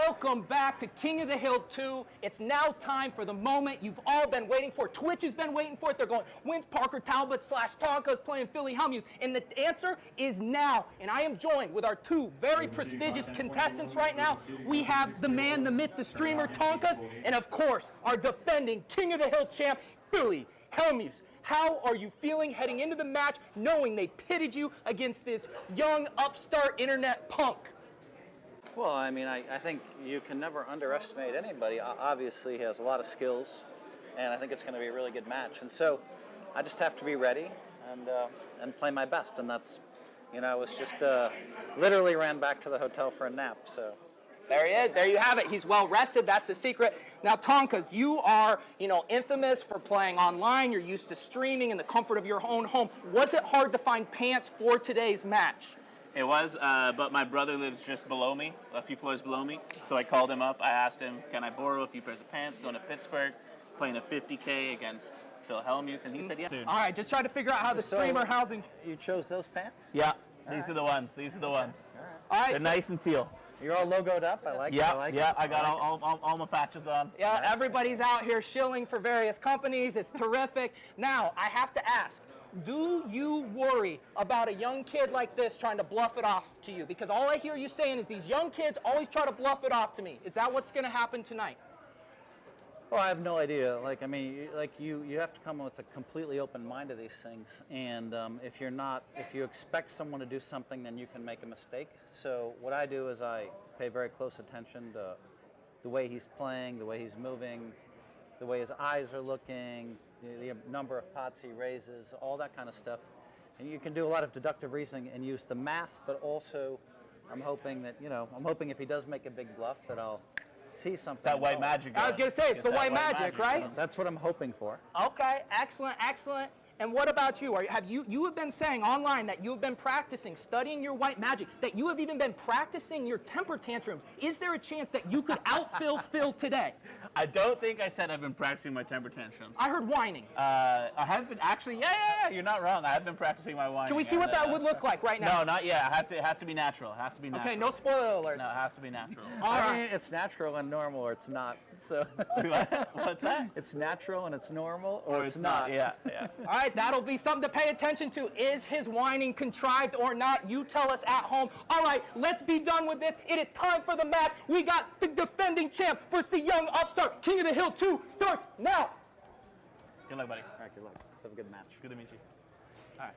Welcome back to King of the Hill 2. It's now time for the moment you've all been waiting for. Twitch has been waiting for it. They're going, when's Parker Talbot / Tonkaaaa playing Phil Hellmuth? And the answer is now. And I am joined with our two very prestigious contestants right now. We have the man, the myth, the streamer, Tonkaaaa, and of course, our defending King of the Hill champ, Phil Hellmuth. How are you feeling heading into the match, knowing they pitted you against this young upstart internet punk? Well, I mean, I think you can never underestimate anybody. Obviously, he has a lot of skills, and I think it's going to be a really good match. And so I just have to be ready and play my best. And that's, you know, I was just literally ran back to the hotel for a nap. So there he is. There you have it. He's well rested. That's the secret. Now, Tonkaaaa, you are, infamous for playing online. You're used to streaming in the comfort of your own home. Was it hard to find pants for today's match? It was, but my brother lives just below me, a few floors below me. So I called him up. I asked him, can I borrow a few pairs of pants, going to Pittsburgh, playing a 50K against Phil Hellmuth, and he said, yeah. All right, just try to figure out how the streamer housing. You chose those pants? Yeah, these are the ones. These are the ones. All right. They're nice and teal. You're all logoed up. I like it. I got all my patches on. Yeah, everybody's out here shilling for various companies. It's terrific. Now, I have to ask, do you worry about a young kid like this trying to bluff it off to you? Because all I hear you saying is these young kids always try to bluff it off to me. Is that what's going to happen tonight? Well, I have no idea. You have to come with a completely open mind to these things. And if you expect someone to do something, then you can make a mistake. So what I do is I pay very close attention to the way he's playing, the way he's moving, the way his eyes are looking, the number of pots he raises, all that kind of stuff. And you can do a lot of deductive reasoning and use the math, but also I'm hoping that, if he does make a big bluff, that I'll see something. That white magic. I was going to say, it's the white magic, right? That's what I'm hoping for. Okay, excellent, excellent. And what about you? You have been saying online that you have been practicing, studying your white magic, that you have even been practicing your temper tantrums. Is there a chance that you could out-Phil Phil today? I don't think I said I've been practicing my temper tantrums. I heard whining. I have been, actually, yeah, you're not wrong. I have been practicing my whining. Can we see what that would look like right now? No, not yet. It has to be natural. It has to be natural. Okay, no spoiler alerts. No, it has to be natural. I mean, it's natural and normal, or it's not. So What's that? It's natural and it's normal, or it's not. Yeah. All right, that'll be something to pay attention to. Is his whining contrived or not? You tell us at home. All right, let's be done with this. It is time for the match. We got the defending champ versus the young upstart. King of the Hill 2 starts now. Good luck, buddy. All right, good luck. Have a good match. Good to meet you. All right.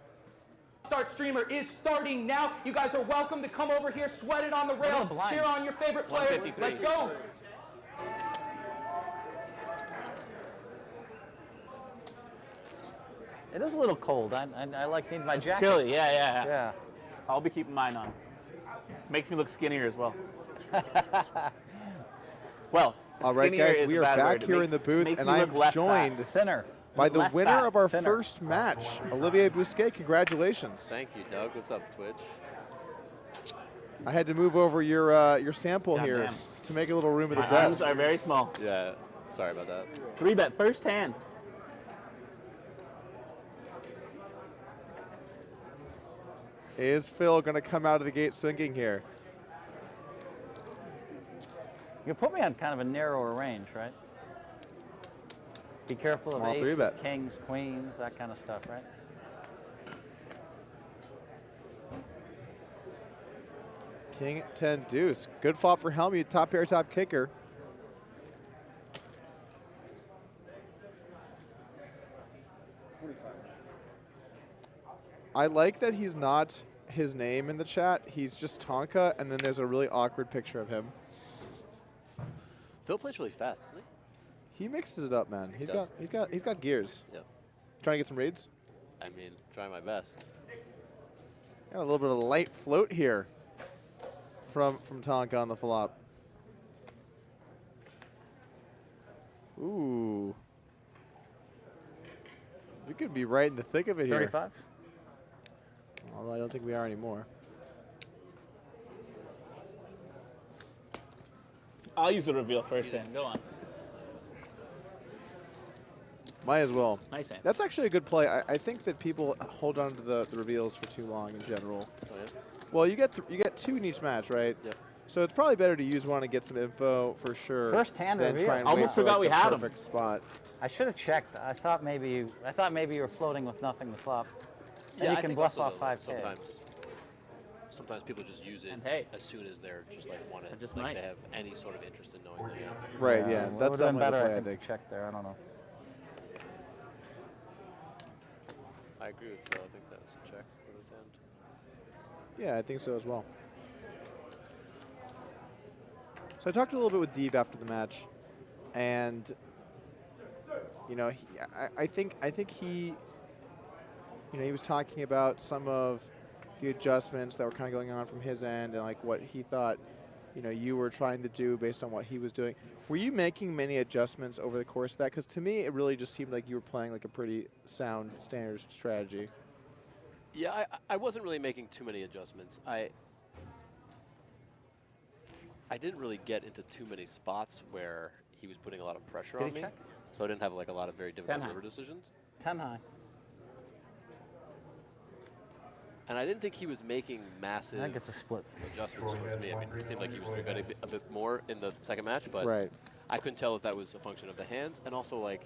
Start streamer is starting now. You guys are welcome to come over here, sweat it on the rail, cheer on your favorite players. Let's go. It is a little cold. I need my jacket. It's chilly, yeah. Yeah. I'll be keeping mine on. Makes me look skinnier as well. Well, all right, guys, we are back here in the booth, and I am joined by the winner of our first match, Olivier Busquet. Congratulations. Thank you, Doug. What's up, Twitch? I had to move over your sample here to make a little room at the desk. My arms are very small. Yeah, sorry about that. 3-bet, first hand. Is Phil going to come out of the gate swinging here? You put me on kind of a narrower range, right? Be careful of aces, kings, queens, that kind of stuff, right? King 10 deuce. Good flop for Hellmuth, top pair, top kicker. I like that he's not his name in the chat. He's just Tonkaaaa, and then there's a really awkward picture of him. Phil plays really fast, doesn't he? He mixes it up, man. He's got gears. Yeah. Trying to get some reads? I mean, trying my best. Got a little bit of a light float here from Tonkaaaa on the flop. Ooh. We could be right in the thick of it 35? here. Although I don't think we are anymore. I'll use the reveal first hand. Go on. Might as well. Nice hand. That's actually a good play. I think that people hold on to the reveals for too long in general. Oh, yeah? Well, you get two in each match, right? Yep. So it's probably better to use one to get some info for sure. First hand than reveal. try and Almost wait forgot for, we the had 'em. perfect spot. I should have checked. I thought maybe you were floating with nothing to flop. And Yeah, you I can think bluff also, off though, like, 5K. sometimes people just use it And hey, as soon as they're just like want to, just like might. they have any sort of interest in knowing the hand. Right, yeah. It That's would have definitely been the better, play, I think, to check there. I don't know. I agree with Phil. I think that was a check for his hand. Yeah, I think so as well. So I talked a little bit with Deeb after the match, and you know, I think he, you know, he was talking about some of the adjustments that were kind of going on from his end, and like what he thought, you know, you were trying to do based on what he was doing. Were you making many adjustments over the course of that? Because to me, it really just seemed like you were playing like a pretty sound standard strategy. Yeah, I wasn't really making too many adjustments. I didn't really get into too many spots where he was putting a lot of pressure on me. check? So I didn't have like a lot of very difficult 10 high. river decisions. 10 high. And I didn't think he was making massive I think it's a split. adjustments towards me. I mean, it seemed like he was three-betting a bit more in the second match, but Right. I couldn't tell if that was a function of the hands, and also like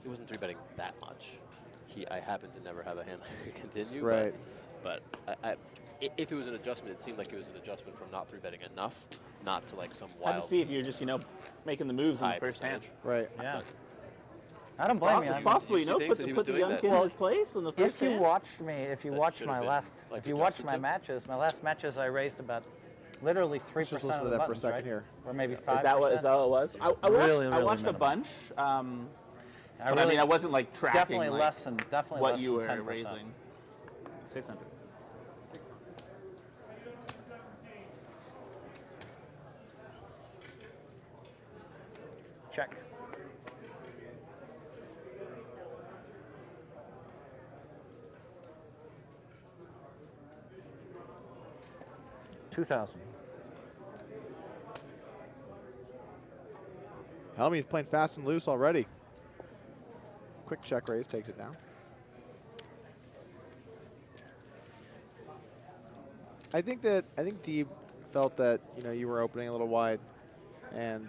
he wasn't three-betting that much. I happened to never have a hand that could continue. Right. But if it was an adjustment, it seemed like it was an adjustment from not three-betting enough, not to like some Had wild. to see if you're just, you know, making the moves in the high first hand. percentage. Right. Yeah. I don't blame you. It's I mean, possible, you you know, see things that he put was the doing young that- kid in his place in the first If you hand. watched me, if you That watched should my have been, last, like, if you watched adjusted my matches, I raised about literally 3% just listen of to the that for a buttons, second right? here. Or maybe 5%. Is that what it was? I Really, watched really a minimal. bunch. But I mean, really- I wasn't like tracking Definitely like, less than what you were 10%. raising. 600. Check. $2,000. Hellmuth's playing fast and loose already. Quick check raise takes it down. I think Deeb felt that, you know, you were opening a little wide, and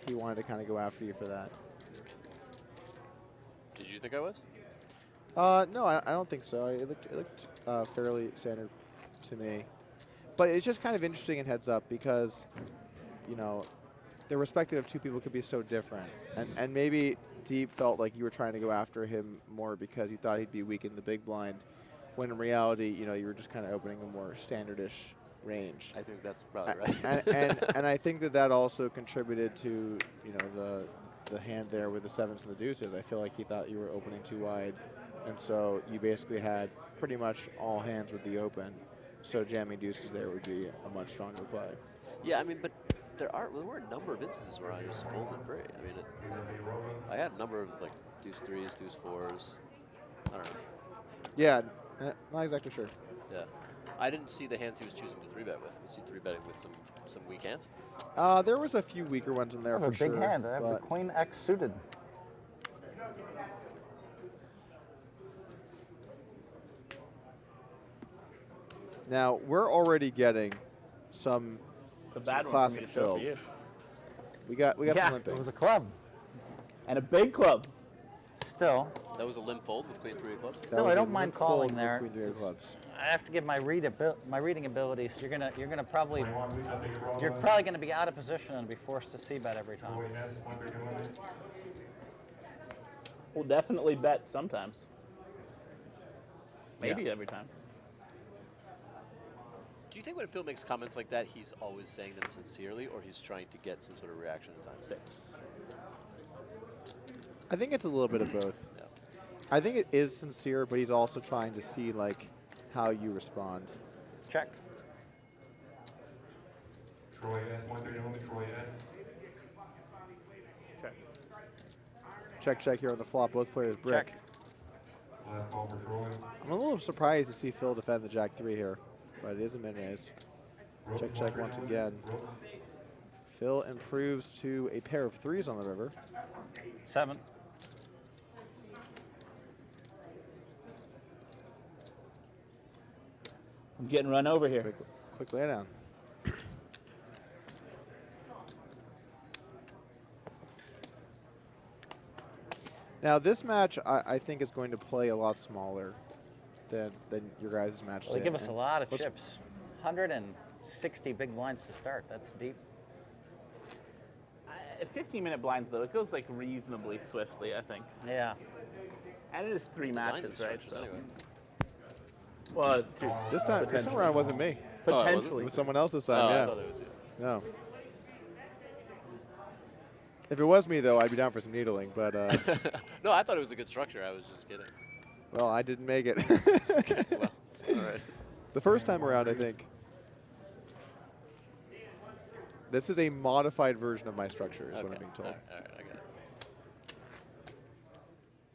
he wanted to kind of go after you for that. Did you think I was? No, I don't think so. It looked fairly standard to me. But it's just kind of interesting in heads up because, you know, the perspective of two people could be so different. And maybe Deeb felt like you were trying to go after him more because you thought he'd be weak in the big blind, when in reality, you know, you were just kind of opening a more standardish range. I think that's probably right. and I think that also contributed to, you know, the hand there with the sevens and the deuces. I feel like he thought you were opening too wide, and so you basically had pretty much all hands with the open. So jamming deuces there would be a much stronger play. Yeah, I mean, but there were a number of instances where I just folded free. I mean, I had a number of like deuce threes, deuce fours. I don't know. Yeah, not exactly sure. Yeah, I didn't see the hands he was choosing to three bet with. Was he three betting with some weak hands? There was a few weaker ones in there I have for a big sure. hand. I have the but Queen X suited. now we're already getting some It's a bad one for classic me to show Phil. for you. We got Yeah, some It limping. was a club. And a big club. Still, That was a limp fold with queen three of clubs. That still, was I a don't mind limp fold calling with there. queen three of It's- clubs. I have to give my reading abilities. You're gonna probably gonna be out of position and be forced to c-bet every time. We'll definitely bet sometimes. Maybe Yeah. every time. Do you think when Phil makes comments like that, he's always saying them sincerely, or he's trying to get some sort of reaction at times? 6. I think it's a little bit of both. Yeah. I think it is sincere, but he's also trying to see like how you respond. Check. Check. Check, check here on the flop. Both players brick. Check. I'm a little surprised to see Phil defend the jack three here, but it is a min raise. Check, check once again. Phil improves to a pair of threes on the river. 7. I'm getting run over here. Quick lay down. Now this match, I think is going to play a lot smaller than your guys' match. Well, they did. give us a And lot of what's- chips. 160 big blinds to start. That's deep. 15-minute blinds though, it goes like reasonably swiftly, I think. Yeah. And it is 3 Design matches, these right? structures So. anyway. Well, 2. This time Potentially. around wasn't me. Oh, it wasn't? It Potentially. was someone else this Oh, time. I yeah. thought it was you. No. If it was me though, I'd be down for some needling. But No, I thought it was a good structure. I was just kidding. well, I didn't make it. Well, all right. The first time around, I think. This is a modified version of my structure, is what I'm being told. All right, I got it.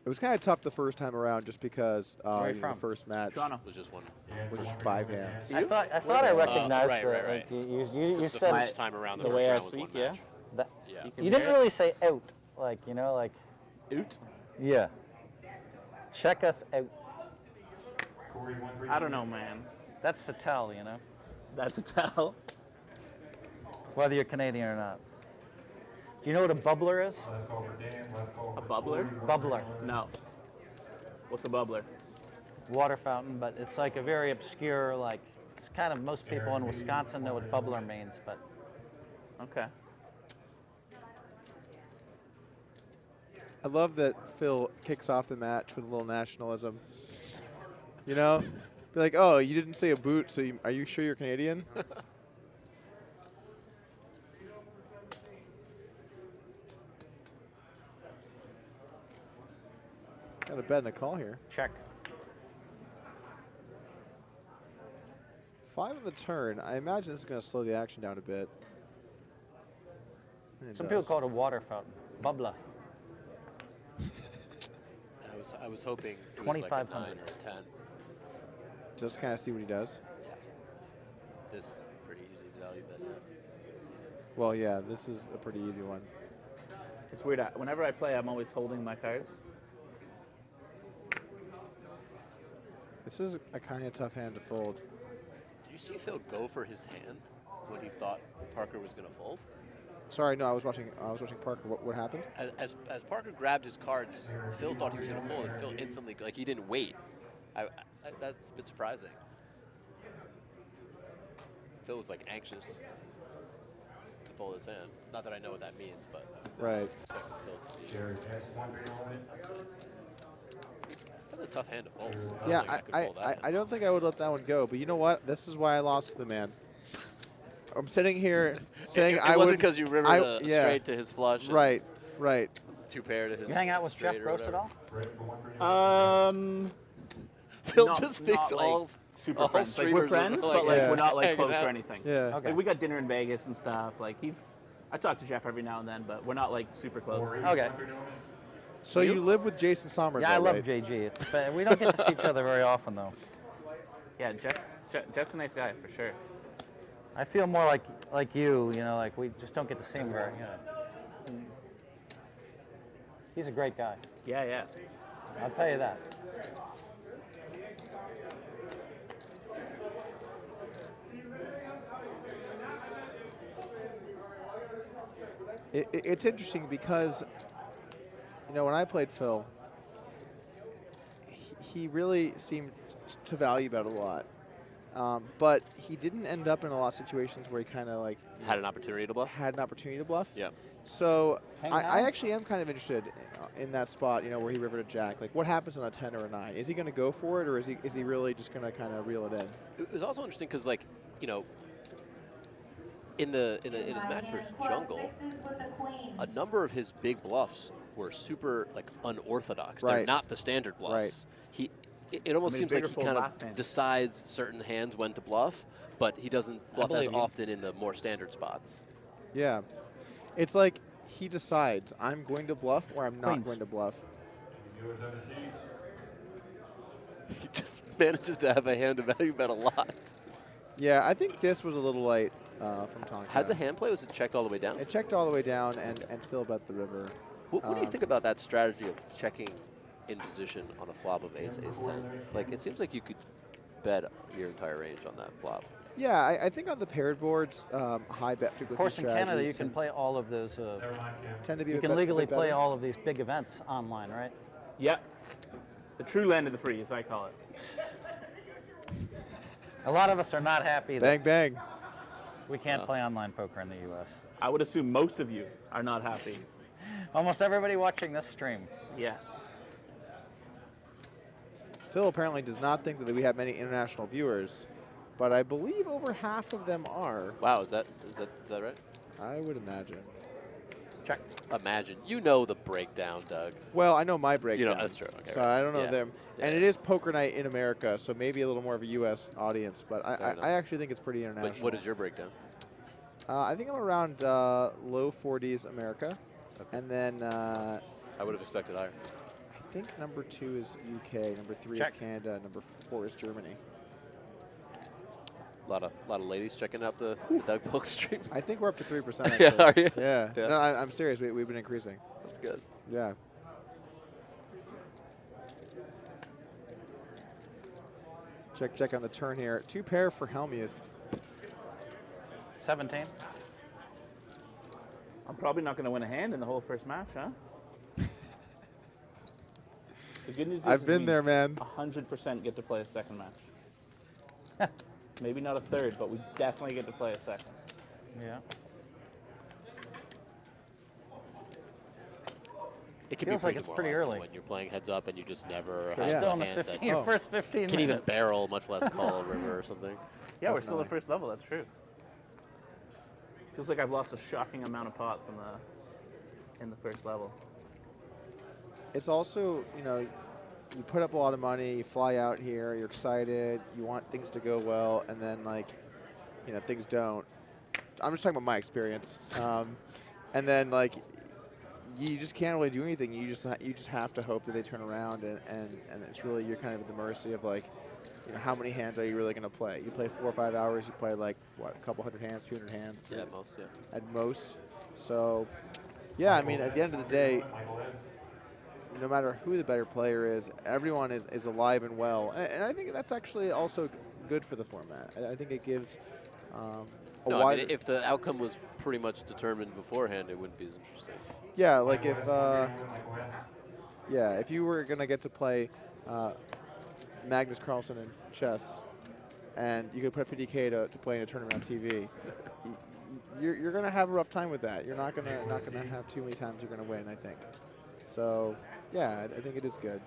It was kind of tough the first time around, just because Where are you the from? first match Toronto. It was just one. was 5 hands. I thought I recognized right, the. right, like, right. you This is the said first time around the the way I round was speak, one yeah. match. that. Yeah. You can You hear didn't it? really say out, like like. Oot? Yeah. Check us out. I don't know, man. That's to tell, you know, That's a tell. whether you're Canadian or not. Do you know what a bubbler is? A bubbler? Bubbler. No. What's a bubbler? Water fountain, but it's like a very obscure, like, it's kind of, most people in Wisconsin know what bubbler means, but Okay. I love that Phil kicks off the match with a little nationalism. You know? Be like, oh, you didn't say a boot, so are you sure you're Canadian? Got a bet and a call here. check. 5 on the turn. I imagine this is going to slow the action down a bit. And it Some people does. call it a water fountain. Bubbler. I was hoping it was like a 2,500. 9 or a 10. Just kind of see what he does. This pretty easy value bet. Yeah. Well, yeah, this is a pretty easy one. It's weird. Whenever I play, I'm always holding my cards. This is a kind of tough hand to fold. Did you see Phil go for his hand when he thought Parker was going to fold? Sorry, no, I was watching Parker. What happened? As Parker grabbed his cards, Phil thought he was going to fold, and Phil instantly, like, he didn't wait. That's a bit surprising. Phil was like anxious to fold his hand. Not that I know what that means, but I Right. was expecting Phil to be. That's a tough hand to fold. Yeah, think could fold that hand. I don't think I would let that one go. But you know what? This is why I lost to the man. I'm sitting here saying it I wasn't would. because you rivered yeah. straight to his flush. and Right, right. Two pair to his. You hang out with Jeff straight or Gross at whatever. all? Phil Not- just thinks not, like, all super all friends. Like, streamers we're are, friends, but like Yeah. we're not like hanging close out. or anything. Yeah. Okay. Like, we got dinner in Vegas and stuff. Like I talk to Jeff every now and then, but we're not like super close. Okay. So you live with Jason Somerville, Yeah, I love right? JG. We don't get to see each other very often, though. Yeah, Jeff's a nice guy for sure. I feel more like you know, like we just don't get to see him very, you know. He's a great guy. Yeah, yeah. I'll tell you that. It's interesting because, you know, when I played Phil, he really seemed to value bet a lot. But he didn't end up in a lot of situations where he kind of like Had an opportunity to bluff. had an opportunity to bluff. Yeah. So Hang I on. actually am kind of interested in that spot, you know, where he rivered a jack. Like, what happens on a 10 or a 9? Is he going to go for it, or is he really just going to kind of reel it in? It was also interesting because, like, you know, in his match versus Jungle, a number of his big bluffs were super like unorthodox. They're Right. not the standard bluffs. It almost I mean, seems like bigger he fold kind of last hand. decides certain hands when to bluff, but he doesn't bluff as believe you. often in the more standard spots. Yeah. It's like he decides, I'm going to bluff or I'm not Queens. going to bluff. He just manages to have a hand to value bet a lot. Yeah, I think this was a little light from Tonkaaaa. How'd the hand play? Was it checked all the way down? It checked all the way down and Phil bet the river. What do you think about that strategy of checking in position on a flop of ace, ace 10? Like, it seems like you could bet your entire range on that flop. Yeah, I think on the paired boards, high bet frequency Of course, in Canada, you strategies can play all of those. tend to be You a can bit legally better. play all of these big events online, right? Yep. The true land of the free, as I call it. A lot of us are not happy that Bang, bang. we can't play online poker in the U.S. I would assume most of you are not happy. Almost everybody watching this stream. Yes. Phil apparently does not think that we have many international viewers, but I believe over half of them are. Wow, is that right? I would imagine. Check. Imagine. You know the breakdown, Doug. Well, I know my breakdown. that's true. Okay, so right. I don't know Yeah. them. Yeah. And it is poker night in America, so maybe a little more of a U.S. audience, but Fair enough. I actually think it's pretty international. But what is your breakdown? I think I'm around low 40s America. Okay. And then I would have expected higher. I think number 2 is UK, number 3 Check. is Canada, number 4 is Germany. A lot of ladies checking out the Doug Polk stream. I think we're up to 3% actually. Yeah, are you? Yeah. Yeah. No, I'm serious. We've been increasing. That's good. Yeah. Check on the turn here. 2 pair for Hellmuth. 17. I'm probably not going to win a hand in the whole first match, huh? The good news is I've been there, man. 100% get to play a second match. Maybe not a third, but we definitely get to play a second. Yeah. It can Feels be like it's pretty demoralizing early. when you're playing heads up and you just never Sure. have Still a in the hand that 15, first 15 can even minutes. barrel, much less call a river or something. Yeah, we're still at Definitely. first level, that's true. Feels like I've lost a shocking amount of pots in the first level. It's also, you put up a lot of money, you fly out here, you're excited, you want things to go well, and then things don't. I'm just talking about my experience. And then you just can't really do anything. You just have to hope that they turn around, and it's really, you're kind of at the mercy of how many hands are you really going to play? You play 4 or 5 hours, you play a couple hundred hands, 200 hands. Yeah, at most, yeah. At most. So, yeah, I mean, at the end of the day, no matter who the better player is, everyone is alive and well. And I think that's actually also good for the format. I think it gives a No, I wider... mean, if the outcome was pretty much determined beforehand, it wouldn't be as interesting. Yeah, if you were going to get to play Magnus Carlsen in chess, and you could put 50K to play in a tournament on TV, you're going to have a rough time with that. You're not going to have too many times you're going to win, I think. So, yeah, I think it is good.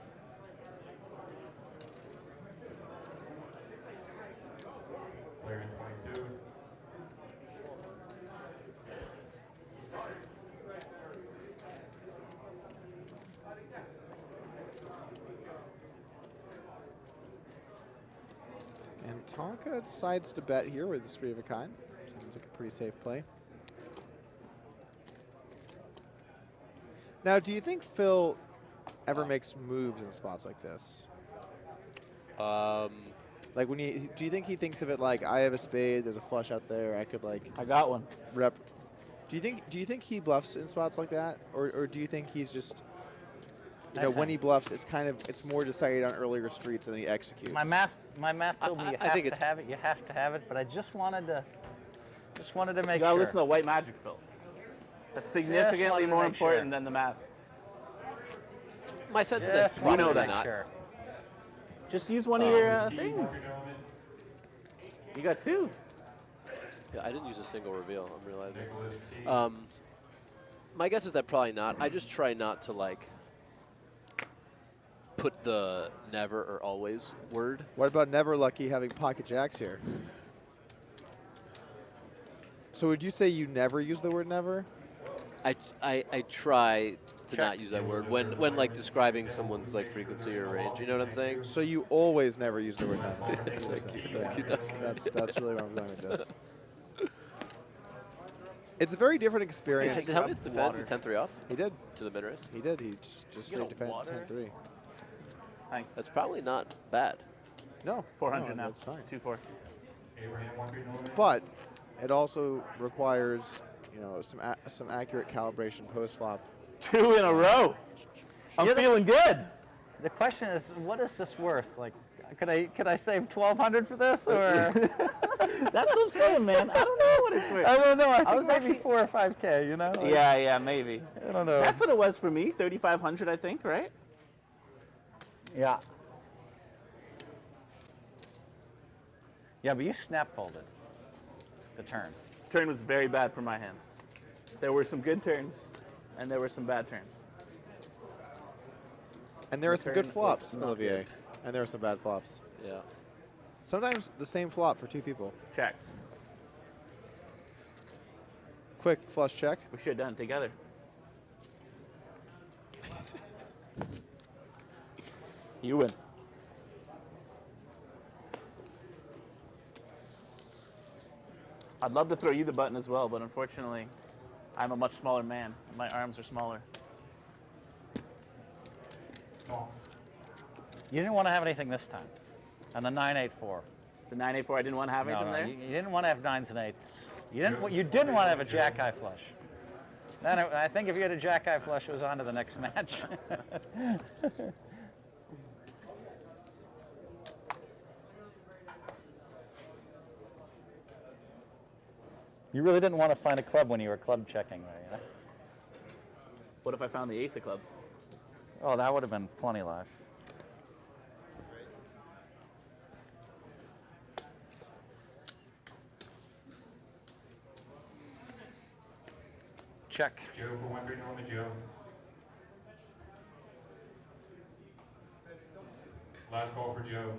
And Tonkaaaa decides to bet here with the 3 of a kind. Seems like a pretty safe play. Now, do you think Phil ever makes moves in spots like this? Like do you think he thinks of it like, I have a spade, there's a flush out there, I could I got one. rep. Do you think he bluffs in spots like that, or do you think he's just, Nice when hand. he bluffs, it's more decided on earlier streets and then he executes? My math told me you I think have to have it. You have to have it, but I just wanted to make You gotta sure. listen to White Magic, Phil. That's significantly wanted to more make important sure. than the math. My sense is Just that we wanted know to that. make not. sure. Just use one of your things. You got 2. Yeah, I didn't use a single reveal, I'm realizing. My guess is that probably not. I just try not to put the never or always word. What about never lucky having pocket jacks here? So would you say you never use the word never? I try to Check. not use that word when describing someone's frequency or range. You know what I'm saying? So you always never use the word never. Thank you, Doug. That's really where I'm going with this. It's a very different experience. Did Hellmuth defend with 10-3 off He did. to the mid race? He did. He just get straight a defended water? 10-3. Thanks. That's probably not bad. No. 400 no, now. That's fine. 2-4. But it also requires, some accurate calibration post flop. 2 in a row. I'm You're the- feeling good. The question is, what is this worth? Could I save 1,200 for this, or? That's what I'm saying, man. I don't know what it's worth. I don't know. I think was maybe actually- 4 or 5K. You know? Like, Yeah, maybe. I don't know. That's what it was for me, 3,500, I think, right? Yeah. Yeah, but you snap folded the turn. Turn was very bad for my hand. There were some good turns, and there were some bad turns. And there are some good Return flops, was not Olivier. good. And there are some bad flops. Yeah. Sometimes the same flop for two people. Check. Quick flush check. We should have done it together. You win. I'd love to throw you the button as well, but unfortunately, I'm a much smaller man, and my arms are smaller. You didn't want to have anything this time. On the 9-8-4. The 9-8-4, I didn't want to have anything there. You didn't want to have 9s and 8s. You didn't want to have a jack-high flush. Then I think if you had a jack-high flush, it was on to the next match. You really didn't want to find a club when you were club checking, right? Yeah? What if I found the ace of clubs? Oh, that would have been plenty live. Check. Joe for 1 on the Joe. Last call for Joe.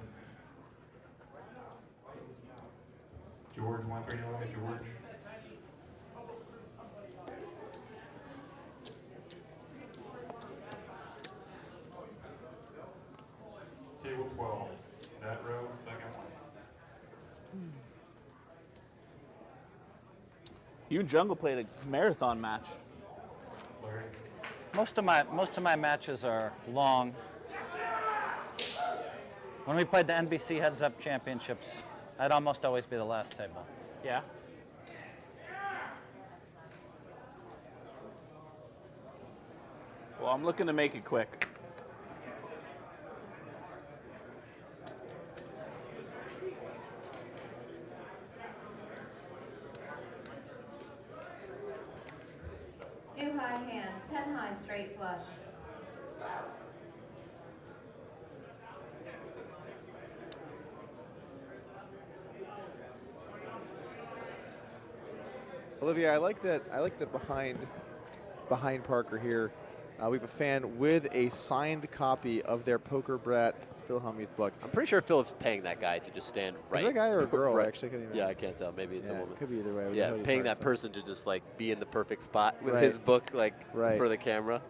George 1-3 on the George. Table 12. That row, second one. You and Jungle played a marathon match. Larry. Most of my matches are long. When we played the NBC Heads Up Championships, I'd almost always be the last table. Yeah. Well, I'm looking to make it quick. New high hand, 10 high straight flush. Olivier, I like that behind Parker here. We have a fan with a signed copy of their Poker Brat Phil Hellmuth book. I'm pretty sure Phil's paying that guy to just stand right. Is that a guy or a girl? Right. Actually, I couldn't even. Yeah, I can't tell. Maybe it's a Yeah, woman. it could be either way. Yeah, paying that person to just like be in the perfect spot with Right. his book, like Right. for the camera.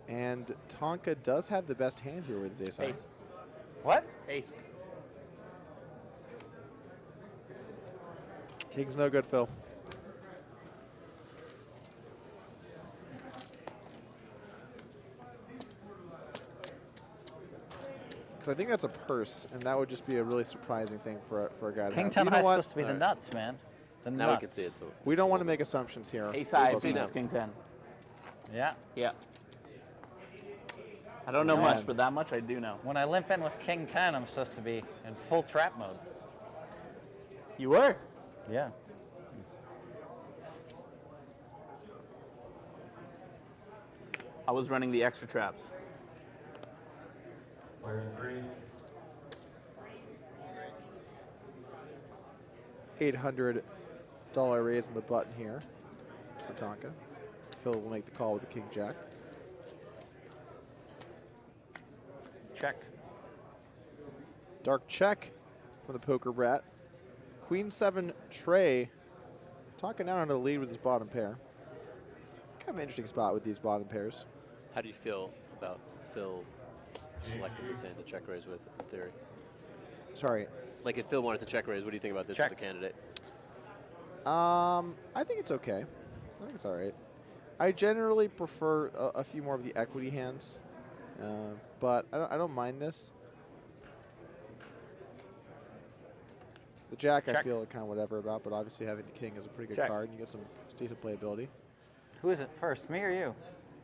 And Tonkaaaa does have the best hand here with his ace high. Ace. What? Ace. King's no good, Phil. Because I think that's a purse, and that would just be a really surprising thing for a guy to King have. 10 You high know is what? supposed to be the nuts, man. The Now nuts. we can see it. So We don't want to make assumptions here. Ace high see beats now. King 10. Yeah. Yeah. I don't know Man. much, but that much I do know. When I limp in with King 10, I'm supposed to be in full trap mode. You were? Yeah. I was running the extra traps. Larry 3. $800 raise on the button here for Tonkaaaa. Phil will make the call with the King Jack. Check. Dark check from the Poker Brat. Queen 7 Trey. Tonkaaaa now under the lead with his bottom pair. Kind of an interesting spot with these bottom pairs. how do you feel about Phil selecting this hand to check raise with, in theory? Sorry. Like if Phil wanted to check raise, what do you think about this Check. as a candidate? I think it's okay. I think it's all right. I generally prefer a few more of the equity hands, but I don't mind this. The Jack I Check. feel kind of whatever about, but obviously having the King is a pretty good Check. card, and you get some decent playability. Who is it first, me or you?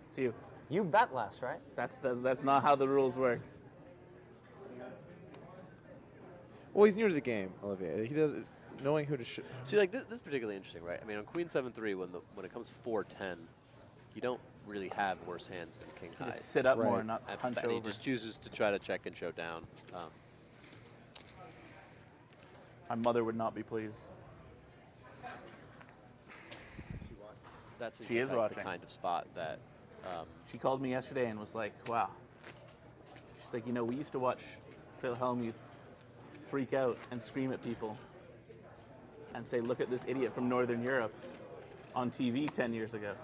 It's you. You bet less, right? That's not how the rules work. Well, he's new to the game, Olivier. He does knowing who to shoot. See, like this is particularly interesting, right? I mean, on Queen 7-3, when it comes 4-10, you don't really have worse hands than King High. Just sit up more Right. and not And punch he over. just chooses to try to check and show down. My mother would not be pleased. That seems She is like watching. the kind of spot that. She called me yesterday and was like, wow. She's like, we used to watch Phil Hellmuth freak out and scream at people and say, look at this idiot from Northern Europe on TV 10 years ago.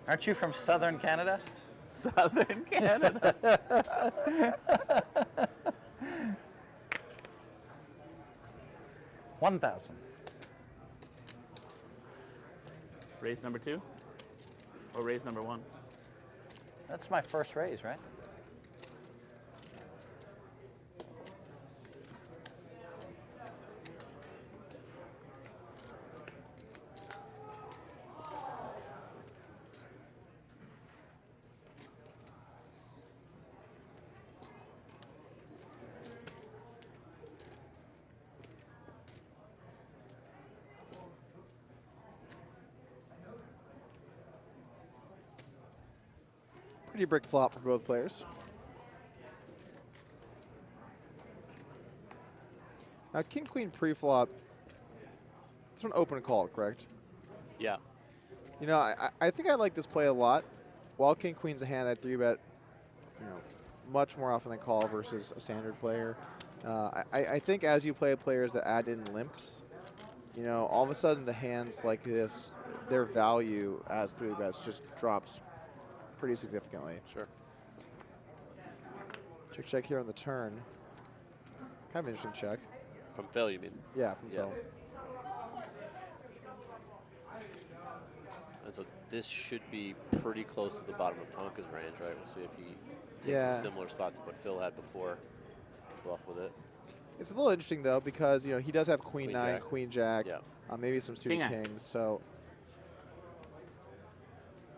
Aren't you from Southern Canada? Southern Canada. 1,000. Raise number 2 or raise number 1? That's my first raise, right? Pretty brick flop for both players. Now, King Queen pre-flop. It's an open call, correct? Yeah. I think I like this play a lot. While King Queen's a hand, I 3-bet, much more often than call versus a standard player. I think as you play players that add in limps, all of a sudden the hands like this, their value as 3-bets just drops pretty significantly. Sure. Check here on the turn. Kind of interesting check. From Phil, you mean? Yeah, from Yeah. Phil. And so this should be pretty close to the bottom of Tonkaa's range, right? We'll see if he takes Yeah. a similar spot to what Phil had before. Bluff with it. It's a little interesting though because he does have Queen Queen 9, Jack. Queen Jack, Yeah. Maybe some suited King-eye. kings. So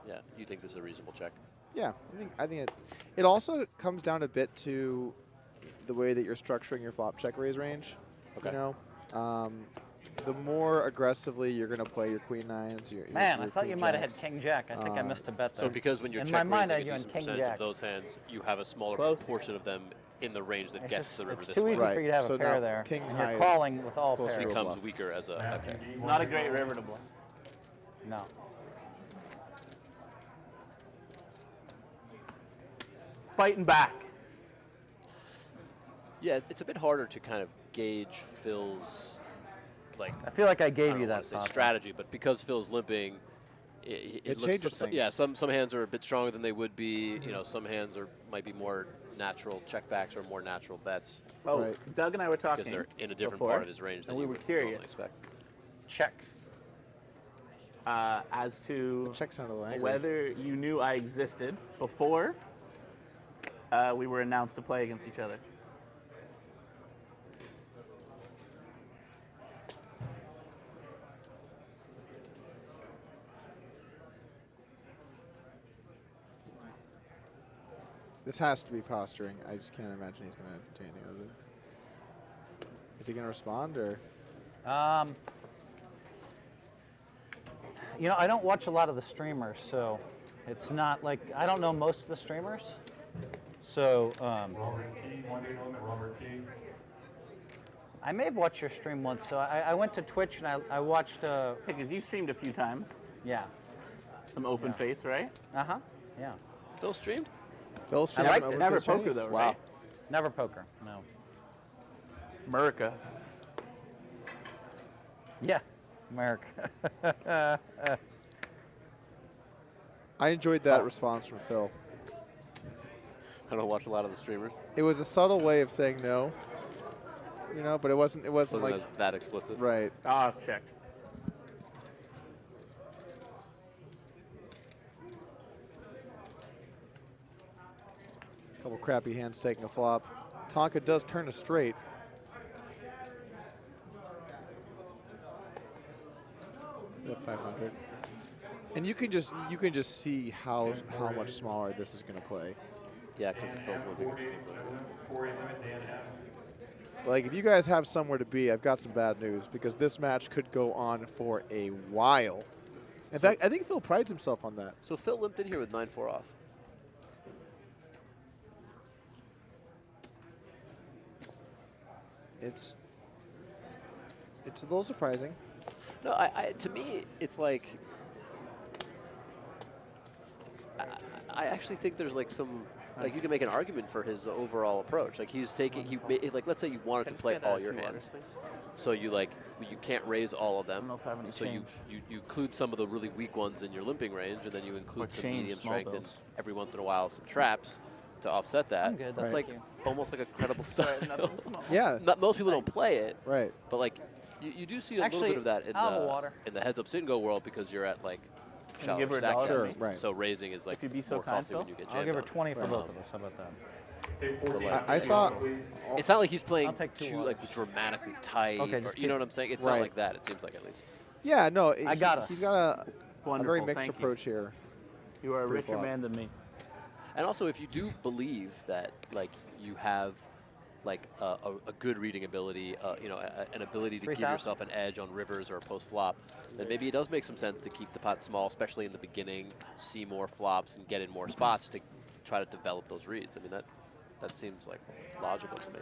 Yeah, you think this is a reasonable check? yeah, I think it also comes down a bit to the way that you're structuring your flop check raise range. Okay. The more aggressively you're going to play your Queen 9s. Man, I your thought Queen you might have had Jacks. King Jack. I think I missed a bet there. So because when you're In check my mind, I raising a had decent King percentage Jack. of those hands, you have a smaller Close. proportion of them in the range that It's gets just- to the river it's this too way. easy Right. for you to have So a pair now there. King and high you're is calling with all closer to pairs. a Becomes bluff. weaker as a. Okay. It's not a great river to bluff. No. Fighting back. Yeah, it's a bit harder to kind of gauge Phil's I feel like I I gave don't you wanna that say thought. strategy, but because Phil's limping, it looks changes things. Yeah, some hands are a bit stronger than they would be. Some hands might be more natural checkbacks or more natural bets Oh, Right. Doug and I were talking because they're in a different before, part of his range than and we you were would curious normally expect. Check. as to Check sounded a little angry. whether you knew I existed before we were announced to play against each other. This has to be posturing. I just can't imagine he's going to do anything with it. Is he going to respond or? I don't watch a lot of the streamers, so it's not like I don't know most of the streamers. So Robert Key, 1-day limit, Robert Key. I may have watched your stream once. So I went to Twitch and I watched. Because you streamed a few times, Yeah. some open face, right? Yeah. Phil streamed? Phil I streamed like over it. Never his poker Chinese. though, Wow. right? Never poker. No. America. Yeah. America. I enjoyed that response from Phil. I don't watch a lot of the streamers. It was a subtle way of saying no, but it wasn't Wasn't like as that explicit. right. Ah, check. Couple crappy hands taking a flop. Tonkaaaa does turn a straight. At 500. And you can just see how much smaller this is going to play. Yeah, because it feels a little bigger. 40 limit, Dan Hammond. Like, if you guys have somewhere to be, I've got some bad news because this match could go on for a while. In fact, I think Phil prides himself on that. So Phil limped in here with 9-4 off. It's a little surprising. No, to me, it's like I actually think there's like some like you can make an argument for his overall approach. Like he's taking like let's say you wanted to play all your hands, so you can't raise all of them. I don't know if I have any So you include some of the really weak ones in your limping range, and then you include some change medium small strength and bills. every once in a while some traps to offset that. I'm good, That's thank like you. almost like a credible style. Yeah. Most people don't play it, Right. but like you do see a Actually, little bit of that in I'll have a water. the heads up sit and go world because you're at like you shallow give her a stack dollar? depths. Sure, right. So raising is like If you'd be so more kind, costly when Phil. you get I'll jammed give her on. 20 for Right. both of us. How about that? I saw. It's not like he's playing I'll take 2 too waters. like dramatically tight. Okay, or, just you know keep- what I'm saying? It's Right. not like that. It seems like at least. Yeah, no. I got us. He's got a very Wonderful, mixed thank you. approach here. You are a Pretty richer flop. man than me. And also, if you do believe that like you have like a good reading ability, an ability to give 3,000? yourself an edge on rivers or a post flop, then maybe it does make some sense to keep the pot small, especially in the beginning, see more flops and get in more spots to try to develop those reads. I mean that seems like logical to me.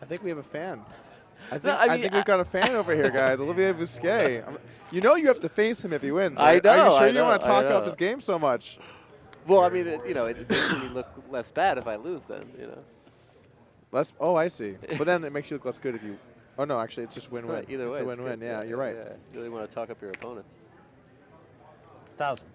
I think we have a fan. I think, No, I think we've got a fan over here, guys. Olivier Busquet. You know you have to face him if he wins. Right? I know, Are you sure I you don't want to know, I talk up know. his game so much? Well, I mean, it makes me look less bad if I lose then, Less. Oh, I see. But then it makes you look less good if you. Oh no, actually, it's just win-win. Right, either way, it's a it's win-win. good. Yeah, you're right. Yeah. You really want to talk up your opponents. 1,000.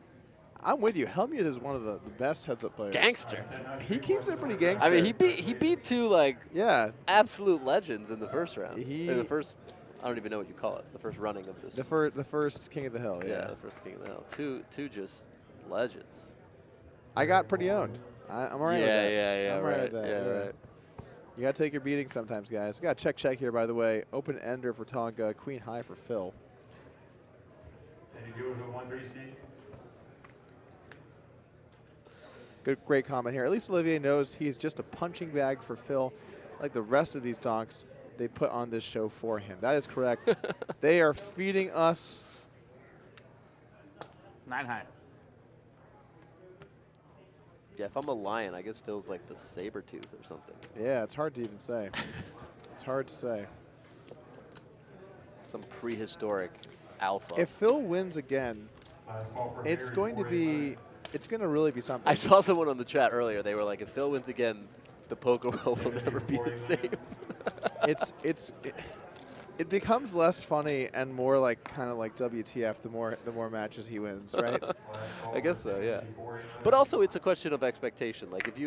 I'm with you. Hellmuth is one of the best heads-up players. Gangster. He keeps it pretty gangster. I mean, he beat 2 like Yeah. absolute legends in the first round. He- Or the first, I don't even know what you call it. The first running of this. The first King of the Hill. yeah, Yeah. the first King of the Hill. Two just legends. I got pretty owned. I'm alright with that. Yeah, I'm alright with that. Yeah, right. You gotta take your beating sometimes, guys. We got check here, by the way. Open ender for Tonkaaaa, queen high for Phil. And you go to a 1-3 Good, great comment here. At least Olivier knows he's just a punching bag for Phil, like the rest of these donks they put on this show for him. That is correct. They are feeding us. 9 high. Yeah, if I'm a lion, I guess Phil's like the saber tooth or something. Yeah, it's hard to even say. It's hard to say. Some prehistoric alpha. If Phil wins again, it's going to be. It's going to really be something. I saw someone on the chat earlier. They were like, if Phil wins again, the poker world will never be the same. It becomes less funny and more like kind of like WTF the more matches he wins, right? I guess so, yeah. But also, it's a question of expectation. Like if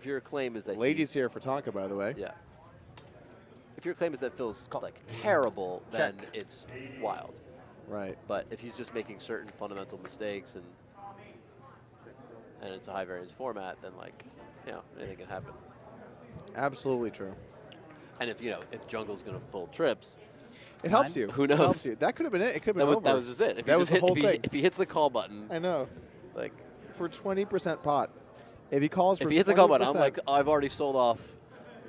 your claim is that Ladies here for Tonkaaaa, by the way. yeah. If your claim is that Phil's like terrible, then it's wild. Right. But if he's just making certain fundamental mistakes and it's a high variance format, then like anything can happen. Absolutely true. And if Jungle's gonna full trips, It helps you. Who It helps knows? you. That could have been it. It could have that been was, over. that was just it. If That he was just the whole thing. If he hits the call button, I know. like For 20% pot. If he calls for if he hits the call button, 20%, I'm like, I've already sold off,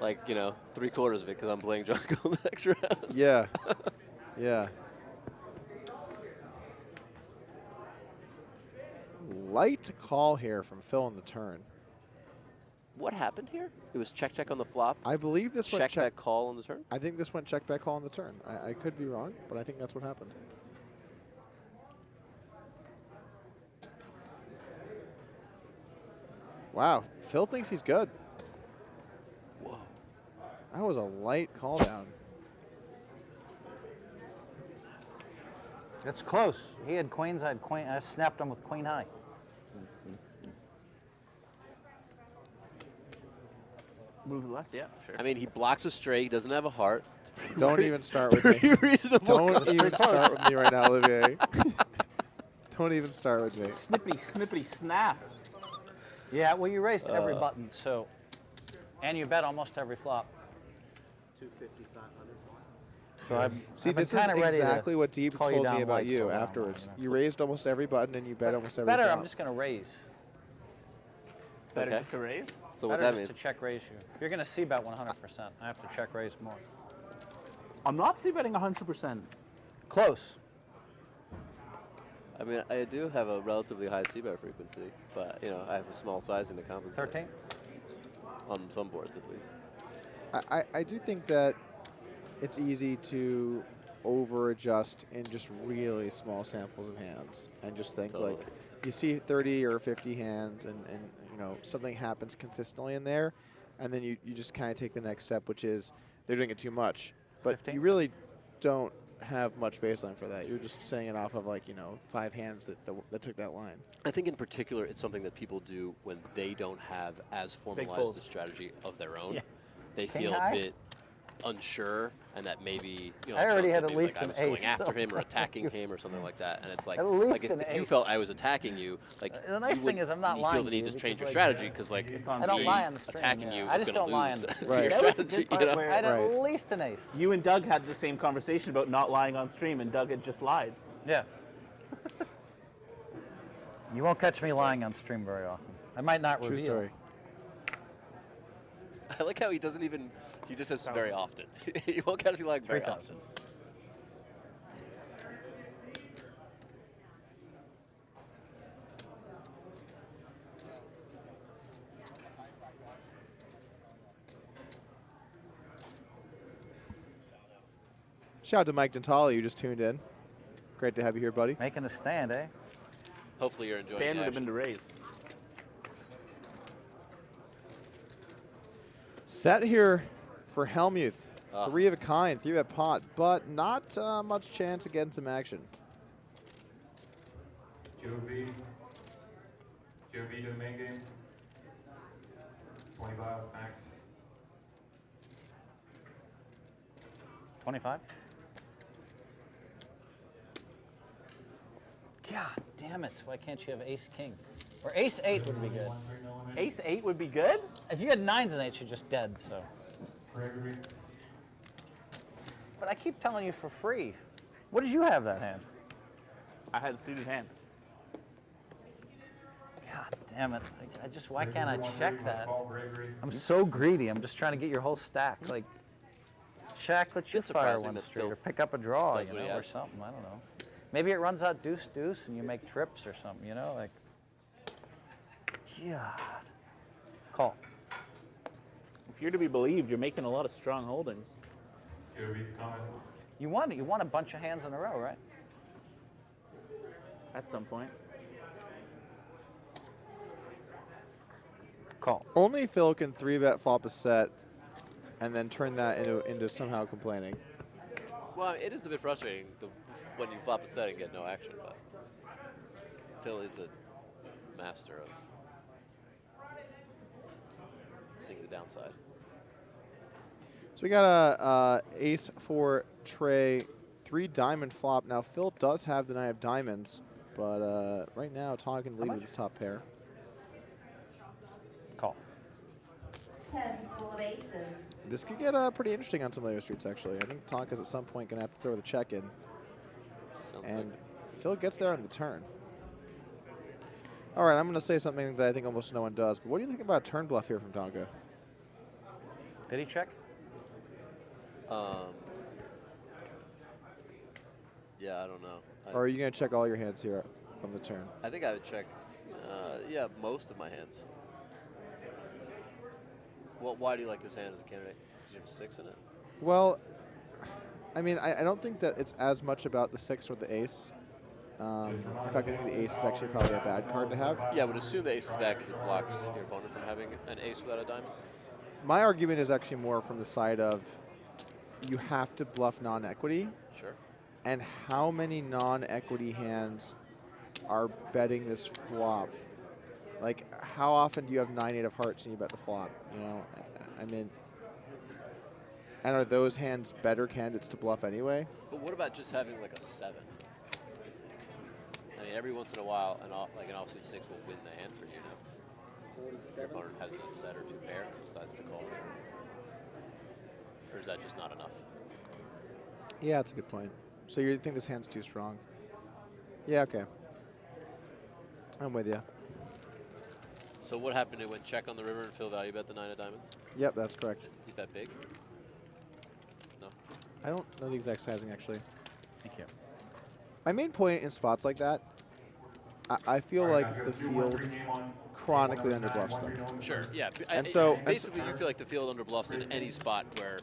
like 3/4 of it because I'm playing Jungle the next round. Yeah. Yeah. Light call here from Phil on the turn. What happened here? It was check on the flop. I believe this went Check check. back call on the turn. I think this went check back call on the turn. I could be wrong, but I think that's what happened. Wow, Phil thinks he's good. Whoa. That was a light call down. It's close. He had queens. I had queen. I snapped him with queen high. Move to the left, yeah, sure. I mean, he blocks a straight. He doesn't have a heart. Don't even start with Pretty me. reasonable. Don't even start with me right now, Olivier. Don't even start with me. Snippity snap. Yeah, well, you raised every button, so, and you bet almost every flop. 250, 500. So I'm See, I've been this is kinda ready to exactly what Deeb call you told me down about light, you call down afterwards. light, You raised almost every button and you bet almost every Better, flop. I'm just going to raise. Better Okay. just to raise? So what Better that just mean? to check raise you. If you're going to c-bet 100%, I have to check raise more. I'm not c-betting 100%. Close. I mean, I do have a relatively high c-bet frequency, but you know, I have a small sizing to compensate. 13? On some boards, at least. I do think that it's easy to over adjust in just really small samples of hands and just think Totally. like you see 30 or 50 hands and you know something happens consistently in there and then you just kind of take the next step, which is they're doing it too much. But 15? you really don't have much baseline for that. You're just saying it off of like, you know, 5 hands that took that line. I think in particular, it's something that people do when they don't have as formalized fold. a strategy of their own. Yeah. They King feel high? a bit unsure, and that maybe, you know, I already John had said at maybe, least like I an was going ace. after him or attacking him or something like that, and it's like, At least like an if you ace. felt I was attacking you, like The nice you thing would- is I'm not you lying feel the to need you to change your because, like, strategy because like It's on I don't stream. lie on the stream. attacking yeah. you I is just gonna don't lie on lose the to stream. Right. your That was the strategy. good part You know? where I had Right. at least an ace. you and Doug had the same conversation about not lying on stream, and Doug had just lied. Yeah. You won't catch me lying on stream very often. I might not True reveal. story. I like how he doesn't even, he just says very often. He won't catch you like very 3,000. often. Shout out to Mike Dentali, you just tuned in. Great to have you here, buddy. Making a stand, eh? Hopefully you're enjoying Stan the would have been action. to raise. Set here for Hellmuth. Ah. 3 of a kind, 3-bet pot, but not much chance of getting some action. Joe B to the main game. 25 max. 25? God damn it. Why can't you have ace king? Or ace 8 would be good. Ace 8 would be good? If you had 9s and 8s, you're just dead, so. Gregory. But I keep telling you for free. What did you have that hand? I had a suited hand. God damn it. I just, why can't I check that? Call Gregory. I'm so greedy. I'm just trying to get your whole stack. Like, Shaq, let you It's fire surprising one that straight Phil or pick up a draw, says you what know, he or has. something. I don't know. Maybe it runs out deuce, deuce, and you make trips or something, you know? Like, God. Call. If you're to be believed, you're making a lot of strong holdings. Joe B's coming. You won a bunch of hands in a row, right? At some point. Call. Only Phil can 3-bet flop a set and then turn that into somehow complaining. Well, it is a bit frustrating when you flop a set and get no action, but Phil is a master of seeing the downside. So we got a ace for Trey, 3 diamond flop. Now Phil does have the 9 of diamonds, but right now Tonkin lead with his top pair. Call. 10's full of aces. This could get pretty interesting on some later streets, actually. I think Tonka's at some point going to have to throw the check in, Sounds and like Phil gets there on the turn. All right, I'm going to say something that I think almost no one does, but what do you think about a turn bluff here from Tonka? Did he check? yeah, I don't know. Or are you going to check all your hands here on the turn? I think I would check, yeah, most of my hands. Well, why do you like this hand as a candidate? Because you have a 6 in it. Well, I mean, I don't think that it's as much about the 6 or the ace. In fact, I think the ace is actually probably a bad card to have. Yeah, I would assume the ace is back because it blocks your opponent from having an ace without a diamond. My argument is actually more from the side of you have to bluff non-equity, Sure. and how many non-equity hands are betting this flop? Like, how often do you have 9-8 of hearts and you bet the flop? You know, I mean, and are those hands better candidates to bluff anyway? But what about just having like a 7? I mean, every once in a while, an offsuit 6 will win the hand for you now. If your opponent has a set or 2 pair and decides to call it. Or is that just not enough? Yeah, that's a good point. So you think this hand's too strong? Yeah, okay. I'm with you. So what happened? It went check on the river and Phil value bet the 9 of diamonds? Yep, that's correct. You bet big? No? I don't know the exact sizing, actually. Thank you. My main point in spots like that, I feel like the field chronically underbluffs them. Sure, yeah. And so- basically, you feel like the field underbluffs in any spot where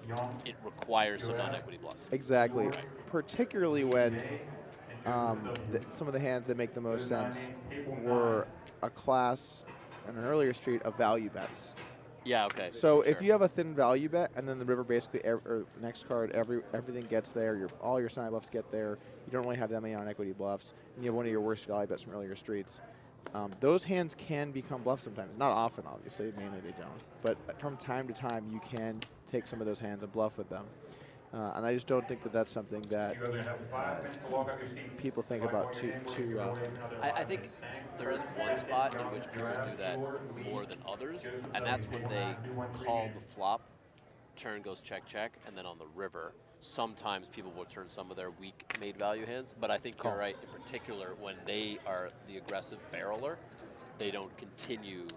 it requires some non-equity bluffs. Exactly. Particularly when some of the hands that make the most sense were a class and an earlier street of value bets. Yeah, okay. So sure. if you have a thin value bet and then the river basically, or next card, everything gets there, all your side bluffs get there, you don't really have that many on-equity bluffs, and you have one of your worst value bets from earlier streets, those hands can become bluffs sometimes. Not often, obviously, mainly they don't. But from time to time, you can take some of those hands and bluff with them. And I just don't think that that's something that people think about too often. I think there is one spot in which people do that more than others, and that's when they call the flop, turn goes check, check, and then on the river, sometimes people will turn some of their weak made value hands, but I think you're right, in particular, when they are the aggressive barreler, they don't continue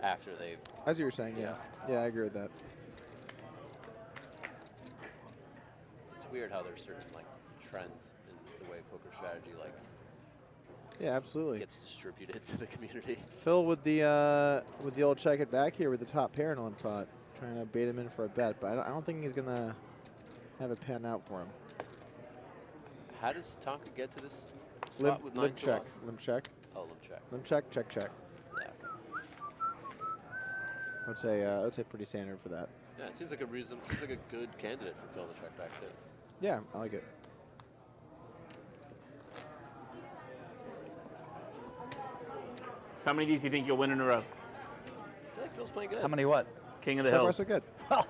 after they've... As you were saying, yeah. Yeah, I agree with that. It's weird how there's certain like trends in the way poker strategy like Yeah, absolutely. gets distributed to the community. Phil with the old check it back here with the top pair in one pot, trying to bait him in for a bet, but I don't think he's gonna have it pan out for him. How does Tonkaaaa get to this Limp, spot with limp 9 check, off? limp check, Oh, limp check. limp check, check, check. Yeah. I would say pretty standard for that. Yeah, it seems like a reason. Seems like a good candidate for Phil to check back too. Yeah, I like it. So how many of these do you think you'll win in a row? I feel like Phil's playing good. How many what? King of the So far, Hills. so good. Well,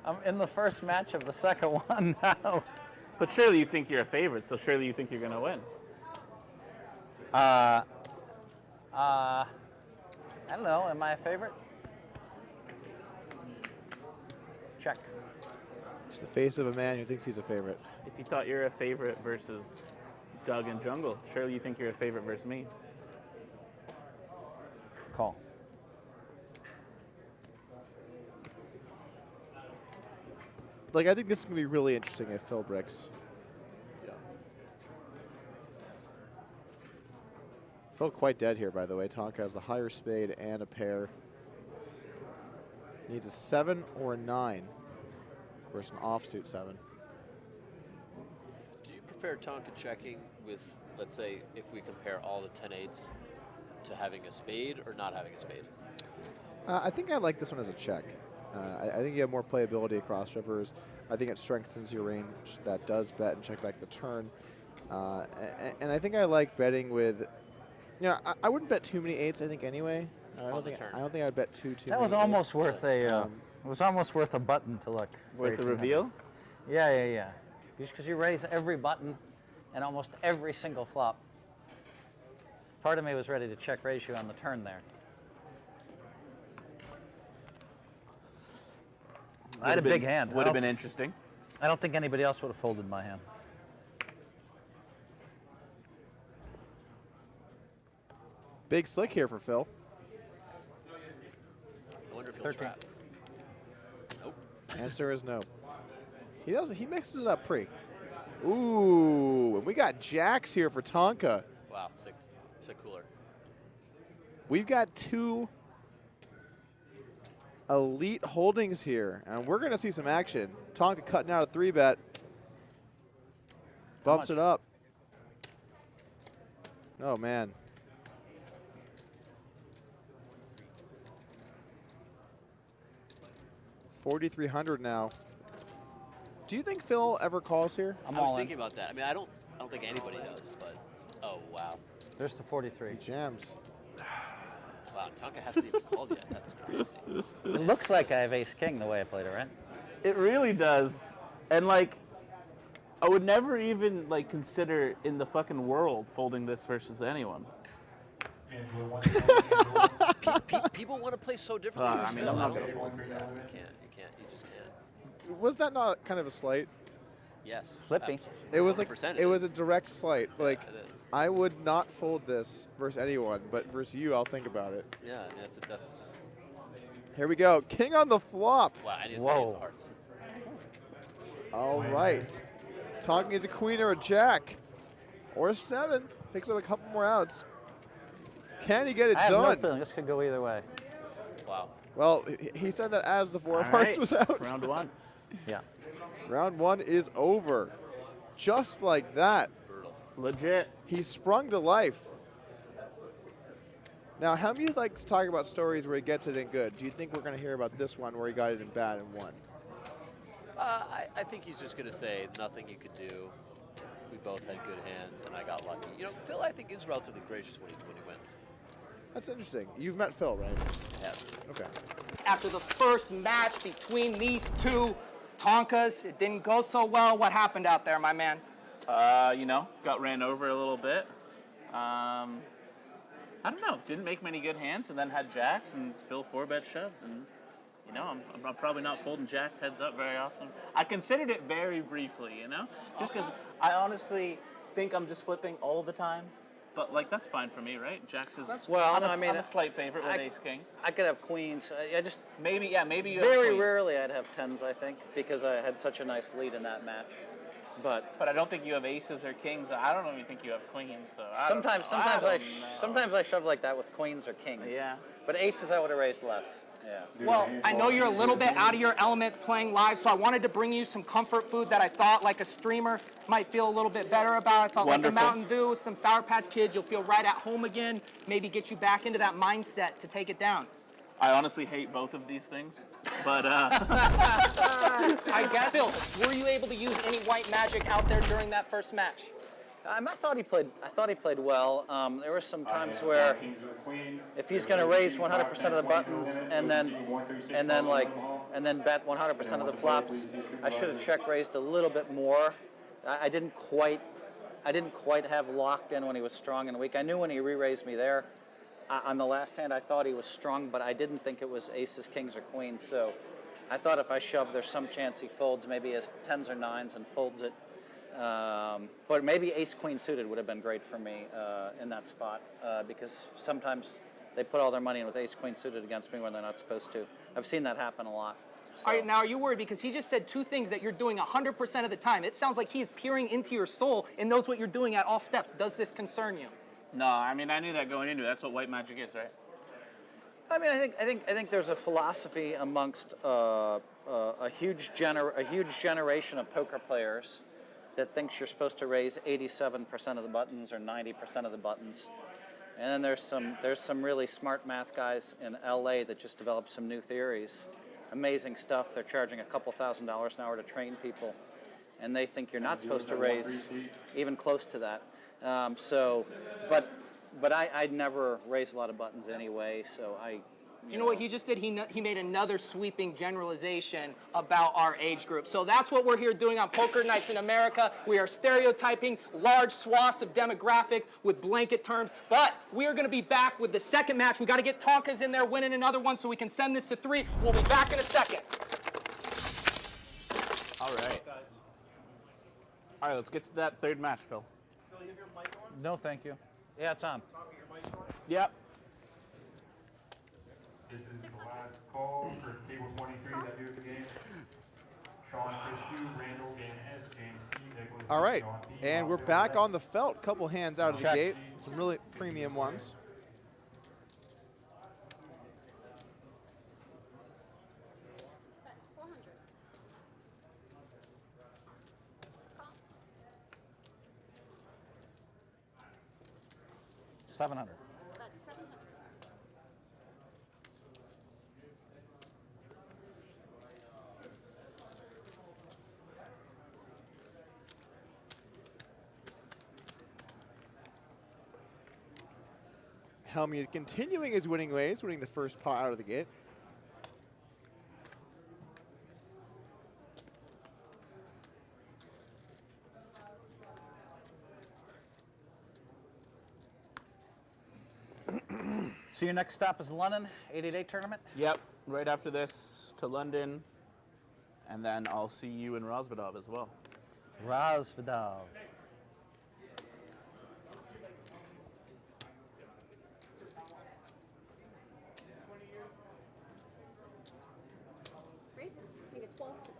I'm in the first match of the second one now. But surely you think you're a favorite, so surely you think you're going to win. I don't know. Am I a favorite? Check. It's the face of a man who thinks he's a favorite. If you thought you're a favorite versus Doug and Jungle, surely you think you're a favorite versus me. Call. Like, I think this is going to be really interesting if Phil bricks. Yeah. Phil quite dead here, by the way. Tonkaaaa has the higher spade and a pair. Needs a 7 or a 9 versus an offsuit 7. Do you prefer Tonkaaaa checking with, let's say, if we compare all the 10-8s to having a spade or not having a spade? I think I like this one as a check. I think you have more playability across rivers. I think it strengthens your range that does bet and check back the turn. And I think I like betting with, you know, I wouldn't bet too many 8s, I think, anyway. I don't think I'd bet too That was many almost 8s. worth a. It was almost worth a button to look. Worth the reveal? Yeah. Just because you raise every button and almost every single flop. Part of me was ready to check raise you on the turn there. I had a big hand. Would have been interesting. I don't think anybody else would have folded my hand. Big slick here for Phil. I wonder if he'll 13. trap. Nope. Answer is no. He mixes it up pretty. Ooh, and we got jacks here for Tonkaaaa. Wow, sick cooler. We've got two elite holdings here, and we're going to see some action. Tonkaaaa cutting out a 3-bet. Bumps it up. Oh, man. $4,300 now. Do you think Phil ever calls here? I'm I was all in. thinking about that. I mean, I don't think anybody does, but oh wow. There's the 43. He jams. Wow, Tonkaaaa hasn't even called yet. That's crazy. It looks like I have ace-king the way I played it, right? It really does. And like, I would never even like consider in the fucking world folding this versus anyone. People want to play so differently. I mean, I'm not gonna You can't. You just can't. Was that not kind of a slight? Yes. Flippy. It was like 100% it was a is. direct slight. Like it is. I would not fold this versus anyone, but versus you, I'll think about it. Yeah, I mean, that's just. Here we go. King on the flop. Wow, and he's Whoa. the hearts. All right. Talking is a queen or a jack. Or a 7. Picks up a couple more outs. Can he get it I have no done? feeling. This could go either way. Wow. Well, he said that as the 4 of All hearts right, was out. Round 1. Yeah. Round 1 is over. Just like that. Brutal. Legit. He sprung to life. Now, Hellmuth likes to talk about stories where he gets it in good. Do you think we're going to hear about this one where he got it in bad and won? I think he's just going to say nothing you could do. We both had good hands, and I got lucky. You know, Phil, I think, is relatively gracious when he wins. That's interesting. You've met Phil, right? I have. Okay. After the first match between these two Tonkaas, it didn't go so well. What happened out there, my man? You know, got ran over a little bit. I don't know. Didn't make many good hands, and then had jacks, and Phil 4-bet shoved. And, you know, I'm probably not folding jacks heads up very often. I considered it very briefly, you know? Just because I honestly think I'm just flipping all the time. But, like, that's fine for me, right? Jacks is... Well, I'm no, I mean, I'm a slight favorite with I- ace-king. I could have queens. I just Maybe, yeah, maybe you have very queens. rarely I'd have tens. I think because I had such a nice lead in that match. But But I don't think you have aces or kings. I don't even think you have queens. So sometimes I don't know. sometimes I shove like that with queens or kings. Yeah. But aces I would have raised less. Yeah. Well, I know you're a little bit out of your elements playing live, so I wanted to bring you some comfort food that I thought, like a streamer, might feel a little bit better about. I thought like a Wonderful. Mountain Dew, some Sour Patch Kids, you'll feel right at home again, maybe get you back into that mindset to take it down. I honestly hate both of these things. But, I guess. Phil, were you able to use any white magic out there during that first match? I thought he played well. There were some times where if he's going to raise 100% of the buttons and then bet 100% of the flops, I should have check raised a little bit more. I didn't quite have locked in when he was strong and weak. I knew when he re-raised me there on the last hand. I thought he was strong, but I didn't think it was aces, kings, or queens. So I thought if I shove, there's some chance he folds, maybe as tens or nines and folds it. But maybe ace-queen suited would have been great for me in that spot because sometimes they put all their money in with ace-queen suited against me when they're not supposed to. I've seen that happen a lot. All right, now are you worried? Because he just said two things that you're doing 100% of the time. It sounds like he's peering into your soul and knows what you're doing at all steps. Does this concern you? no, I mean, I knew that going into it. That's what white magic is, right? I mean, I think there's a philosophy amongst a huge generation of poker players that thinks you're supposed to raise 87% of the buttons or 90% of the buttons. And then there's some really smart math guys in LA that just developed some new theories. Amazing stuff. They're charging a couple $1,000s an hour to train people. And they think you're not supposed to raise even close to that. But I'd never raised a lot of buttons anyway, so Do you know what he just did? He made another sweeping generalization about our age group. So that's what we're here doing on Poker Nights in America. We are stereotyping large swaths of demographics with blanket terms. But we are going to be back with the second match. We got to get Tonkaas in there winning another one so we can send this to 3. We'll be back in a second. All right. All right, let's get to that third match, Phil. no, thank you. Yeah, it's on. Yep. This is the last call for table 23 that do the game. Sean Fitzhugh, Randall, Dan S, James T, Nicholas. All right, Sean P, and we're Roger back F. on the felt. Couple hands out of the Check. gate. Some really premium ones. That's 400. 700. That's 700. Hellmuth continuing his winning ways, winning the first pot out of the gate. So your next stop is London, 88 tournament? Yep. Right after this to London, and then I'll see you in Rosvedov as well. Razvedov. Race, make it 12 to go.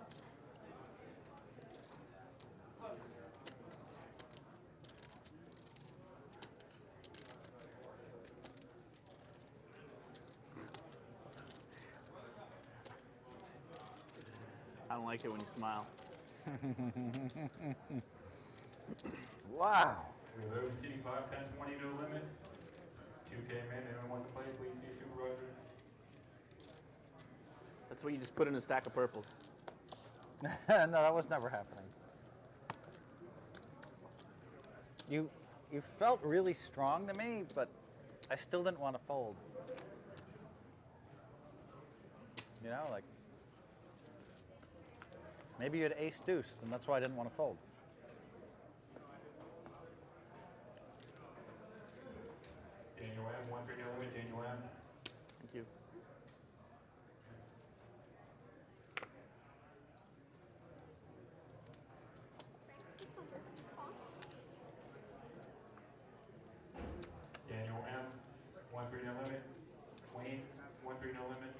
I don't like it when you smile. Wow. For those seating 5, 10, 20, no limit. 2K men, anyone wants to play, please see Supervisor. That's what you just put in a stack of purples. No, that was never happening. You felt really strong to me, but I still didn't want to fold. You know, like maybe you had ace deuce, and that's why I didn't want to fold. Daniel M, 1 3 no limit, Daniel M. Thank you. Race, 600. Off. Daniel M, 1 3 no limit. Wayne, 1 3 no limit.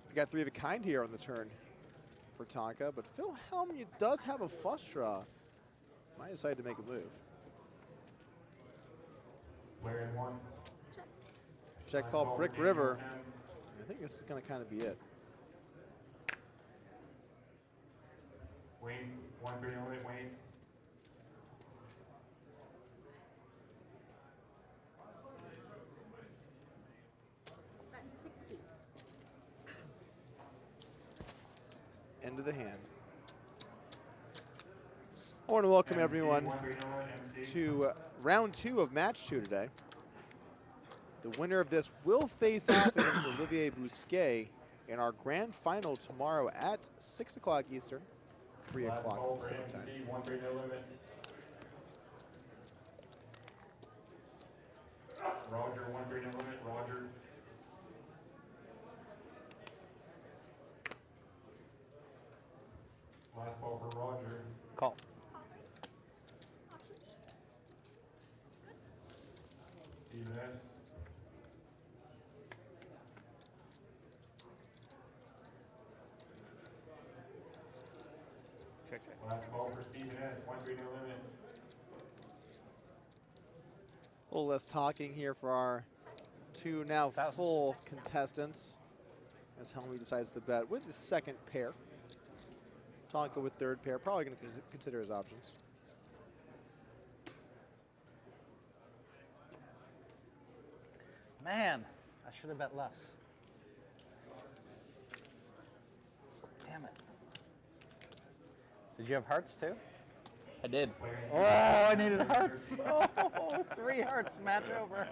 We got 3 of a kind here on the turn for Tonkaaaa, but Phil Hellmuth does have a flush draw. Might decide to make a move. Larry 1. Check call Brick River. I think this is going to kind of be it. Wayne, 1 3 no limit, Wayne. That's 60. End of the hand. I want to welcome everyone 1 3 no limit, MC. to round 2 of match 2 today. The winner of this will face off against Olivier Busquet in our grand final tomorrow at 6 o'clock Eastern, 3 Last o'clock call for Pacific time. MC, 1 3 no limit. Roger, 1 3 no limit, Roger. Last call for Roger. Call. Steven S. Check. Last call for Steven S. 1 3 no limit. A little less talking here for our 2 now full contestants as Helmy decides to bet with the second pair. Tonkaaaa with third pair, probably going to consider his options. Man, I should have bet less. Damn it. Did you have hearts too? I did. Oh, I needed hearts. Oh, 3 hearts, match over.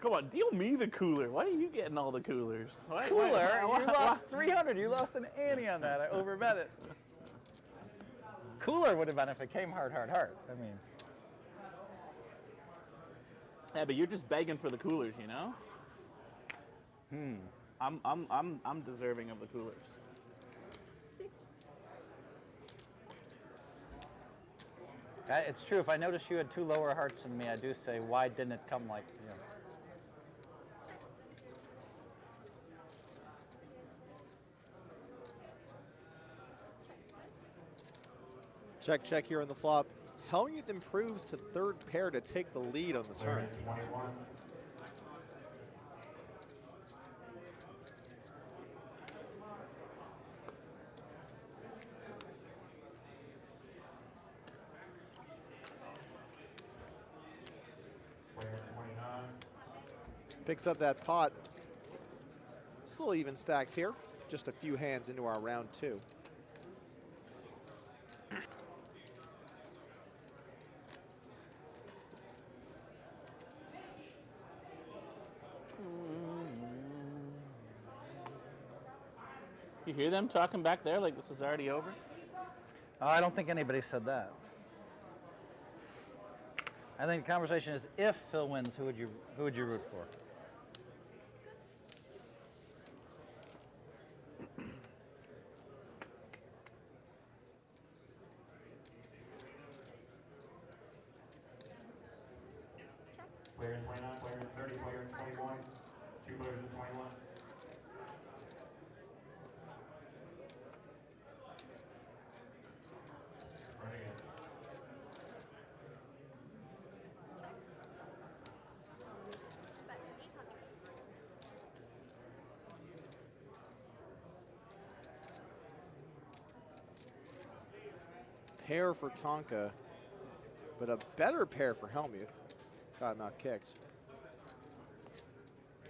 Come on, deal me the cooler. Why are you getting all the coolers? Cooler, you lost 300. You lost an ante on that. I overbet it. Cooler would have been if it came heart, heart, heart. I mean, Yeah, but you're just begging for the coolers, you know? I'm deserving of the coolers. 6. it's true. If I notice you had 2 lower hearts than me, I do say, why didn't it come like, you know? Check, check here on the flop. Hellmuth improves to third pair to take the lead on the turn. Larry 21. Larry 29. Picks up that pot. Still even stacks here. Just a few hands into our round 2. You hear them talking back there like this was already over? Oh, I don't think anybody said that. I think the conversation is if Phil wins, who would you root for? Player in 29, player in 30, player in 21. 2 players in 21. Right again. That's 800. Pair for Tonkaaaa, but a better pair for Hellmuth. Got him out kicked.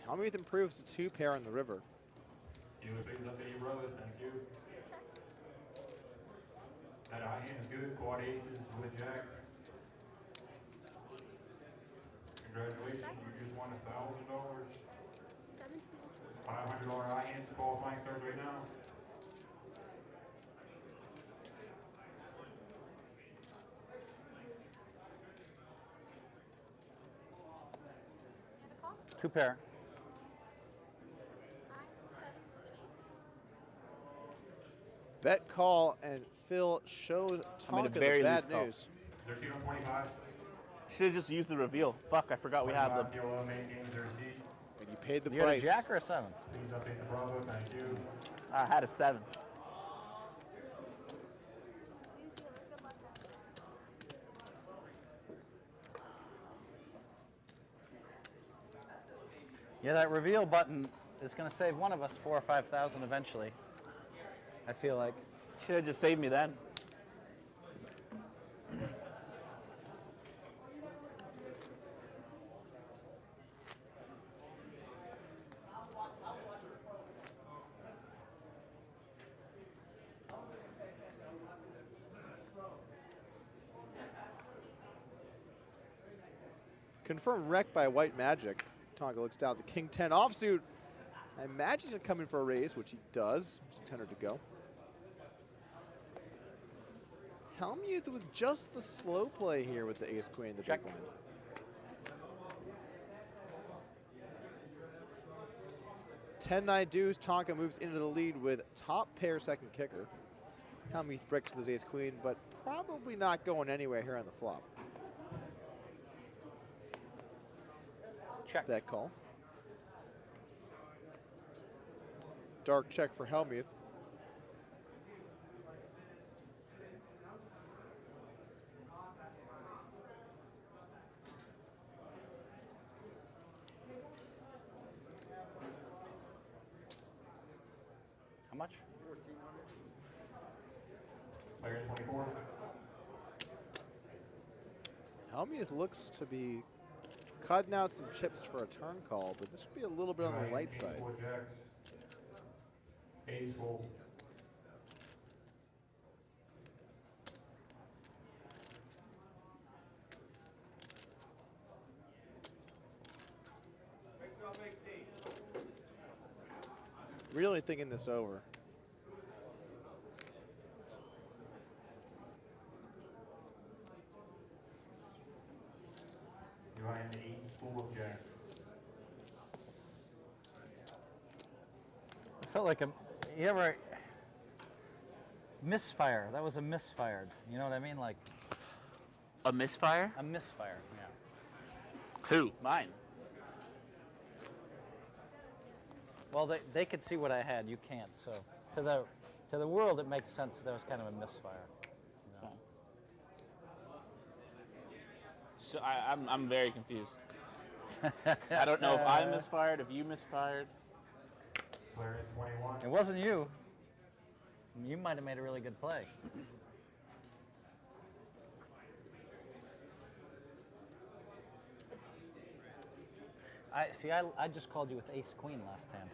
Hellmuth improves to 2 pair on the river. You the bigs up 8 rows, thank you. That high hand is good. Quad aces with jack. Congratulations, you just won $1,000. 17. $500 high hands. Qualifying starts right now. And a call? 2 pair. 9s and 7s with an ace. Bet call, and Phil shows I made a Tonkaaaa very the bad loose call. news. Is there a seat on 25? Should have just used the reveal. Fuck, I forgot we had them. POL main game, is there a seat? And you paid the You got a price. jack or a 7? Please update the Bravo, thank you. I had a 7. You dealer, good luck, guys. Yeah, that reveal button is going to save one of us 4,000 or 5,000 eventually. I feel like. Should have just saved me then. Confirmed wreck by White Magic. Tonkaaaa looks down at the King 10 offsuit. I imagine he's going to come in for a raise, which he does. 600 to go. Hellmuth with just the slow play here with the ace-queen, the Check. big blind. $10-9 deuce. Tonkaaaa moves into the lead with top pair second kicker. Hellmuth breaks with his ace-queen, but probably not going anywhere here on the flop. Check. Bet call. Dark check for Hellmuth. How much? Player in 24. Hellmuth looks to be cutting out some chips for a turn call, but this would be a little bit on the light side. 4 jacks. Ace full. Really thinking this over. You are in the ace full of jacks. I felt like you ever misfire. That was a misfired. You know what I mean? Like A misfire? a misfire. Yeah. Who? Mine. Well, they could see what I had. You can't. So to the world, it makes sense that was kind of a misfire. You know? So I'm very confused. I don't know if I misfired, if you misfired. Player in 21. It wasn't you. You might have made a really good play. I just called you with ace queen last hand.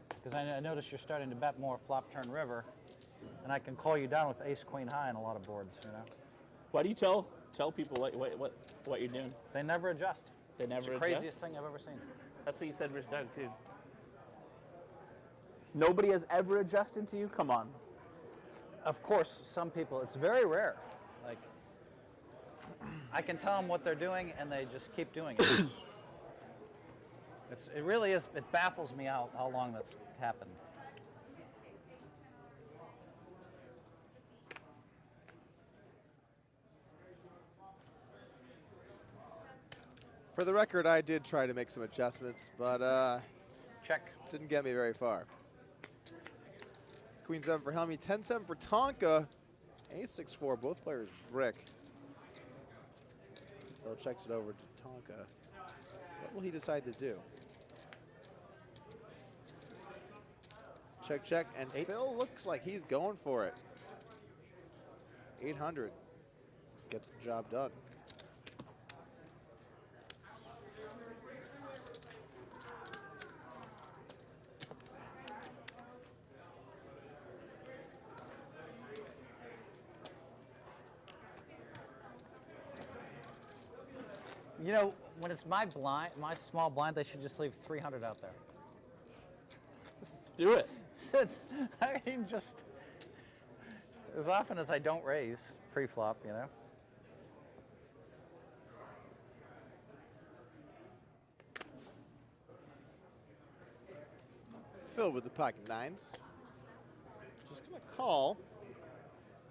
Because I noticed you're starting to bet more flop turn river, and I can call you down with ace queen high on a lot of boards. You know, Why do you tell people what you're doing? they never adjust. They never It's the adjust? craziest thing I've ever seen. That's what you said versus Doug too. Nobody has ever adjusted to you? Come on. Of course, some people. It's very rare. Like I can tell them what they're doing, and they just keep doing it. It really is. It baffles me how long that's happened. For the record, I did try to make some adjustments, but Check. didn't get me very far. Queen 7 for Hellmuth, 10-7 for Tonkaaaa. Ace 6-4, both players brick. Phil checks it over to Tonkaaaa. What will he decide to do? Check, check, and Phil looks like he's going for it. 800 gets the job done. You know, when it's my small blind, they should just leave 300 out there. Do it. I mean, just as often as I don't raise pre-flop, you know. Phil with the pocket nines. Just gonna call.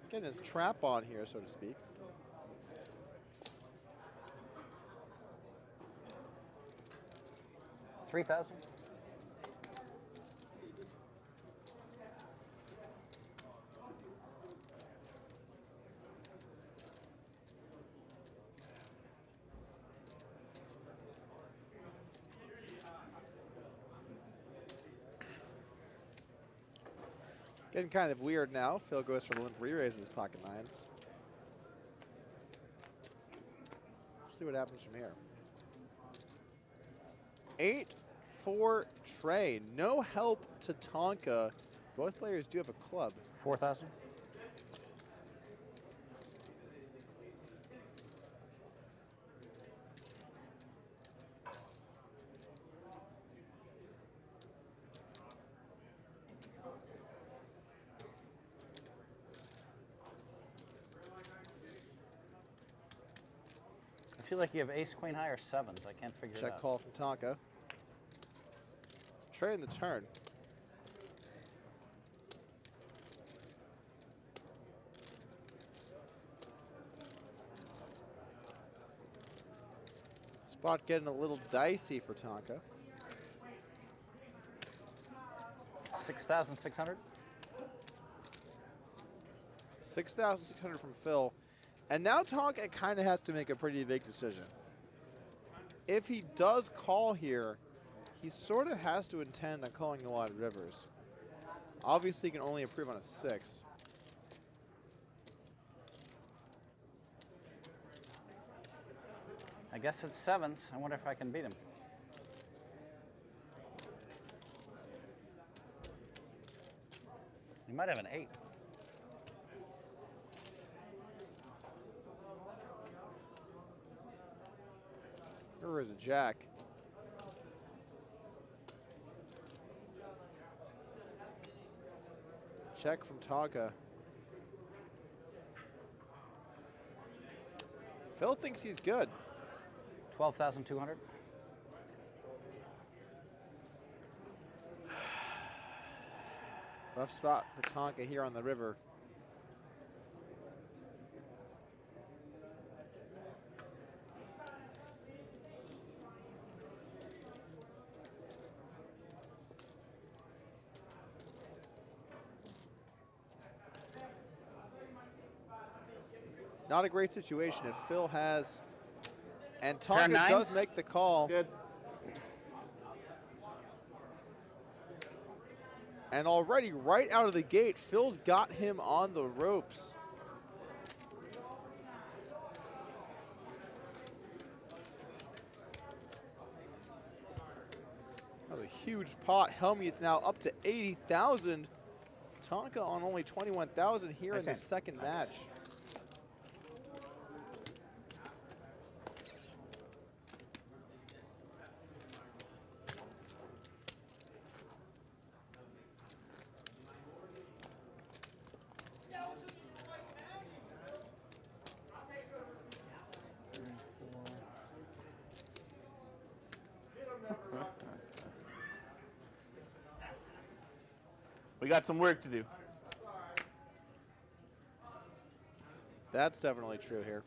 Getting his trap on here, so to speak. $3,000. Getting kind of weird now. Phil goes for the limp re-raise with his pocket nines. See what happens from here. 8-4 Trey. No help to Tonkaaaa. Both players do have a club. 4,000. I feel like you have ace, queen high, or sevens. I can't figure it Check out. call from Tonkaaaa. Trey in the turn. Spot getting a little dicey for Tonkaaaa. 6,600. 6,600 from Phil. And now Tonkaaaa kind of has to make a pretty big decision. If he does call here, he sort of has to intend on calling a lot of rivers. Obviously, he can only improve on a 6. I guess it's sevens. I wonder if I can beat him. He might have an 8. River is a jack. Check from Tonkaaaa. Phil thinks he's good. 12,200. Rough spot for Tonkaaaa here on the river. Not a great situation if Phil has, and Tonkaaaa does make the call. Good. And already right out of the gate, Phil's got him on the ropes. That was a huge pot. Hellmuth now up to 80,000. Tonkaaaa on only 21,000 here in the second match. We got some work to do. That's definitely true here.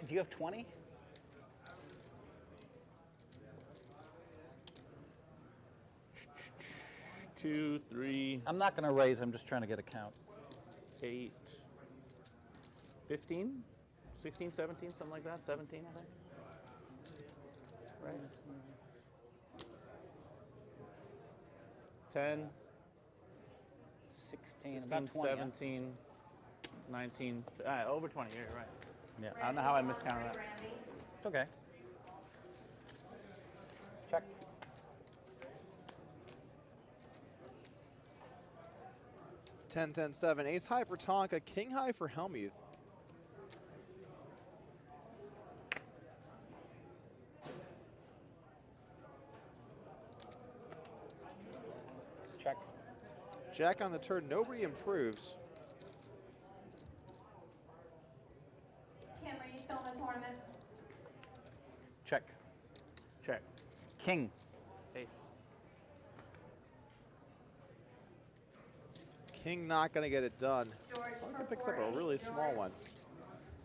Do you have 20? Two, three, I'm not going to raise. I'm just trying to get a count. 8, 15, 16, 17, something like that. 17, I think. Right. 10, 16, 16, about 20. 17, 19, over 20. You're right. Yeah. I don't know how I miscounted that. Randy. It's okay. Check. Ten, 10, 7. Ace high for Tonkaaaa, king high for Hellmuth. Check. Jack on the turn, nobody improves. Kim, are you still in the tournament? Check. Check. King. Ace. King not gonna get it done. George Tonkaaaa for picks up 4, a really 8, small George. one.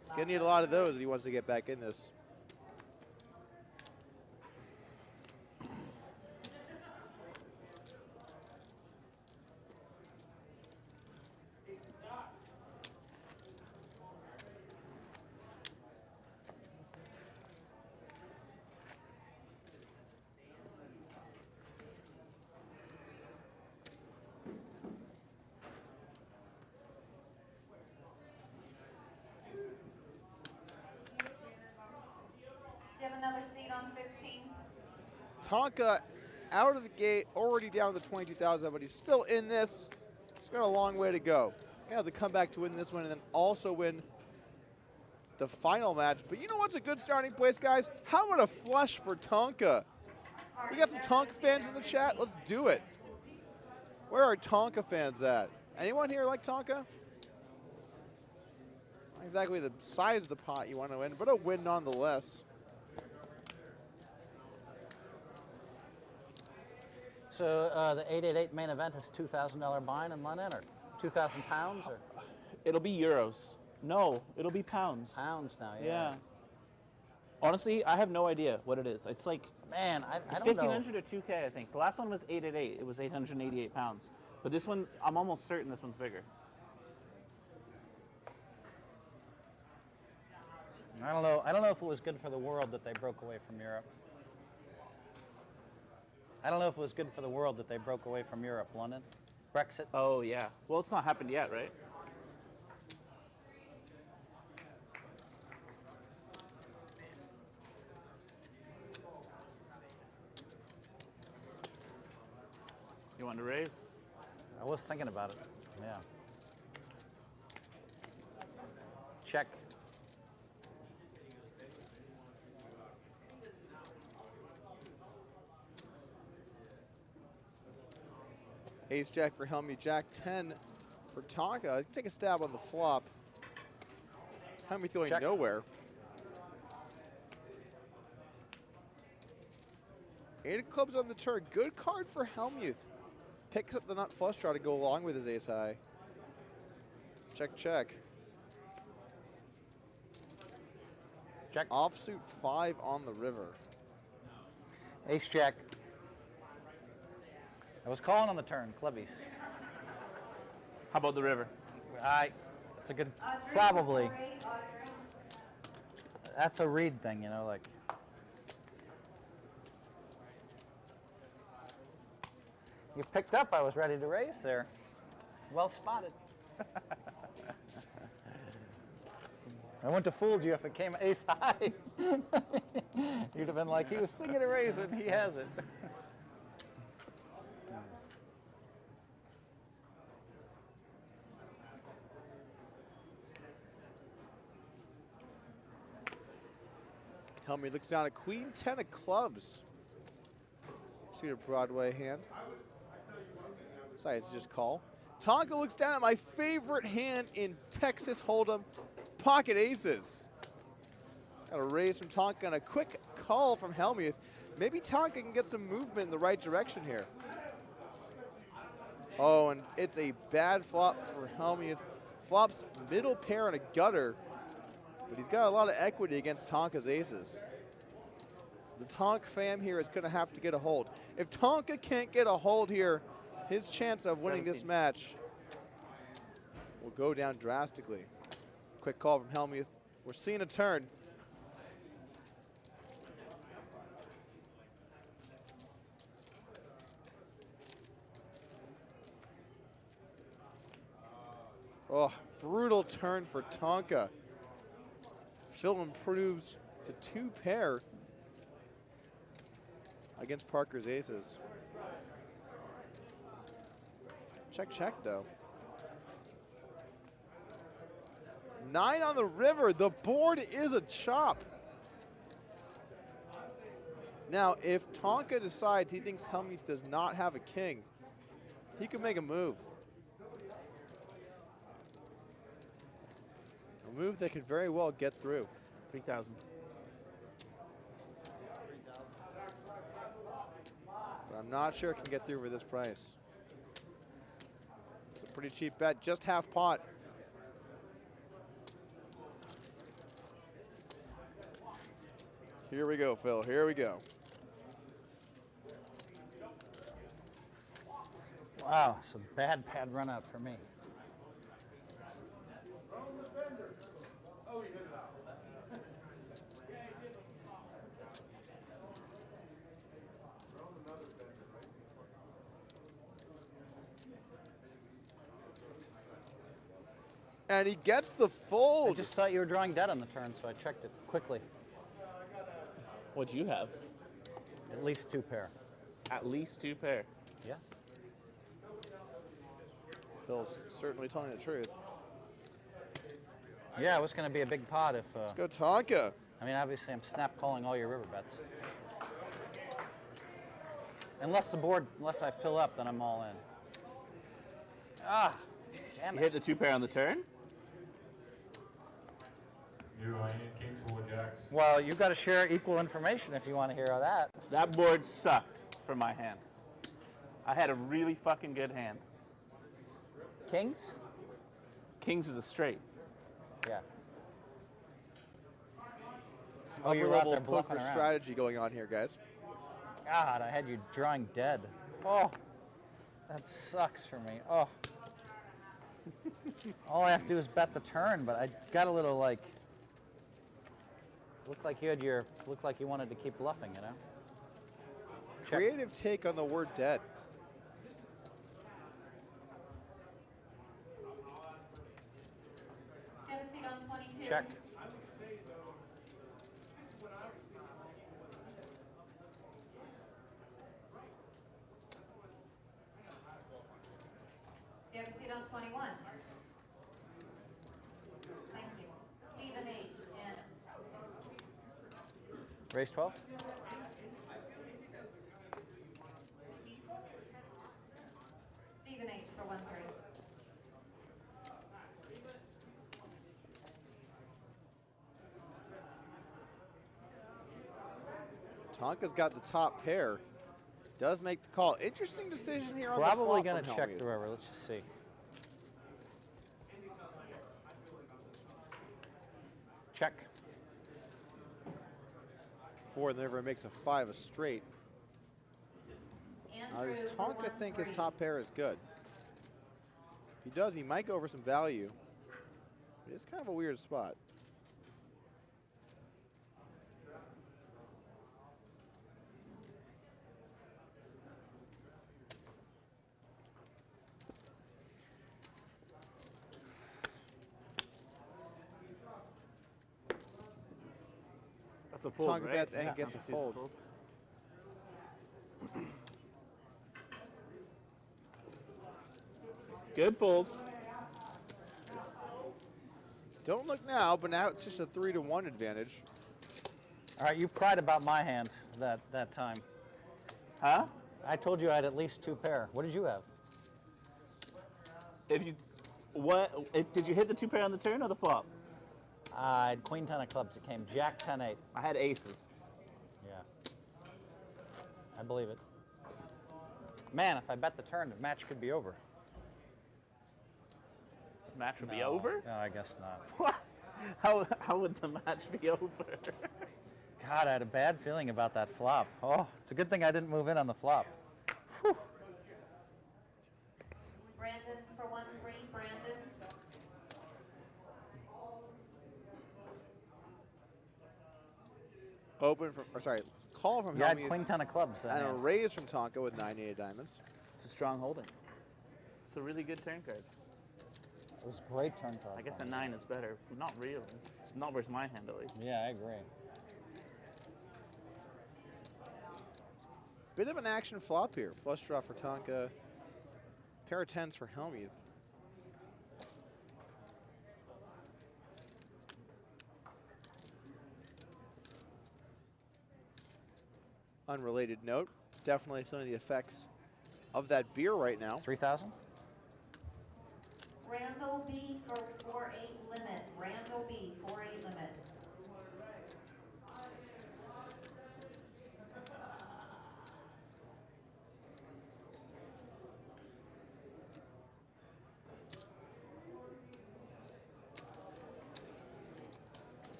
He's gonna need a lot of those if he wants to get back in this. Do you have another seat on 15? Tonkaaaa out of the gate, already down to 22,000, but he's still in this. He's got a long way to go. He's gonna have to come back to win this one and then also win the final match. But you know what's a good starting place, guys? How about a flush for Tonkaaaa? We got some Tonkaaaa fans in the chat. Let's do it. Where are Tonkaaaa fans at? Anyone here like Tonkaaaa? Not exactly the size of the pot you want to win, but a win nonetheless. So the 888 main event is $2,000 buy-in in London, or 2,000 pounds, or It'll be euros. No, it'll be pounds. pounds now? Yeah. Honestly, I have no idea what it is. It's like Man, I it's don't know. 1,500 or 2K, I think. The last one was 888. It was 888 pounds. But this one, I'm almost certain this one's bigger. I don't know. I don't know if it was good for the world that they broke away from Europe. I don't know if it was good for the world that they broke away from Europe. London, Brexit. Oh, yeah. Well, it's not happened yet, right? You want to raise? I was thinking about it. Yeah. Check. Ace Jack for Hellmuth, Jack 10 for Tonkaaaa. He's gonna take a stab on the flop. Hellmuth going Check. nowhere. 8 of clubs on the turn. Good card for Hellmuth. Picks up the nut flush draw to go along with his ace high. Check, check. Check. Offsuit 5 on the river. Ace Jack. I was calling on the turn, clubbies. How about the river? It's a good, Audrey probably. for 4, 8, Audrey. That's a read thing, you know, like. You picked up, I was ready to raise there. Well spotted. I wouldn't have fooled you if it came ace high. You'd have been like, he was singing a raise and he has it. Hellmuth looks down at Queen 10 of clubs. See your Broadway hand. Decided to just call. Tonkaaaa looks down at my favorite hand in Texas Hold'em, pocket aces. Got a raise from Tonkaaaa and a quick call from Hellmuth. Maybe Tonkaaaa can get some movement in the right direction here. Oh, and it's a bad flop for Hellmuth. Flops middle pair and a gutter, but he's got a lot of equity against Tonkaa's aces. The Tonk fam here is going to have to get a hold. If Tonkaaaa can't get a hold here, his chance of winning this match will go down drastically. Quick call from Hellmuth. We're seeing a turn. Oh, brutal turn for Tonkaaaa. Phil improves to 2 pair against Parker's aces. Check, check, though. 9 on the river. The board is a chop. Now, if Tonkaaaa decides he thinks Hellmuth does not have a king, he could make a move. A move that could very well get through. 3,000. But I'm not sure it can get through for this price. It's a pretty cheap bet, just half pot. Here we go, Phil, here we go. Wow, it's a bad run out for me. And he gets the fold. I just thought you were drawing dead on the turn, so I checked it quickly. What'd you have? At least 2 pair. At least 2 pair. Yeah. Phil's certainly telling the truth. Yeah, it was going to be a big pot if. Let's go Tonkaaaa. I mean, obviously, I'm snap calling all your river bets. Unless I fill up, then I'm all in. Ah, damn You it. hit the 2 pair on the turn? New hand, Kings full of jacks. Well, you've got to share equal information if you want to hear all that. That board sucked for my hand. I had a really fucking good hand. Kings? Kings is a straight. Yeah. Some Oh, you upper were out level there bluffing poker around. strategy going on here, guys. God, I had you drawing dead. Oh, that sucks for me. Oh. All I have to do is bet the turn, but I got a little like. Looked like you wanted to keep bluffing, you know. Check. Creative take on the word dead. Have a seat on 22. Check. You have a seat on 21. Thank you. Stephen H. and Raise 12. Stephen H. for 1-3. Tonkaa's got the top pair. Does make the call. Interesting decision here on the Probably flop going to from check Hellmuth. the river. Let's just see. Check. 4 and the river makes a 5 a straight. Now, does Andrew for Tonkaaaa think his 1-3. top pair is good? If he does, he might go over some value. It's kind of a weird spot. That's a fold, Tonkaaaa right? bets and Yeah. gets a Constitutes fold. Good fold. Don't look now, but now it's just a 3-1 advantage. All right, you cried about my hand that time. Huh? I told you I had at least 2 pair. What did you have? Did you hit the 2 pair on the turn or the flop? I had queen 10 of clubs. It came jack 10 8. I had aces. I believe it. Man, if I bet the turn, the match could be over. Match would be No. over? No, I guess not. What? How would the match be over? God, I had a bad feeling about that flop. Oh, it's a good thing I didn't move in on the flop. Whew. Brandon for 1-3, Brandon. Open from, or sorry, call from You had Hellmuth queen 10 of clubs. and a raise from Tonkaaaa with 9-8 diamonds. It's a strong holding. It's a really good turn card. It was great turn card. I guess a 9 is better. Not really. Not versus my hand, at least. Yeah, I agree. Bit of an action flop here. Flush draw for Tonkaaaa. Pair of 10s for Hellmuth. Unrelated note, definitely feeling the effects of that beer right now. 3,000? Randall B for 4-8 limit. Randall B, 4-8 limit.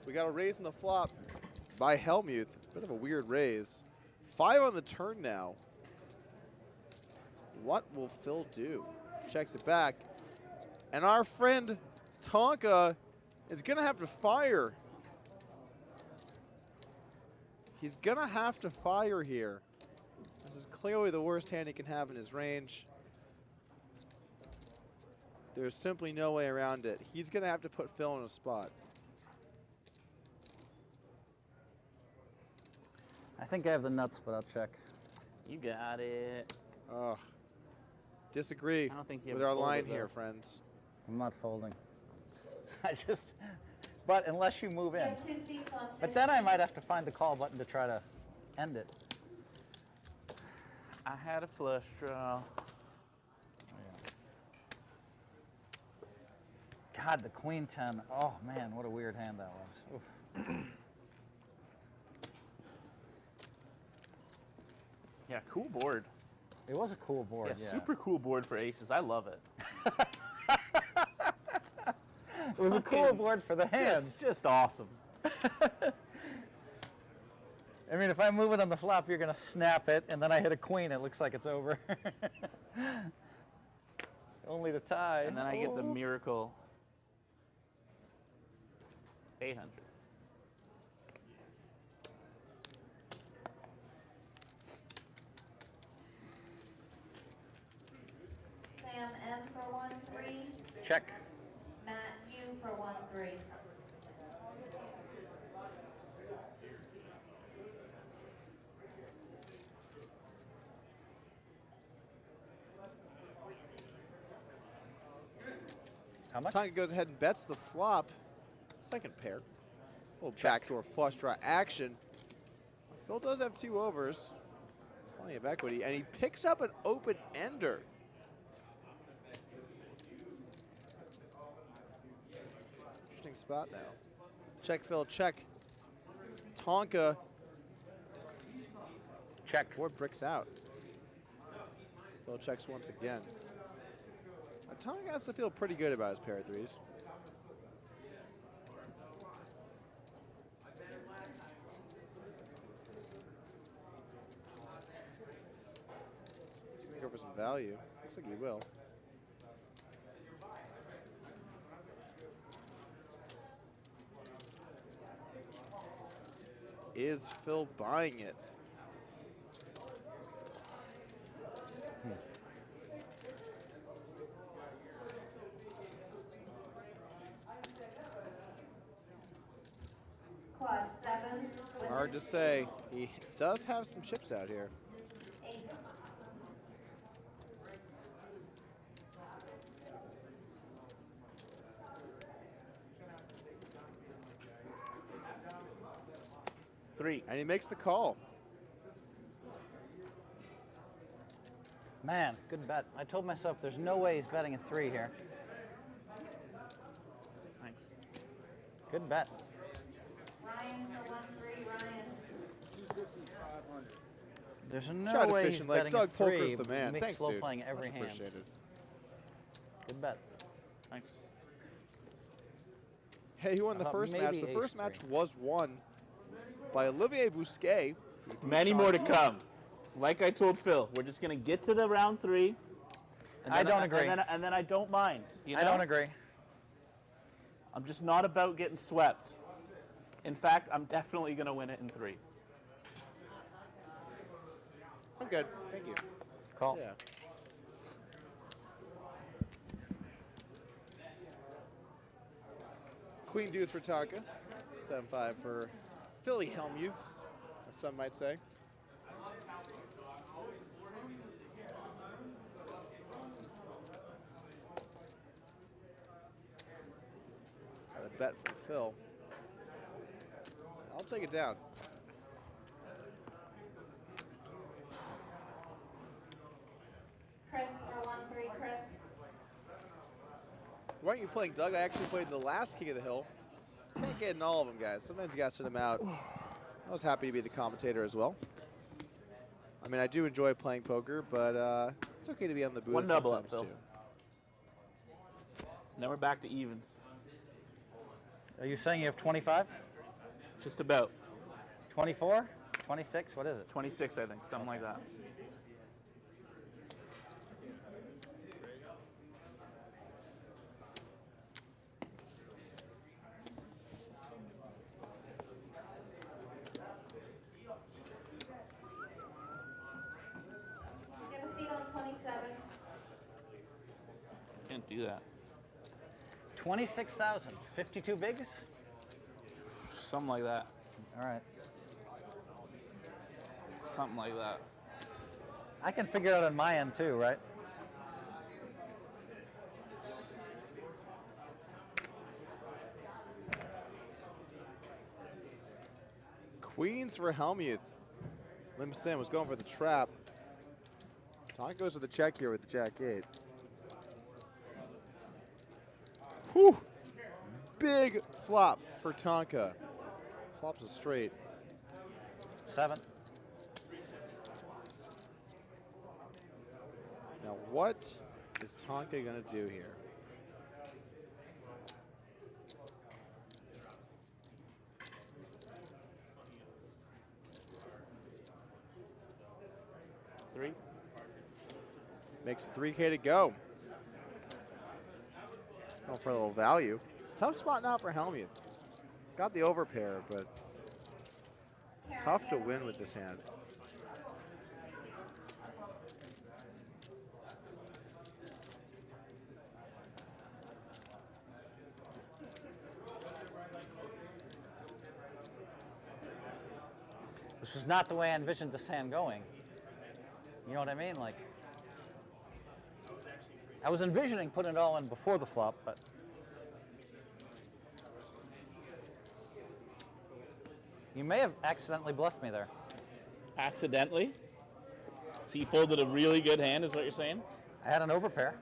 We got a raise in the flop by Hellmuth. Bit of a weird raise. 5 on the turn now. What will Phil do? Checks it back. And our friend Tonkaaaa is going to have to fire. He's going to have to fire here. This is clearly the worst hand he can have in his range. There's simply no way around it. He's going to have to put Phil in a spot. I think I have the nuts, but I'll check. You got it. Ugh. Disagree I don't think you with have our folded line though. here, friends. I'm not folding. I just, but unless you move We in. have 2 seats on But then I might have to find the call button to try to end it. I had a flush draw. God, the queen 10. Oh man, what a weird hand that was. Oof. Yeah, cool board. It was a cool board. Yeah, Yeah, super cool board for aces. I love it. It was a cool board for the hand. Just awesome. I mean, if I move it on the flop, you're gonna snap it, and then I hit a queen. It looks like it's over. Only to tie. And then I get the Oh. miracle 800. Sam M for 1-3, Check. Matt U for 1-3. How much? Tonkaaaa goes ahead and bets the flop. Second pair. Little backdoor flush draw action. Phil does have 2 overs. Plenty of equity. And he picks up an open ender. Interesting spot now. Check, Phil, check. Tonkaaaa. Check. Board bricks out. Phil checks once again. Tonkaaaa has to feel pretty good about his pair of 3s. He's going to go for some value. Looks like he will. Is Phil buying it? Quad 7s with Hard to say. He does have some chips out here. ace. Three. And he makes the call. Man, good bet. I told myself there's no way he's betting a 3 here. Thanks. Good bet. Ryan for 1-3, Ryan. There's no Shout out to way Fish he's and Leg. betting Doug a three. Polker's the man. Makes Thanks, slow dude. playing every Much hand. appreciated. Good bet. Thanks. Hey, who won the thought first match? maybe The first ace-3. match was won by Olivier Busquet. who beat Many Sean more to T. come. Like I told Phil, we're just going to get to the round 3. And I then don't agree. And then I don't mind. You know? I don't agree. I'm just not about getting swept. In fact, I'm definitely going to win it in 3. I'm good. Thank you. Call. Yeah. Queen deuce for Tonkaaaa. 7-5 for Philly Hellmuth, as some might say. Got a bet from Phil. I'll take it down. Chris for 1-3, Chris. Why aren't you playing Doug? I actually played the last King of the Hill. Can't get in all of them, guys. Sometimes you gotta sit them out. I was happy to be the commentator as well. I mean, I do enjoy playing poker, but it's okay to be on the booth One double up, sometimes, Phil. too. Now we're back to evens. Are you saying you have 25? Just about 24? 26? What is it? 26, I think, something like that. Get a seat on 27. Can't do that. 26,000. 52 bigs? Something like that. All right. Something like that. I can figure it out on my end too, right? Queens for Hellmuth. Lim Sim was going for the trap. Tonk goes to the check here with the Jack-8. Whew. Big flop for Tonkaaaa. Flops a straight. 7. Now what is Tonkaaaa gonna do here? Three. Makes 3K to go. Going for a little value. Tough spot now for Hellmuth. Got the overpair, but tough to win with this hand. This was not the way I envisioned this hand going. You know what I mean? Like, I was envisioning putting it all in before the flop, but you may have accidentally bluffed me there. Accidentally? So you folded a really good hand, is what you're saying? I had an overpair.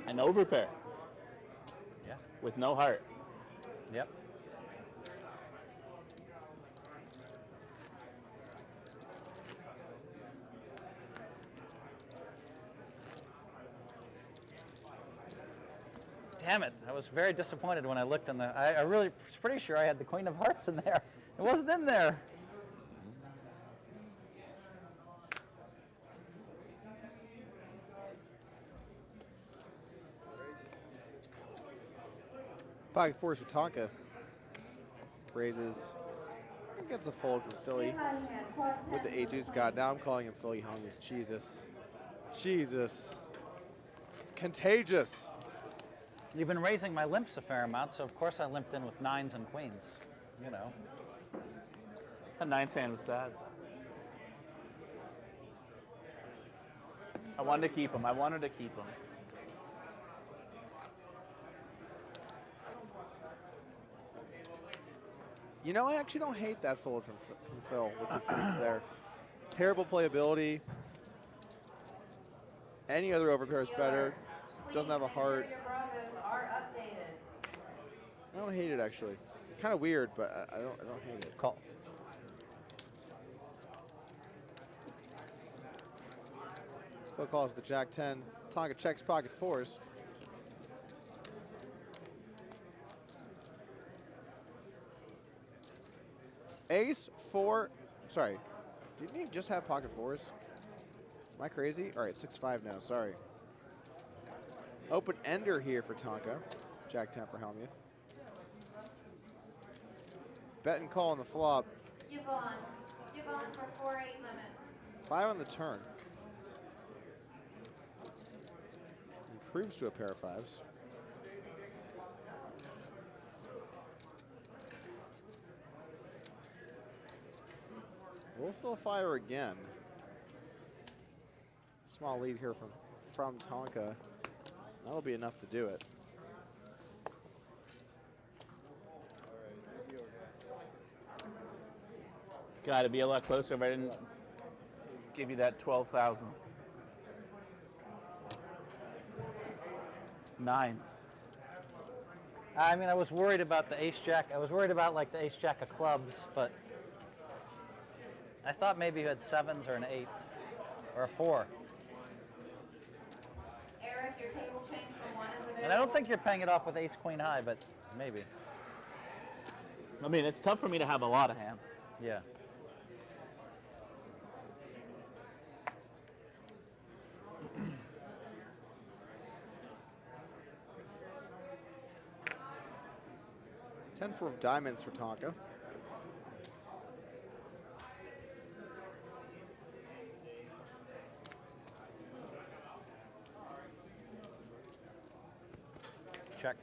An overpair Yeah. with no heart. Yep. Damn it. I was very disappointed when I looked in the... I really was pretty sure I had the Queen of Hearts in there. It wasn't in there. Pocket fours for Tonkaaaa. Raises. Gets a fold from Philly. With the 8-deuce god. Now I'm calling him Philly Hellmuth. Jesus. Jesus. It's contagious. You've been raising my limps a fair amount, so of course I limped in with 9s and queens. You know. That 9's hand was sad. I wanted to keep him. I wanted to keep him. You know, I actually don't hate that fold from Phil with the queens there. Terrible playability. Any other overpair is better. Doesn't have a heart. Your Bravos are updated. I don't hate it, actually. It's kind of weird, but I don't hate it. Call. Phil calls the Jack 10. Tonka checks pocket fours. Ace, 4. Sorry. Didn't he just have pocket fours? Am I crazy? All right, 6-5 now. Sorry. Open ender here for Tonka. Jack 10 for Hellmuth. Bet and call on the flop. Yvonne for 4-8 limit. 5 on the turn. Improves to a pair of fives. We'll fill fire again. Small lead here from Tonka. That'll be enough to do it. God, it'd be a lot closer if I didn't give you that 12,000. Nines. I mean, I was worried about the ace jack. I was worried about like the ace jack of clubs, but I thought maybe you had sevens or an 8 or a 4. Eric, your table change from 1 is available. And I don't think you're paying it off with ace queen high, but maybe. I mean, it's tough for me to have a lot of hands. Yeah. Ten for diamonds for Tonka. Check.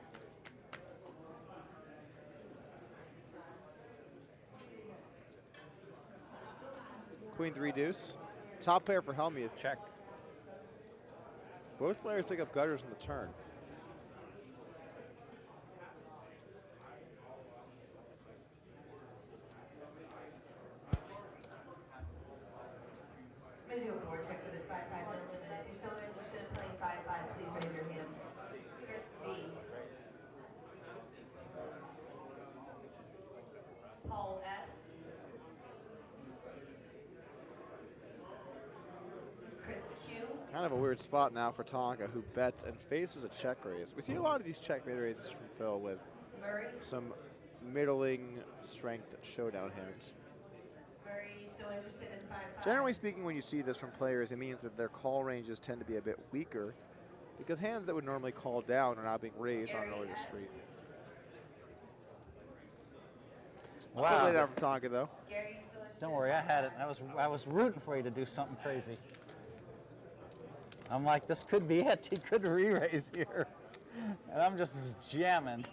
Queen 3 deuce. Top pair for Hellmuth. Check. Both players pick up gutters on the turn. I'm going to do a board check for this 5-5 limit. If you're still interested in playing 5-5, please raise your hand. Chris B. Paul F. Chris Q. Kind of a weird spot now for Tonka, who bets and faces a check raise. We see a lot of these checkmate raises from Phil with Murray. some middling strength showdown hands. Murray, still interested in 5-5. Generally speaking, when you see this from players, it means that their call ranges tend to be a bit weaker because hands that would normally call down are now being raised on an earlier street. Quick lay down from Tonka, though. Gary, you still interested? Don't worry, I had it. I was rooting for you to do something crazy. I'm like, this could be it. He could re-raise here. And I'm just jamming.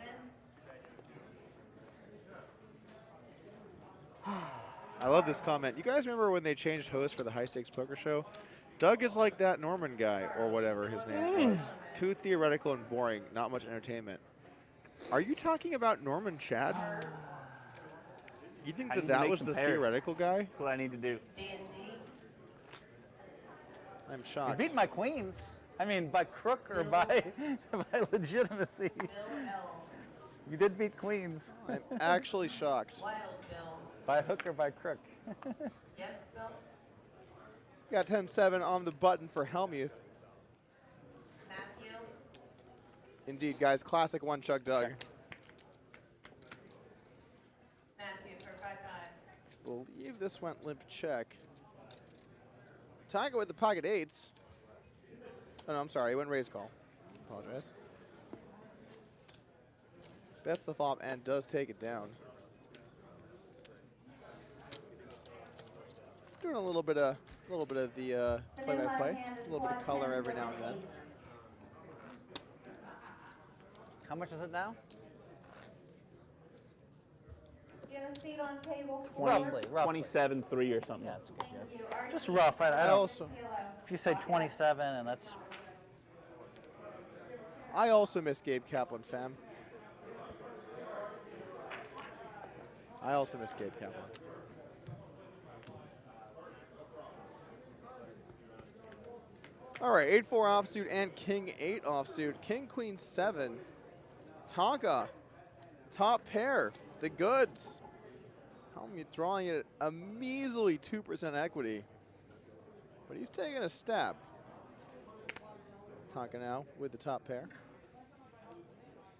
I love this comment. You guys remember when they changed host for the High Stakes Poker Show? Doug is like that Norman guy, or whatever his name was. Too theoretical and boring, not much entertainment. Are you talking about Norman Chad? You think I that need to that make was some the pairs. theoretical guy? That's what I need to do. D&D. I'm You shocked. beat my queens. I mean, by crook or by legitimacy. Bill L. You did beat queens. I'm actually shocked. Wild Bill. By hook or by crook. Yes, Bill? Got 10-7 on the button for Hellmuth. Matthew? Indeed, guys, classic one Chuck Doug. Matthew for 5-5. Believe this went limp check. Tonka with the pocket eights. Oh, no, I'm sorry. It went raise call. Apologize. Bets the flop and does take it down. Doing a little bit of the play-by-play, a little bit of color every now and then. How much is it now? Do you have a seat on table 20, 4? roughly. 27-3 or something. Yeah, it's good. Thank Yeah. you. Are Just you- rough. I don't, also if you say 27, and that's miss Gabe Kaplan, fam. I also miss Gabe Kaplan. All right, 8-4 offsuit and King 8 offsuit. King Queen 7. Tonka Top pair, the goods. Hellmuth drawing it at a measly 2% equity. But he's taking a stab. Tonkaaaa now with the top pair.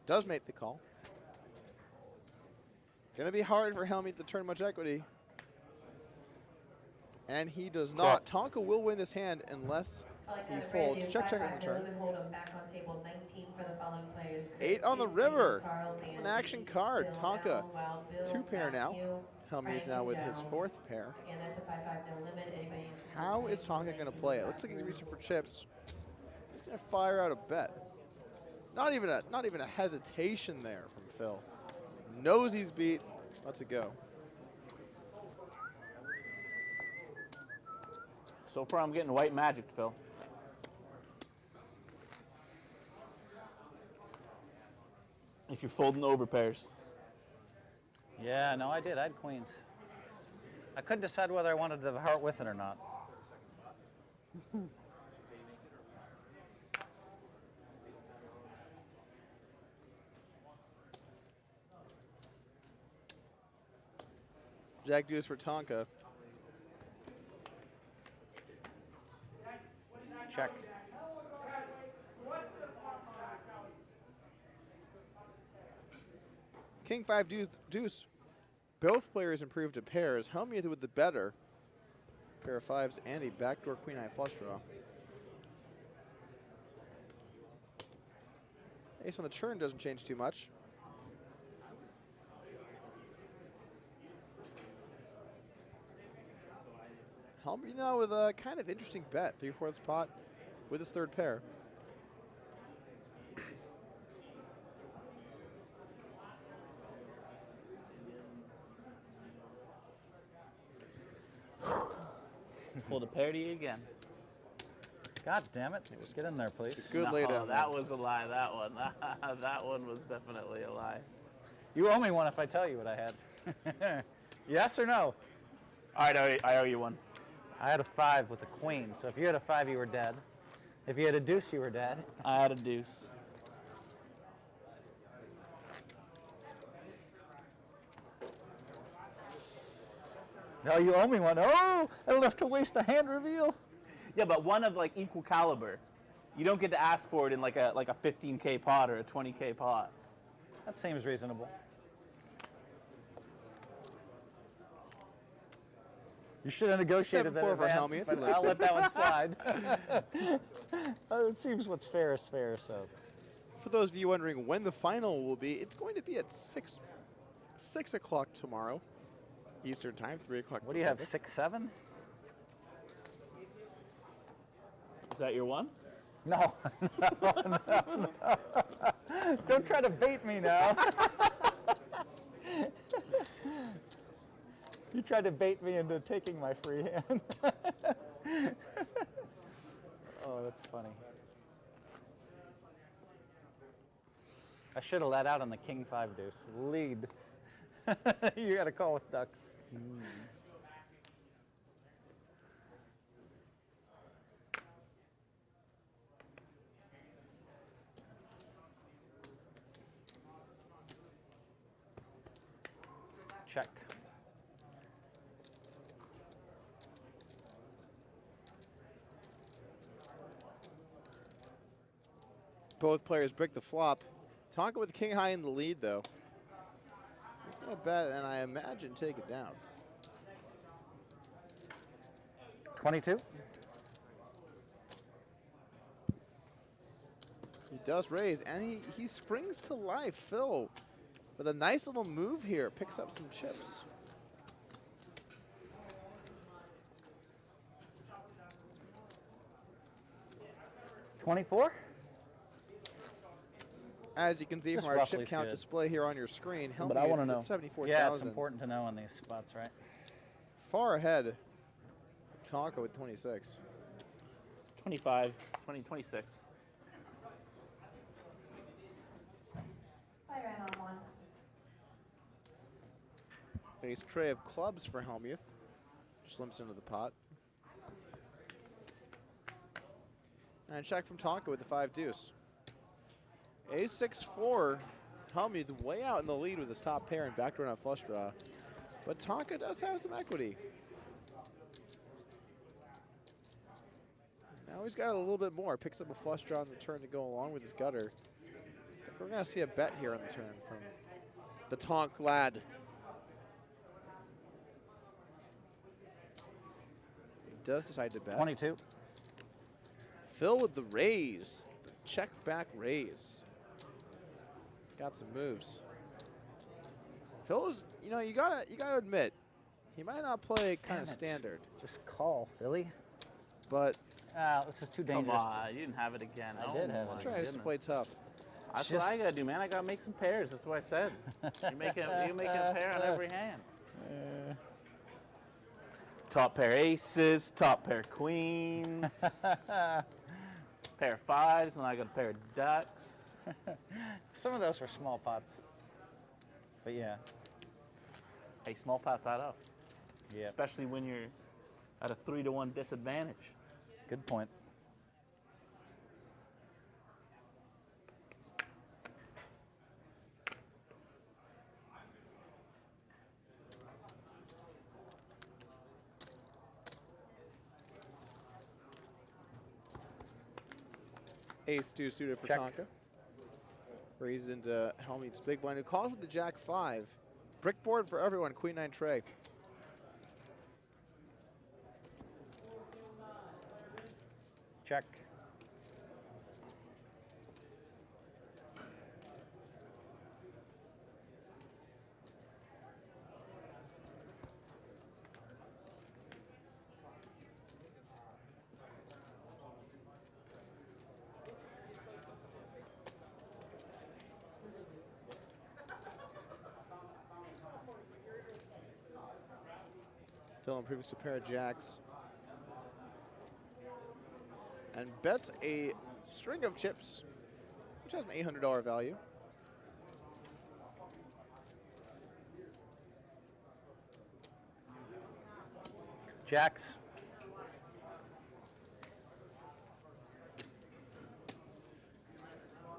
Does make the call. Gonna be hard for Hellmuth to turn much equity. And he does not. Tonkaaaa will win this hand unless he folds. Check on the turn. 8 on the river. An action card. Tonkaaaa, 2 pair now. Hellmuth now with his 4th pair. How is Tonkaaaa going to play it? Looks like he's reaching for chips. He's going to fire out a bet. Not even a hesitation there from Phil. Knows he's beat. Let's it go. So far, I'm getting white magic, Phil. If you're folding over pairs. Yeah, no, I did. I had queens. I couldn't decide whether I wanted the heart with it or not. Jack deuce for Tonkaaaa. Check. King 5 deuce. Both players improved to pairs. Hellmuth with the better pair of 5s and a backdoor queen eye flush draw. Ace on the turn doesn't change too much. Hellmuth now with a kind of interesting bet. 3/4 pot with his 3rd pair. Pulled a pair to you again. God damn it. Just get in there, please. It's a good No, laydown. that was a lie, that one. That one was definitely a lie. You owe me one if I tell you what I had. Yes or no? All right, I owe you one. I had a 5 with a queen, so if you had a 5, you were dead. If you had a deuce, you were dead. I had a deuce. No, you owe me one. Oh, I don't have to waste a hand reveal. Yeah, but one of like equal caliber. You don't get to ask for it in like a 15K pot or a 20K pot. That seems reasonable. You should have negotiated that 7-4 for advance, Hellmuth. but I'll let that one slide. It seems what's fair is fair, so. For those of you wondering when the final will be, it's going to be at 6 o'clock tomorrow. Eastern time, 3 o'clock. What do you have, Pacific. 6-7? Is that your one? No. No. Don't try to bait me now. You tried to bait me into taking my free hand. Oh, that's funny. I should have let out on the king 5 deuce. Lead. You got to call with ducks. Check. Both players break the flop. Tonkaaaa with the king high in the lead, though. He's going to bet, and I imagine take it down. 22. He does raise, and he springs to life. Phil with a nice little move here. Picks up some chips. $24? As you can see Just from our roughly chip is count good. display here on your screen, But I wanna Hellmuth know. with 74,000. Yeah, it's important to know on these spots, right? Far ahead. Tonkaaaa with 26. 25, 20, 26. Fire in on one. Ace tray of clubs for Hellmuth. Slimps into the pot. And check from Tonkaaaa with the 5 deuce. Ace 6-4 Hellmuth way out in the lead with his top pair and backdoor on flush draw. But Tonkaaaa does have some equity. Now he's got a little bit more. Picks up a flush draw on the turn to go along with his gutter. I think we're going to see a bet here on the turn from the Tonk lad. He does decide to bet. 22. Phil with the raise. The check back raise. He's got some moves. Phil is, you know, you gotta admit, he might not play kind of standard, Just call, Philly. but This is too Come dangerous. on, you didn't have it again. I did have it. my tries to play goodness. tough. That's Just- what I gotta do, man. I gotta make some pairs. That's what I said. You make a pair on every hand. Top pair aces, top pair queens, pair of fives when I got a pair of ducks. Some of those were small pots. But yeah. Hey, small pots add up, Yeah. especially when you're at a 3-to-1 disadvantage. Good point. Ace 2 suited for Check. Tonkaaaa. Raises into Hellmuth's big blind, who calls with the Jack 5. Brick board for everyone, Queen 9 tray. Check. Phil improves to pair of jacks. And bets a string of chips, which has an $800 value. Jacks.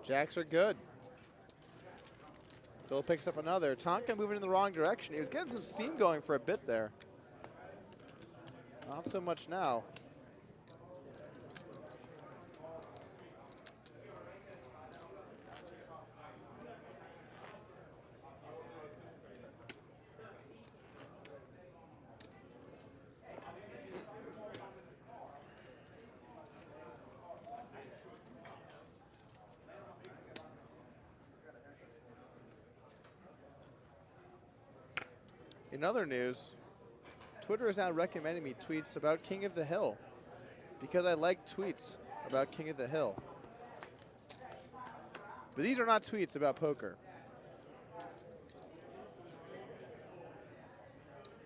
Jacks are good. Phil picks up another. Tonkaaaa moving in the wrong direction. He was getting some steam going for a bit there. Not so much now. In other news, Twitter is now recommending me tweets about King of the Hill because I like tweets about King of the Hill. But these are not tweets about poker.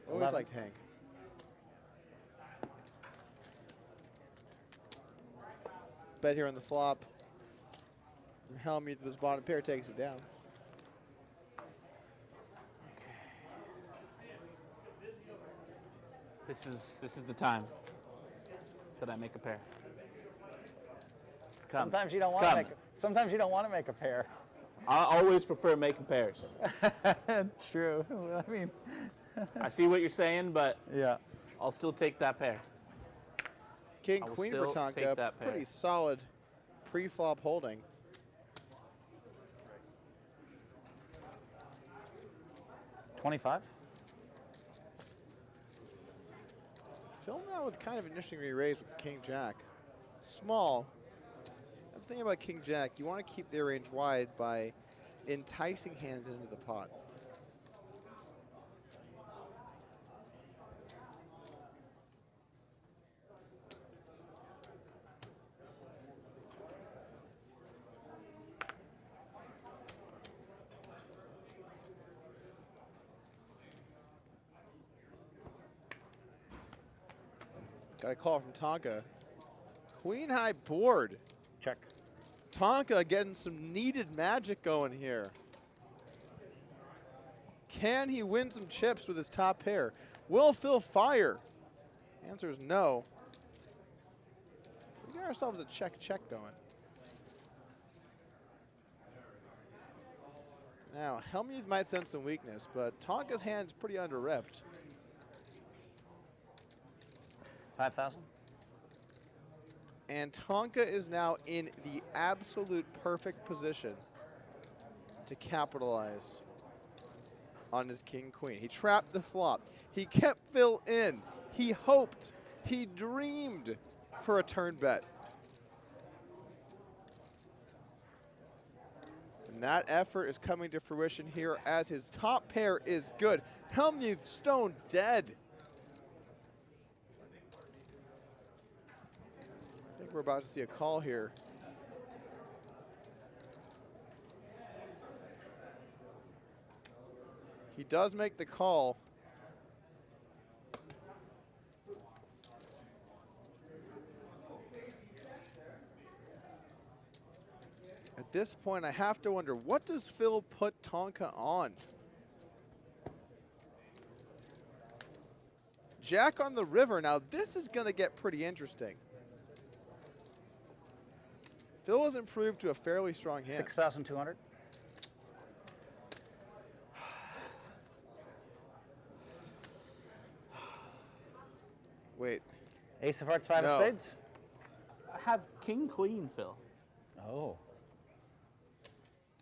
Always 11. liked Hank. Bet here on the flop. Hellmuth with his bottom pair takes it down. This is the time that I make a pair. It's coming. Sometimes you don't It's want to coming. make. Sometimes you don't want to make a pair. I always prefer making pairs. True. I mean, I see what you're saying, but yeah. I'll still take that pair. King, I will queen for still take Tonkaaaa. that pair. Pretty solid pre-flop holding. $25. Phil now with kind of an interesting re-raise with the King Jack. Small. That's the thing about King Jack. You want to keep their range wide by enticing hands into the pot. Got a call from Tonkaaaa. Queen high board. Check. Tonkaaaa getting some needed magic going here. Can he win some chips with his top pair? Will Phil fire? Answer is no. We got ourselves a check going. Now, Hellmuth might sense some weakness, but Tonkaa's hand's pretty under-repped. 5,000. And Tonkaaaa is now in the absolute perfect position to capitalize on his king-queen. He trapped the flop. He kept Phil in. He hoped. He dreamed for a turn bet. And that effort is coming to fruition here as his top pair is good. Hellmuth stone dead. I think we're about to see a call here. He does make the call. At this point, I have to wonder, what does Phil put Tonkaaaa on? Jack on the river. Now, this is going to get pretty interesting. Phil has improved to a fairly strong hand. 6,200. Wait. Ace of hearts, 5 No. of spades. I have king queen, Phil. Oh.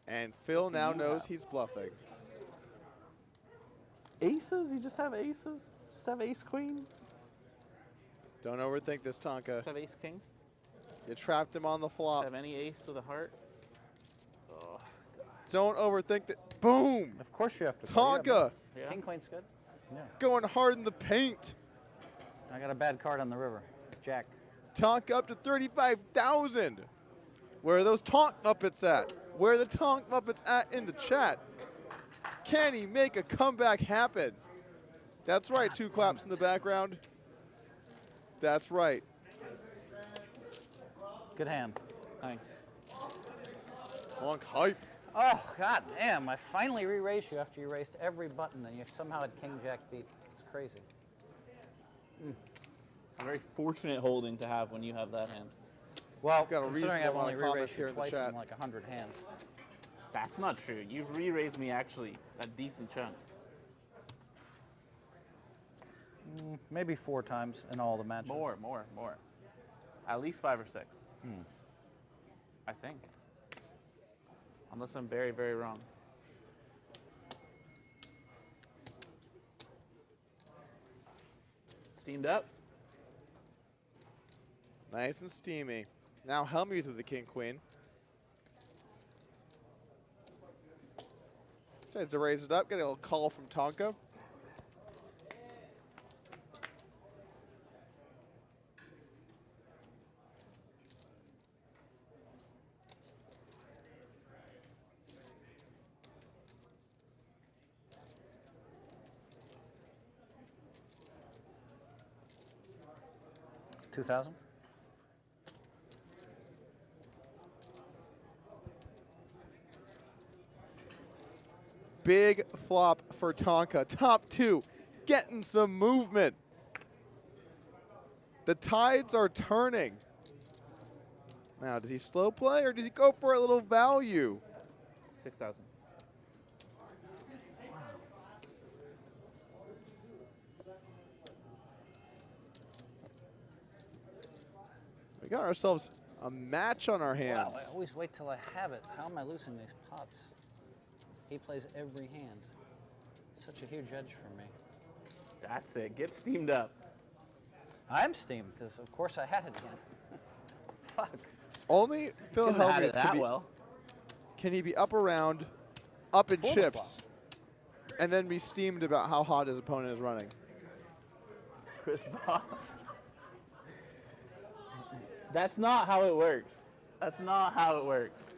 And Phil now knows he's bluffing. Aces? You just have aces? Just have ace queen? Don't overthink this, Just Tonkaaaa. have ace king? You trapped him on the Just flop. have any ace with a heart? Oh, Don't overthink that. Boom! Of course you have to. Tonkaaaa yeah. King queen's good. Yeah. going hard in the paint. I got a bad card on the river. Jack. Tonkaaaa up to 35,000. Where are those Tonk Muppets at? Where are the Tonk Muppets at in the chat? Can he make a comeback happen? That's right, 2 claps in the background. That's right. Good hand. Thanks. Tonk hype. Oh, god damn. I finally re-raised you after you raised every button and you somehow had king jack beat. It's crazy. A very fortunate holding to have when you have that hand. Well, got a considering I've reasonable only amount of re-raised comments you here in the twice chat. in like 100 hands. That's not true. You've re-raised me actually a decent chunk. Maybe 4 times in all the matches. More. At least 5 or 6. I think. Unless I'm very, very wrong. Steamed up. Nice and steamy. Now Hellmuth with the king queen. Decides to raise it up. Get a little call from Tonkaaaa. $2,000. Big flop for Tonkaaaa. Top 2, getting some movement. The tides are turning. Now, does he slow play or does he go for a little value? 6,000. We got ourselves a match on our Wow, hands. I always wait till I have it. How am I losing these pots? He plays every hand. Such a huge edge for me. That's it. Get steamed up. I'm steamed because, of course, I had it again. Fuck. Only Phil Couldn't have had Hellmuth it that well. can he be up around, up in Before the chips, and then be steamed about how hot his opponent is running. Chris Bob. That's not how it works. That's not how it works.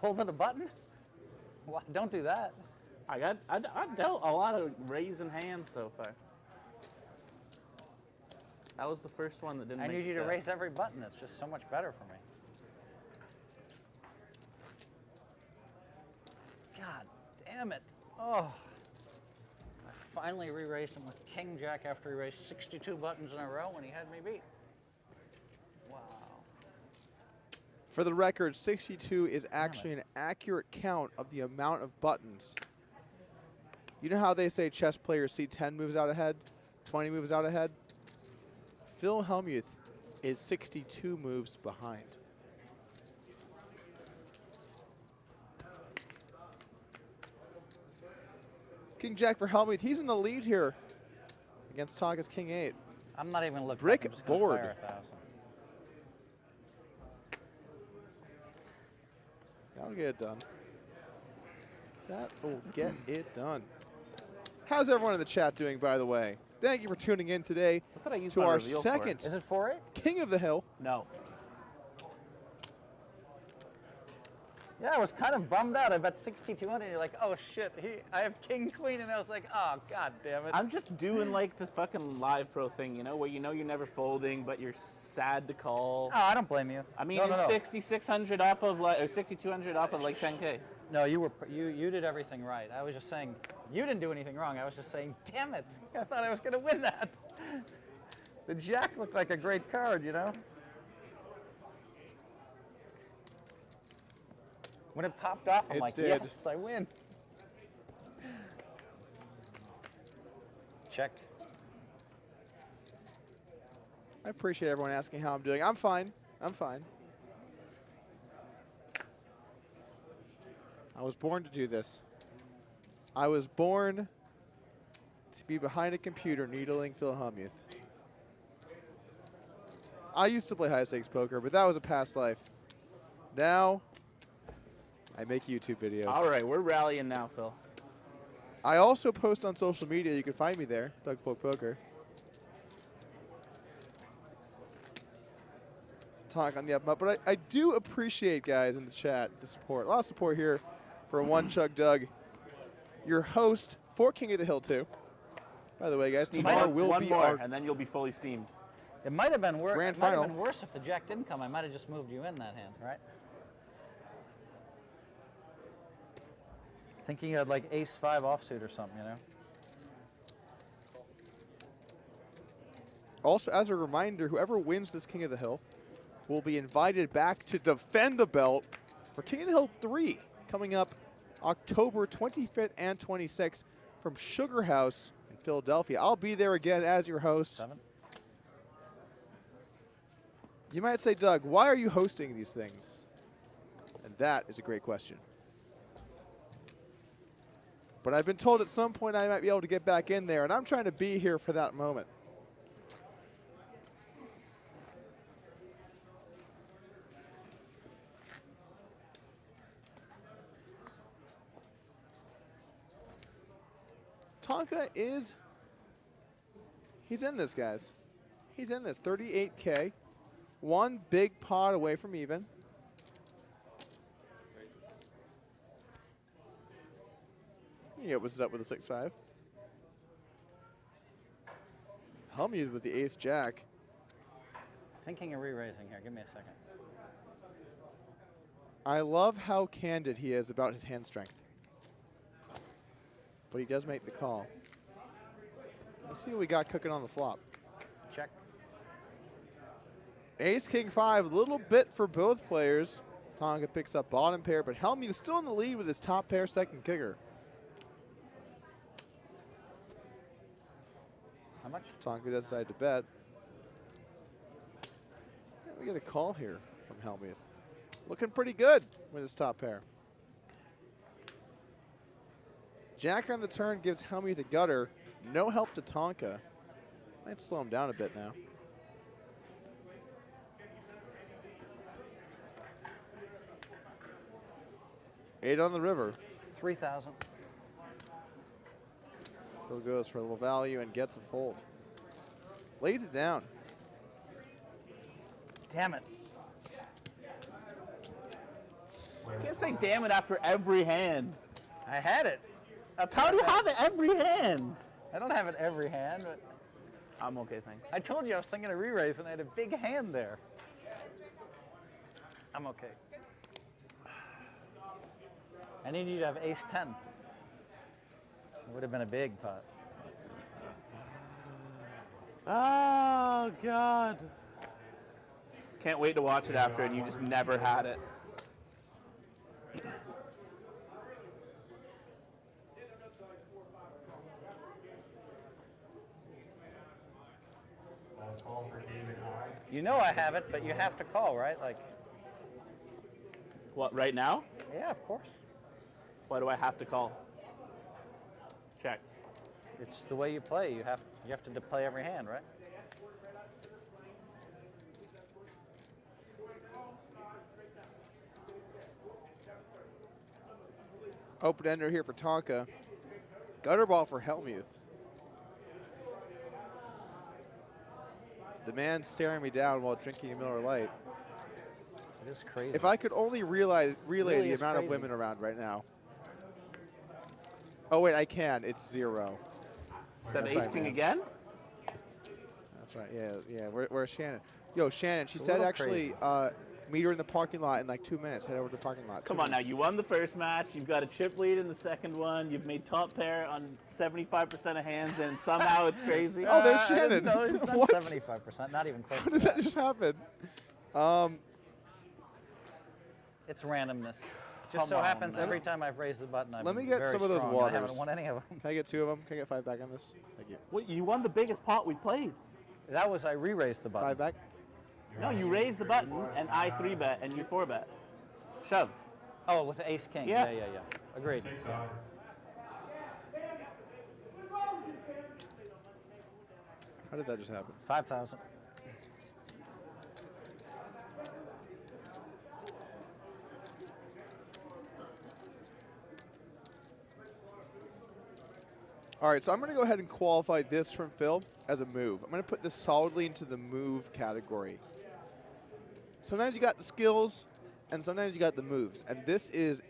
Folded a button? Why, don't do that. I dealt a lot of raising hands so far. That was the first one that didn't I make need you the to cut. raise every button. It's just so much better for me. God damn it. Oh. I finally re-raised him with King Jack after he raised 62 buttons in a row when he had me beat. Wow. For the record, 62 is actually an accurate count of the amount of buttons. You know how they say chess players see 10 moves out ahead, 20 moves out ahead? Phil Hellmuth is 62 moves behind. King Jack for Hellmuth. He's in the lead here against Tonkaa's King 8. I'm not even looking. Brick I'm just gonna board. fire 1,000. That'll get it done. That will get it done. How's everyone in the chat doing, by the way? Thank you for tuning in today What did I use to my our reveal for? second Is it 4-8? King of the Hill. No. Yeah, I was kind of bummed out. I bet 6,200. You're like, oh shit, I have King Queen, and I was like, oh god damn it. I'm just doing like the fucking live pro thing, you know, where you know you're never folding, but you're sad to call. Oh, I don't blame you. I mean, no, no, it's no. 6,600 off of like, or 6,200 off of like 10K. No, you did everything right. I was just saying, you didn't do anything wrong. I was just saying, damn it, I thought I was gonna win that. The Jack looked like a great card, you know. When it popped off, I'm It like, did. yes, I win. Check. I appreciate everyone asking how I'm doing. I'm fine. I'm fine. I was born to do this. I was born to be behind a computer needling Phil Hellmuth. I used to play high stakes poker, but that was a past life. Now, I make YouTube videos. All right, we're rallying now, Phil. I also post on social media. You can find me there, Doug Polk Poker. Talk on the up and up. But I do appreciate, guys, in the chat, the support. A lot of support here for One Chug Doug, your host for King of the Hill 2. By the way, guys, tomorrow will one be more, our and then you'll be fully steamed. It might have been worse. Grand It might have final. been worse if the Jack didn't come. I might have just moved you in that hand, right? Thinking you had like Ace-5 offsuit or something, you know? Also, as a reminder, whoever wins this King of the Hill will be invited back to defend the belt for King of the Hill 3 coming up October 25th and 26th from Sugar House in Philadelphia. I'll be there again as your host. 7. You might say, Doug, why are you hosting these things? And that is a great question. But I've been told at some point I might be able to get back in there, and I'm trying to be here for that moment. Tonkaaaa he's in this, guys. He's in this, 38K. One big pot away from even. He opens it up with a 6-5. Hellmuth with the ace-jack. Thinking of re-raising here. Give me a second. I love how candid he is about his hand strength. But he does make the call. Let's see what we got cooking on the flop. Check. Ace, King 5, a little bit for both players. Tonkaaaa picks up bottom pair, but Hellmuth is still in the lead with his top pair second kicker. How much? Tonkaaaa does decide to bet. Yeah, we get a call here from Hellmuth. Looking pretty good with his top pair. Jack on the turn gives Hellmuth a gutter. No help to Tonkaaaa. Might slow him down a bit now. Eight on the river. 3,000. Phil goes for a little value and gets a fold. Lays it down. Damn it. You can't say damn it after every hand. I had it. That's How do you I have it every hand? I don't have it every hand, but I'm okay, thanks. I told you I was thinking of re-raise and I had a big hand there. I'm okay. I need you to have ace 10. It would have been a big pot. Oh, God. Can't wait to watch it after, and you just never had it. Last call for David I. You know I have it, but you have to call, right? Like, What, right now? yeah, of course. Why do I have to call? Check. It's the way you play. You have to play every hand, right? Open ender here for Tonkaaaa. Gutter ball for Hellmuth. The man staring me down while drinking a Miller Lite. It is crazy. If I could only relay Really the is amount of crazy. women around right now. Oh wait, I can. It's 0. Is that That's ace right, king man. again? That's right. Yeah. Where's Shannon? Yo, Shannon. She It's a said little actually meet her in the parking lot in like 2 minutes. Head over to the parking lot. Come 2 on now, minutes. you won the first match. You've got a chip lead in the second one. You've made top pair on 75% of hands, and somehow it's crazy. Oh, there's Shannon. No, it's not What? 75%. Not even close How to did that that. just happen? It's randomness. Just Come so on, happens man. every time I've raised the button, I've Let me been get very some of those strong, and I haven't waters. won any of them. Can I get 2 of them? Can I get 5 back on this? Thank you. What, you won the biggest pot we played. That was I re-raised the button. 5 back. No, you raised the button, and I 3-bet, and you 4-bet. Shove. Oh, with the ace king. Yeah. Yeah. Agreed. 6 odd. How did that just happen? 5,000. All right, so I'm going to go ahead and qualify this from Phil as a move. I'm going to put this solidly into the move category. Sometimes you got the skills, and sometimes you got the moves, and this is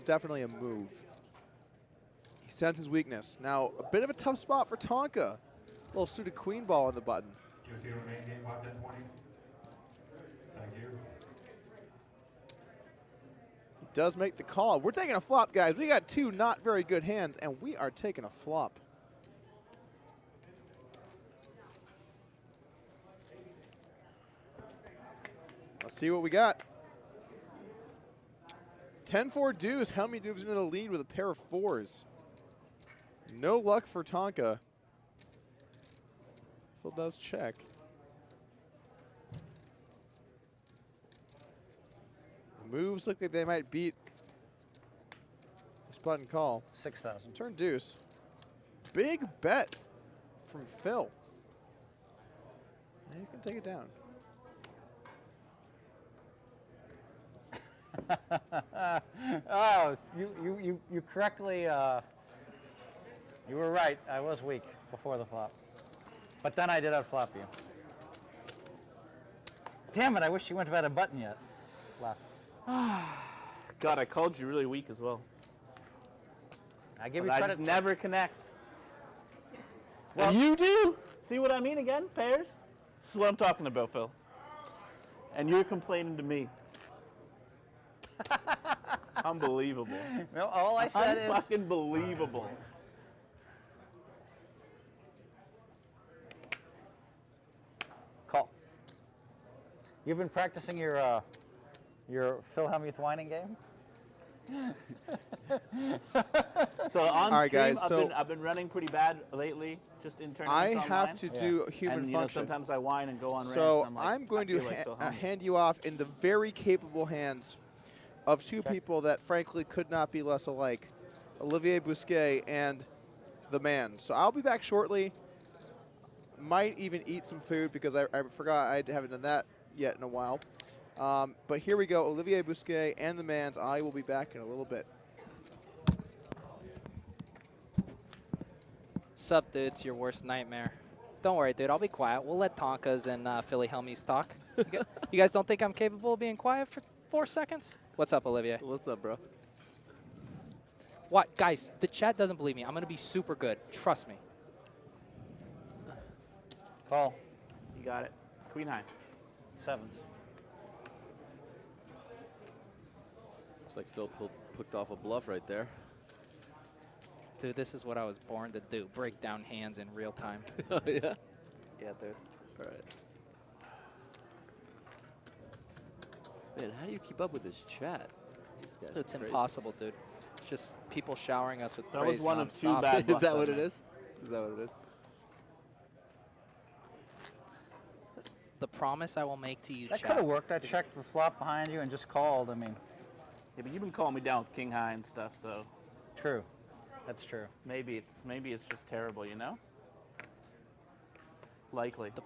definitely a move. He senses weakness. Now, a bit of a tough spot for Tonkaaaa. Little suited queen ball on the button. You see remain game left at 20. Thank you. He does make the call. We're taking a flop, guys. We got 2 not very good hands, and we are taking a flop. Let's see what we got. 10-4 deuce. Hellmuth moves into the lead with a pair of 4s. No luck for Tonkaaaa. Phil does check. Moves look like they might beat this button call. 6,000. Turn deuce. Big bet from Phil. And he's going to take it down. Oh, you correctly, you were right. I was weak before the flop. But then I did outflop you. Damn it, I wish you wouldn't have had a button yet. Flop. God, I called you really weak as well. I give But you I credit. just never connect. Well- And you do. See what I mean again, pairs? This is what I'm talking about, Phil. And you're complaining to me. Unbelievable. No, all I said is Unfucking believable. call. You've been practicing your Phil Hellmuth whining game? So on All right, stream, guys, so- I've been running pretty bad lately, just in tournaments I online. have to do human and you know, function. sometimes I whine and go on rants. So and I'm, like, I'm going I to feel like Phil Hellmuth. hand you off in the very capable hands of 2 people that frankly could not be less alike, Olivier Busquet and the man. So I'll be back shortly. Might even eat some food because I forgot I haven't done that yet in a while. But here we go, Olivier Busquet and the man's. I will be back in a little bit. Sup, dude? It's your worst nightmare. Don't worry, dude. I'll be quiet. We'll let Tonkaa's and Philly Hellmuth talk. You guys don't think I'm capable of being quiet for 4 seconds? What's up, Olivier? What's up, bro? What? Guys, the chat doesn't believe me. I'm going to be super good. Trust me. Call. You got it. Queen high. 7s. Looks like Phil Picked off a bluff right there. Dude, this is what I was born to do. Break down hands in real time. Oh, yeah? Yeah, dude. All right. Man, how do you keep up with this chat? These guys are It's crazy. impossible, dude. Just people showering us with That praise was one of two nonstop. bad Is bluffs that on what it there. is? Is that what it is? The promise I will make to you, That chat. could have worked. I checked the flop behind you and just called. I mean, Yeah, but you've been calling me down with king high and stuff, so true. That's true. maybe it's just terrible, you know? Likely. The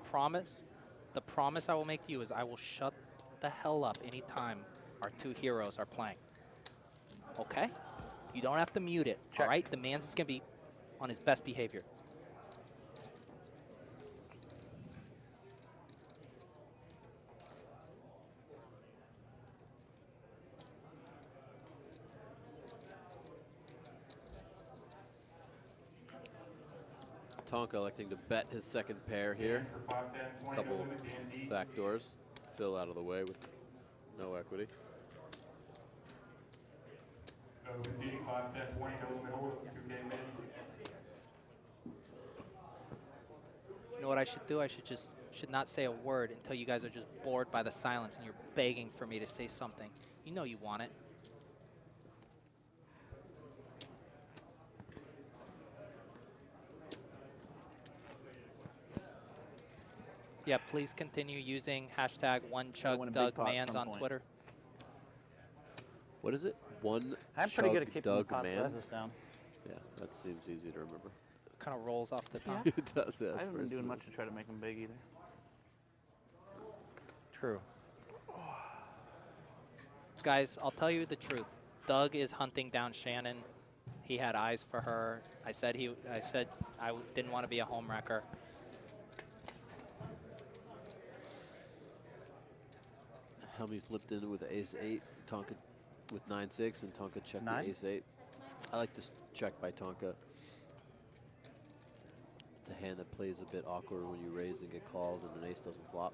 promise I will make to you is I will shut the hell up anytime our two heroes are playing. Okay? You don't have to mute it, Check. all right? The man's just going to be on his best behavior. Tonka electing to bet his second pair here. For 5, 10, 20, Couple no limit, Dan D. back doors. Phil out of the way with no equity. No conceding, 5, 10, 20, no limit order, 2K min. You know what I should do? I should not say a word until you guys are just bored by the silence and you're begging for me to say something. You know you want it. Yeah, please continue using hashtag win a big pot at #OneChugDougMans some on point. Twitter. What is it? One I'm pretty good at chug keeping the Doug pot Mans? sizes down. Yeah, that seems easy to remember. Kind of rolls off the tongue. It does, yeah. I it's haven't very been doing smooth. much to try to make them big either. True. Guys, I'll tell you the truth. Doug is hunting down Shannon. He had eyes for her. I said I didn't want to be a home wrecker. Helmuth flipped in with ace-8, Tonka with 9-6, and Tonka checked Nine? the ace-8. I like this check by Tonka. It's a hand that plays a bit awkward when you raise and get called and an ace doesn't flop.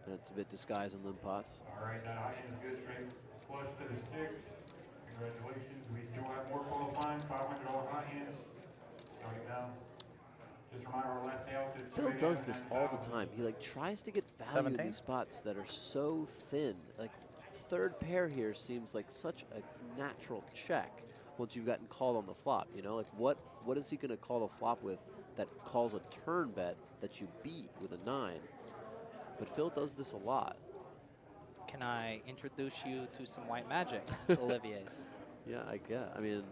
And it's a bit disguised in limp pots. All right, that high end is good, straight flush to the 6. Congratulations, we still have more qualifying, $500 high hands. Starting now. Just a reminder, our last payout is Phil 2 does a.m. this all the time. He like tries to get value in 17? these spots that are so thin. Like third pair here seems like such a natural check once you've gotten called on the flop. You know, like what is he going to call the flop with that calls a turn bet that you beat with a 9? But Phil does this a lot. Can I introduce you to some white magic, Olivier's? Yeah, I guess. I mean,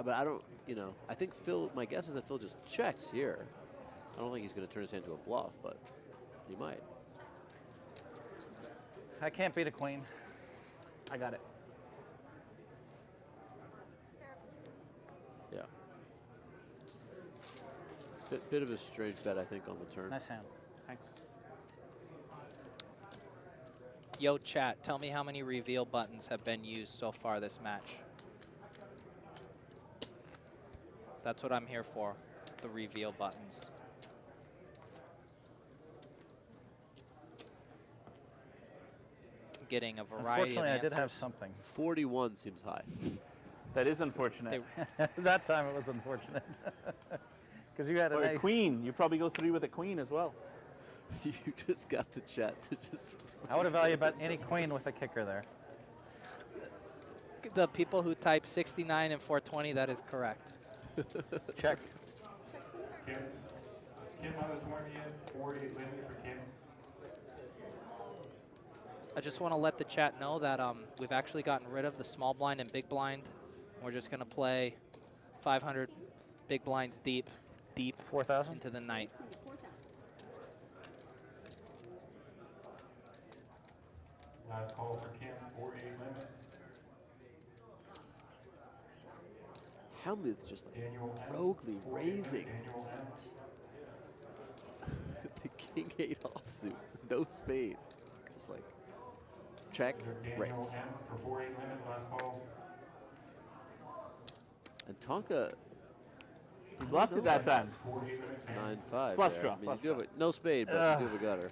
but I don't. You know, I think Phil. My guess is that Phil just checks here. I don't think he's going to turn his hand to a bluff, but he might. I can't beat a queen. I got it. Yeah. Bit of a strange bet, I think, on the turn. Nice hand. Thanks. Yo, chat, tell me how many reveal buttons have been used so far this match. That's what I'm here for, the reveal buttons. Getting a variety Unfortunately, of I did answers. have something. 41 seems high. That is unfortunate. That time it was unfortunate. Because you had an Or a ace. queen. You probably go 3 with a queen as well. You just got the chat to just. I would have valued about any queen with a kicker there. The people who type 69 and 420, that is correct. Check. Kim on the 20th, 48 limit for Kim. I just want to let the chat know that we've actually gotten rid of the small blind and big blind. We're just going to play 500 big blinds deep 4,000. into the night. Last call for Kim, 48 limit. Hellmuth just like Daniel M. roguely 48 limit, raising. Daniel M. The king 8 offsuit, no spade. Just like check, Daniel raise. M. for 48 limit, last call. And Tonka You bluffed it that time. 48 limit, 10. 9-5. Flush there. draw, I mean, flush you do have a, no spade, but you do have a gutter.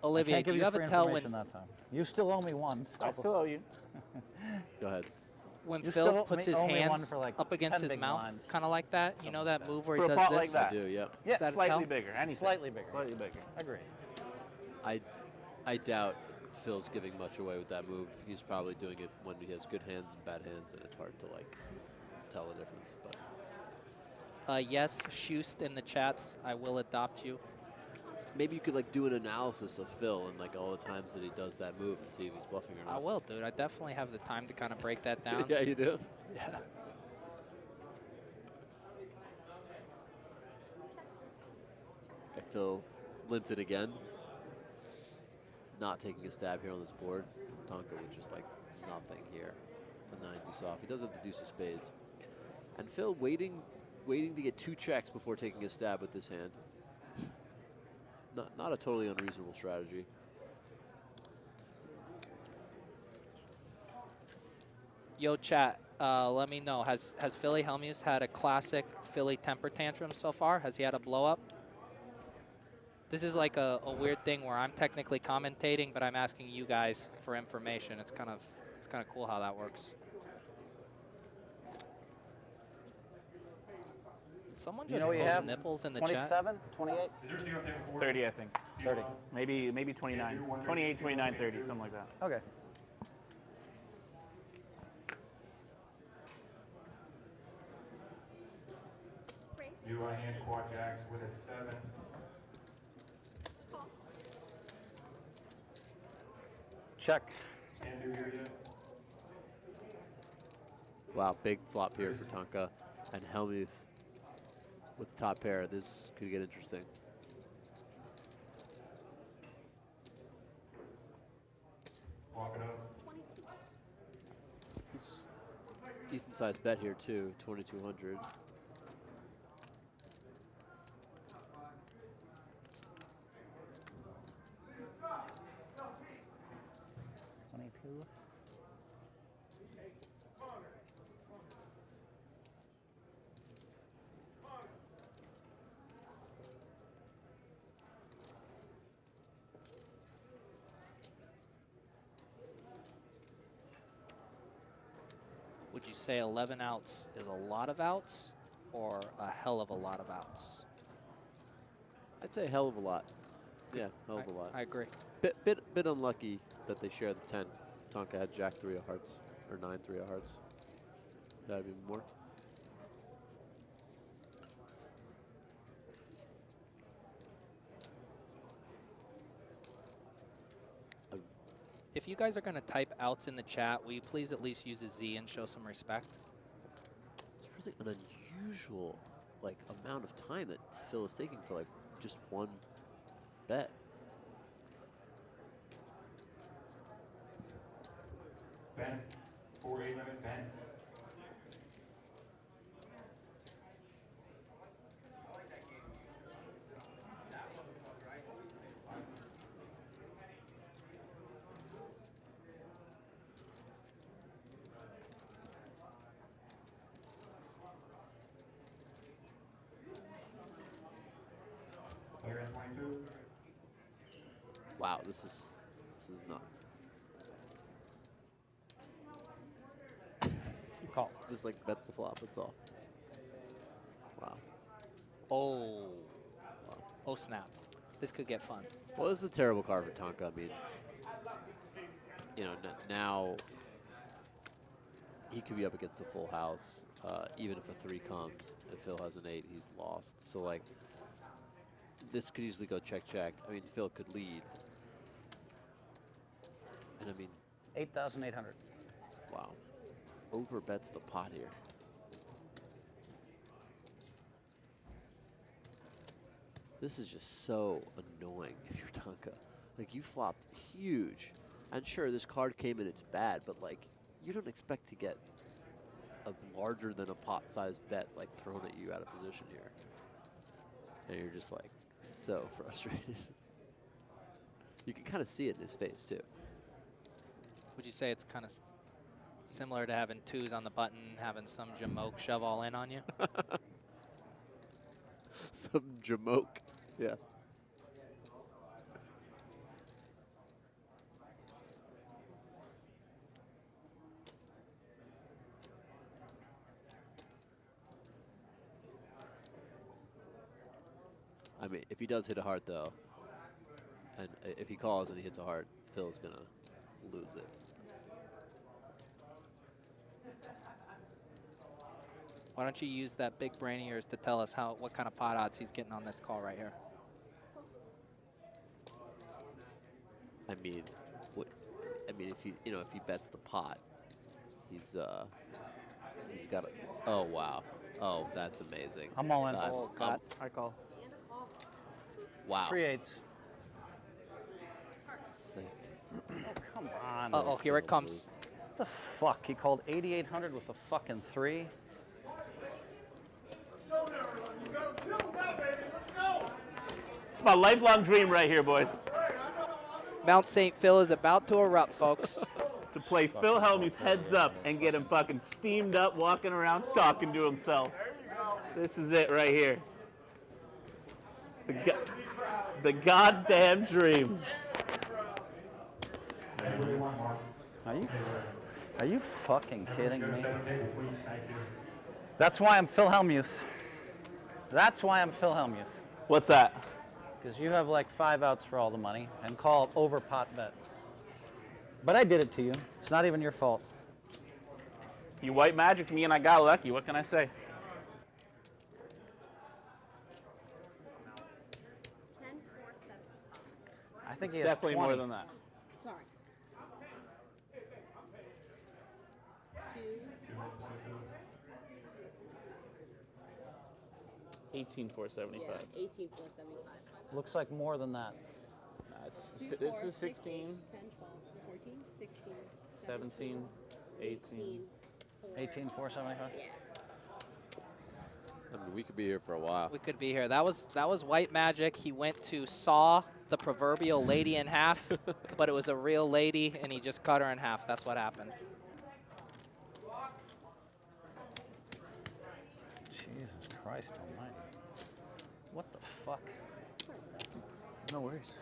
Olivier, Can't do give you you have free a tell information when that time. You still owe me one. So. I still owe you. Go ahead. when You Phil still puts owe his me one hands for, like, up against 10 his big mouth, blinds. kind of like that? You know that move where For he a does pot this? like that. I do, yep. Yeah, Is that a Slightly tell? bigger. Anything. Slightly bigger. Slightly bigger. Agreed. I doubt Phil's giving much away with that move. He's probably doing it when he has good hands and bad hands, and it's hard to like tell the difference. But Yes, Schust in the chats. I will adopt you. maybe you could like do an analysis of Phil and like all the times that he does that move and see if he's bluffing or not. I will, dude. I definitely have the time to kind of break that down. Yeah, you do. Yeah. Okay, Phil limped it again. Not taking a stab here on this board. Tonkaaaa with just like nothing here. The 9 deuce off. He does have the deuce of spades. And Phil waiting to get 2 checks before taking a stab with this hand. Not a totally unreasonable strategy. Yo, chat. Let me know. Has Philly Hellmuth had a classic Philly temper tantrum so far? Has he had a blow up? This is like a weird thing where I'm technically commentating, but I'm asking you guys for information. It's kind of cool how that works. Someone just You post have nipples in the chat. 27, 28? 30, I think. 30. Maybe 29. 28, 29, 30, something like that. Okay. Brace. You hand quad jacks with a 7. Check. Can't do here yet. Wow, big flop here for Tonkaaaa and Hellmuth with the top pair. This could get interesting. Walk it up. 22. Decent sized bet here too, 2,200. Would you say 11 outs is a lot of outs or a hell of a lot of outs? I'd say a hell of a lot. Yeah, hell of a lot. I agree. Bit unlucky that they share the 10. Tonkaaaa had jack 3 of hearts, or 9 3 of hearts. That'd be more. If you guys are going to type outs in the chat, will you please at least use a Z and show some respect? It's really an unusual like amount of time that Phil is taking for like just one bet. Ben. 4-8 limit, Ben. Here at 22. Wow, this is nuts. Call. Just like bet the flop, that's all. Wow. Oh. Oh, snap. This could get fun. Well, this is a terrible card for Tonkaaaa. I mean, you know, now he could be up against a full house. Even if a 3 comes, if Phil has an 8, he's lost. So, like, this could easily go check. I mean, Phil could lead. And, I mean, 8,800. wow. Overbets the pot here. This is just so annoying if you're Tonkaaaa. Like, you flopped huge. And sure, this card came in, it's bad, but, like, you don't expect to get a larger than a pot-sized bet, like, thrown at you out of position here. And you're just, like, so frustrated. You can kind of see it in his face, too. Would you say it's kind of similar to having 2s on the button, having some jamoke shove all in on you? Some jamoke. Yeah. I mean, if he does hit a heart though, and if he calls and he hits a heart, Phil's gonna lose it. Why don't you use that big brain of yours to tell us what kind of pot odds he's getting on this call right here? I mean, if he bets the pot, he's got a. Oh wow! Oh, that's amazing. I'm all in. I call. Wow. 3/8. Sick. Oh, come on. Uh oh, here it comes. What the fuck? He called 8,800 with a fucking 3. It's my lifelong dream right here, boys. Mount St. Phil is about to erupt, folks. To play Phil Hellmuth heads up and get him fucking steamed up, walking around, talking to himself. This is it right here. The goddamn dream. Are you fucking kidding me? That's why I'm Phil Hellmuth. That's why I'm Phil Hellmuth. What's that? Because you have like 5 outs for all the money and call over pot bet. But I did it to you. It's not even your fault. You white magic me and I got lucky. What can I say? 10, 4, 7. I think It's he has definitely 20. more than that. Sorry. 2, 18,475. 18, 4, 75. Looks like more than that. This is 16, 10, 12, 14, 16, 17, 18. 18,475. Yeah. I mean, we could be here for a while. We could be here. That was white magic. He went to saw the proverbial lady in half, but it was a real lady, and he just cut her in half. That's what happened. Jesus Christ almighty. What the fuck? No worries.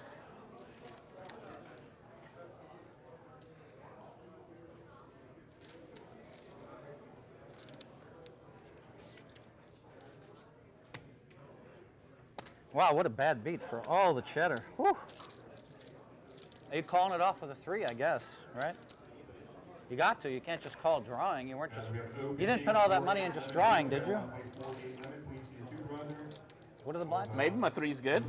Wow, what a bad beat for all the cheddar. Whew. Are you calling it off with a 3, I guess, right? You got to. You can't just call drawing. You weren't just. You didn't put all that money in just drawing, did you? What are the blinds? Maybe my 3's good.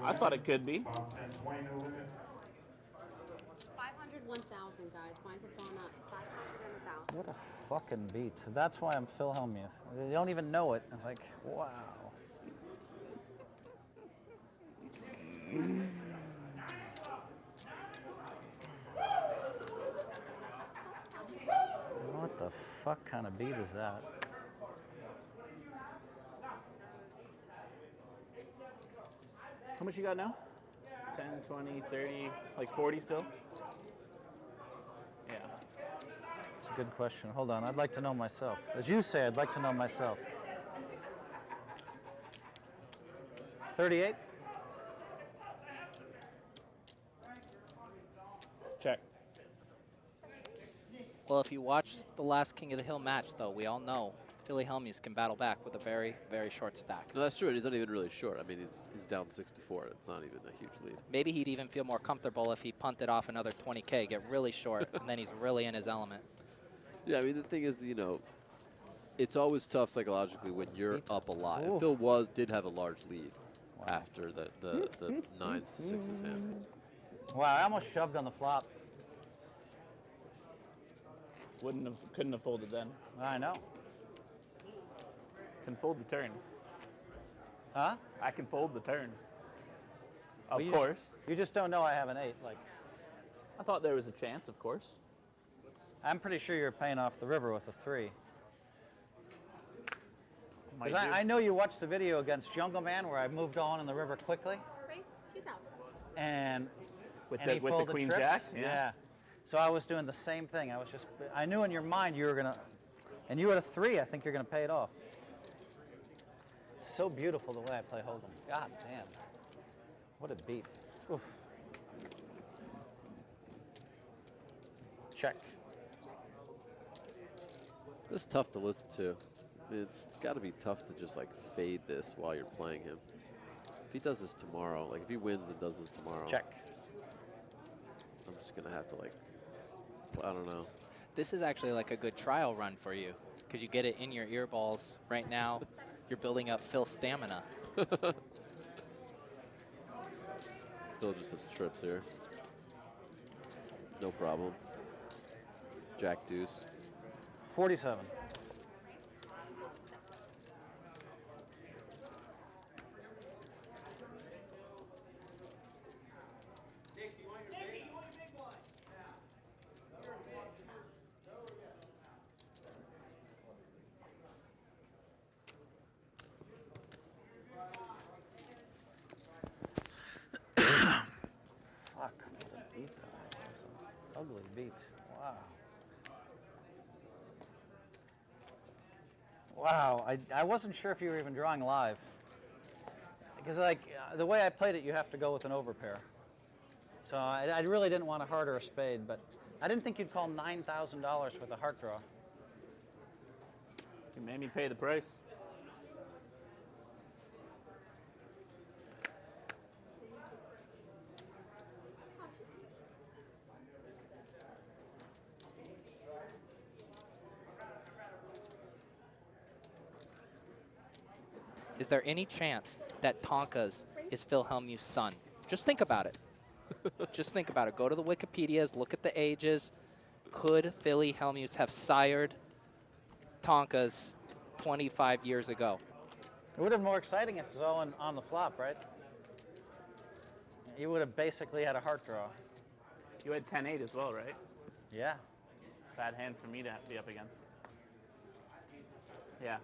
I thought it could be. 500, 1,000, guys. Mine's have gone up. 500 and 1,000. What a fucking beat. That's why I'm Phil Hellmuth. You don't even know it. I'm like, wow. What the fuck kind of beat is that? How much you got now? 10, 20, 30, like 40 still? Yeah. It's a good question. Hold on. I'd like to know myself. As you say, I'd like to know myself. 38? Check. Well, if you watch the last King of the Hill match, though, we all know Philly Hellmuth can battle back with a very, very short stack. No, that's true. He's not even really short. I mean, he's down 64. It's not even a huge lead. Maybe he'd even feel more comfortable if he punted off another 20K, get really short, and then he's really in his element. Yeah, I mean, the thing is, you know, it's always tough psychologically when you're up a lot. And Phil did have a large lead after the 9s to 6s hand. Wow, I almost shoved on the flop. Couldn't have folded then. I know. Can fold the turn. Huh? I can fold the turn. Of Well, course. You just don't know I have an 8. Like, I thought there was a chance, of course. I'm pretty sure you're paying off the river with a 3. Might 'Cause do. I know you watched the video against Jungle Man where I moved on in the river quickly, Race 2,000. and with and the he with the folded queen trips. jack. Yeah. So I was doing the same thing. I knew in your mind you were gonna, and you had a 3. I think you're gonna pay it off. So beautiful the way I play Hold'em. God damn. What a beat. Oof. Check. This is tough to listen to. It's got to be tough to just like fade this while you're playing him. If he does this tomorrow, like if he wins and does this tomorrow, Check. I'm just gonna have to like, I don't know. This is actually like a good trial run for you because you get it in your ear balls right now. You're building up Phil's stamina. Phil just has trips here. No problem. Jack deuce. 47. Fuck, what a beat that was. An ugly beat. Wow. Wow, I wasn't sure if you were even drawing live. Because like, the way I played it, you have to go with an overpair. So I really didn't want a heart or a spade, but I didn't think you'd call $9,000 with a heart draw. You made me pay the price. Is there any chance that Tonkaa's is Phil Hellmuth's son? Just think about it. Just think about it. Go to the Wikipedias, look at the ages. Could Philly Hellmuth have sired Tonkaa's 25 years ago? It would have been more exciting if it was all on the flop, right? You would have basically had a heart draw. You had 10-8 as well, right? Yeah. Bad hand for me to be up against. Yeah.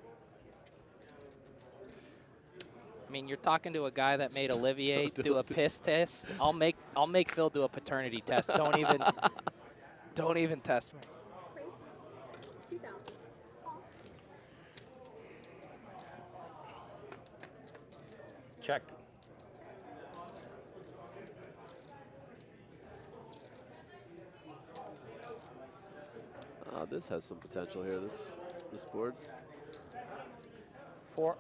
I mean, you're talking to a guy that made Olivier do a piss test. I'll make Phil do a paternity test. Don't even test me. Race 2000. Check. This has some potential here. This board. 4.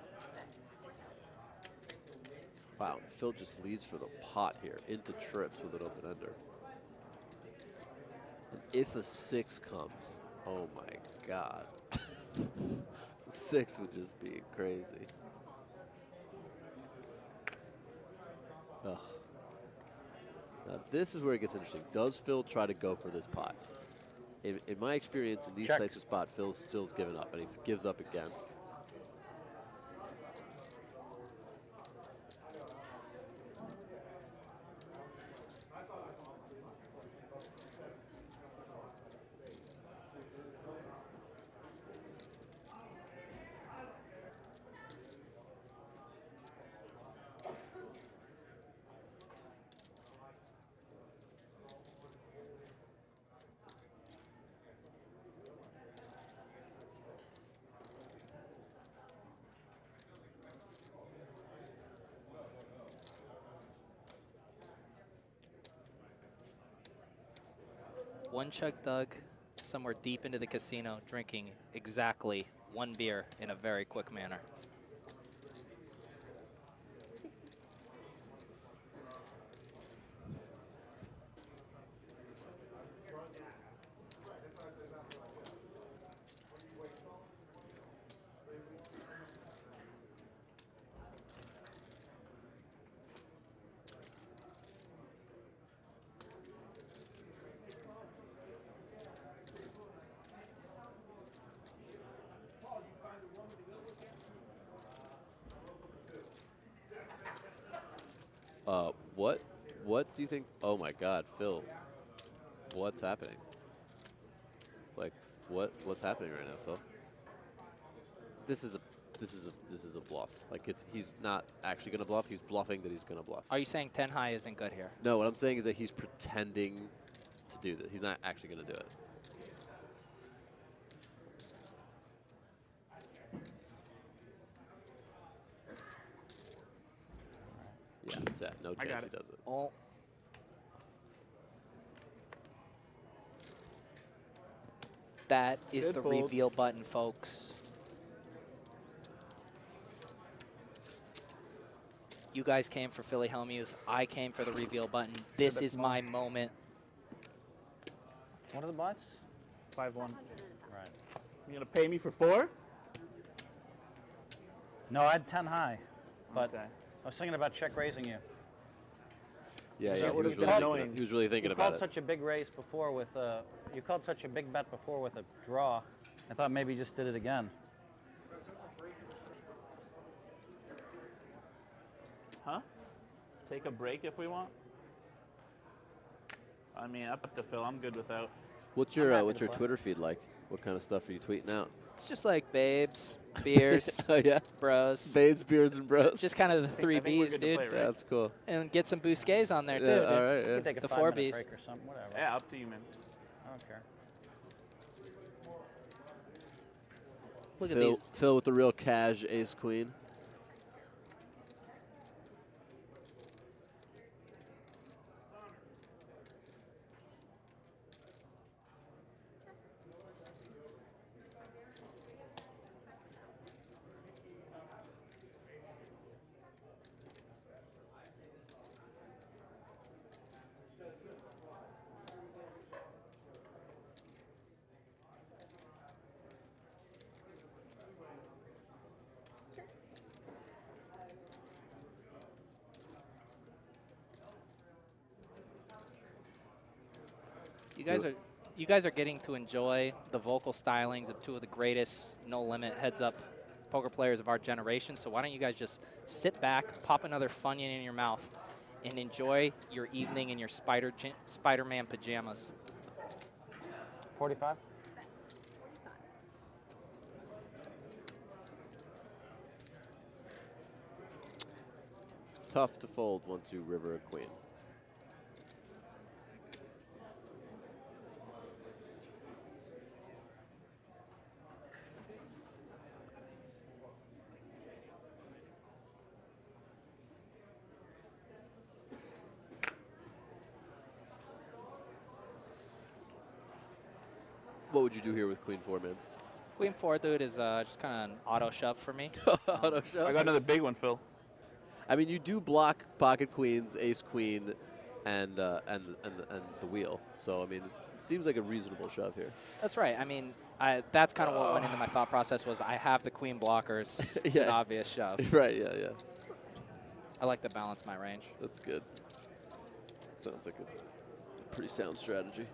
Wow, Phil just leads for the pot here into trips with an open ender. And if a 6 comes, oh my God. 6 would just be crazy. Ugh. Now this is where it gets interesting. Does Phil try to go for this pot? In my experience in these Check. types of spots, Phil's still's given up, and he gives up again. One Chug Doug, somewhere deep into the casino, drinking exactly 1 beer in a very quick manner. What do you think? Oh my God, Phil, what's happening? Like, what's happening right now, Phil? This is a bluff. Like he's not actually gonna bluff. He's bluffing that he's gonna bluff. Are you saying 10 high isn't good here? No, what I'm saying is that he's pretending to do this. He's not actually gonna do it. Yeah, it's that. No I got chance he it. does it. Oh. That is Good the fold. reveal button, folks. You guys came for Philly Hellmuth. I came for the reveal button. This is my moment. What are the blinds? 5-1. Right. You gonna pay me for 4? No, I had 10 high, but Okay. I was thinking about check raising you. Yeah, That yeah, he would've was, been really annoying. thinking, he was really thinking You about called it. such a big raise before with a. You called such a big bet before with a draw. I thought maybe you just did it again. Huh? Take a break if we want. I mean, up to Phil. I'm good without. What's I'm your happy what's to your play. Twitter feed like? What kind of stuff are you tweeting out? It's just like babes, beers, Oh yeah, bros. babes, beers, and bros. Just kind of the three I think we're Bs, good to dude. play, right? Yeah, that's cool. And get some Busquets on there, Yeah, too, dude. all right. You Yeah. can take a The 5-minute 4 Bs. break or something, whatever. Yeah, up to you, man. I don't care. Look at Phil, these. Phil with the real cash ace queen. You guys are getting to enjoy the vocal stylings of two of the greatest no-limit heads-up poker players of our generation. So why don't you guys just sit back, pop another Funyun in your mouth, and enjoy your evening in your Spider-Man pajamas. 45? Tough to fold 1-2 river of queen. What would you do here with queen 4 mans? Queen 4, dude, is just kind of an auto shove for me. Auto shove? I got another big one, Phil. I mean, you do block pocket queens, ace queen, and the wheel. So I mean, it seems like a reasonable shove here. That's right. I mean, that's kind of what went into my thought process was I have the queen blockers. It's an Yeah. obvious shove. Right? Yeah, yeah. I like to balance my range. That's good. Sounds like a pretty sound strategy.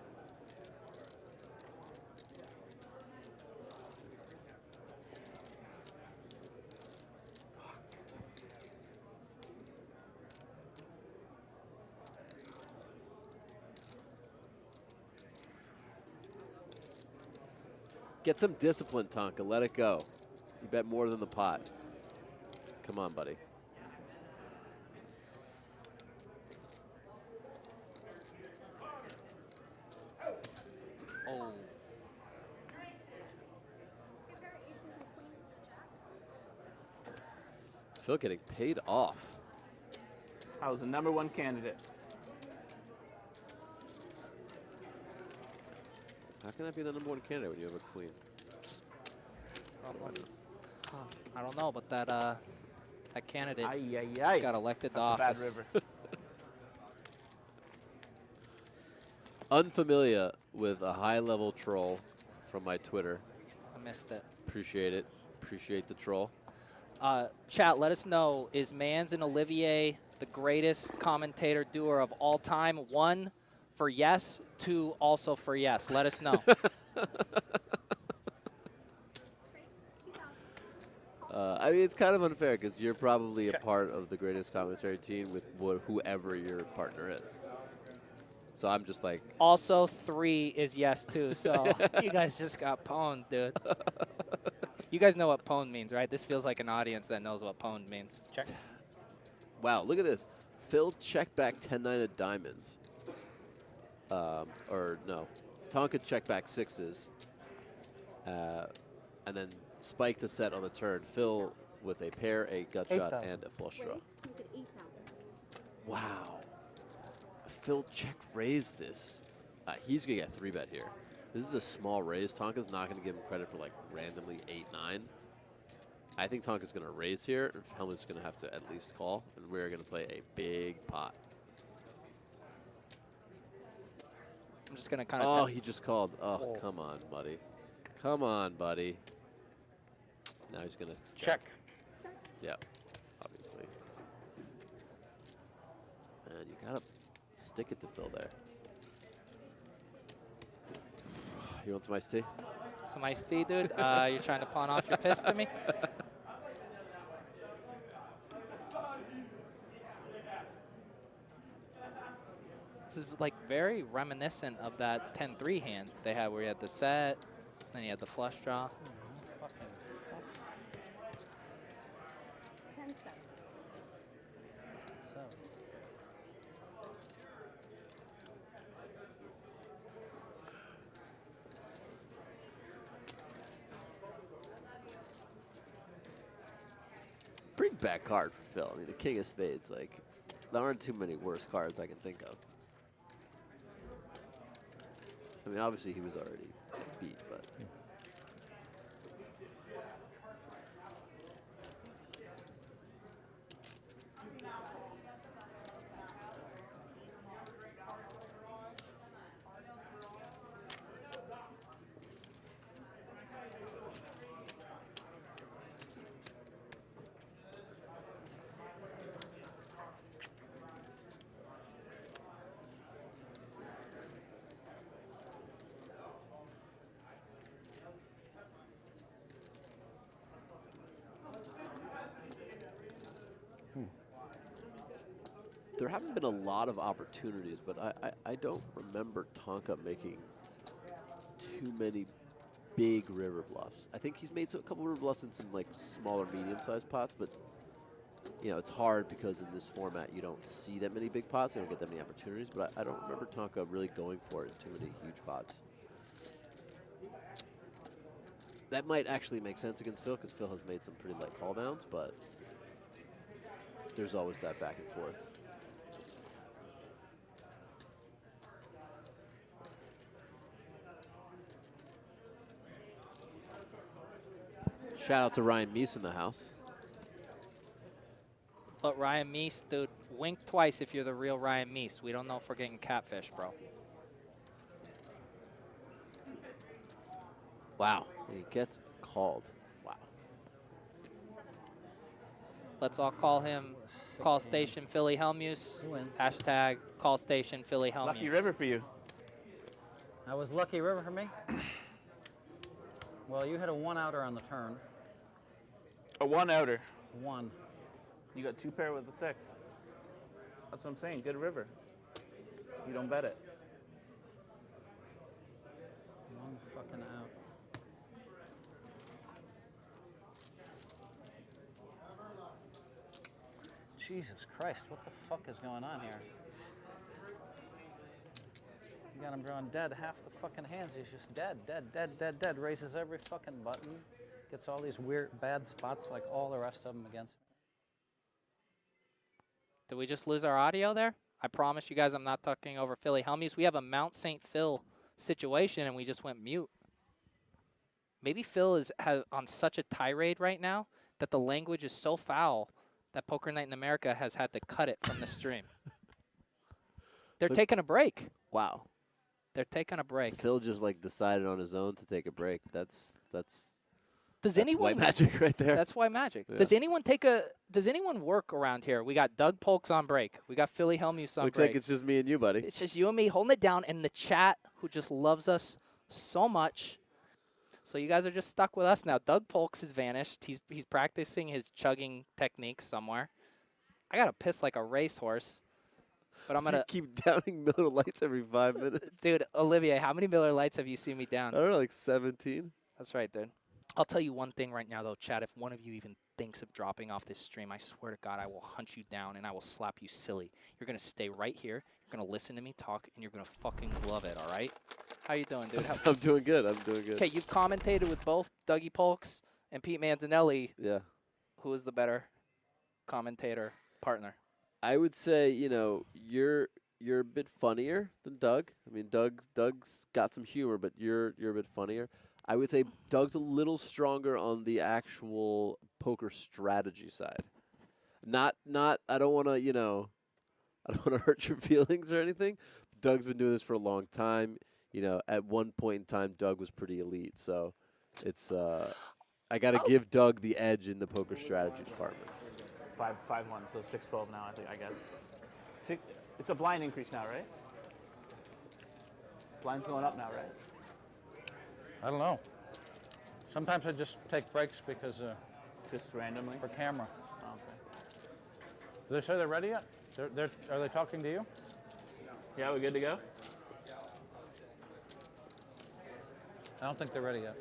Get some discipline, Tonka. Let it go. You bet more than the pot. Come on, buddy. Oh. Phil getting paid off. I was the #1 candidate. How can that be the #1 candidate when you have a queen? I don't know, but that candidate Ay. got elected to That's a bad office. river. Unfamiliar with a high-level troll from my Twitter. I missed it. Appreciate it. Appreciate the troll. Chat, let us know, is Mans and Olivier the greatest commentator doer of all time? 1 for yes, 2 also for yes. Let us know. I mean, it's kind of unfair because you're probably a part of the greatest commentary team with whoever your partner is. So I'm just like, Also 3 is yes too, so you guys just got pwned, dude. You guys know what pwned means, right? This feels like an audience that knows what pwned means. Check. wow, look at this. Phil check back 10-9 of diamonds. Or no, Tonka check back 6s. And then spike to set on the turn. Phil with a pair, a gut shot, 8,000. and a flush draw. Race, you get 8,000. Wow. Phil check raised this. He's going to get 3-bet here. This is a small raise. Tonka's not going to give him credit for like randomly 8-9. I think Tonkaa's going to raise here. Hellmuth's going to have to at least call, and we're going to play a big pot. I'm just going to kind of. Oh, he just called. Oh, come on, buddy. Come on, buddy. Now he's going to check. Yeah, obviously. And you got to stick it to Phil there. You want some iced tea? Some iced tea, dude. You're trying to pawn off your piss to me? This is like very reminiscent of that 10-3 hand they had where you had the set, then you had the flush draw. 10-7. So. Pretty bad card for Phil. I mean, the king of spades, like, there aren't too many worse cards I can think of. I mean, obviously he was already beat, but. There haven't been a lot of opportunities, but I don't remember Tonkaaaa making too many big river bluffs. I think he's made a couple river bluffs in some like smaller, medium-sized pots, but you know it's hard because in this format you don't see that many big pots, you don't get that many opportunities. But I don't remember Tonkaaaa really going for it in too many huge pots. That might actually make sense against Phil because Phil has made some pretty light call downs, but there's always that back and forth. Shout out to Ryan Meese in the house. But Ryan Meese, dude, wink twice if you're the real Ryan Meese. We don't know if we're getting catfish, bro. Wow. And he gets called. Wow. Let's all call him Call Station Philly Hellmuth. Hashtag Call Station Philly Hellmuth. Lucky river for you. That was lucky river for me. Well, you hit a one-outer on the turn. A one-outer. One. You got two pair with the 6. That's what I'm saying. Good river. You don't bet it. One fucking out. Jesus Christ, what the fuck is going on here? You got him drawing dead. Half the fucking hands, he's just dead, dead, dead, dead, dead. Raises every fucking button. Gets all these weird, bad spots like all the rest of them against me. Did we just lose our audio there? I promise you guys I'm not talking over Philly Hellmuth. We have a Mount St. Phil situation, and we just went mute. Maybe Phil has on such a tirade right now that the language is so foul that Poker Night in America has had to cut it from the stream. They're taking a break. Wow. They're taking a break. Phil just like decided on his own to take a break. That's Anyone white magic right there. That's why magic. Yeah. Does anyone work around here? We got Doug Polk's on break. We got Philly Hellmuth on Looks break. like it's just me and you, buddy. It's just you and me holding it down, and the chat who just loves us so much. So you guys are just stuck with us now. Doug Polk's has vanished. He's practicing his chugging techniques somewhere. I gotta piss like a racehorse, but I'm gonna keep downing Miller Lights every 5 minutes. Dude, Olivier, how many Miller Lights have you seen me down? I don't know, like 17. That's right, dude. I'll tell you one thing right now, though, Chad. If one of you even thinks of dropping off this stream, I swear to God, I will hunt you down and I will slap you silly. You're going to stay right here. You're going to listen to me talk, and you're going to fucking love it, all right? How you doing, dude? I'm doing good. I'm doing good. Okay, you've commentated with both Dougie Polks and Pete Manzanelli. Yeah. Who is the better commentator partner? I would say, you know, you're a bit funnier than Doug. I mean, Doug's got some humor, but you're a bit funnier. I would say Doug's a little stronger on the actual poker strategy side. Not. I don't want to, you know, I don't want to hurt your feelings or anything. Doug's been doing this for a long time. You know, at one point in time, Doug was pretty elite. So, it's I got to give Doug the edge in the poker strategy department. 5-1, so 6-12 now. I guess. It's a blind increase now, right? Blind's going up now, right? I don't know. Sometimes I just take breaks because Just randomly. for camera. Oh, okay. Did they say they're ready yet? Are they talking to you? Yeah, we good to go? I don't think they're ready yet.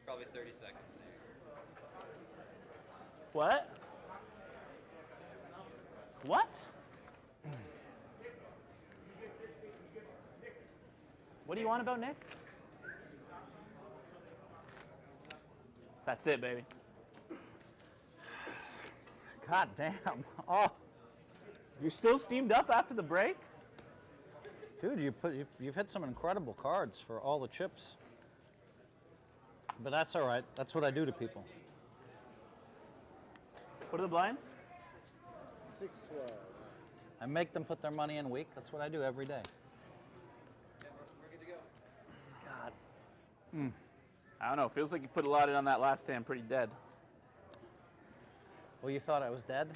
Probably 30 seconds. What? What? What do you want about Nick? That's it, baby. God damn. Oh, You're still steamed up after the break? dude, you've hit some incredible cards for all the chips. But that's all right. That's what I do to people. What are the blinds? 6-12. I make them put their money in weak. That's what I do every day. God. I don't know. Feels like you put a lot in on that last hand. Pretty dead. Well, you thought I was dead?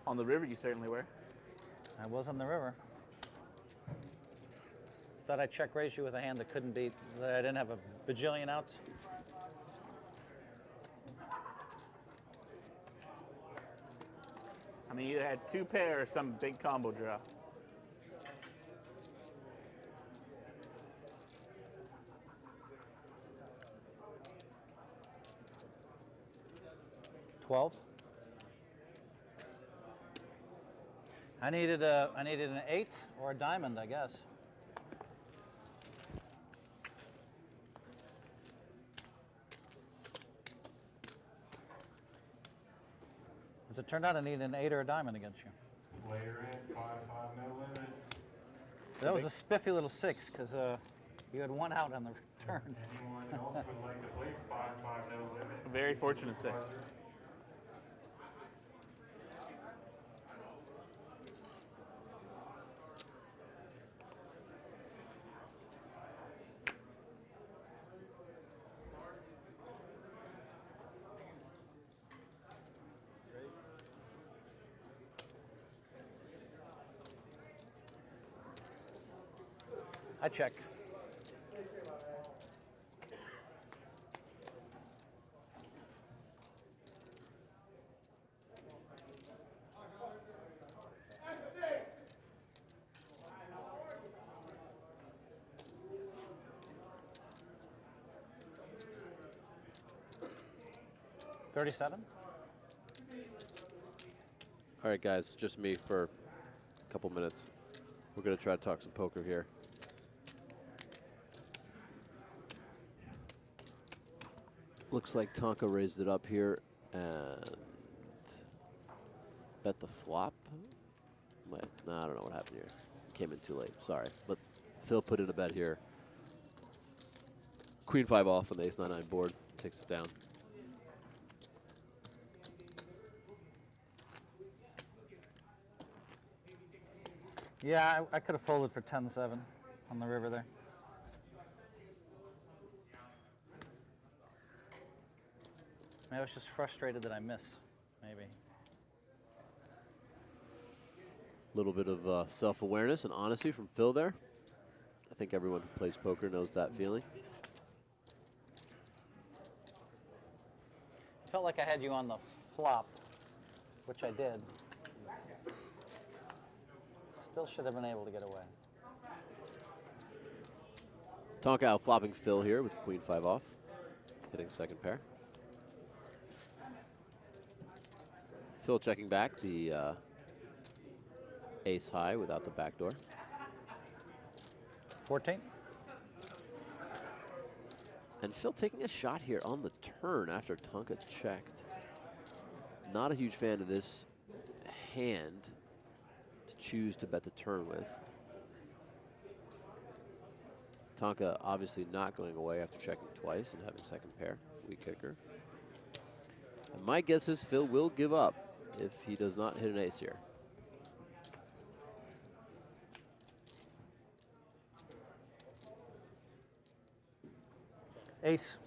On the river, you certainly were. I was on the river. Thought I'd check raise you with a hand that couldn't beat, that I didn't have a bajillion outs. I mean, you either had 2 pair or some big combo draw. $12. I needed an 8 or a diamond, I guess. As it turned out, I needed an 8 or a diamond against you. Player in, 5-5, no limit. That was a spiffy little 6 because you had 1 out on the return. Anyone else would like to play 5-5, no limit? A very fortunate 6. I check. $37. All right, guys, just me for a couple minutes. We're going to try to talk some poker here. Looks like Tonkaaaa raised it up here and bet the flop. Wait, no, I don't know what happened here. Came in too late, sorry. But Phil put in a bet here. Queen 5 off on the ace 9-9 board, takes it down. Yeah, I could have folded for 10-7 on the river there. I was just frustrated that I missed, maybe. A little bit of self-awareness and honesty from Phil there. I think everyone who plays poker knows that feeling. Felt like I had you on the flop, which I did. Still should have been able to get away. Tonkaaaa flopping Phil here with Queen 5 off, hitting second pair. Phil checking back the ace high without the back door. 14. And Phil taking a shot here on the turn after Tonkaaaa checked. Not a huge fan of this hand to choose to bet the turn with. Tonkaaaa obviously not going away after checking twice and having second pair. Weak kicker. And my guess is Phil will give up if he does not hit an ace here. Ace.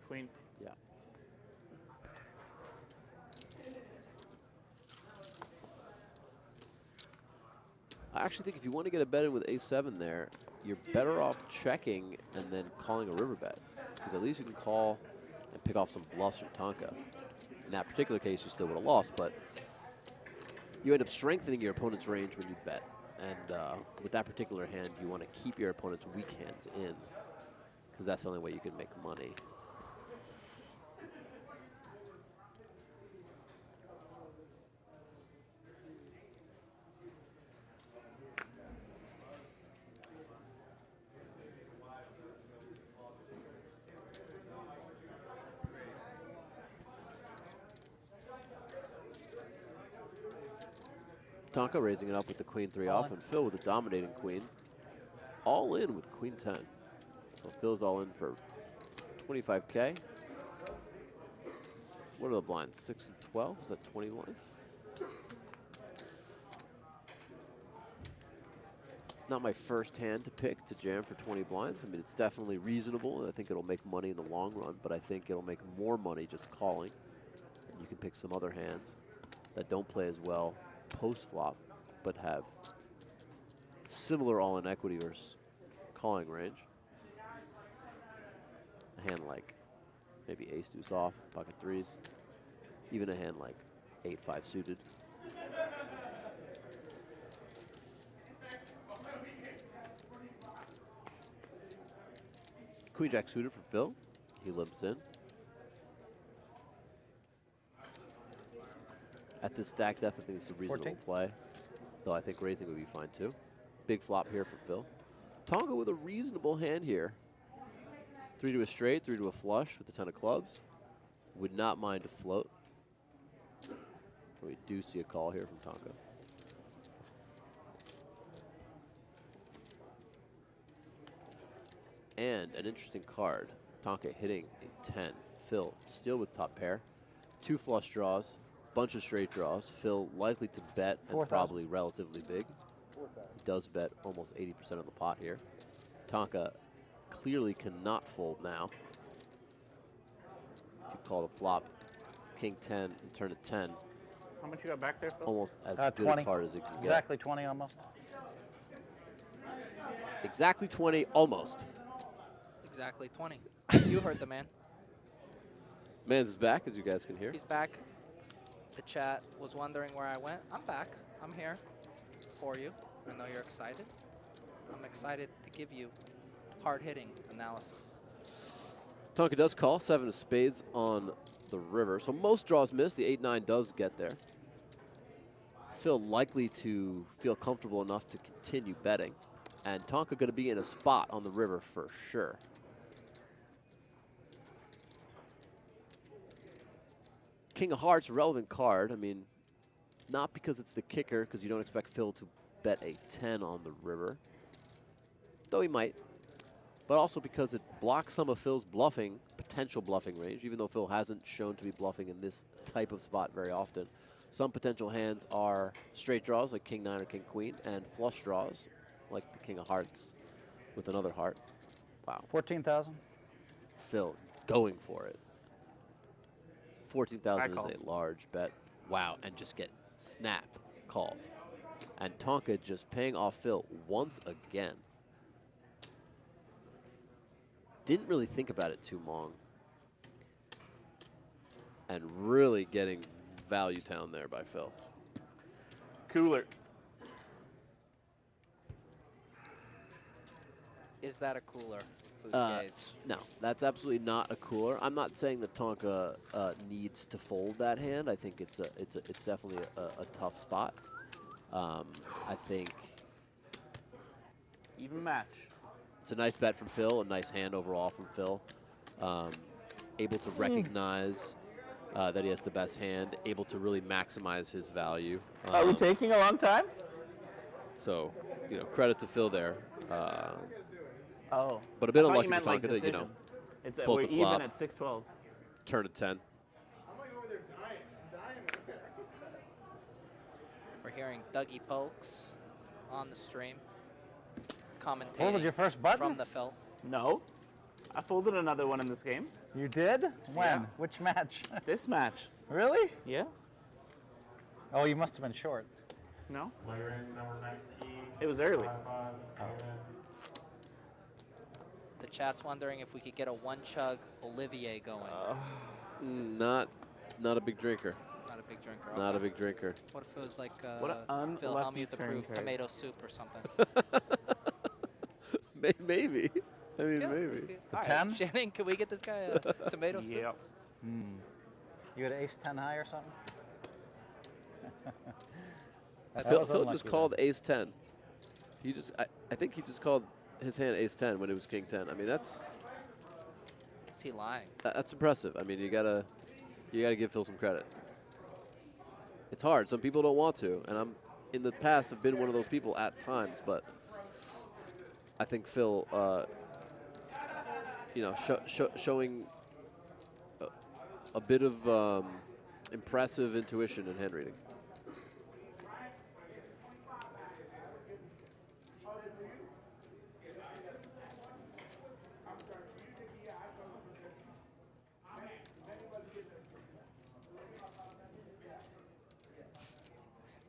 Queen. Yeah. I actually think if you want to get a bet in with ace-7 there, you're better off checking and then calling a river bet, because at least you can call and pick off some bluffs from Tonkaaaa. In that particular case, you still would have lost, but you end up strengthening your opponent's range when you bet. And with that particular hand, you want to keep your opponent's weak hands in, because that's the only way you can make money. Tonkaaaa raising it up with the queen 3 off, and Phil with the dominating queen. All in with queen 10. So Phil's all in for 25K. What are the blinds? 6 and 12? Is that 20 blinds? Not my first hand to pick to jam for 20 blinds. I mean, it's definitely reasonable, and I think it'll make money in the long run, but I think it'll make more money just calling. And you can pick some other hands that don't play as well post-flop, but have similar all-in equity versus calling range. A hand like maybe ace-deuce off, pocket threes. Even a hand like 8-5 suited. Queen-jack suited for Phil. He limps in. At this stack depth, I think it's a reasonable 14. play, though I think raising would be fine too. Big flop here for Phil. Tonkaaaa with a reasonable hand here. 3 to a straight, 3 to a flush with the 10 of clubs. Would not mind a float. We do see a call here from Tonkaaaa. And an interesting card. Tonkaaaa hitting a 10. Phil still with top pair. 2 flush draws. Bunch of straight draws. Phil likely to bet and probably relatively big. He does bet almost 80% of the pot here. Tonkaaaa clearly cannot fold now. If you call the flop, king 10 and turn to 10. How much you got back there, Phil? Almost as good 20. a card as it can Exactly 20 almost. get. Exactly 20, almost. Exactly 20. You heard the man. Mans is back, as you guys can hear. He's back. The chat was wondering where I went. I'm back. I'm here for you. I know you're excited. I'm excited to give you hard-hitting analysis. Tonkaaaa does call 7 of spades on the river, so most draws miss. The 8-9 does get there. Phil likely to feel comfortable enough to continue betting, and Tonkaaaa going to be in a spot on the river for sure. King of Hearts, relevant card. I mean, not because it's the kicker, because you don't expect Phil to bet a 10 on the river, though he might, but also because it blocks some of Phil's bluffing, potential bluffing range, even though Phil hasn't shown to be bluffing in this type of spot very often. Some potential hands are straight draws, like king 9 or king queen, and flush draws, like the King of Hearts with another heart. Wow. 14,000. Phil going for it. 14,000 is a large bet. Wow, and just get snap called. And Tonkaaaa just paying off Phil once again. Didn't really think about it too long. And really getting value town there by Phil. Cooler. Is that a cooler? Busquet? No, that's absolutely not a cooler. I'm not saying that Tonkaaaa needs to fold that hand. I think it's definitely a tough spot. I think Even match. it's a nice bet from Phil, a nice hand overall from Phil. able to recognize that he has the best hand, able to really maximize his value. Are we taking a long time? So, credit to Phil there. Oh. But a bit I thought unlucky you meant for like Tonka to, decisions. It's fold we're the flop. even at 6-12. Turn to 10. We're hearing Dougie Polks on the stream, commentating Folded your first button? from the Phil. No. I folded another one in this game. You did? When? Yeah. Which match? This match. Really? Yeah. Oh, you must have been short. No. Player in number 19. It was early. 5-5. The chat's wondering if we could get a one-chug Olivier going. Not a big drinker. Not a big drinker. Not a okay. big drinker. What if it was like What an Phil unlucky Hellmuth turn approved card. tomato soup or something? Maybe. I mean, Yeah, maybe. okay. The All right, 10? Shannon, can we get this guy a tomato soup? Yep. You had ace 10 high or something? Phil was just unlucky called ace 10. He just, I think he just called his hand ace 10 when it was king 10. I mean, that's Is he lying? that's impressive. I mean, you gotta give Phil some credit. It's hard. Some people don't want to, and I'm in the past have been one of those people at times, but I think Phil, showing a bit of impressive intuition in hand reading.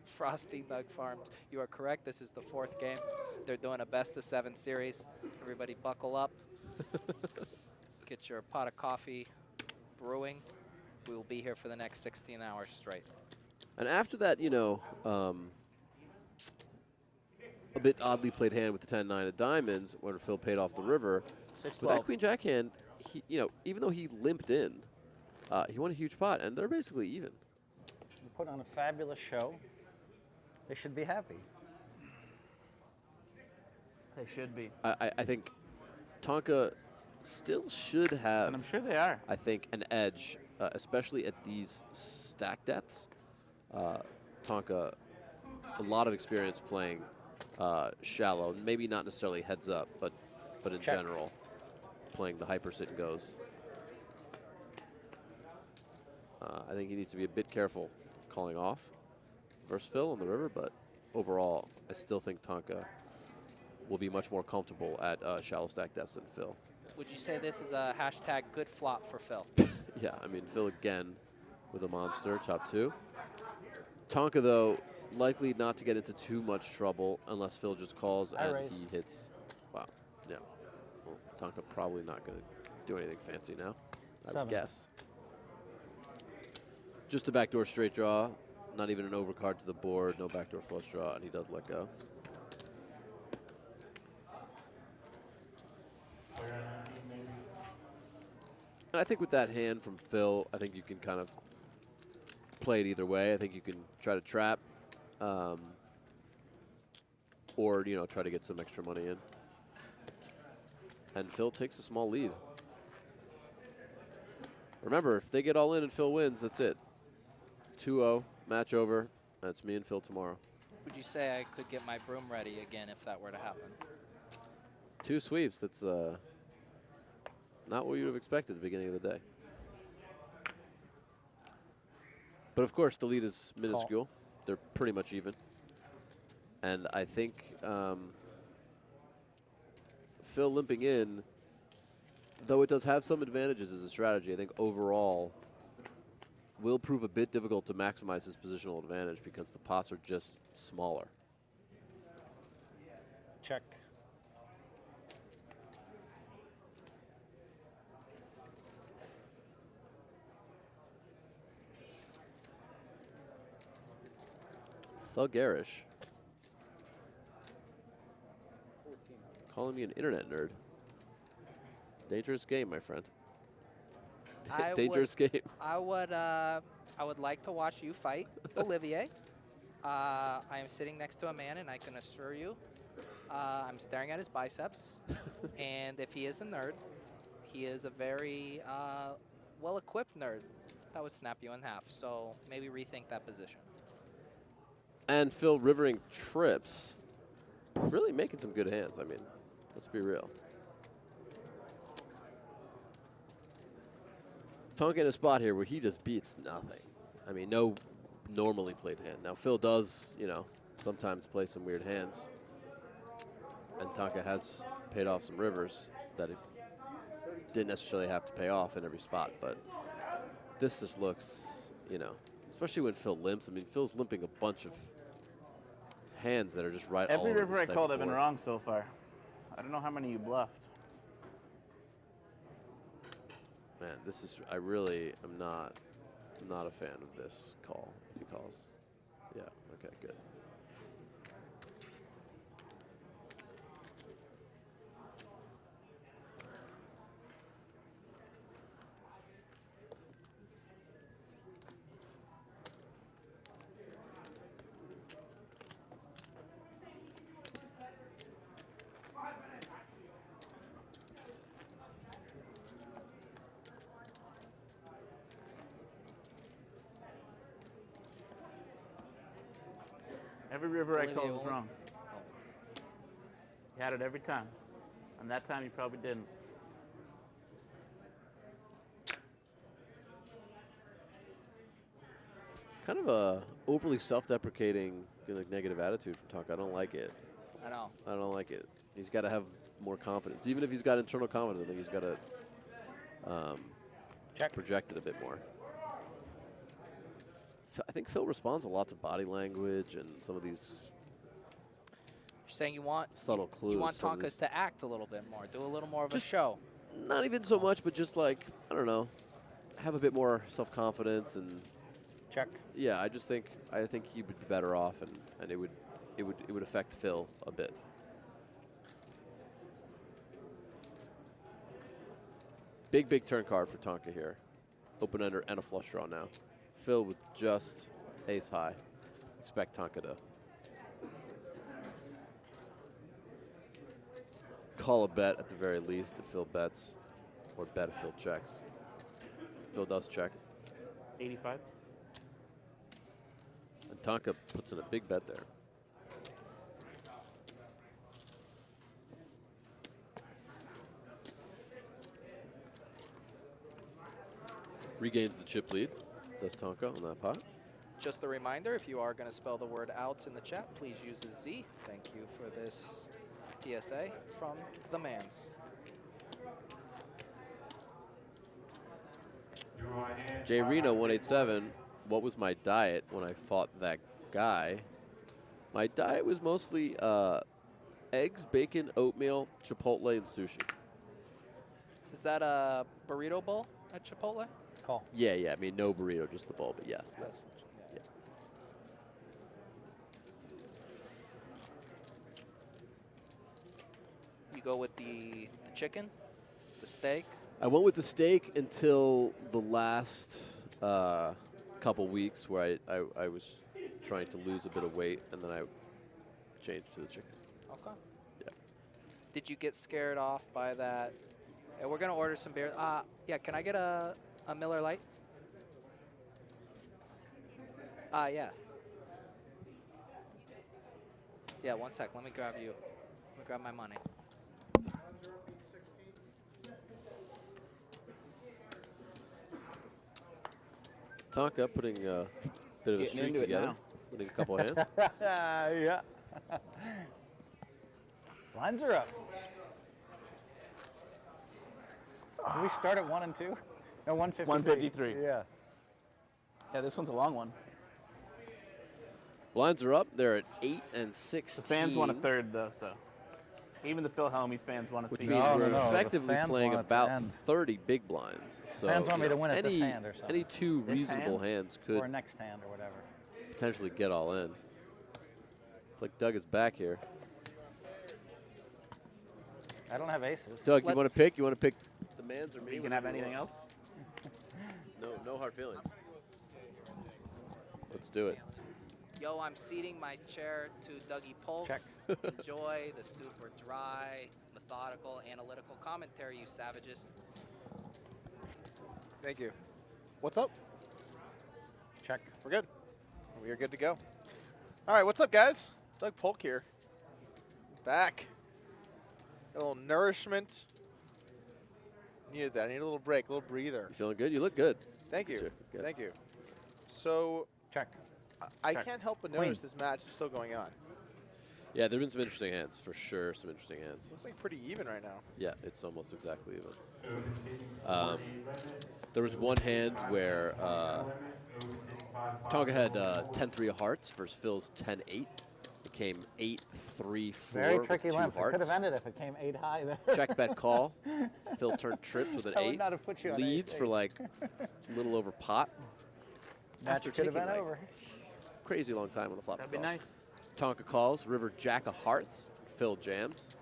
Frosty Nug Farms. You are correct. This is the 4th game. They're doing a best-of-7 series. Everybody buckle up. Get your pot of coffee brewing. We will be here for the next 16 hours straight. And after that, a bit oddly played hand with the 10-9 of diamonds, where Phil paid off the river. With that 6-12. queen-jack hand, he, even though he limped in, he won a huge pot, and they're basically even. You put on a fabulous show. They should be happy. They should be. I think Tonkaaaa still should have, And I'm sure they are. I think, an edge, especially at these stack depths. Tonkaaaa, a lot of experience playing shallow, maybe not necessarily heads up, but in Check. general, playing the hyper sit and goes. I think he needs to be a bit careful calling off versus Phil on the river, but overall, I still think Tonkaaaa will be much more comfortable at shallow stack depths than Phil. Would you say this is a hashtag good flop for Phil? Yeah, I mean, Phil again with a monster, top 2. Tonkaaaa, though, likely not to get into too much trouble unless Phil just calls I and raise. he hits. Wow, yeah. Well, Tonkaaaa probably not going to do anything fancy now, I 7. would guess. Just a backdoor straight draw, not even an overcard to the board, no backdoor flush draw, and he does let go. And I think with that hand from Phil, I think you can kind of play it either way. I think you can try to trap or, try to get some extra money in. And Phil takes a small lead. Remember, if they get all in and Phil wins, that's it. 2-0, match over. That's me and Phil tomorrow. Would you say I could get my broom ready again if that were to happen? 2 sweeps, that's not what you would have expected at the beginning of the day. But of course, the lead is minuscule. They're pretty much even. And I think Phil limping in, though it does have some advantages as a strategy, I think overall will prove a bit difficult to maximize his positional advantage because the pots are just smaller. Check. Thug-garish. Calling me an internet nerd. Dangerous game, my friend. Dangerous game. I would like to watch you fight Olivier. I am sitting next to a man, and I can assure you, I'm staring at his biceps. And if he is a nerd, he is a very well-equipped nerd. That would snap you in half, so maybe rethink that position. And Phil rivering trips, really making some good hands. I mean, let's be real. Tonkaaaa in a spot here where he just beats nothing. I mean, no normally played hand. Now, Phil does, you know, sometimes play some weird hands. And Tonkaaaa has paid off some rivers that it didn't necessarily have to pay off in every spot. But this just looks, you know, especially when Phil limps. I mean, Phil's limping a bunch of hands that are just right all Every over river this I type called, of I've been board. wrong so far. I don't know how many you bluffed. Man, this is, I really am not a fan of this call, if he calls. Yeah, okay, good. Every river I Olivier called was won't- wrong. You had it every time. And that time you probably didn't. Kind of a overly self-deprecating, like, negative attitude from Tonkaaaa. I don't like it. I know. I don't like it. He's got to have more confidence. Even if he's got internal confidence, I think he's got to project it a bit more. I think Phil responds a lot to body language and some of these You're saying you want subtle clues. you want some of Tonkaaaa these- to act a little bit more, do a little more of a Just- show. Not even so much, but just like, I don't know, have a bit more self-confidence and Check. yeah, I think he would be better off, and it would affect Phil a bit. Big turn card for Tonkaaaa here. Open ender and a flush draw now. Phil with just ace high. Expect Tonkaaaa to call a bet at the very least if Phil bets, or bet if Phil checks. Phil does check. 85. And Tonkaaaa puts in a big bet there. Regains the chip lead, does Tonkaaaa on that pot. Just a reminder, if you are going to spell the word outs in the chat, please use a Z. Thank you for this PSA from the Mans. Jay Reno 187, what was my diet when I fought that guy? My diet was mostly eggs, bacon, oatmeal, Chipotle, and sushi. Is that a burrito bowl at Chipotle? Call. Yeah, I mean, no burrito, just the bowl, but yeah. Yeah. You go with the chicken, the steak. I went with the steak until the last couple weeks where I was trying to lose a bit of weight, and then I changed to the chicken. Okay. Yeah. Did you get scared off by that? Hey, we're going to order some beer. Yeah, can I get a Miller Lite? Yeah. Yeah, one sec. Let me grab you. Let me grab my money. Tonkaaaa putting a bit of a Getting streak into it together, now. putting a couple hands. Yeah. Lines are up. Did we start at 1 and 2? No, 153. 153. Yeah. Yeah, this one's a long one. Blinds are up. They're at 8 and 16. The fans want a third, though, so. Even the Phil Hellmuth fans want to Which see means No, we're no, no, the effectively fans playing want it to about end. 30 big blinds. So Fans want you me to know, win at this any, hand or something. Any two This reasonable hand? hands could Or next hand or whatever. potentially get all in. It's like Doug is back here. I don't have aces. Doug, you want to pick? You want to pick the Mans or me? You can have anything else? No hard feelings. Let's do it. Yo, I'm seating my chair to Dougie Polk's. Enjoy the super dry, methodical, analytical commentary, you savages. Thank you. What's up? Check. We're good. We are good to go. All right, what's up, guys? Doug Polk here. Back. A little nourishment. Needed that. I need a little break, a little breather. You feeling good? You look good. Thank you. Sure, good. Thank you. So, Check. I Check. can't help but Queen. notice this match is still going on. Yeah, there have been some interesting hands, for sure, some interesting hands. Looks like pretty even right now. Yeah, it's almost exactly even. There was one hand where Tonkaaaa had 10-3 of hearts versus Phil's 10-8. It came 8-3-4 Very with tricky 2 limp. It hearts. could have ended if it came 8 high there. Check bet call. Phil turned trips with an I would 8. not have put you on Leads ace for 8. like a little over pot. Match After could have taking, been like, over. Crazy long time on the flop. That'd be call. nice. Tonkaaaa calls. River Jack of hearts. Phil jams.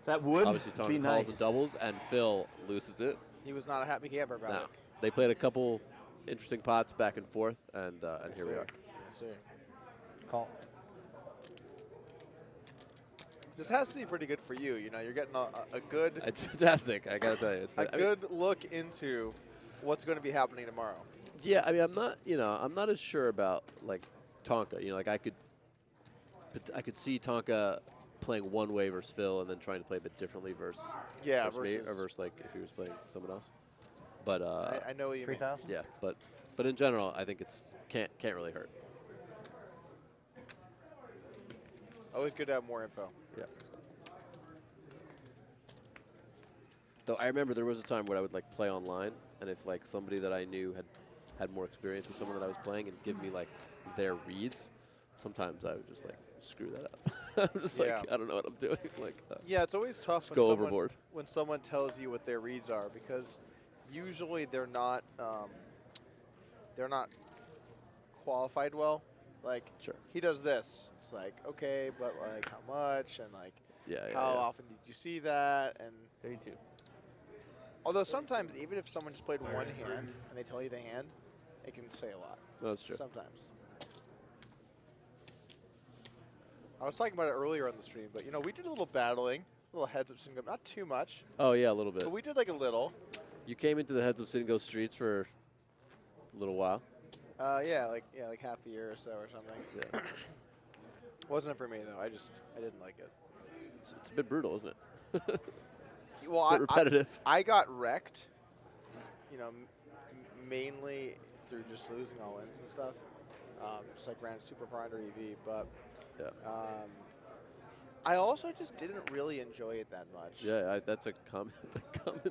That would Obviously, be Tonkaaaa calls nice. the doubles, and Phil loses it. He was not a happy camper about No. it. They played a couple interesting pots back and forth, and here we are. Yes, sir. Call. This has to be pretty good for you. You know, you're getting a good, It's fantastic. I gotta tell you, it's a I mean, good look into what's going to be happening tomorrow. yeah, I mean, I'm not as sure about like Tonkaaaa. You know, like I could see Tonkaaaa playing one way versus Phil, and then trying to play a bit differently versus me, or versus like if he was playing someone else. But I know what you mean. 3,000? yeah, but in general, I think it's can't really hurt. Always good to have more info. Yeah. Though I remember there was a time where I would like play online, and if like somebody that I knew had more experience with someone that I was playing and give me like their reads, sometimes I would just like screw that up. I'm just Yeah. like, I don't know what I'm doing. Like, Yeah, it's always tough go overboard. when someone tells you what their reads are, because usually they're not qualified well. Like, Sure. he does this. It's like, okay, but like how much, and like Yeah, how often did you see that? And 32. although sometimes even if someone just played one hand and they tell you the hand, it can say a lot. No, that's true. Sometimes. I was talking about it earlier on the stream, but you know, we did a little battling, a little heads up syndrome, not too much, Oh yeah, a little bit. but we did like a little. You came into the Heads Up Sit and Go streets for a little while. Yeah, like half a year or so or something. Yeah. Wasn't for me though. I didn't like it. It's a bit brutal, isn't it? Well, Bit repetitive. I got wrecked. You know, mainly through just losing all ins and stuff. Just like ran Super Grinder EV, but Yeah. I also just didn't really enjoy it that much. Yeah, that's a common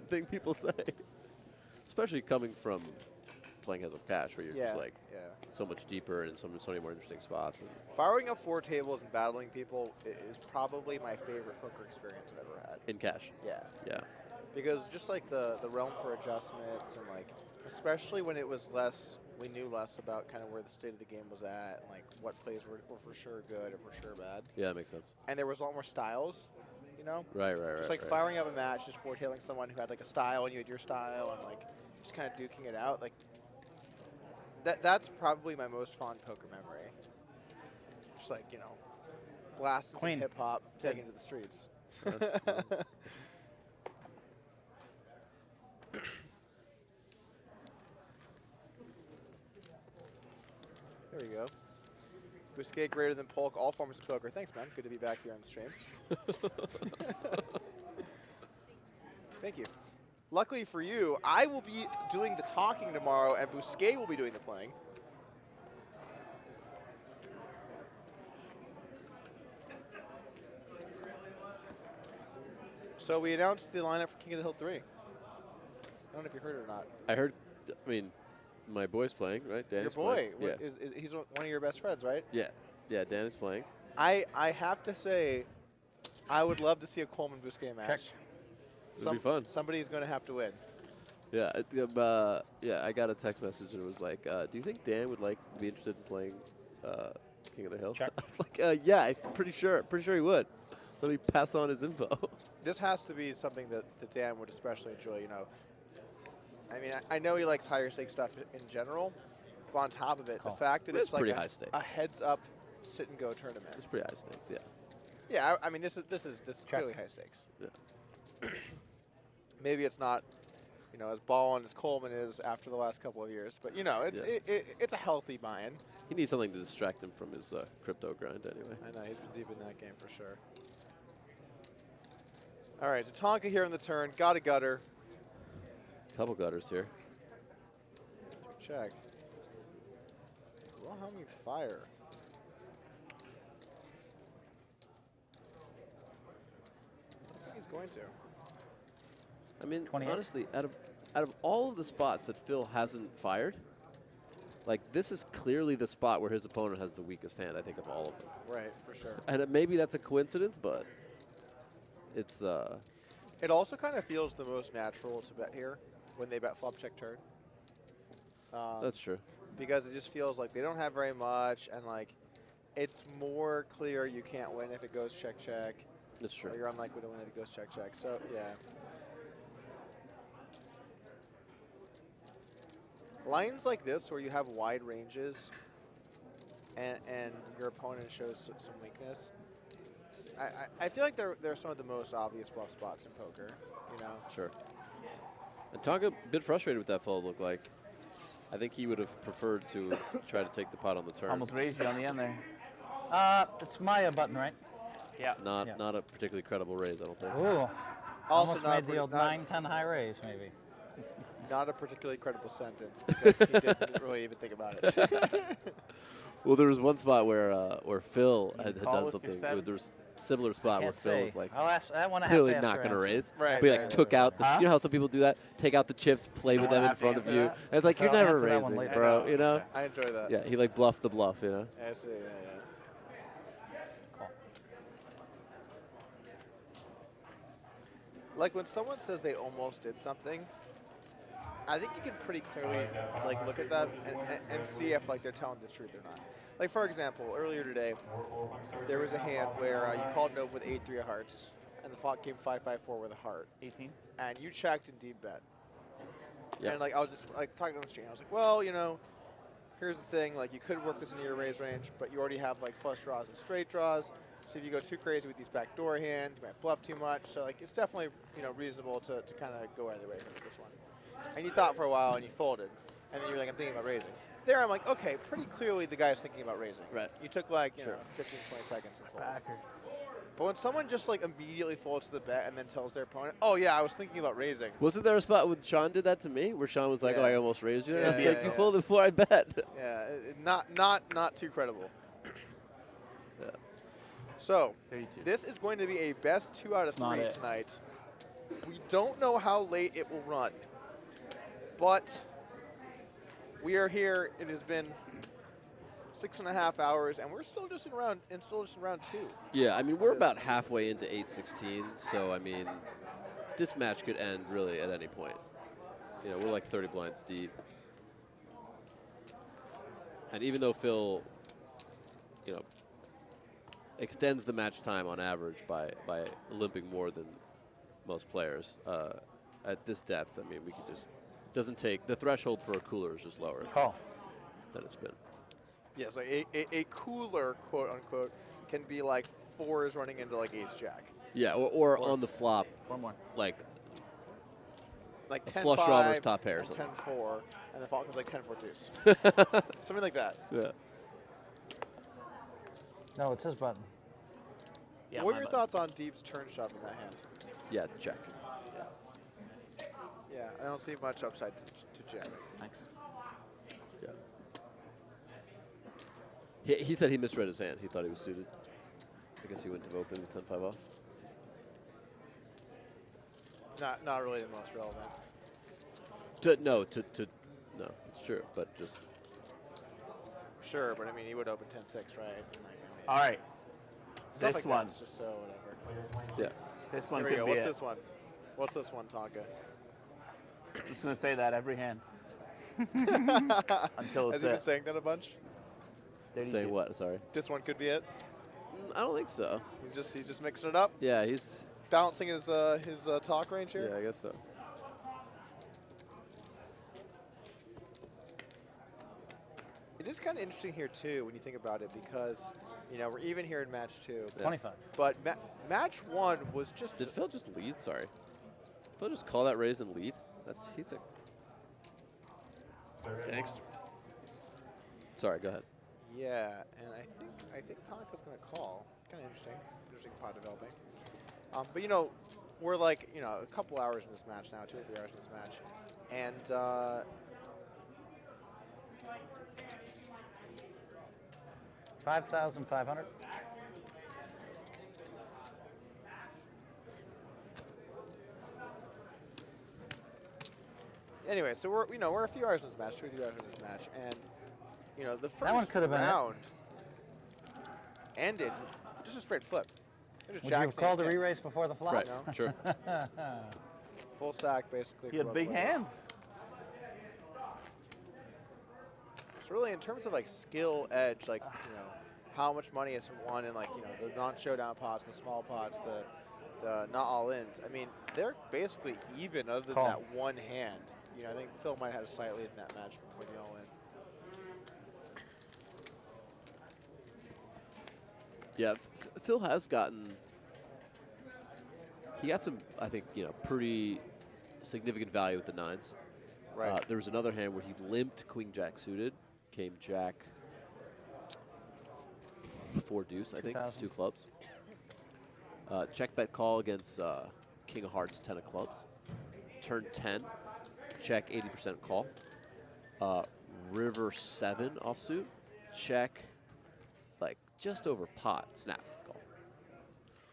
thing people say, especially coming from playing Heads Up Cash, where you're just like so much deeper and so many more interesting spots. And Firing up 4 tables and battling people is probably my favorite poker experience I've ever had. in cash. Yeah. Yeah. Because just like the realm for adjustments, and like especially when it was less, we knew less about kind of where the state of the game was at, and like what plays were for sure good or for sure bad. Yeah, that makes sense. And there was a lot more styles, you know? Right. Just like firing up a match, just foretailing someone who had like a style and you had your style, and like just kind of duking it out. Like that's probably my most fond poker memory. Just like, you know, blasting some Queen. hip hop, taking it to the streets. There you go. Busquet greater than Polk, all forms of poker. Thanks, man. Good to be back here on the stream. Thank you. Luckily for you, I will be doing the talking tomorrow, and Busquet will be doing the playing. So we announced the lineup for King of the Hill 3. I don't know if you heard it or not. I heard. I mean, my boy's playing, right? Dan Your is boy, playing. Yeah. he's one of your best friends, right? Yeah. Yeah. Dan is playing. I have to say, I would love to see a Coleman Busquet match. Check. It'd be fun. Somebody's going to have to win. Yeah. I got a text message and it was like, "Do you think Dan would be interested in playing King of the Hill?" Check. I was like, "Yeah, I'm pretty sure he would." Let me pass on his info. This has to be something that Dan would especially enjoy, you know. I mean, I know he likes higher stakes stuff in general, but on top of it, the fact that It's it's like pretty high stakes. a heads-up sit-and-go tournament. It's pretty high stakes. Yeah. Yeah, I mean, this is clearly high stakes. Yeah. maybe it's not, you know, as balling as Coleman is after the last couple of years, but you know, it's a healthy buy-in. He needs something to distract him from his crypto grind anyway. I know, he's been deep in that game for sure. All right, so Tonkaaaa here in the turn, got a gutter. Couple gutters here. Check. Well, how many fire? I think he's going to. I mean, 28. honestly, out of all of the spots that Phil hasn't fired, like this is clearly the spot where his opponent has the weakest hand, I think, of all of them. Right, for sure. And maybe that's a coincidence, but it's It also kind of feels the most natural to bet here when they bet flop check turn. that's true. Because it just feels like they don't have very much, and like it's more clear you can't win if it goes check check. That's true. Or you're unlikely to win if it goes check check. So yeah. Lines like this where you have wide ranges and your opponent shows some weakness. I feel like they're some of the most obvious bluff spots in poker, you know? Sure. And Tonkaaaa a bit frustrated with that fold, looked like. I think he would have preferred to try to take the pot on the turn. Almost raised you on the end there. It's Maya button, right? Yeah. Not a particularly credible raise, I don't think. Ooh. Also Almost not made the old not- 9-10 high raise, maybe. Not a particularly credible sentence because he didn't really even think about it. Well, there was one spot where Phil had call done with your something. seven? There was a similar spot where Can't Phil say. was like I'll ask that one. I have clearly to ask not her going to answer. raise. Right, But he like right, took right, out the, Huh? you know how some people do that? Take out the chips, play with wanna them in have to front of answer you. that? And it's like, So you're I'll never answer that one raising, later. bro, you know? I enjoy that. Yeah, he like bluffed the bluff, you know? I see, yeah. Cool. Like when someone says they almost did something, I think you can pretty clearly like look at that and see if like they're telling the truth or not. Like for example, earlier today, there was a hand where you called no with 8-3 of hearts, and the flop came 5-5-4 with a heart, 18. and you checked and deep bet. Yeah. And like I was just like talking on the stream, I was like, well, you know, here's the thing, like you could work this into your raise range, but you already have like flush draws and straight draws. So if you go too crazy with these backdoor hands, you might bluff too much. So like it's definitely, you know, reasonable to kind of go either way with this one. And you thought for a while and you folded, and then you're like, I'm thinking about raising. There I'm like, okay, pretty clearly the guy's thinking about raising. Right. You took like, you Sure. know, 15, 20 seconds and folded. Backers. But when someone just like immediately folds to the bet and then tells their opponent, oh yeah, I was thinking about raising. Wasn't there a spot when Sean did that to me, where Sean was like, Yeah. oh, I almost raised you? Yeah, And it's yeah, like, you yeah. folded before I bet. Yeah, not too credible. Yeah. So 32. this is going to be a best 2 out of not 3 it. tonight. We don't know how late it will run, but we are here. It has been 6.5 hours, and we're still just in round 2. Yeah, I mean, we're about halfway into 8-16, so, I mean, this match could end really at any point. You know, we're like 30 blinds deep. And even though Phil, you know, extends the match time on average by limping more than most players, at this depth, I mean, we could just, doesn't take, the threshold for a cooler is just lower Call. than it's been. Yes, like a cooler, quote unquote, can be like 4s running into like ace jack. Yeah, or on the flop, One more. like Like A 10 flush draw versus top pair or and something. 10-4, and the flop comes like 10-4 deuce. Something like that. Yeah. No, it's his button. Yeah, what my are your button. thoughts on Deep's turn shove in that hand? Yeah, check. Yeah, I don't see much upside to jamming. Thanks. Yeah. He said he misread his hand. He thought he was suited. I guess he went to open with 10-5 off. Not really the most relevant. No, it's true, but just Sure, but I mean, he would open 10-6, right? Like, I mean, All right. stuff This like one. that's just so whatever. yeah. This one Here we could go. be What's it. this one? What's this one, Tonka? I'm just going to say that every hand. Until Has it's he been it. saying that a bunch? 32. Saying what? Sorry. This one could be it. I don't think so. He's just mixing it up, Yeah, he's. balancing his talk range here. Yeah, I guess so. It is kind of interesting here too when you think about it, because You know, we're even here in match 2. Yeah. 25. But match 1 was just. Did Phil just lead? Sorry. Phil just call that raise and lead? He's a gangster. Sorry, go ahead. Yeah, and I think Tonkaa's going to call. Kind of interesting pot developing. But you know, we're like a couple hours in this match now, 2 or 3 hours in this match, and 5,500. Anyway, so we're a few hours in this match, 2 or 3 hours in this match, and the first That one could have been it. round ended just a straight flip. Would you have called a re-race before the flop? Right, No. sure. Full stack, basically. He had big hands. So really, in terms of like skill edge, like how much money is won in like the non-showdown pots, the small pots, the not all-ins. I mean, they're basically even, other than Call. that one hand. I think Phil might have had a slight lead in that match before the all-in. Yeah, Phil has gotten. He got some, I think, pretty significant value with the 9s. Right. There was another hand where he limped Queen Jack suited, came Jack 4 deuce, I think, 2,000. 2 clubs. Check bet call against King of Hearts, 10 of clubs. Turn 10, check 80% call. River 7 offsuit, check like just over pot, snap call,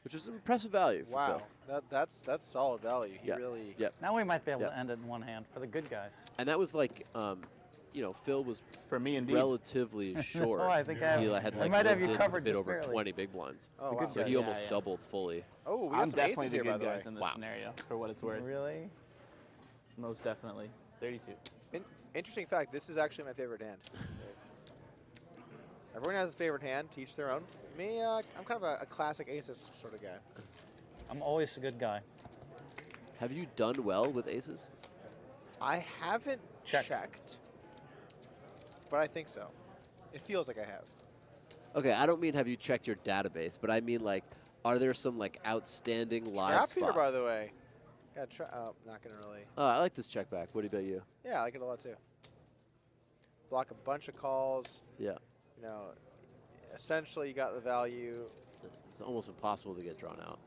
which is impressive value for Wow, Phil. that's solid value. He really. Yep. Now we might be able to end it in one hand for the good guys. And that was like, Phil was For me, indeed. relatively short. Oh, I think he had we like might have you lived in covered a bit just over barely. 20 big blinds. Oh, The wow. good So guys. he almost yeah. doubled fully. Oh, we I'm got some definitely aces the here, by good the way. guys in this Wow. scenario, for what it's worth. Really? Most definitely. 32. Interesting fact, this is actually my favorite hand. Everyone has a favorite hand, to each their own. Me, I'm kind of a classic aces sort of guy. I'm always a good guy. Have you done well with aces? I haven't Check. checked, but I think so. It feels like I have. Okay, I don't mean have you checked your database, but I mean like, are there some like outstanding live Trap spots? here, by the way. Got not gonna really. I like this check back. What about you? Yeah, I like it a lot too. Block a bunch of calls. Yeah, Essentially, you got the value. it's almost impossible to get drawn out.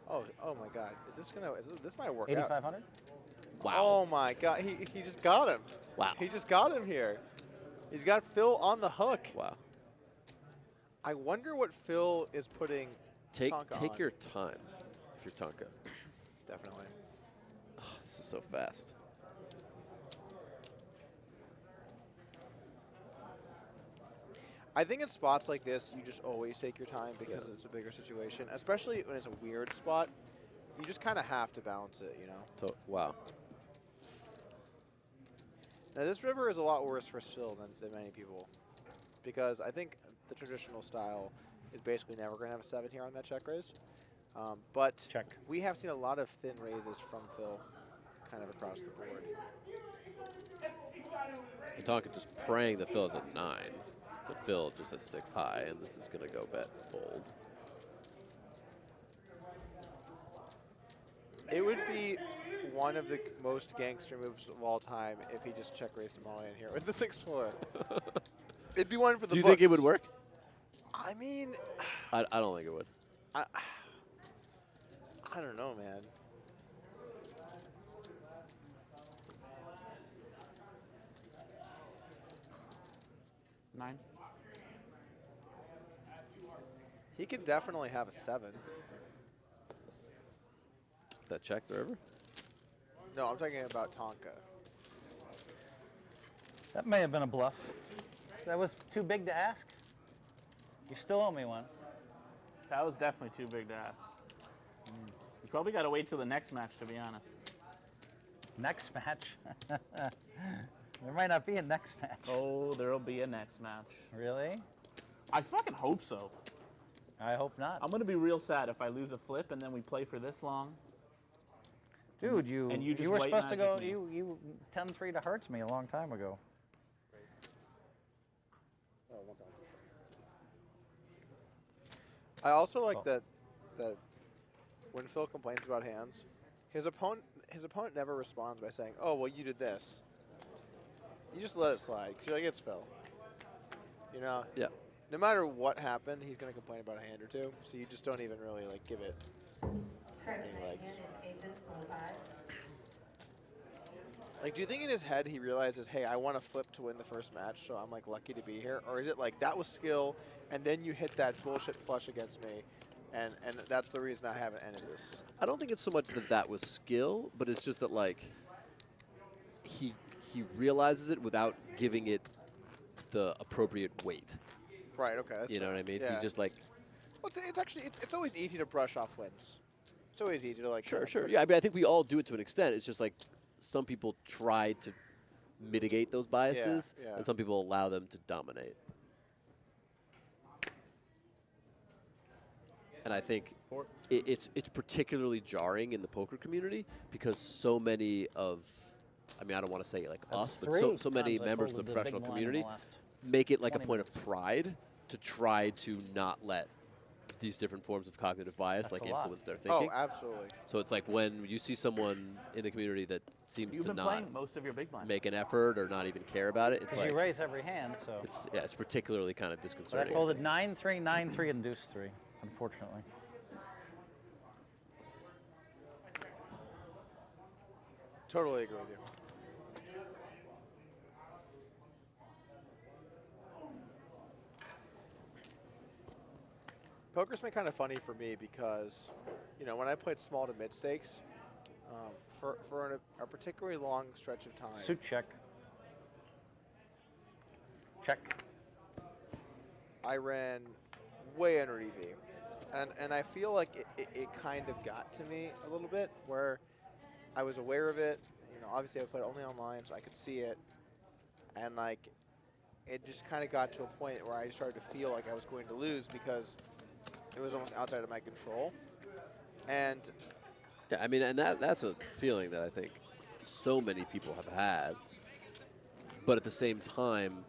Oh my God! This might work out. 8,500? Wow. Oh my God! He just got him. Wow. He just got him here. He's got Phil on the hook. Wow. I wonder what Phil is putting. Take Tonkaaaa on. your time if you're Tonkaaaa. Definitely. Oh, this is so fast. I think in spots like this, you just always take your time because it's a bigger situation, especially when it's a weird spot. You just kind of have to balance it, Wow. Now this river is a lot worse for Phil than many people, because I think the traditional style is basically never going to have a 7 here on that check raise. But Check. we have seen a lot of thin raises from Phil kind of across the board. And Tonkaaaa just praying that Phil is at 9, but Phil just has 6 high, and this is going to go bet fold. It would be one of the most gangster moves of all time if he just check raised him all in here with the 6-4. It'd be one for the Do you books. think it would work? I mean, I don't think it would. I don't know, man. Nine. He could definitely have a 7. That check the river? No, I'm talking about Tonkaaaa. That may have been a bluff. That was too big to ask. You still owe me one. That was definitely too big to ask. You probably got to wait till the next match, to be honest. Next match? There might not be a next match. Oh, there'll be a next match. Really? I fucking hope so. I hope not. I'm going to be real sad if I lose a flip and then we play for this long. Dude, you just were white supposed to go, magic me. you 10-3 to Hearts me a long time ago. I also like that when Phil complains about hands, his opponent never responds by saying, "Oh, well, you did this." You just let it slide. 'Cause you're like, it's Phil. You know. Yeah. No matter what happened, he's gonna complain about a hand or two. So you just don't even really like give it any legs. Like, do you think in his head he realizes, hey, I want to flip to win the first match, so I'm like lucky to be here, or is it like that was skill, and then you hit that bullshit flush against me, and that's the reason I haven't ended this? I don't think it's so much that that was skill, but it's just that like he realizes it without giving it the appropriate weight. Right. Okay. That's You know what I mean? Yeah. He just like Well, it's actually it's always easy to brush off wins. It's always easy to like. sure. Yeah, I mean I think we all do it to an extent. It's just like some people try to mitigate those biases, Yeah. and some people allow them to dominate. And I think it's particularly jarring in the poker community because so many of, I mean, I don't want to say like us, but so many members of the professional community make it like a point of pride to try to not let these different forms of cognitive bias like influence their thinking. Oh, absolutely. So it's like when you see someone in the community that seems You've to been not playing most of your big blinds. make an effort or not even care about it, it's Because like you raise every hand, so. it's particularly kind of But I disconcerting. folded 9-3, 9-3, and deuce 3, unfortunately. Totally agree with you. Poker's been kind of funny for me because, you know, when I played small to mid stakes, for a particularly long stretch of time. Suit check. Check. I ran way under EV. And I feel like it kind of got to me a little bit where I was aware of it. You know, obviously I played only online, so I could see it. And like, it just kind of got to a point where I started to feel like I was going to lose because it was almost outside of my control. And Yeah, I mean, and that's a feeling that I think so many people have had. But at the same time,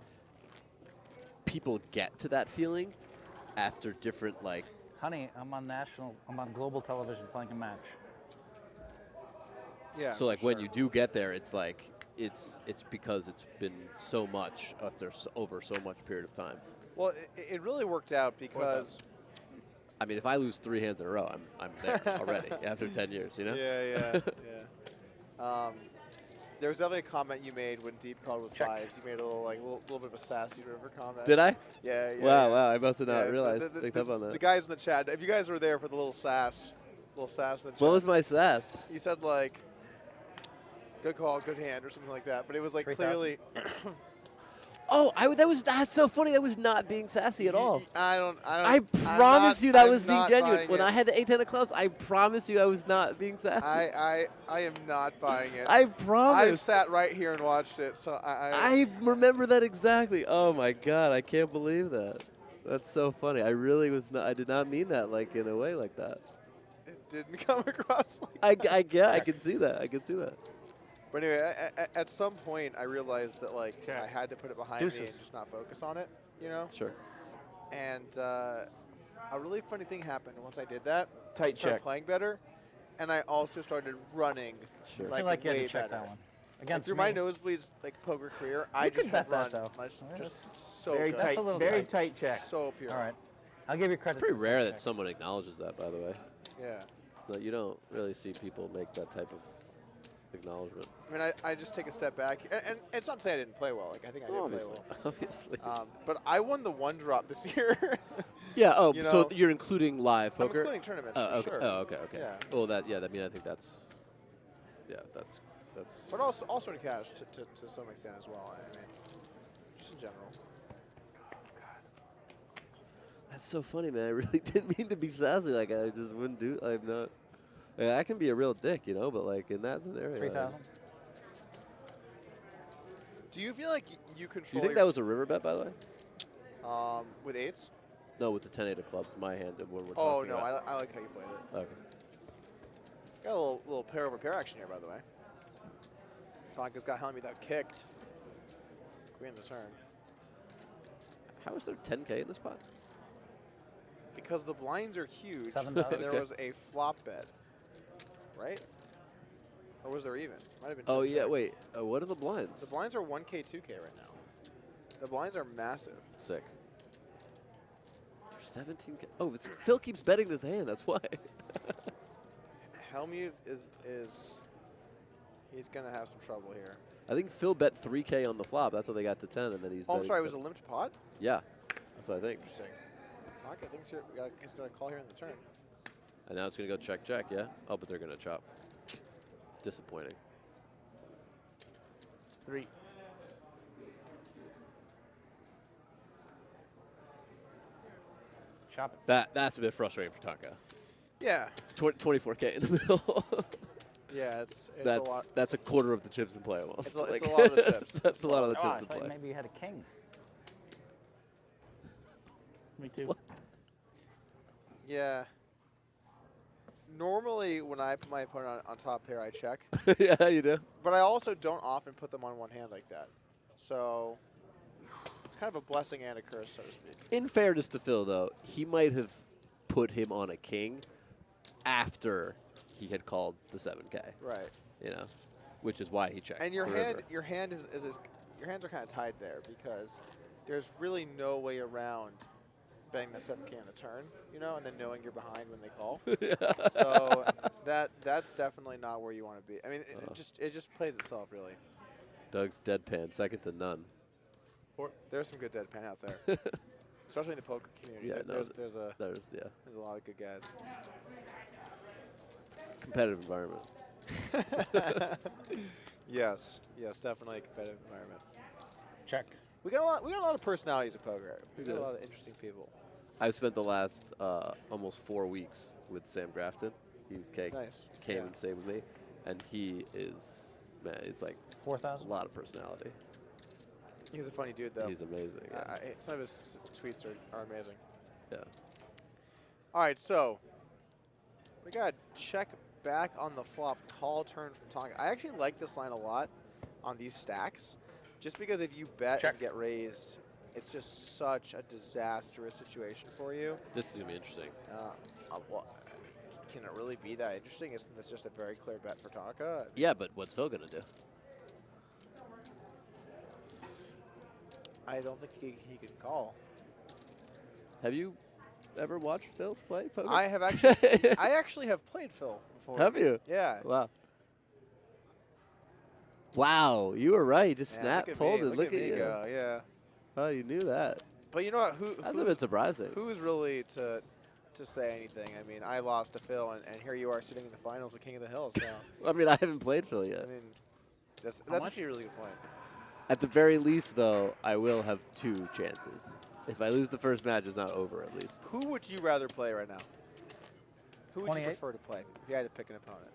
people get to that feeling after different, like... Honey, I'm on global television playing a match. yeah. So, like, for when sure. you do get there, it's like, it's because it's been so much over so much period of time. Well, it really worked out because... I mean, if I lose 3 hands in a row, I'm there already after 10 years, you know? Yeah. There was definitely a comment you made when Deep called with fives. You made a little bit of a sassy river comment. Did I? Yeah. Wow, I must have not Yeah, realized. Picked up on that. The guys in the chat, if you guys were there for the little sass in the chat. What was my sass? You said like, good call, good hand, or something like that. But it was like 3,000. clearly. Oh, that's so funny. That was not being sassy at all. I promise you that I'm was being not genuine. buying When it. I had the 8-10 of clubs, I promise you I was not being sassy. I am not buying it. I I promise. sat right here and watched it, so I remember that exactly. Oh my God, I can't believe that. That's so funny. I really was not. I did not mean that like in a way like that. it didn't come across like that. I can see that. I can see that. But anyway, at some point, I realized that like Check. I had to put it behind me Deuces. and just not focus on it, you know. Sure. And a really funny thing happened once I did that. Tight Started check. playing better, and I also started running. Sure. I Like, feel like you had way to check better. that one. And Against through me. my nosebleeds like poker career, I could just bet have that, run though. just so Very good. That's a little very tight. tight check. So pure. All right. I'll give you credit. Pretty for rare tight that check. someone acknowledges that, by the way. Yeah. Like, you don't really see people make that type of acknowledgement. I mean, I just take a step back, and it's not to say I didn't play well. Like I think I did play well. Obviously. But I won the one drop this year. Yeah. Oh, you so know, you're including live I'm poker? including tournaments. Oh, for okay. sure. Oh, okay. Yeah. Well, that. Yeah. I mean, I think that's. Yeah. That's. But also in cash to some extent as well. I mean, just in general. That's so funny, man. I really didn't mean to be sassy. Like I just wouldn't do. I'm not. Yeah, I can be a real dick, you know. But like in that scenario. 3,000. Do you feel like you Do control? you think that was a river bet, by the way? with eights? No, with the 10-8 of clubs, my hand. When we're Oh talking no, about. I like how you played it. Okay. Got a little pair over pair action here, by the way. Tonkaa's got Hellmuth that kicked. Queen of the turn. How is there 10K in this pot? because the blinds are huge. 7,000. And there Okay. was a flop bet, right? Or was there even? Might have been. Oh check, yeah, check. wait. What are the blinds? The blinds are 1K, 2K right now. The blinds are massive. Sick. 17K. Oh, Phil keeps betting this hand. That's why. Hellmuth is he's gonna have some trouble here. I think Phil bet 3K on the flop. That's how they got to 10, and then he's. Oh, I'm betting sorry. It was a seven. limped pot. Yeah, that's what I think. Interesting. Tonkaaaa thinks he's gonna call here in the turn. And now it's gonna go check, check. Yeah. Oh, but they're gonna chop. Disappointing. 3. Chop it. That's a bit frustrating for Tonkaaaa. Yeah. 24K in the middle. Yeah, it's a lot. That's a quarter of the chips in play almost. It's a lot of the chips. That's a lot of the Oh, I chips in thought play. maybe you had a king. Me too. What? Yeah. Normally, when I put my opponent on top pair, I check. Yeah, you do. But I also don't often put them on one hand like that. So it's kind of a blessing and a curse, so to speak. In fairness to Phil, though, he might have put him on a king after he had called the 7K. Right. You know, which is why he checked. And your the hand, river. your hands are kind of tied there because there's really no way around betting the 7K on the turn, you know, and then knowing you're behind when they call. So that's definitely not where you want to be. I mean, it just plays itself really. Doug's deadpan, second to none. There's some good deadpan out there, especially in the poker community. Yeah, There's a lot of good guys. Competitive environment. Yes, definitely a competitive environment. Check. We got a lot of personalities at poker. We got do. a lot of interesting people. I've spent the last almost 4 weeks with Sam Grafton. He Nice. came Yeah. and stayed with me, and he is, man, he's like 4,000. a lot of personality. He's a funny dude, though. He's amazing. Yeah. Some of his tweets are amazing. Yeah. All right, so we got to check back on the flop call turn from Tonkaaaa. I actually like this line a lot on these stacks, just because if you bet Check. and get raised, it's just such a disastrous situation for you. This is gonna be interesting. Well, can it really be that interesting? Isn't this just a very clear bet for Tonkaaaa? Yeah, but what's Phil gonna do? I don't think he can call. Have you ever watched Phil play poker? I have actually. I actually have played Phil before. Have you? Yeah. Wow. Wow, you were right. Just Yeah, snap, look at pulled me, it. Look at me you. go, yeah. Oh, you knew that. But you know what? That's a bit surprising. Who's really to say anything? I mean, I lost to Phil, and here you are sitting in the finals, the king of the hill. So I mean, I haven't played Phil yet. I mean, that's much? actually a really good point. At the very least, though, I will have 2 chances. If I lose the first match, it's not over at least. Who would you rather play right now? Who would you 28? prefer to play if you had to pick an opponent?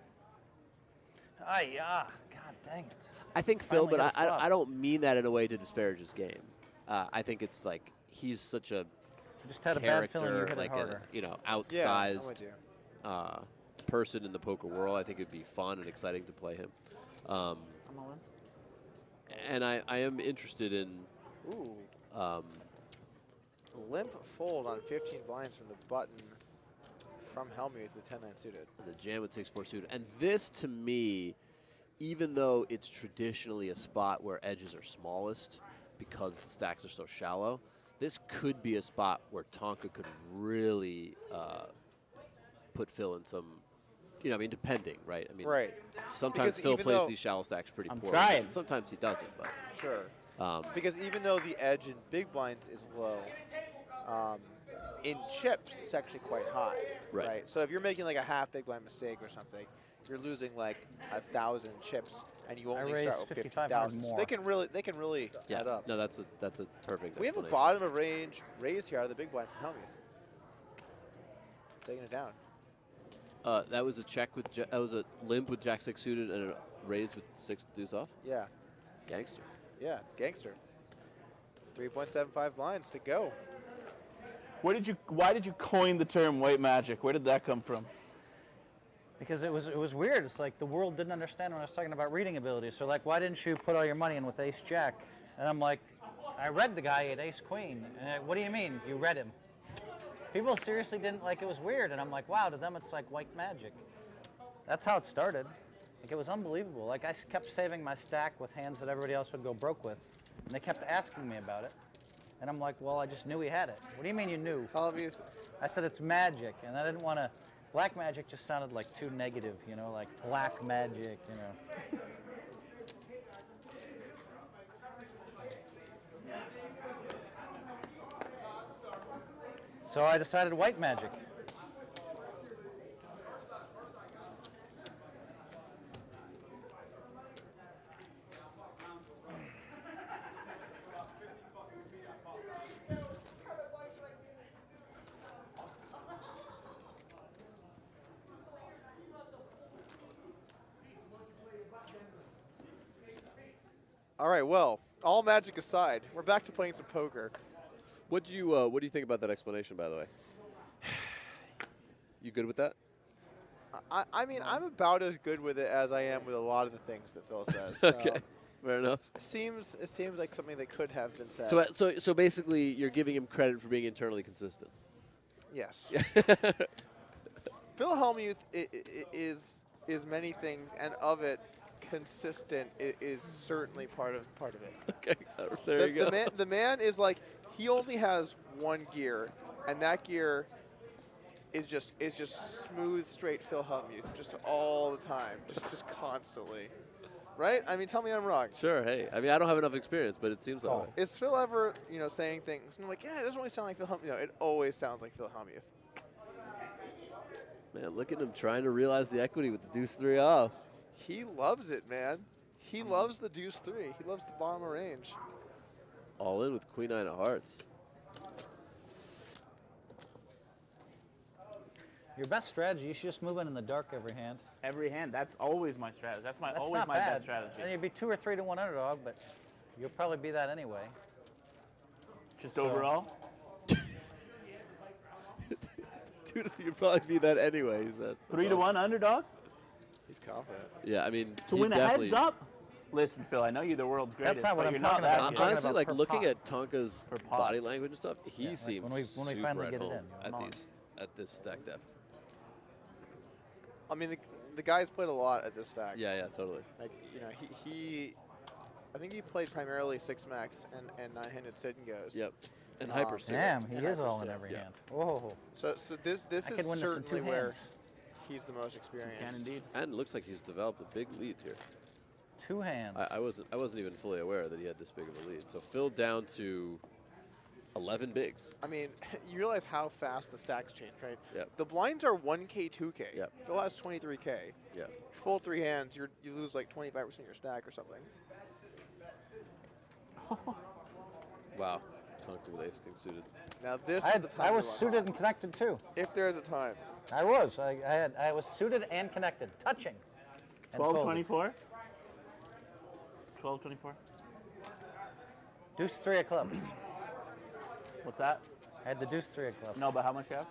God dang it. I think Phil, Finally but got a flop. I don't mean that in a way to disparage his game. I think it's like he's such a Just had a bad feeling you character, hit like it harder. Yeah, I'm outsized with you. person in the poker world. I think it'd be fun and exciting to play him. I'm all in. And I am interested in Ooh. Limp fold on 15 blinds from the button from Hellmuth with 10-9 suited. the jam with 6-4 suited. And this, to me, even though it's traditionally a spot where edges are smallest because the stacks are so shallow, this could be a spot where Tonkaaaa could really put Phil in some, I mean, depending, right? I mean, Right. sometimes Because Phil even plays though- these shallow stacks pretty I'm poorly. trying. Sometimes he doesn't, but Sure. Because even though the edge in big blinds is low, in chips it's actually quite high. Right. So if you're making like a half big blind mistake or something, you're losing like 1,000 chips, and you only raised start with 5,500 50,000. So more. they can really yeah, add up. no, that's a perfect. We have a explanation. bottom of range raise here out of the big blind from Hellmuth. Taking it down. That was a check with that was a limp with Jack 6 suited and a raise with 6 deuce off. Yeah. Gangster. Yeah. Gangster. 3.75 blinds to go. Why did you coin the term white magic? Where did that come from? Because it was weird. It's like the world didn't understand when I was talking about reading abilities. So like, why didn't you put all your money in with Ace Jack? And I'm like, I read the guy at Ace Queen. And what do you mean? You read him? People seriously didn't, like, it was weird, and I'm like, wow, to them it's like white magic. That's how it started. Like, it was unbelievable. Like, I kept saving my stack with hands that everybody else would go broke with, and they kept asking me about it. And I'm like, well, I just knew he had it. What do you mean you knew? I said, it's magic, and I didn't want to, black magic just sounded like too negative, you know, like black magic, you know. So I decided white magic. All right, well, all magic aside, we're back to playing some poker. What do you think about that explanation, by the way? You good with that? I mean, I'm about as good with it as I am with a lot of the things that Phil says. Okay, fair enough. It seems like something that could have been said. So basically, you're giving him credit for being internally consistent. Yes. Phil Hellmuth is many things, and of it, consistent is certainly part of it. Okay, there you go. The man is like, he only has one gear, and that gear is just smooth, straight Phil Hellmuth, just all the time, just constantly. Right? I mean, tell me I'm wrong. Sure. Hey, I mean, I don't have enough experience, but it seems that way. Is Phil ever, saying things, and I'm like, yeah, it doesn't really sound like Phil Hellmuth. It always sounds like Phil Hellmuth. Man, look at him trying to realize the equity with the deuce 3 off. He loves it, man. He loves the deuce 3. He loves the bottom of range. All in with queen 9 of hearts. Your best strategy, you should just move in the dark every hand. Every hand. That's always my strategy. That's always not my bad. best strategy. And you'd be 2 or 3 to 1 underdog, but you'll probably be that anyway. Just overall? Dude, you'd probably be that anyway, he said. 3 to 1 underdog? He's confident. Yeah, I mean, to win a heads up? Listen, Phil, I know you're the world's greatest. That's not what but I'm you're talking not about. that I'm good. Honestly, like looking pot. at Tonkaa's body language and stuff, he seems when we super finally at get it home in, at this stack depth. I mean, the guy's played a lot at this stack. Yeah, totally. Like, he I think he played primarily 6-max and 9-handed sit and goes. Yep. And hypers too. Damn, he is all in every hand. Whoa. So this is certainly where he's the most experienced. Can indeed. And it looks like he's developed a big lead here. 2 hands. I wasn't even fully aware that he had this big of a lead. So Phil down to 11 bigs. I mean, you realize how fast the stacks change, right? Yep. The blinds are 1K, 2K. Yep. Phil has 23K. Yep. Full 3 hands, you lose like 25% of your stack or something. Wow. Tonkaaaa with ace king suited. Now this I is the time. I was to run. suited and connected too. If there's a time. I was. I was suited and connected, touching. 12-24? 12-24? Deuce 3 of clubs. What's that? I had the deuce 3 of clubs. No, but how much you have?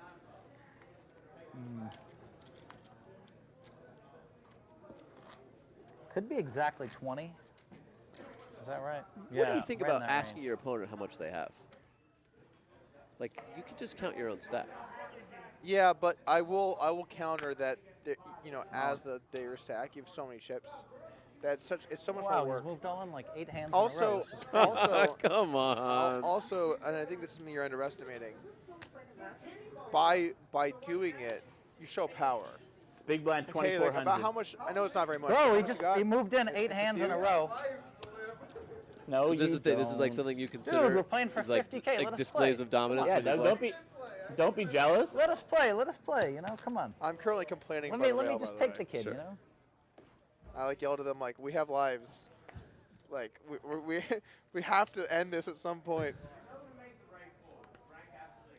Could be exactly 20. Is that right? What do you think about asking your opponent how much they have? Like, you could just count your own stack. Yeah, but I will counter that. As your stack, you have so many chips. It's so much more Wow, work. he's moved on like 8 hands Also, in a row. also, come on. Also, and I think this is me you're underestimating. By doing it, you show power. It's big blind Okay, 2400. like about how much? I know it's not very much. Bro, he moved in 8 hands in a row. No, So you this is don't. this is like something you consider. Dude, we're playing for is like 50K. like Let us displays play. of dominance. Yeah, when you Doug, play? don't be jealous. Let us play. Let us play. Come on. I'm currently complaining. Let about me rail, just by take the the kid. Sure. I yelled at them like, "We have lives. Like we have to end this at some point."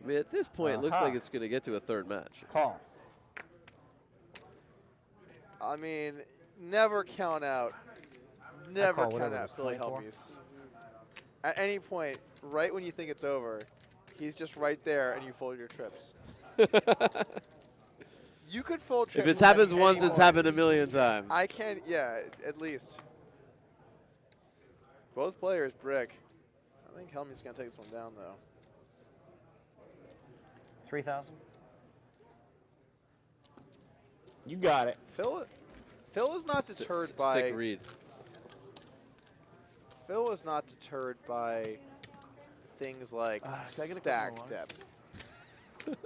I mean, at this point, it looks like it's going to get to a third match. Call. I mean, never count out. Never call count whatever it out is, Philly 24. Hellmuth. At any point, right when you think it's over, he's just right there and you fold your trips. You could fold trips. If it's at happened any once, it's point. happened a million times. I can't, yeah, at least. Both players brick. I think Hellmuth's going to take this one down, though. 3,000. You got it. Phil is not deterred by. Sick read. Phil is not deterred by things like Can I get a cup of stack water? depth.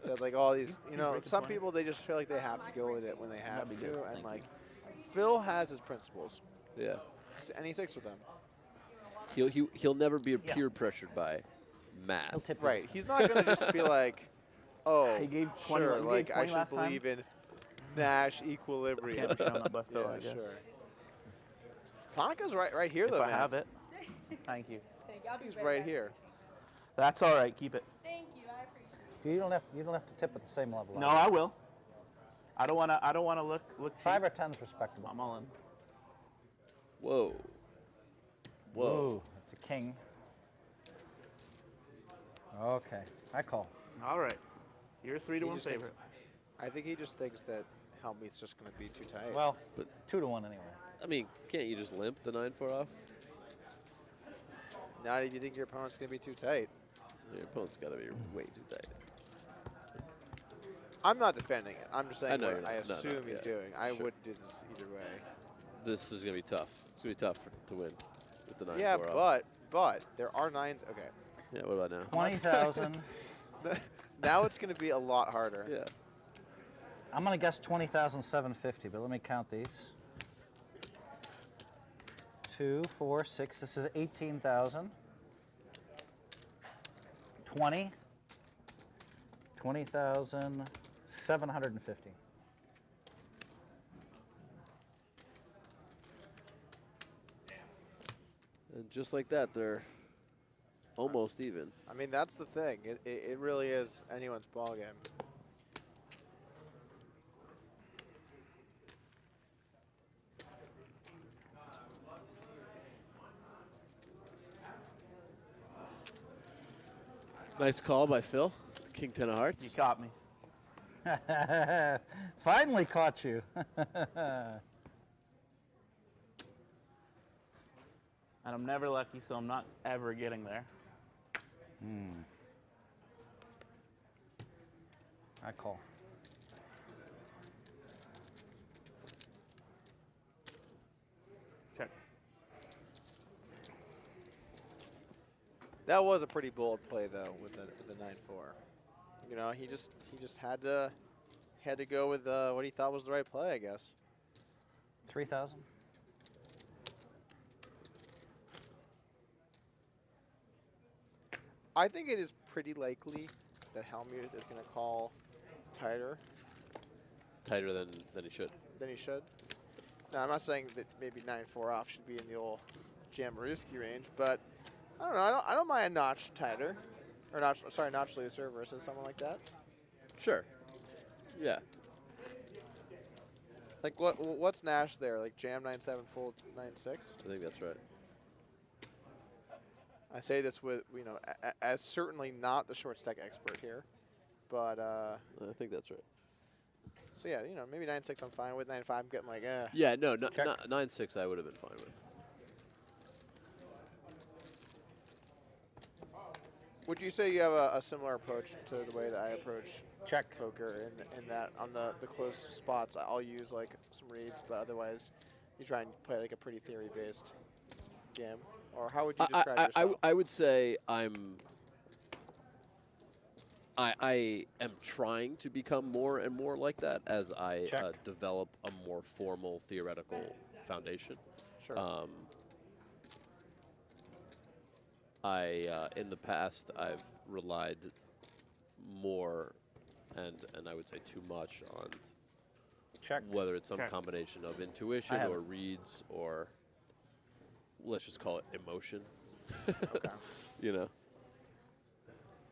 That, like all these, some people they just feel like they have to go with it when they have That'd be to, good. and like Phil has his principles, Yeah. and he sticks with them. He'll never be peer pressured by math. Right. He's not going to just be like, oh, He gave 20 sure, he gave like I 20 should last time. believe in Nash equilibrium. Can't be shown up by Phil, Yeah, I guess. sure. Tonkaa's right here If though, I man. have it. Thank you. He's right here. That's all right. Keep it. Thank you, I appreciate it. You don't have to tip at the same level. No, I will. I don't want to look cheap. 5 or 10's respectable. I'm all in. Whoa. Whoa. It's a king. Okay, I call. All right. You're a 3-1 just thinks- favorite. I think he just thinks that Hellmuth's just going to be too tight. Well, But 2-1 anyway. I mean, can't you just limp the 9-4 off? not if you think your opponent's going to be too tight. Your opponent's got to be way too tight. I'm not defending it. I'm just saying I know what you're I not. No, no, assume he's yeah, doing. I sure. wouldn't do this either way. This is going to be tough. It's going to be tough to win with the 9-4 Yeah, off. but there are 9s. Okay. Yeah, what about now? 20,000. Now it's going to be a lot harder. Yeah. I'm gonna guess 20,750, but let me count these. 2, 4, 6. This is 18,000. 20. 20,750. And just like that, they're almost even. I mean, that's the thing. It really is anyone's ball game. Nice call by Phil. King 10 of hearts. You caught me. Finally caught you. And I'm never lucky, so I'm not ever getting there. I call. Check. That was a pretty bold play though with the 9-4. You know, he just had to go with what he thought was the right play, I guess. 3,000. I think it is pretty likely that Hellmuth is going to call tighter Tighter than he should. than he should. Now, I'm not saying that maybe 9-4 off should be in the old Jamaruski range, but I don't know. I don't mind a notch tighter, or notch looser versus someone like that. Sure. Yeah. Like what's Nash there? Like jam 9-7, full 9-6. I think that's right. I say this with as certainly not the short stack expert here, but I think that's right. so yeah, maybe 9-6 I'm fine with. 9-5 I'm getting like Yeah, no, 9-6 I would have been fine with. Would you say you have a similar approach to the way that I approach Check. poker in that on the close spots I'll use like some reads, but otherwise you try and play like a pretty theory based game? Or how would you describe yourself? I would say I am trying to become more and more like that as I develop a more formal theoretical foundation. Sure. In the past, I've relied more, and I would say too much on whether it's some combination of intuition or reads or let's just call it emotion. Okay. You know.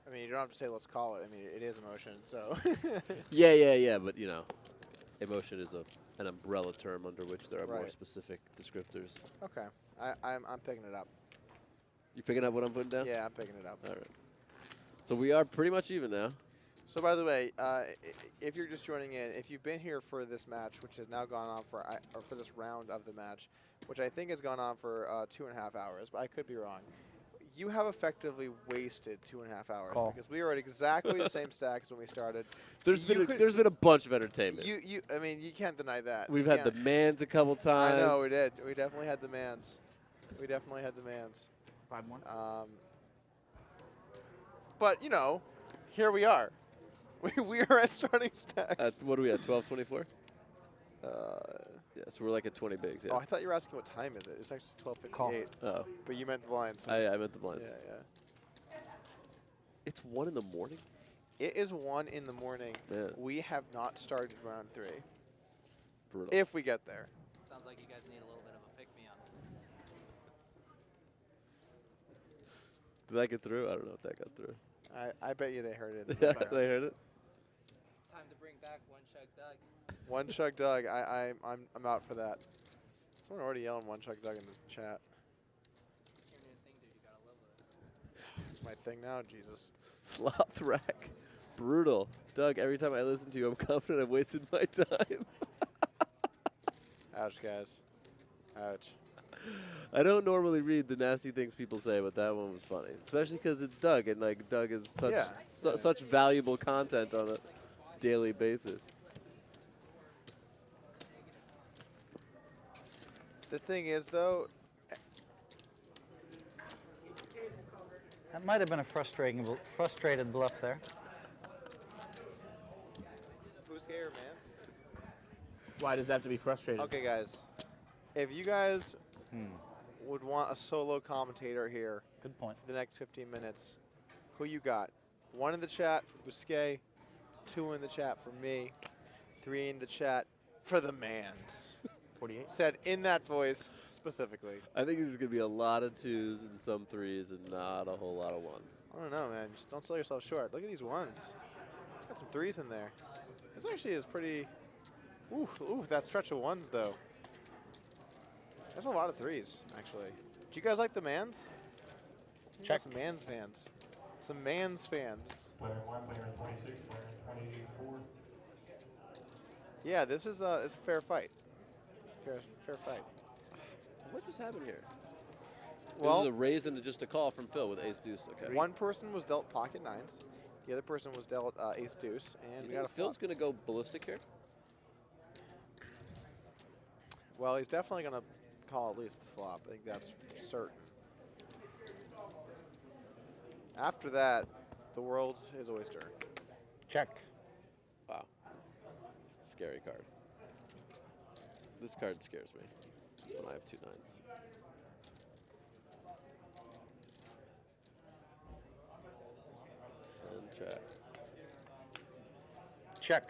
I mean, you don't have to say let's call it. I mean, it is emotion, so. Yeah. But emotion is an umbrella term under which there are more Right. specific descriptors. Okay, I'm picking it up. You picking up what I'm putting down? Yeah, I'm picking it up. All right. So we are pretty much even now. So by the way, if you're just joining in, if you've been here for this match, which has now gone on or for this round of the match, which I think has gone on for 2.5 hours, but I could be wrong. you have effectively wasted 2.5 hours Call. because we are at exactly the same stacks when we started. There's So been you a, could- there's been a bunch of entertainment. I mean, you can't deny that. We've You had the can't. mans a couple times. I know we did. We definitely had the mans. We definitely had the mans. 5-1. But you know, here we are. We are at starting stacks. What are we at? 12:24. Yeah, so we're like at 20 bigs. Yeah. Oh, I thought you were asking what time is it. It's actually 12:58. Oh, But you meant the blinds. I meant the blinds. Yeah. It's 1 in the morning. It is 1 in the morning. Man. We have not started round 3. Brutal. If we get there. Sounds like you guys need a little bit of a pick-me-up. Did that get through? I don't know if that got through. I bet you they heard it. in the Yeah, background. they heard it. It's time to bring back One Chug Doug. One Chuck Doug. I'm out for that. Someone already yelling One Chuck Doug in the chat. Can't even think, dude. You gotta live with it. It's my thing now, Jesus. Sloth rack. Brutal. Doug, every time I listen to you, I'm confident I've wasted my time. Ouch, guys. Ouch. I don't normally read the nasty things people say, but that one was funny. Especially because it's Doug, and like Doug is such Yeah. such valuable content on a daily basis. The thing is, though, That might have been a frustrated bluff there. Busquet or Mans? Why does that have to be frustrated? Okay, guys. If you guys would want a solo commentator here Good point. for the next 15 minutes, who you got? 1 in the chat for Busquet, 2 in the chat for me, 3 in the chat for the Mans. 48. Said in that voice specifically. I think there's going to be a lot of 2s and some 3s and not a whole lot of 1s. I don't know, man. Just don't sell yourself short. Look at these 1s. Got some 3s in there. This actually is pretty. Ooh, that stretch of 1s though. That's a lot of 3s, actually. Do you guys like the Mans? We got some Mans fans. Some Mans fans. Player 1, player 26, player 28-4. Yeah, this is it's a fair fight. It's a fair fight. What just happened here? Well, this is a raise and just a call from Phil with ace deuce. Okay. one person was dealt pocket 9s. The other person was dealt ace deuce, and You we got a think Phil's flop. going to go ballistic here? Well, he's definitely going to call at least the flop. I think that's certain. After that, the world's his oyster. Check. Wow. Scary card. This card scares me when I have 2 9s. And check. Check.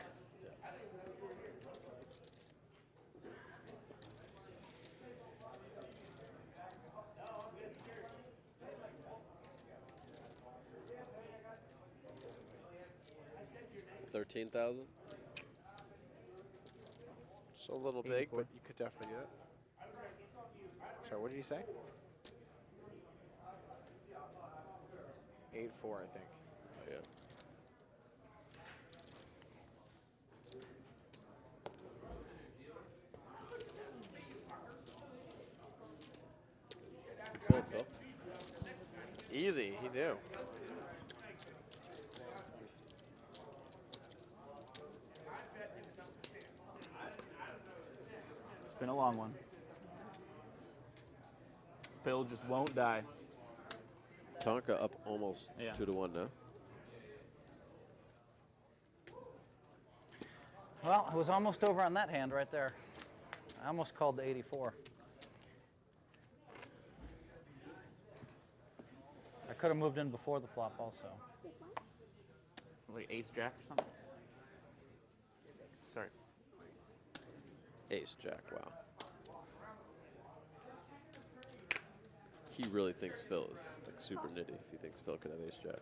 $13,000. It's a little big, 84. but you could definitely do it. Sorry, what did you say? 8-4, I think. Oh, yeah. Good fold, Phil. Easy, he knew. It's been a long one. Phil just won't die. Tonkaaaa up almost Yeah. 2-1 now. Well, it was almost over on that hand right there. I almost called the 84. I could have moved in before the flop also. Like ace jack or something? Sorry. Ace jack, wow. He really thinks Phil is like super nitty if he thinks Phil could have ace jack.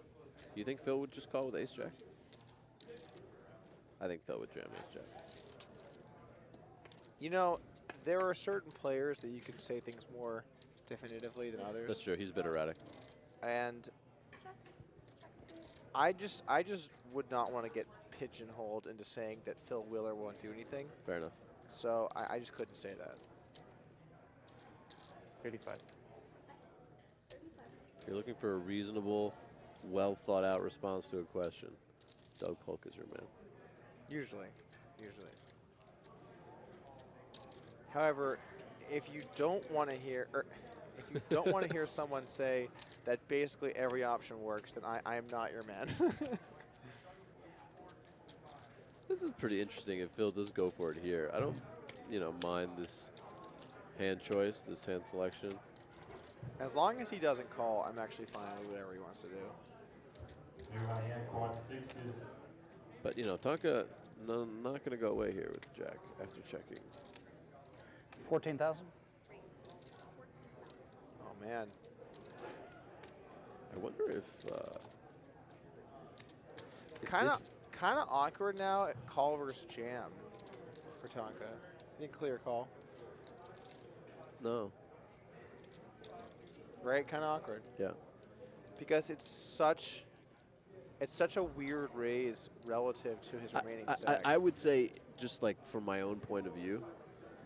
You think Phil would just call with ace jack? I think Phil would jam ace jack. You know, there are certain players that you can say things more definitively than others. That's true, he's a bit erratic. And I just would not want to get pigeonholed into saying that Phil will or won't do anything. Fair enough. So I just couldn't say that. 35. You're looking for a reasonable, well thought out response to a question. Doug Polk is your man. Usually. However, if you don't want to hear, someone say that basically every option works, then I am not your man. This is pretty interesting if Phil does go for it here. I don't, mind this hand choice, this hand selection. As long as he doesn't call, I'm actually fine with whatever he wants to do. But, Tonkaaaa not going to go away here with the jack after checking. 14,000. Oh, man. I wonder if Kind of awkward now at call versus jam for Tonkaaaa. Need clear call. No. Right? Kind of awkward. Yeah. Because it's such a weird raise relative to his remaining stack. I would say, just like from my own point of view,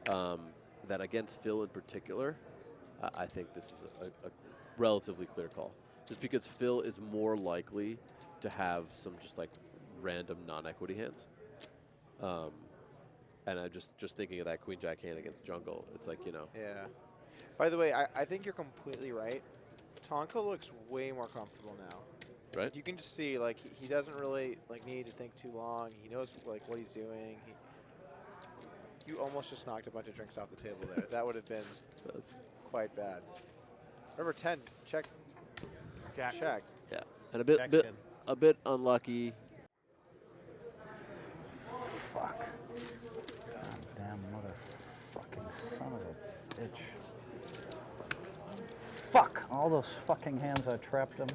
that against Phil in particular, I think this is a relatively clear call. Just because Phil is more likely to have some just like random non-equity hands. And I'm just thinking of that Queen Jack hand against jungle. It's like, Yeah. By the way, I think you're completely right. Tonkaaaa looks way more comfortable now. Right? You can just see, like, he doesn't really need to think too long. He knows what he's doing. You almost just knocked a bunch of drinks off the table there. That would have been quite bad. Number 10, check. Jack. Check. Yeah. And a bit unlucky. Fuck. Goddamn motherfucking son of a bitch. Fuck. All those fucking hands I trapped him.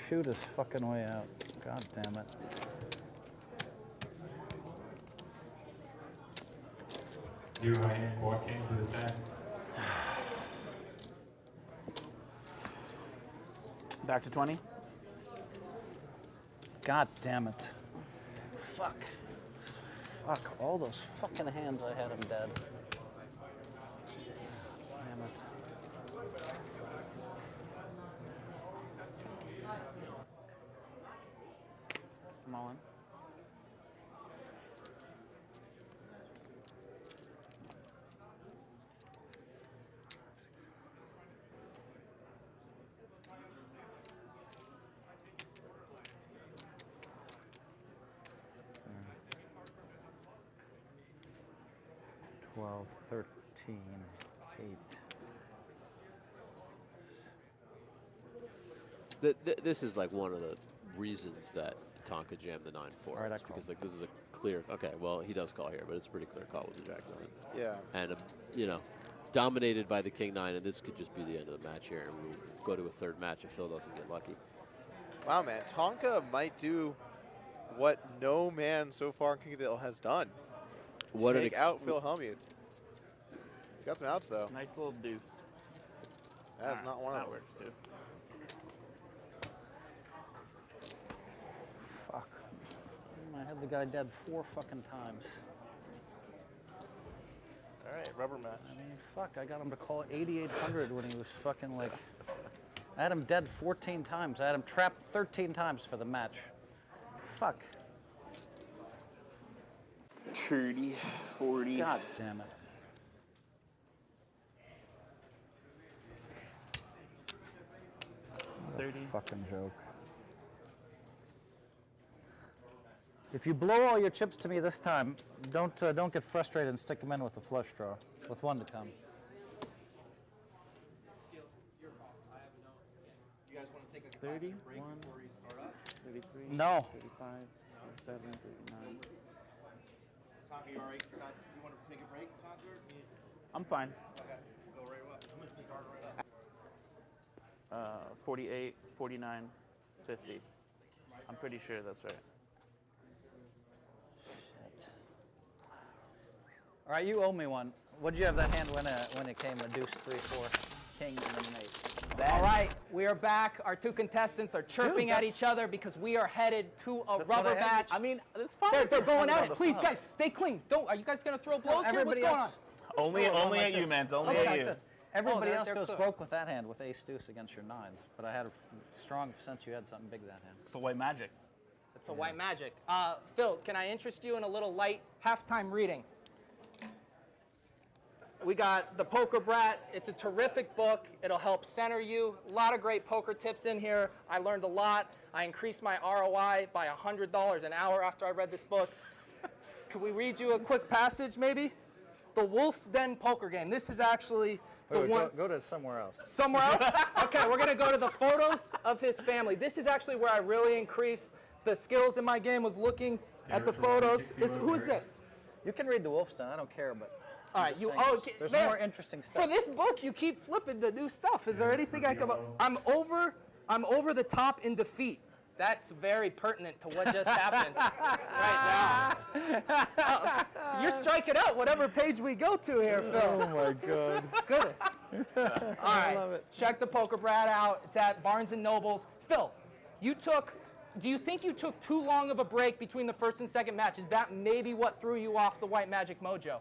Shoot his fucking way out. God damn it. You hand 14 for the 10. Back to 20. God damn it. Fuck. Fuck. All those fucking hands I had him dead. Damn it. I'm all in. Mm. 12, 13, 8. This is like one of the reasons that Tonkaaaa jammed the 9-4. All right, I because like this is a clear. Okay, well he does call here, but it's a pretty clear call with the Jack 9. Yeah. And dominated by the King 9, and this could just be the end of the match here, and we'll go to a third match if Phil doesn't get lucky. Wow, man. Tonkaaaa might do what no man so far in King of the Hill has done. What Take out Phil Hellmuth. He's got some outs though. Nice little deuce. That is not one of that them. works too. Fuck. I had the guy dead 4 fucking times. All right, rubber match. I mean, fuck, I got him to call 8,800 when he was fucking like... I had him dead 14 times. I had him trapped 13 times for the match. Fuck. 30, 40. God damn it. What a 30. fucking joke. If you blow all your chips to me this time, don't get frustrated and stick them in with a flush draw, with one to come. You guys want to take a 31, break before we start up? 33, No. 35, 37, 39. Tonkaaaa, you all right? You want to take a break, Tonkaaaa? I'm fine. Okay, go right up. I'm going to start right up. 48, 49, 50. I'm pretty sure that's right. Shit. All right, you owe me one. What'd you have that hand when it came a deuce 3-4, king and then an 8? All right, we are back. Our two contestants are chirping at each other because we are headed to a rubber match. I mean, it's fine. They're going at it. Please, guys, stay clean. Don't. Are you guys gonna throw blows here? What's everybody going else- on? Only like at you, this. man. Only Okay. at Like you. this. Everybody they're- else they're goes clear. broke with that hand with ace deuce against your nines, but I had a strong sense you had something big that hand. It's the white magic. It's a white magic. Phil, can I interest you in a little light halftime reading? We got the Poker Brat. It's a terrific book. It'll help center you. A lot of great poker tips in here. I learned a lot. I increased my ROI by $100 an hour after I read this book. Could we read you a quick passage, maybe? The Wolf's Den poker game. This is actually the one. Go to somewhere else. Somewhere else? Okay, we're gonna go to the photos of his family. This is actually where I really increased the skills in my game, was looking at the photos. Who is this? You can read the Wolf's Den, I don't care, but All I'm right, just you. saying Oh, there's- okay, there's man, more interesting stuff. For this book, you keep flipping the new stuff. Is there anything I can? I'm over the top in defeat. That's very pertinent to what just happened right now. You're striking out whatever page we go to here, Phil. Oh my God. Good. All right, check the Poker Brat out. It's at Barnes & Noble's. Phil, do you think you took too long of a break between the first and second match? Is that maybe what threw you off the White Magic mojo?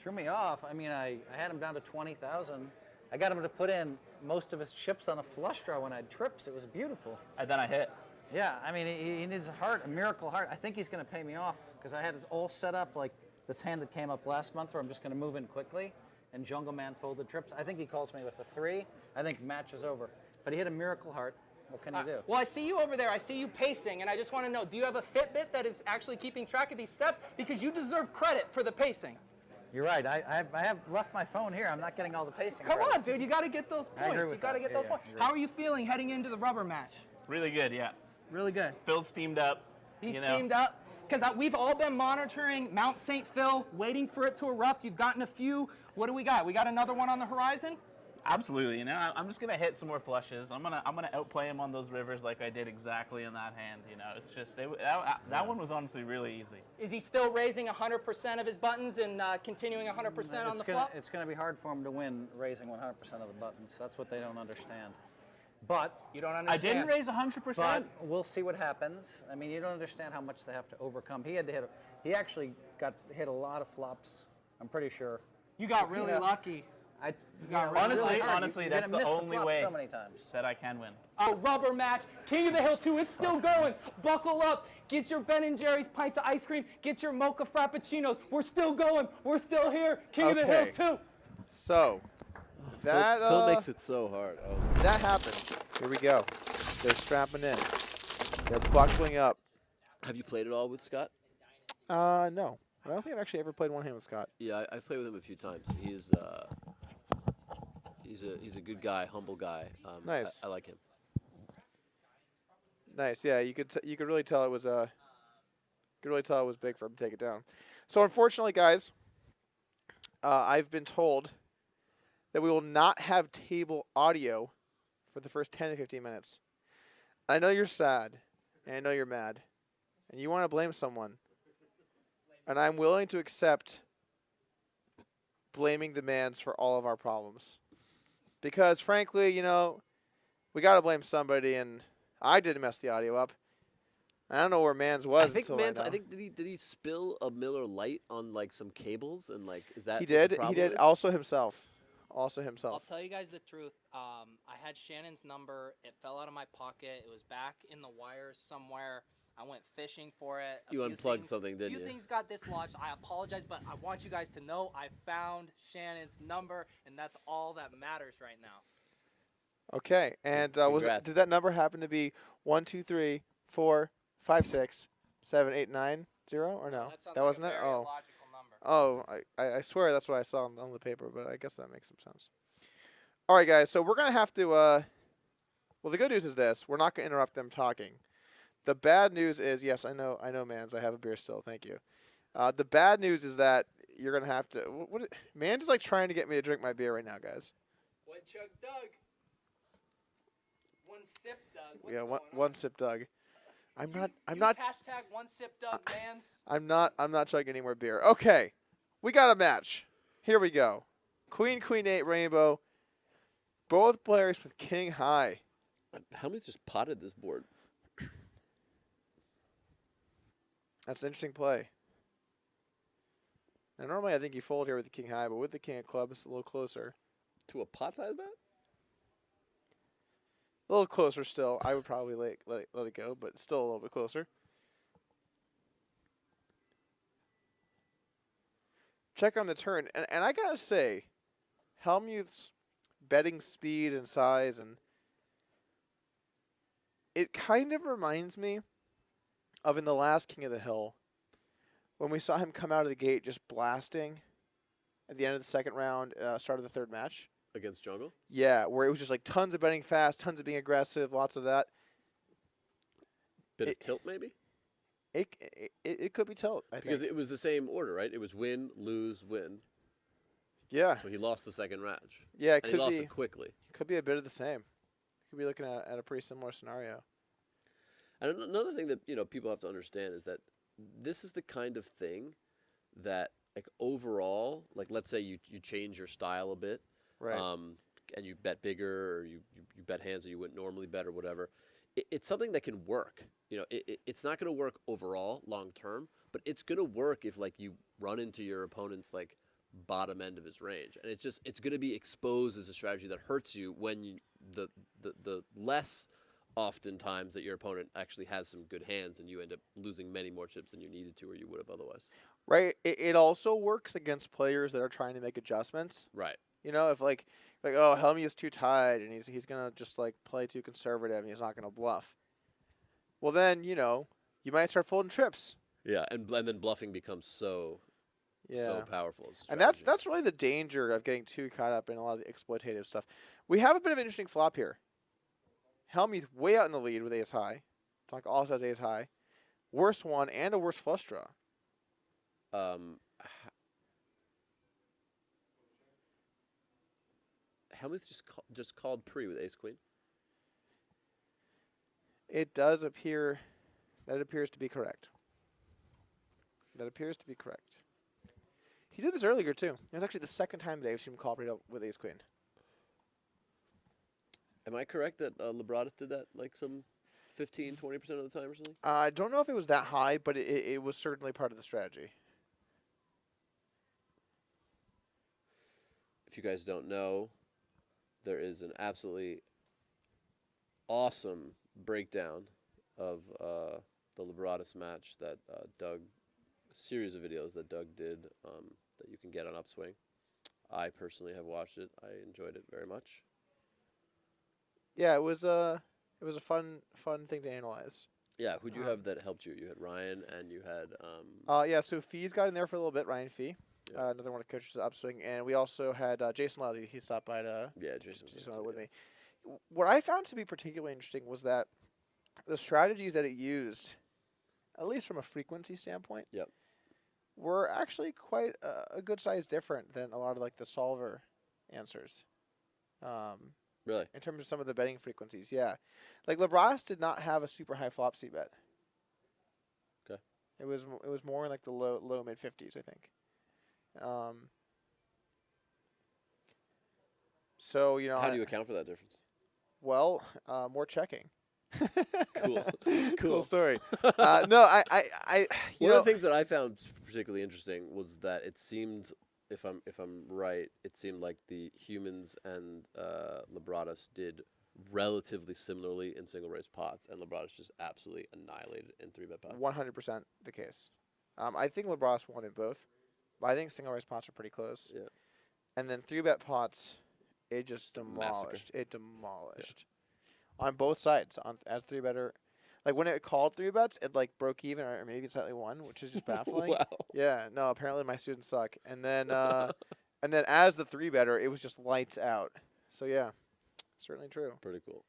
Threw me off. I mean, I had him down to 20,000. I got him to put in most of his chips on a flush draw when I had trips. It was beautiful. And then I hit. Yeah, I mean, he needs a heart, a miracle heart. I think he's going to pay me off because I had it all set up like this hand that came up last month where I'm just going to move in quickly and Jungle Man folded trips. I think he calls me with a 3. I think match is over. But he hit a miracle heart. What can you do? Well, I see you over there. I see you pacing, and I just want to know, do you have a Fitbit that is actually keeping track of these steps? Because you deserve credit for the pacing. You're right. I have left my phone here. I'm not getting all the pacing. Come on, credits. dude. You got to get those I agree points. with You got to that. get Yeah, those yeah, points. you're right. How are you feeling heading into the rubber match? Really good, yeah. Really good. Phil's steamed up. He's you know. steamed up. Because we've all been monitoring Mount St. Phil, waiting for it to erupt. You've gotten a few. What do we got? We got another one on the horizon? Absolutely. You know, I'm just gonna hit some more flushes. I'm gonna outplay him on those rivers like I did exactly in that hand. You know, it's just that one was honestly really easy. Is he still raising 100% of his buttons and continuing 100% on the flop? It's going to be hard for him to win raising 100% of the buttons. That's what they don't understand. But You don't I understand. didn't raise 100%. But we'll see what happens. I mean, you don't understand how much they have to overcome. He actually got hit a lot of flops. I'm pretty sure. You got really lucky. Honestly, that's the only way so many times. that I can win. A rubber match, King of the Hill 2, it's still going. Buckle up, get your Ben & Jerry's pints of ice cream, get your mocha frappuccinos. We're still going, we're still here. King of the Hill 2. So, that Phil makes it so hard. Oh. that happened. Here we go. They're strapping in. They're buckling up. Have you played at all with Scott? No. I don't think I've actually ever played one hand with Scott. Yeah, I've played with him a few times. He's a good guy, humble guy. Nice. I like him. Nice. Yeah, you could really tell it was big for him to take it down. So unfortunately, guys, I've been told that we will not have table audio for the first 10 to 15 minutes. I know you're sad, and I know you're mad, and you want to blame someone, and I'm willing to accept blaming demands for all of our problems. Because, frankly, you know, we got to blame somebody, and I did mess the audio up. I don't know where Mans was until right now. I think did he spill a Miller Lite on like some cables and like is that He what the did. He problem did. is? Also himself. I'll tell you guys the truth. I had Shannon's number. It fell out of my pocket. It was back in the wires somewhere. I went fishing for it. You unplugged something, didn't you? A few things got dislodged. I apologize, but I want you guys to know I found Shannon's number, and that's all that matters right now. Okay, and did that number happen to be 1, 2, 3, 4, 5, 6, 7, 8, 9, 0, or no? That wasn't it. Very Oh, illogical number. oh, I swear that's what I saw on the paper, but I guess that makes some sense. All right, guys. So we're gonna have to. Well, the good news is this: we're not gonna interrupt them talking. The bad news is, yes, I know, Mans. I have a beer still. Thank you. The bad news is that you're gonna have to. Mans is like trying to get me to drink my beer right now, guys. One chug, Doug. One sip, Doug. What's Yeah, going one on? sip, Doug. I'm Use not. hashtag one sip, Doug, Mans. I'm not chugging any more beer. Okay, we got a match. Here we go. Queen, 8, rainbow. Both players with king high. How many just potted this board? That's an interesting play. Now, normally I think you fold here with the king high, but with the king of clubs, a little closer. To a pot-sized bet? A little closer still. I would probably let it go, but still a little bit closer. Check on the turn. And I got to say, Hellmuth's betting speed and size, and it kind of reminds me of in the last King of the Hill when we saw him come out of the gate just blasting at the end of the second round, start of the third match. Against Jungle? Yeah, where it was just like tons of betting fast, tons of being aggressive, lots of that. Bit of tilt, maybe? It could be tilt, I Because think. it was the same order, right? It was win, lose, win. Yeah. So he lost the second match. Yeah, it and could he lost be. it quickly. Could be a bit of the same. Could be looking at a pretty similar scenario. And another thing that people have to understand is that this is the kind of thing that, like, overall, like, let's say you change your style a bit, Right. and you bet bigger, or you bet hands that you wouldn't normally bet, or whatever. It's something that can work. It's not going to work overall long term, but it's going to work if, like, you run into your opponent's, like, bottom end of his range, and it's going to be exposed as a strategy that hurts you when the less oftentimes that your opponent actually has some good hands, and you end up losing many more chips than you needed to or you would have otherwise. Right. It also works against players that are trying to make adjustments. Right. If like oh, Helmy is too tight and he's gonna just like play too conservative and he's not gonna bluff. Well then, you might start folding trips. Yeah, and then bluffing becomes so powerful. As a And strategy. that's really the danger of getting too caught up in a lot of the exploitative stuff. We have a bit of an interesting flop here. Hellmuth way out in the lead with ace high. Tonkaaaa also has ace high. Worse one and a worse flush draw. Hellmuth just called pre with ace queen. It does appear that appears to be correct. That appears to be correct. He did this earlier too. It was actually the second time today I've seen him call pre with ace queen. Am I correct that Lebradas did that like some 15, 20% of the time or something? I don't know if it was that high, but it was certainly part of the strategy. If you guys don't know, there is an absolutely awesome breakdown of the Lebradas match that Doug, a series of videos that Doug did that you can get on Upswing. I personally have watched it. I enjoyed it very much. Yeah, it was a fun thing to analyze. Yeah, who'd you have that helped you? You had Ryan and you had yeah, so Fee's got in there for a little bit, Ryan Fee. Yeah. Another one of the coaches at Upswing, and we also had Jason Lowry. He stopped by to Jason with me. What I found to be particularly interesting was that the strategies that it used, at least from a frequency standpoint, were actually quite a good size different than a lot of like the solver answers. Really? In terms of some of the betting frequencies, yeah. Like Lebradas did not have a super high flop C bet. Okay. It was more in like the low mid 50s, I think. So how do you account for that difference? Well, more checking. Cool. Cool story. No, one of the things that I found particularly interesting was that it seemed, if I'm right, it seemed like the humans and Lebradas did relatively similarly in single raise pots, and Lebradas just absolutely annihilated in 3-bet pots. 100% the case. I think Lebradas won in both, but I think single raise pots are pretty close. Yeah. And then 3-bet pots, it just demolished. It demolished. On both sides, as 3-better. Like when it called 3-bets, it like broke even or maybe slightly won, which is just baffling. Wow. Yeah, no, apparently my students suck. And then as the 3-better, it was just lights out. So yeah, certainly true. Pretty cool.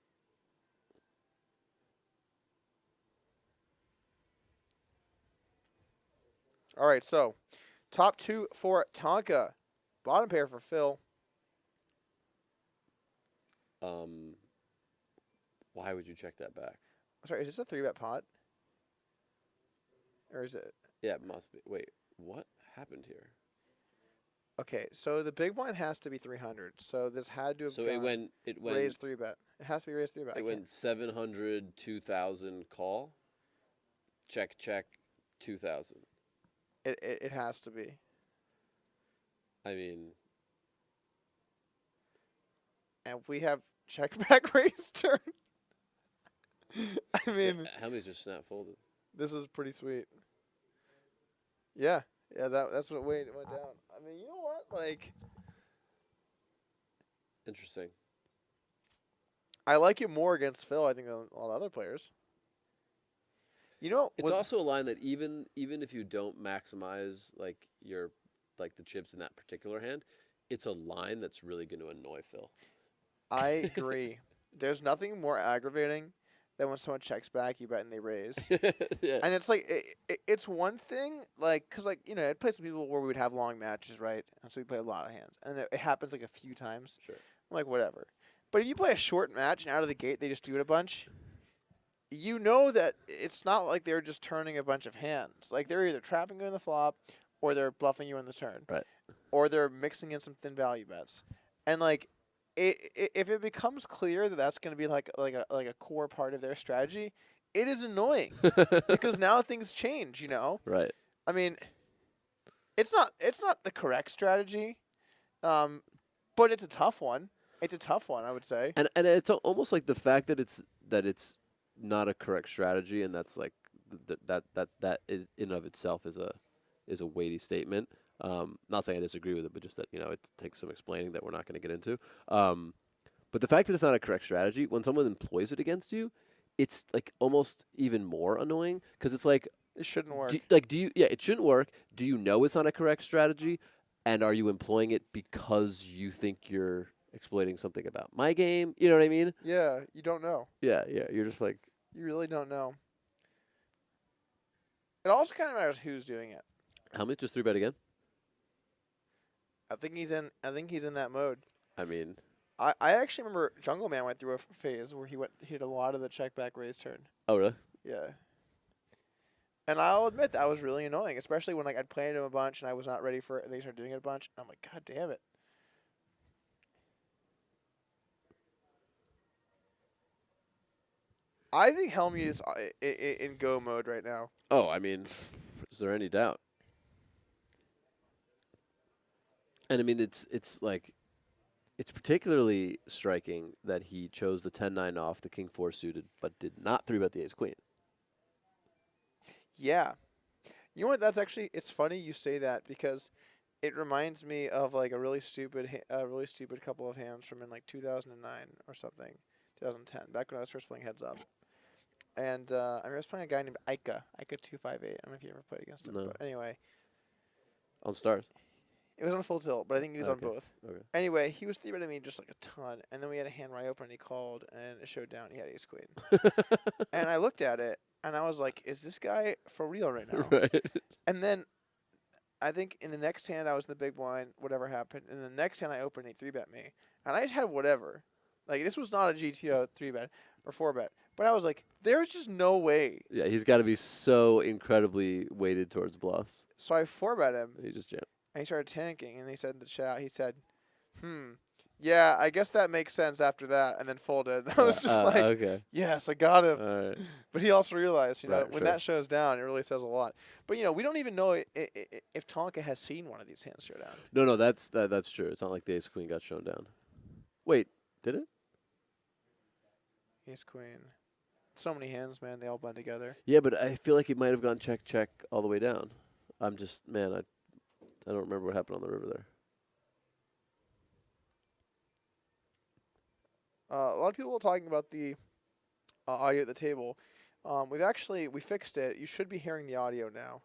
All right, so top 2 for Tonkaaaa. Bottom pair for Phil. Why would you check that back? Sorry, is this a 3-bet pot? Or is it? Yeah, it must be. Wait, what happened here? Okay, so the big blind has to be 300. So this had to have So it went raised 3-bet. It has to be raised 3-bet. It went 700, 2,000 call. Check, 2,000. It has to be. I mean, and we have check back raise turn. I mean, how many just snap folded? this is pretty sweet. Yeah, that's what went down. I mean, you know what? Like, Interesting. I like it more against Phil, I think, than a lot of other players. You know, It's also a line that even if you don't maximize like the chips in that particular hand, it's a line that's really going to annoy Phil. I agree. There's nothing more aggravating than when someone checks back, you bet, and they raise. Yeah. And it's like, it's one thing, like, because, like, you know, I'd play some people where we would have long matches, right? And so we play a lot of hands. And it happens, like, a few times. Sure. I'm like, whatever. But if you play a short match and out of the gate they just do it a bunch, you know that it's not like they're just turning a bunch of hands. Like, they're either trapping you in the flop or they're bluffing you in the turn. Right. Or they're mixing in some thin value bets. And, like, if it becomes clear that that's going to be like a core part of their strategy, it is annoying because now things change, you know? Right. I mean, it's not the correct strategy, but it's a tough one. It's a tough one, I would say. And it's almost like the fact that it's not a correct strategy, and that's like that in of itself is a weighty statement. Not saying I disagree with it, but just that, you know, it takes some explaining that we're not going to get into. But the fact that it's not a correct strategy, when someone employs it against you, it's like almost even more annoying because it's like it shouldn't work. It shouldn't work. Do you know it's not a correct strategy, and are you employing it because you think you're exploiting something about my game? You know what I mean? Yeah, you don't know. Yeah. You're just like, you really don't know. It also kind of matters who's doing it. how many? Just 3-bet again? I think he's in that mode. I mean, I actually remember Jungle Man went through a phase where he did a lot of the check back raise turn. oh really? Yeah. And I'll admit that was really annoying, especially when like I'd played him a bunch and I was not ready for it and they started doing it a bunch. And I'm like, God damn it. I think Hellmuth is in go mode right now. Oh, I mean, is there any doubt? And I mean, it's like, it's particularly striking that he chose the 10-9 off, the King-4 suited, but did not 3-bet the Ace-Queen. Yeah. You know what? That's actually, it's funny you say that because it reminds me of like a really stupid couple of hands from in like 2009 or something, 2010, back when I was first playing Heads Up. And I was playing a guy named Ika 258. I don't know if you ever played against him. No. But anyway. On stars? It was on full tilt, but I think he was on both. Okay. Anyway, he was 3-betting me just like a ton, and then we had a hand where I opened and he called, and it showed down he had Ace Queen. And I looked at it, and I was like, is this guy for real right now? Right. And then I think in the next hand I was in the big blind, whatever happened, and the next hand I opened, he 3-bet me. And I just had whatever. Like, this was not a GTO 3-bet or 4-bet. But I was like, there's just no way. Yeah, he's got to be so incredibly weighted towards bluffs. So I 4-bet him. He just jammed. And he started tanking, and he said in the chat, he said, yeah, I guess that makes sense after that, and then folded. I was just like, okay. Yes, I got him. All right. But he also realized, you know, Right, when sure. that shows down, it really says a lot. But, you know, we don't even know if Tonkaaaa has seen one of these hands show down. No, that's true. It's not like the Ace Queen got shown down. Wait, did it? Ace Queen. So many hands, man. They all blend together. Yeah, but I feel like it might have gone check, check all the way down. I'm just, man, I don't remember what happened on the river there. A lot of people are talking about the audio at the table. We fixed it. You should be hearing the audio now.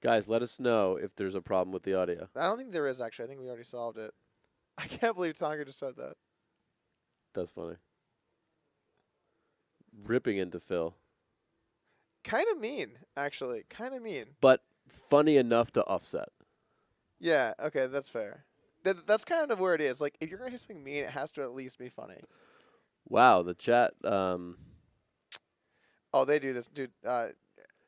Guys, let us know if there's a problem with the audio. I don't think there is, actually. I think we already solved it. I can't believe Tonkaaaa just said that. That's funny. Ripping into Phil. Kind of mean, actually. Kind of mean. But funny enough to offset. Yeah, okay, that's fair. That's kind of where it is. Like, if you're going to say something mean, it has to at least be funny. Wow, the chat. Oh, they do this, dude.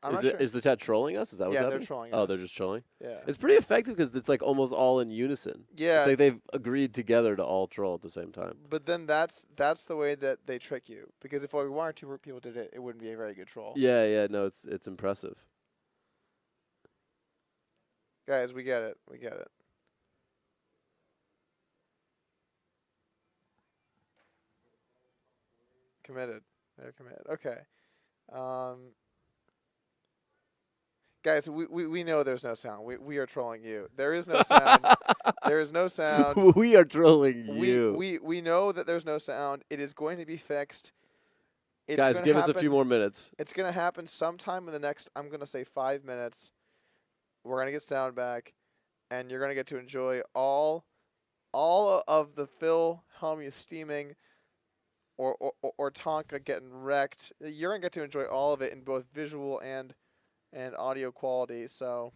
I'm not sure. Is the chat trolling us? Is that what's happening? Yeah, they're trolling Oh, us. they're just trolling? Yeah. It's pretty effective because it's like almost all in unison. Yeah. It's like they've agreed together to all troll at the same time. But then that's the way that they trick you. Because if only one or two people did it, it wouldn't be a very good troll. Yeah, no, it's impressive. Guys, we get it. We get it. committed. They're committed. Okay. Guys, we know there's no sound. We are trolling you. There is no sound. There is no sound. We are trolling you. We know that there's no sound. It is going to be fixed. It's Guys, give us a few more minutes. It's going to happen sometime in the next, I'm going to say 5 minutes. We're going to get sound back, and you're going to get to enjoy all of the Phil Hellmuth steaming or Tonkaaaa getting wrecked. You're going to get to enjoy all of it in both visual and audio quality. So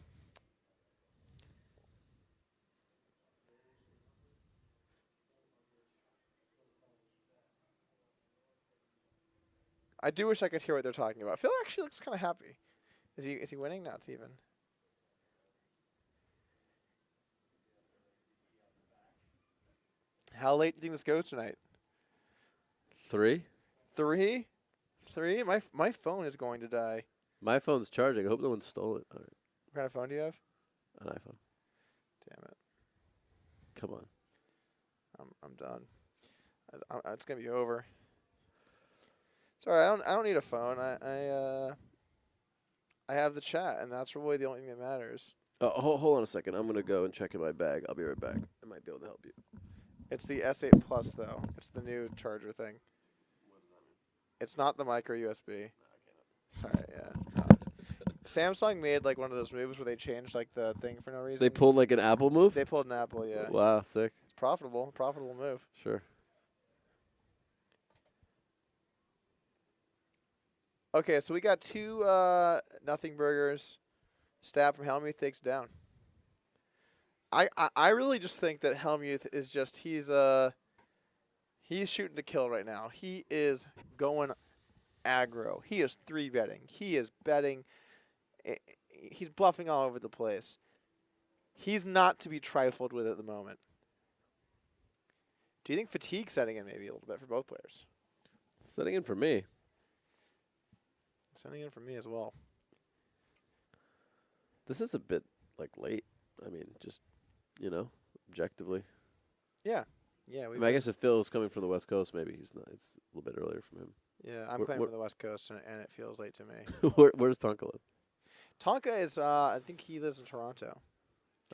I do wish I could hear what they're talking about. Phil actually looks kind of happy. Is he winning? No, it's even. How late do you think this goes tonight? 3? 3? 3? My phone is going to die. My phone's charging. I hope no one stole it. All right. What kind of phone do you have? An iPhone. Damn it. Come on. I'm done. It's gonna be over. Sorry, I don't need a phone. I have the chat, and that's really the only thing that matters. Hold on a second. I'm gonna go and check in my bag. I'll be right back. I might be able to help you. It's the S8 Plus though. It's the new charger thing. What does that mean? It's not the micro USB. Sorry, yeah. Samsung made like one of those moves where they changed like the thing for no reason. They pulled like an Apple move? They pulled an Apple, yeah. Wow, sick. It's profitable move. Sure. Okay, so we got 2 nothing burgers. Stab from Hellmuth takes it down. I really just think that Hellmuth is just he's shooting to kill right now. He is going aggro. He is 3-betting. He is betting. He's bluffing all over the place. He's not to be trifled with at the moment. Do you think fatigue setting in maybe a little bit for both players? Setting in for me. Setting in for me as well. This is a bit like late. I mean, just, objectively. Yeah. Yeah. I guess if Phil is coming from the West Coast, maybe he's not. It's a little bit earlier from him. Yeah, I'm coming from the West Coast, and it feels late to me. Where does Tonkaaaa live? Tonkaaaa is, I think he lives in Toronto.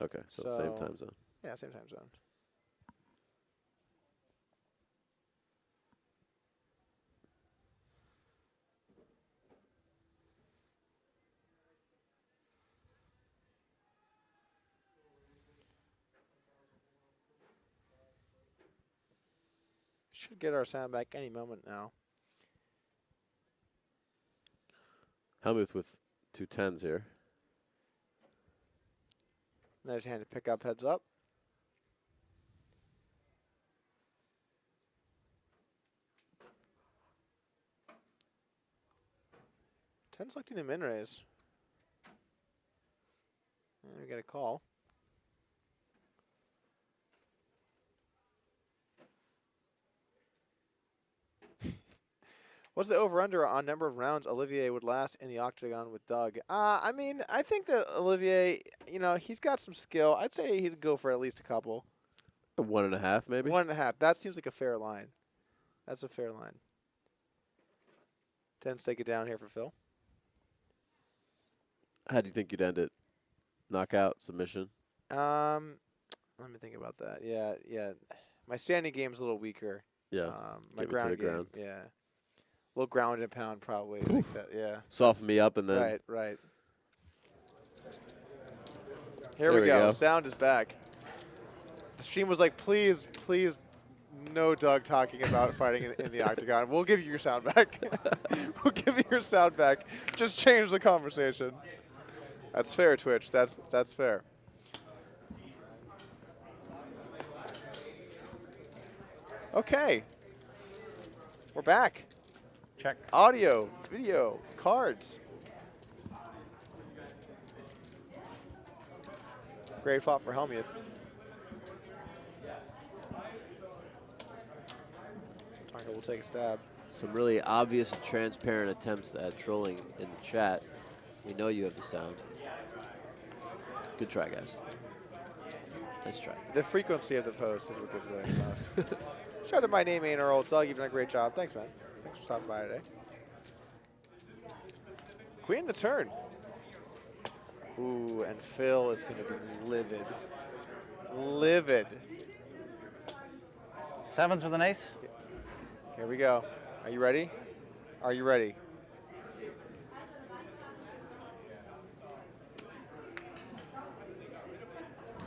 Okay, so same time zone. Yeah, same time zone. Should get our sound back any moment now. Hellmuth with 2 10s here. Nice hand to pick up, heads up. Ten selecting a min raise. And we get a call. What's the over-under on number of rounds Olivier would last in the octagon with Doug? I mean, I think that Olivier, he's got some skill. I'd say he'd go for at least a couple. 1.5, maybe? 1.5. That seems like a fair line. That's a fair line. 10's take it down here for Phil. How do you think you'd end it? Knockout, submission? Let me think about that. Yeah. My standing game's a little weaker. Yeah. My ground game. Yeah. A little ground and pound probably. Like that, yeah. Soften me up and then. Right. Here we go. Sound is back. The stream was like, please, no Doug talking about fighting in the octagon. We'll give you your sound back. We'll give you your sound back. Just change the conversation. That's fair, Twitch. That's fair. Okay. We're back. Check. Audio, video, cards. Great fought for Hellmuth. Tonkaaaa will take a stab. Some really obvious and transparent attempts at trolling in the chat. We know you have the sound. Good try, guys. Nice try. The frequency of the post is what gives away the most. Shout out to My Name Ain't Earl. Doug, you've done a great job. Thanks, man. Thanks for stopping by today. Queen the turn. Ooh, and Phil is going to be livid. Livid. Sevens with an ace. Here we go. Are you ready? Are you ready?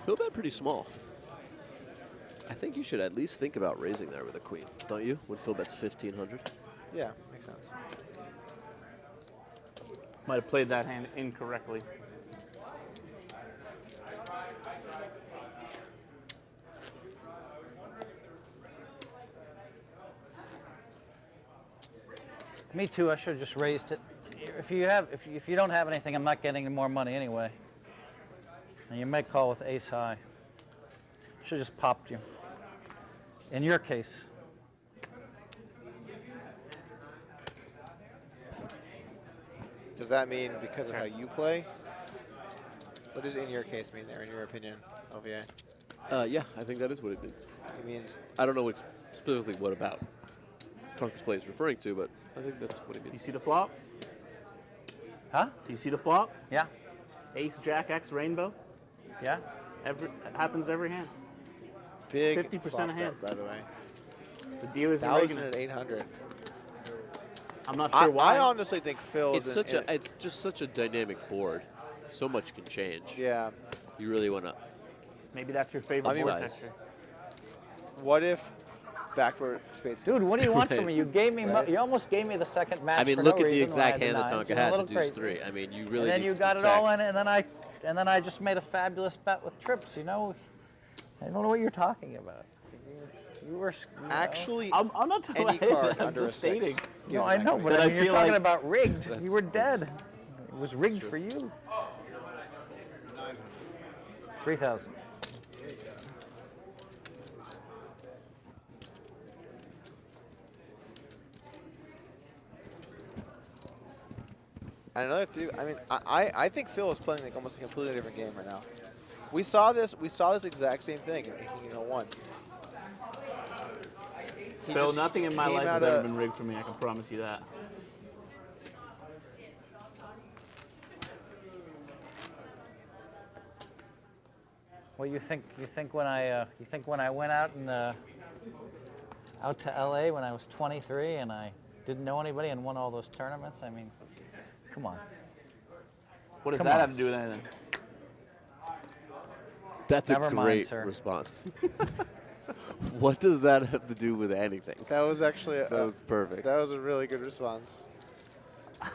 Phil bet pretty small. I think you should at least think about raising there with a queen, don't you? When Phil bets 1,500. Yeah, makes sense. Might have played that hand incorrectly. Me too. I should have just raised it. If you don't have anything, I'm not getting any more money anyway. And you may call with ace high. Should have just popped you. In your case. Does that mean because of how you play? What does in your case mean there, in your opinion, Olivier? Yeah, I think that is what it means. It means I don't know specifically what about Tonkaa's play is referring to, but I think that's what it You means. see the flop? Huh? Do you see the flop? Yeah. Ace, Jack, X, Rainbow. Yeah. It happens every hand. big 50% flop of hands. bet, by the way. The deal is irregular. 1,800. I'm not sure why. I honestly think Phil It's is it's just such a dynamic board. So much can change. Yeah. You really want to. Maybe that's your favorite board size. texture. What if backdoor spades? Dude, what do you want from Right. me? You gave me. Right. You almost gave me the second match. I mean, for look no at the reason when I exact had hand the that nines. Tonkaaaa You're a had little to deuce crazy. 3. I mean, you really And then need you to got it all in, protect. and then I just made a fabulous bet with trips. You know, I don't know what you're talking about. You were Actually, I'm not talking any about card I'm under a just 6. stating. No, I know, but But I I mean, you're feel talking like about rigged. You were dead. It was rigged for you. 3,000. And another three. I mean, I think Phil is playing like almost a completely different game right now. We saw this exact same thing in 1801. Phil, nothing in my life has ever been rigged for me. I can promise you that. Well, you think when I went out out to LA when I was 23 and I didn't know anybody and won all those tournaments? I mean, come on. What does Come that on. have to do with anything? That's Never a mind, great sir. response. What does that have to do with anything? That was actually That was perfect. That was a really good response.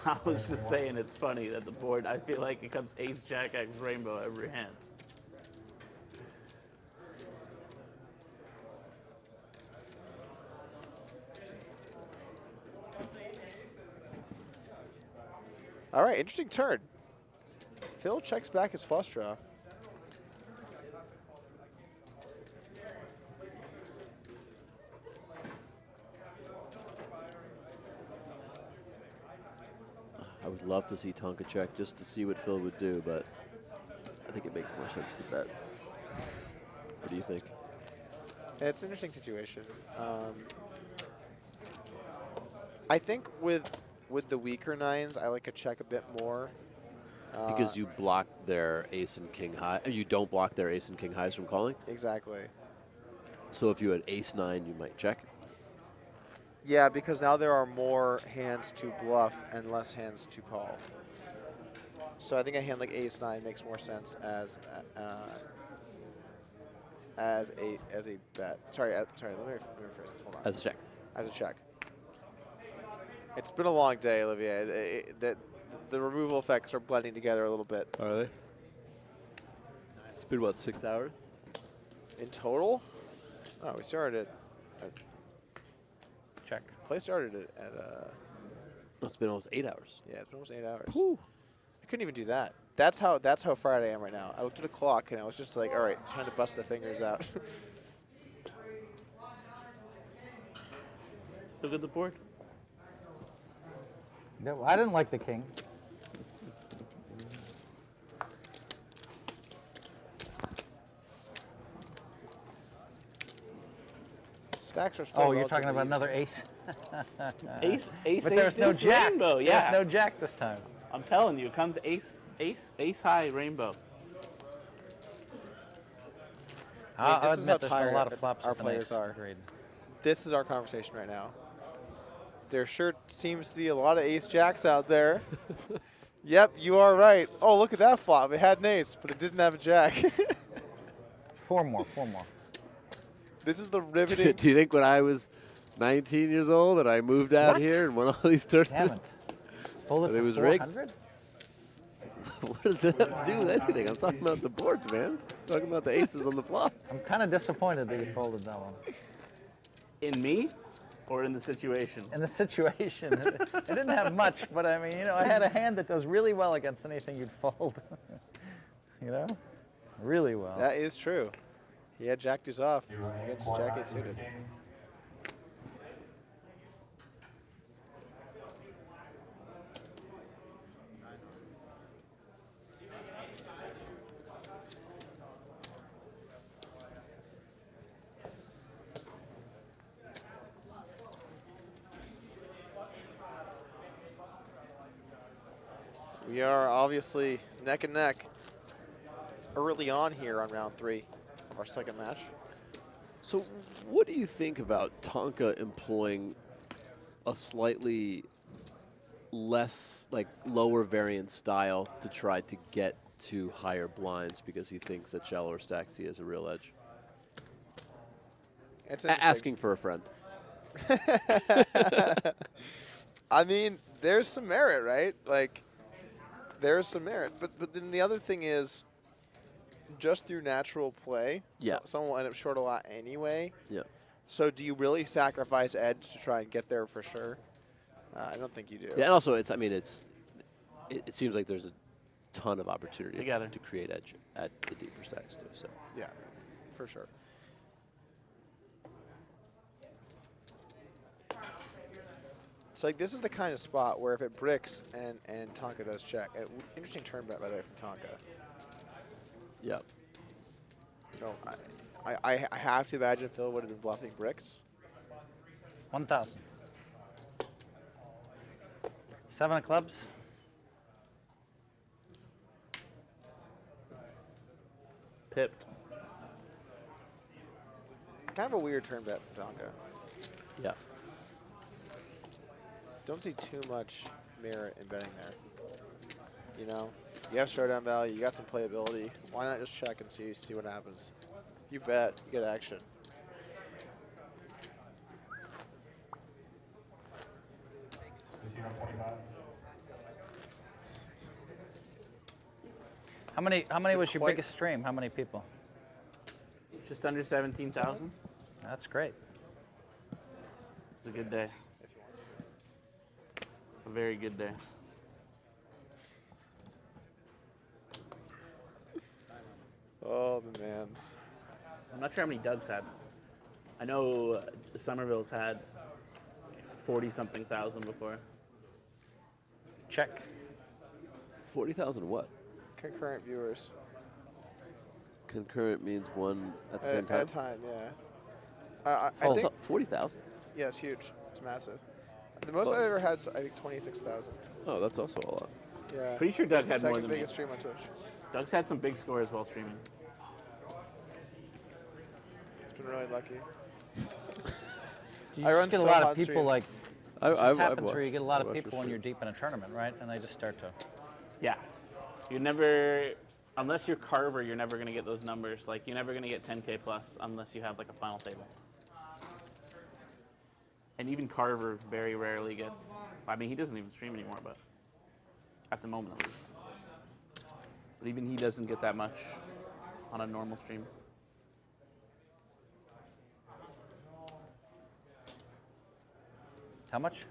I was just saying it's funny that the board, I feel like it comes ace, jack, X, rainbow every hand. All right, interesting turn. Phil checks back his flush draw. I would love to see Tonkaaaa check just to see what Phil would do, but I think it makes more sense to bet. What do you think? It's an interesting situation. I think with the weaker nines, I like a check a bit more. Because you block their ace and king high. You don't block their ace and king highs from calling. Exactly. So if you had ace 9, you might check. Yeah, because now there are more hands to bluff and less hands to call. So I think a hand like ace 9 makes more sense as a bet. Sorry, let me rephrase this. Hold on. As a check. As a check. It's been a long day, Olivier. The removal effects are blending together a little bit. Are they? It's been, what, 6 hours? In total? Oh, we started at Check. play started at It's been almost 8 hours. yeah, it's been almost 8 hours. Whew. I couldn't even do that. That's how Friday I am right now. I looked at the clock and I was just like, all right, trying to bust the fingers out. Look at the board. No, I didn't like the king. Stacks are still. Oh, you're talking relatively about even. another ace? Ace, But there's no jack. rainbow. Yeah. There's no jack this time. I'm telling you, it comes ace high rainbow. I'll this is how admit there's been a lot tired of flops our with an players ace. are. Agreed. This is our conversation right now. There sure seems to be a lot of ace jacks out there. Yep, you are right. Oh, look at that flop. It had an ace, but it didn't have a jack. Four more. This is the riveting. Do you think when I was 19 years old and I moved out What? here and won all these tournaments, Pulled it It for was rigged? 400? what does that have to do with anything? I'm talking about the boards, man. I'm talking about the aces on the flop. I'm kind of disappointed that you folded that one. In me, or in the situation? In the situation, it didn't have much, but I mean, I had a hand that does really well against anything you'd fold. Really well. That is true. He had jack deuce off against jack eight suited. We are obviously neck and neck early on here on round 3 of our second match. So what do you think about Tonkaaaa employing a slightly less, like, lower variance style to try to get to higher blinds because he thinks that shallower stacks he has a real edge? It's Asking for a friend. I mean, there's some merit, right? Like, there's some merit. But then the other thing is, just through natural play, Yeah. someone will end up short a lot anyway. Yeah. So do you really sacrifice edge to try and get there for sure? I don't think you do. Yeah, and also it seems like there's a ton of opportunity Together. to create edge at the deeper stacks too. So Yeah, for sure. So like this is the kind of spot where if it bricks and Tonkaaaa does check, interesting turn bet by the way from Tonkaaaa. yeah. You know, I have to imagine Phil would have been bluffing bricks. 1,000. 7 of clubs. Pipped. Kind of a weird turn bet from Tonkaaaa. Yeah. Don't see too much merit in betting there. You know, you have showdown value, you got some playability. Why not just check and see what happens? You bet, you get action. How many was your biggest stream? How many people? Just under 17,000. That's great. It's a good day. If he wants to. A very good day. Oh, the mans. I'm not sure how many Doug's had. I know Somerville's had 40-something thousand before. Check. 40,000 what? Concurrent viewers. Concurrent means one at the same At time? a time, yeah. I think, 40,000. yeah, it's huge. It's massive. The most I've ever had is, I think, 26,000. Oh, that's also a lot. Yeah. Pretty sure Doug It's the had more second than me. biggest stream on Twitch. Doug's had some big scores while streaming. It's been really lucky. You I just run get a so lot hot of people stream. like. I- It just I've happens watched- where you get a lot I've of watched people your when you're stream. deep in a tournament, right? And they just start to. Yeah. You never, unless you're Carver, you're never going to get those numbers. Like, you're never going to get 10K plus unless you have, like, a final table. And even Carver very rarely gets, I mean, he doesn't even stream anymore, but at the moment at least. But even he doesn't get that much on a normal stream. How much?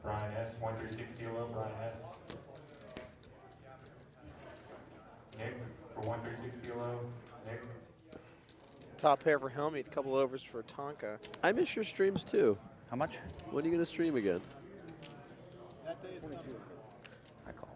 Brian S., 136 kilo, Brian S. Nick, for 136 kilo, Nick. Top pair for Hellmuth, a couple overs for Tonkaaaa. I miss your streams too. How much? When are you going to stream again? That day is 22. I call.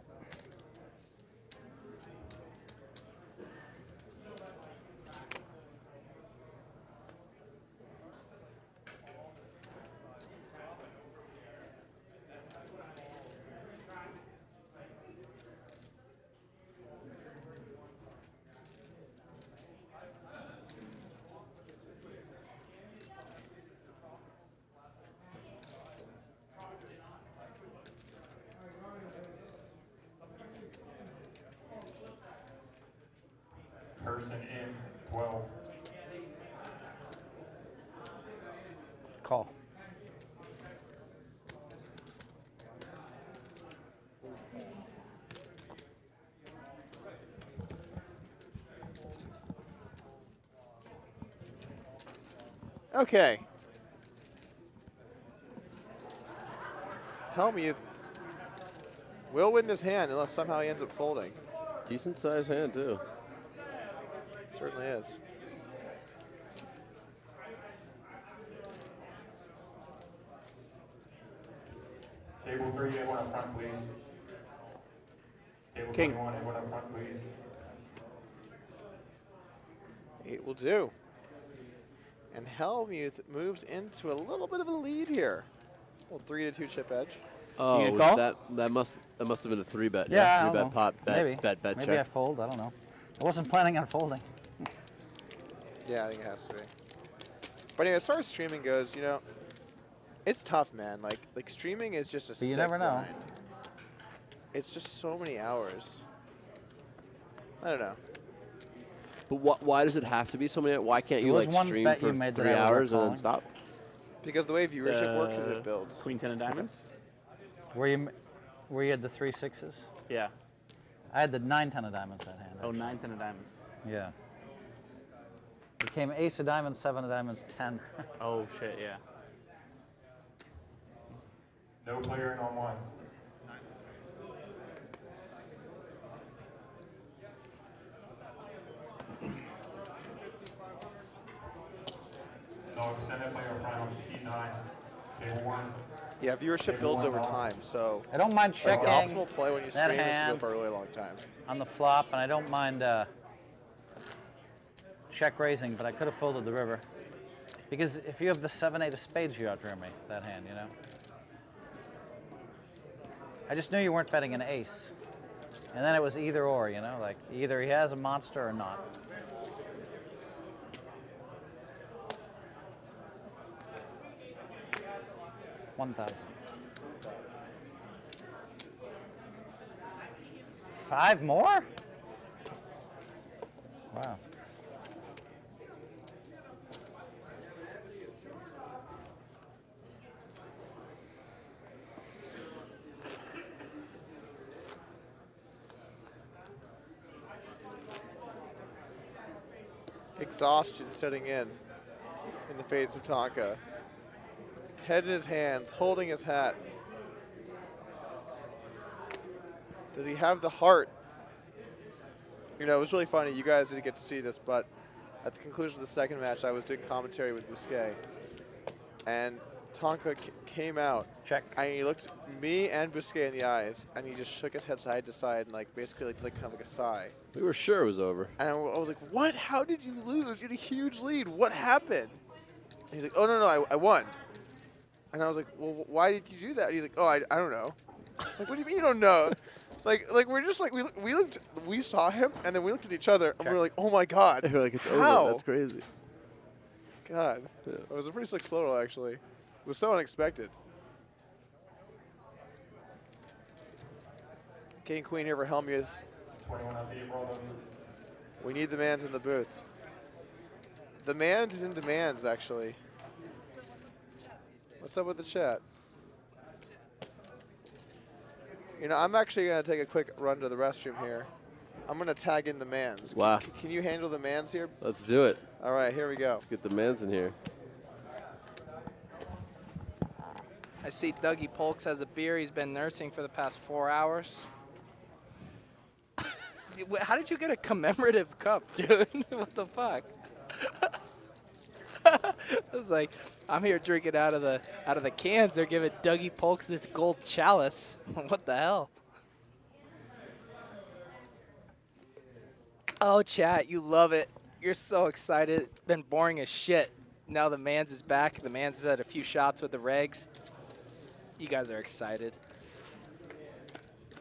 Person in 12. Call. Okay. Hellmuth will win this hand unless somehow he ends up folding. Decent sized hand, too. Certainly is. Table 3, everyone up front, please. Table King. 21, everyone up front, please. 8 will do. And Hellmuth moves into a little bit of a lead here. A little 3-2 chip edge. Oh, gonna call? that must have been a 3-bet. Yeah, I 3-bet don't know. pot, bet, Maybe. bet Maybe I check. fold. I don't know. I wasn't planning on folding. Yeah, I think it has to be. But anyway, as far as streaming goes, you know, it's tough, man. Like streaming is just a But you sick never know. grind. It's just so many hours. I don't know. But why does it have to be so many? Why can't you There was like one stream bet for you made that 3 I was hours and then recalling. stop? Because the way viewership works is it builds. Queen 10 of diamonds? Where you had the 3 6s? Yeah. I had the 9 10 of diamonds that hand. Oh, actually. 9 10 of diamonds. Yeah. It came ace of diamonds, 7 of diamonds, 10. Oh, shit, yeah. No player in on 1. No extended player in front on T9. Table 1. Yeah, viewership builds over time, so I don't mind like, checking the optimal play when you that stream is to hand. go for a really long time. on the flop, and I don't mind check raising, but I could have folded the river. Because if you have the 7-8 of spades, you outdrew me, that hand, you know? I just knew you weren't betting an ace. And then it was either or, you know? Like, either he has a monster or not. $1,000. 5 more? Wow. Exhaustion setting in the face of Tonkaaaa. Head in his hands, holding his hat. Does he have the heart? You know, it was really funny. You guys didn't get to see this, but at the conclusion of the second match, I was doing commentary with Busquet. And Tonkaaaa came out. Check. And he looked me and Busquet in the eyes, and he just shook his head side to side and like basically like kind of like a sigh. We were sure it was over. And I was like, what? How did you lose? You had a huge lead. What happened? And he's like, oh, no, I won. And I was like, well, why did you do that? And he's like, oh, I don't know. Like, what do you mean you don't know? like we're just like, we saw him, and then we looked at each other, and we were like, oh my God. We're like, it's How? over. That's crazy. God. Yeah. It was a pretty slick slow roll, actually. It was so unexpected. King Queen here for Hellmuth. 21 up, brother. We need the mans in the booth. The mans is in demands, actually. What's up with the chat? You know, I'm actually going to take a quick run to the restroom here. I'm going to tag in the mans. Wow. Can you handle the mans here? Let's do it. All right, here we go. Let's get the mans in here. I see Dougie Polks has a beer he's been nursing for the past 4 hours. How did you get a commemorative cup, dude? What the fuck? I was like, I'm here drinking out of the cans. They're giving Dougie Polks this gold chalice. What the hell? Oh, chat, you love it. You're so excited. It's been boring as shit. Now the Mans is back. The Mans has had a few shots with the regs. You guys are excited.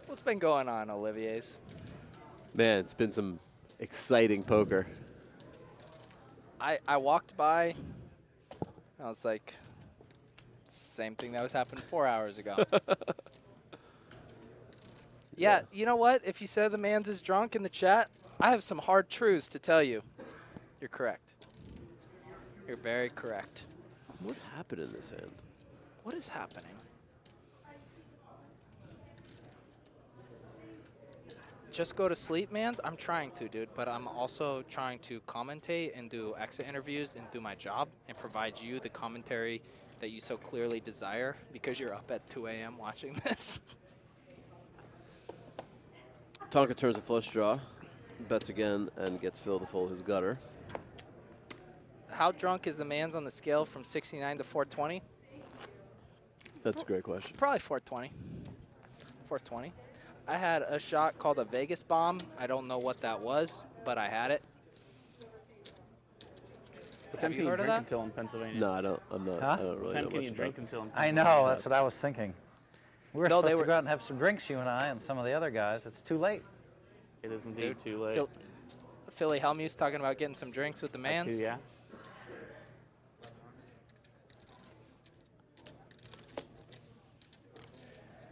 What's been going on, Olivier's? Man, it's been some exciting poker. I walked by. I was like, same thing that was happening 4 hours ago. Yeah, you know what? If you said the Mans is drunk in the chat, I have some hard truths to tell you. You're correct. You're very correct. What happened in this hand? What is happening? Just go to sleep, Mans? I'm trying to, dude, but I'm also trying to commentate and do exit interviews and do my job and provide you the commentary that you so clearly desire because you're up at 2 a.m. watching this. Tonkaaaa turns a flush draw, bets again, and gets Phil to fold his gutter. How drunk is the Mans on the scale from 69 to 420? That's a great question. Probably 420. 420. I had a shot called a Vegas bomb. I don't know what that was, but I had it. Have you heard of that? Until in Pennsylvania? No, I don't. I'm not. Huh? I don't really When know can much you about drink it. until in I Pennsylvania? know, that's what I was thinking. We were No, they supposed to were- go out and have some drinks, you and I, and some of the other guys. It's too late. It is indeed too late. Philly Hellmuth talking about getting some drinks with the That Mans. too, yeah.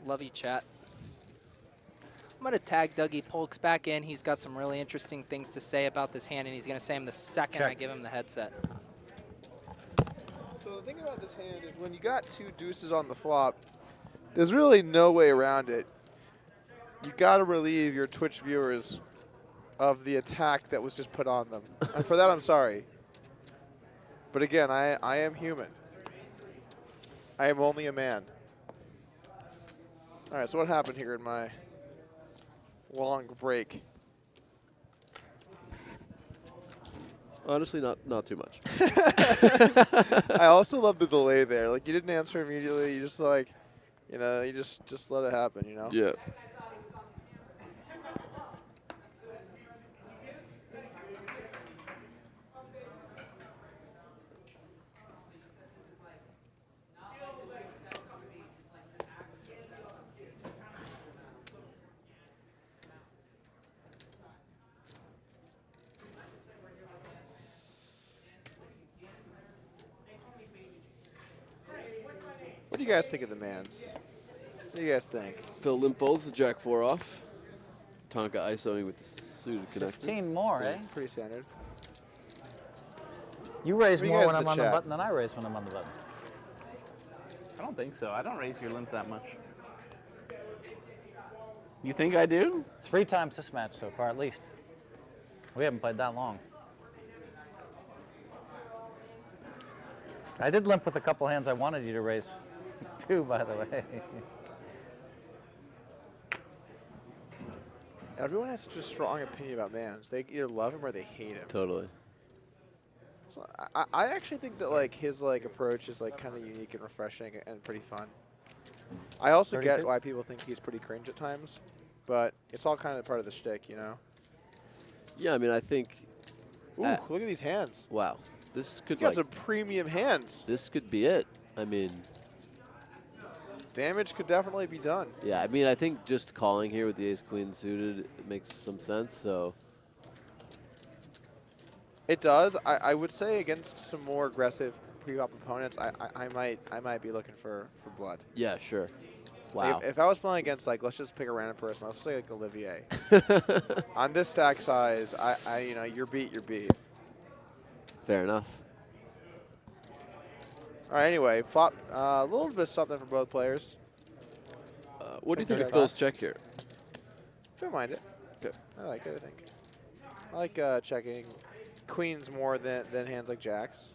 Love you, chat. I'm going to tag Dougie Polks back in. He's got some really interesting things to say about this hand, and he's going to say them the second I give him the headset. So the thing about this hand is when you got two deuces on the flop, there's really no way around it. You got to relieve your Twitch viewers of the attack that was just put on them. And for that, I'm sorry. But again, I am human. I am only a man. All right, so what happened here in my long break? Honestly, not too much. I also love the delay there. Like, you didn't answer immediately. You just like, you know, you just let it happen, you know? Yeah. What do you guys think of the Mans? What do you guys think? Phil limp folds the jack 4 off. Tonkaaaa ISOing with the suited connector. 15 more, eh? Pretty standard. You raise What do you more guys when in I'm the on the chat? button than I raise when I'm on the button. I don't think so. I don't raise your limp that much. You think I do? 3 times this match so far, at least. We haven't played that long. I did limp with a couple hands I wanted you to raise, too, by the way. Everyone has such a strong opinion about Mans. They either love him or they hate him. Totally. So I actually think that like his like approach is like kind of unique and refreshing and pretty fun. I also get 32? why people think he's pretty cringe at times, but it's all kind of part of the shtick, you know. Yeah, I mean, I think. Ooh, look at these hands. Wow, this could He's got like, some premium hands. this could be it. I mean, Damage could definitely be done. yeah, I mean, I think just calling here with the ace queen suited makes some sense. So It does. I would say against some more aggressive pre-op opponents, I might be looking for blood. yeah, sure. Like, Wow. if I was playing against, like, let's just pick a random person. Let's say like Olivier. On this stack size, you know, you're beat. Fair enough. All right. Anyway, flop. A little bit of something for both players. What do you think Check of it Phil's out. check here? Don't mind it. Okay. I like it. I think. I like checking queens more than hands like jacks.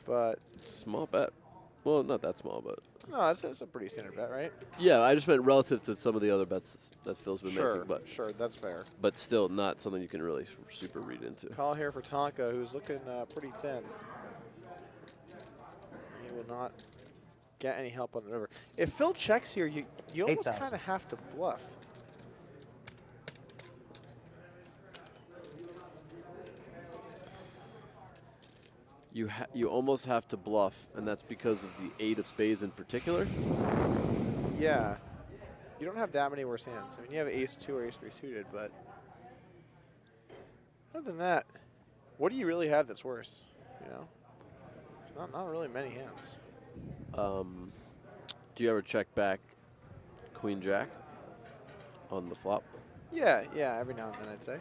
But Small bet. Well, not that small, but No, that's a pretty standard bet, right? Yeah, I just meant relative to some of the other bets that Phil's been making, but Sure, that's fair. but still not something you can really super read into. Call here for Tonkaaaa, who's looking pretty thin. He will not get any help on the river. If Phil checks here, you almost 8,000. kind of have to bluff. You almost have to bluff, and that's because of the 8 of spades in particular. Yeah. You don't have that many worse hands. I mean, you have ace-2 or ace-3 suited, but other than that, what do you really have that's worse? You know, not really many hands. Do you ever check back Queen Jack on the flop? Yeah, every now and then I'd say.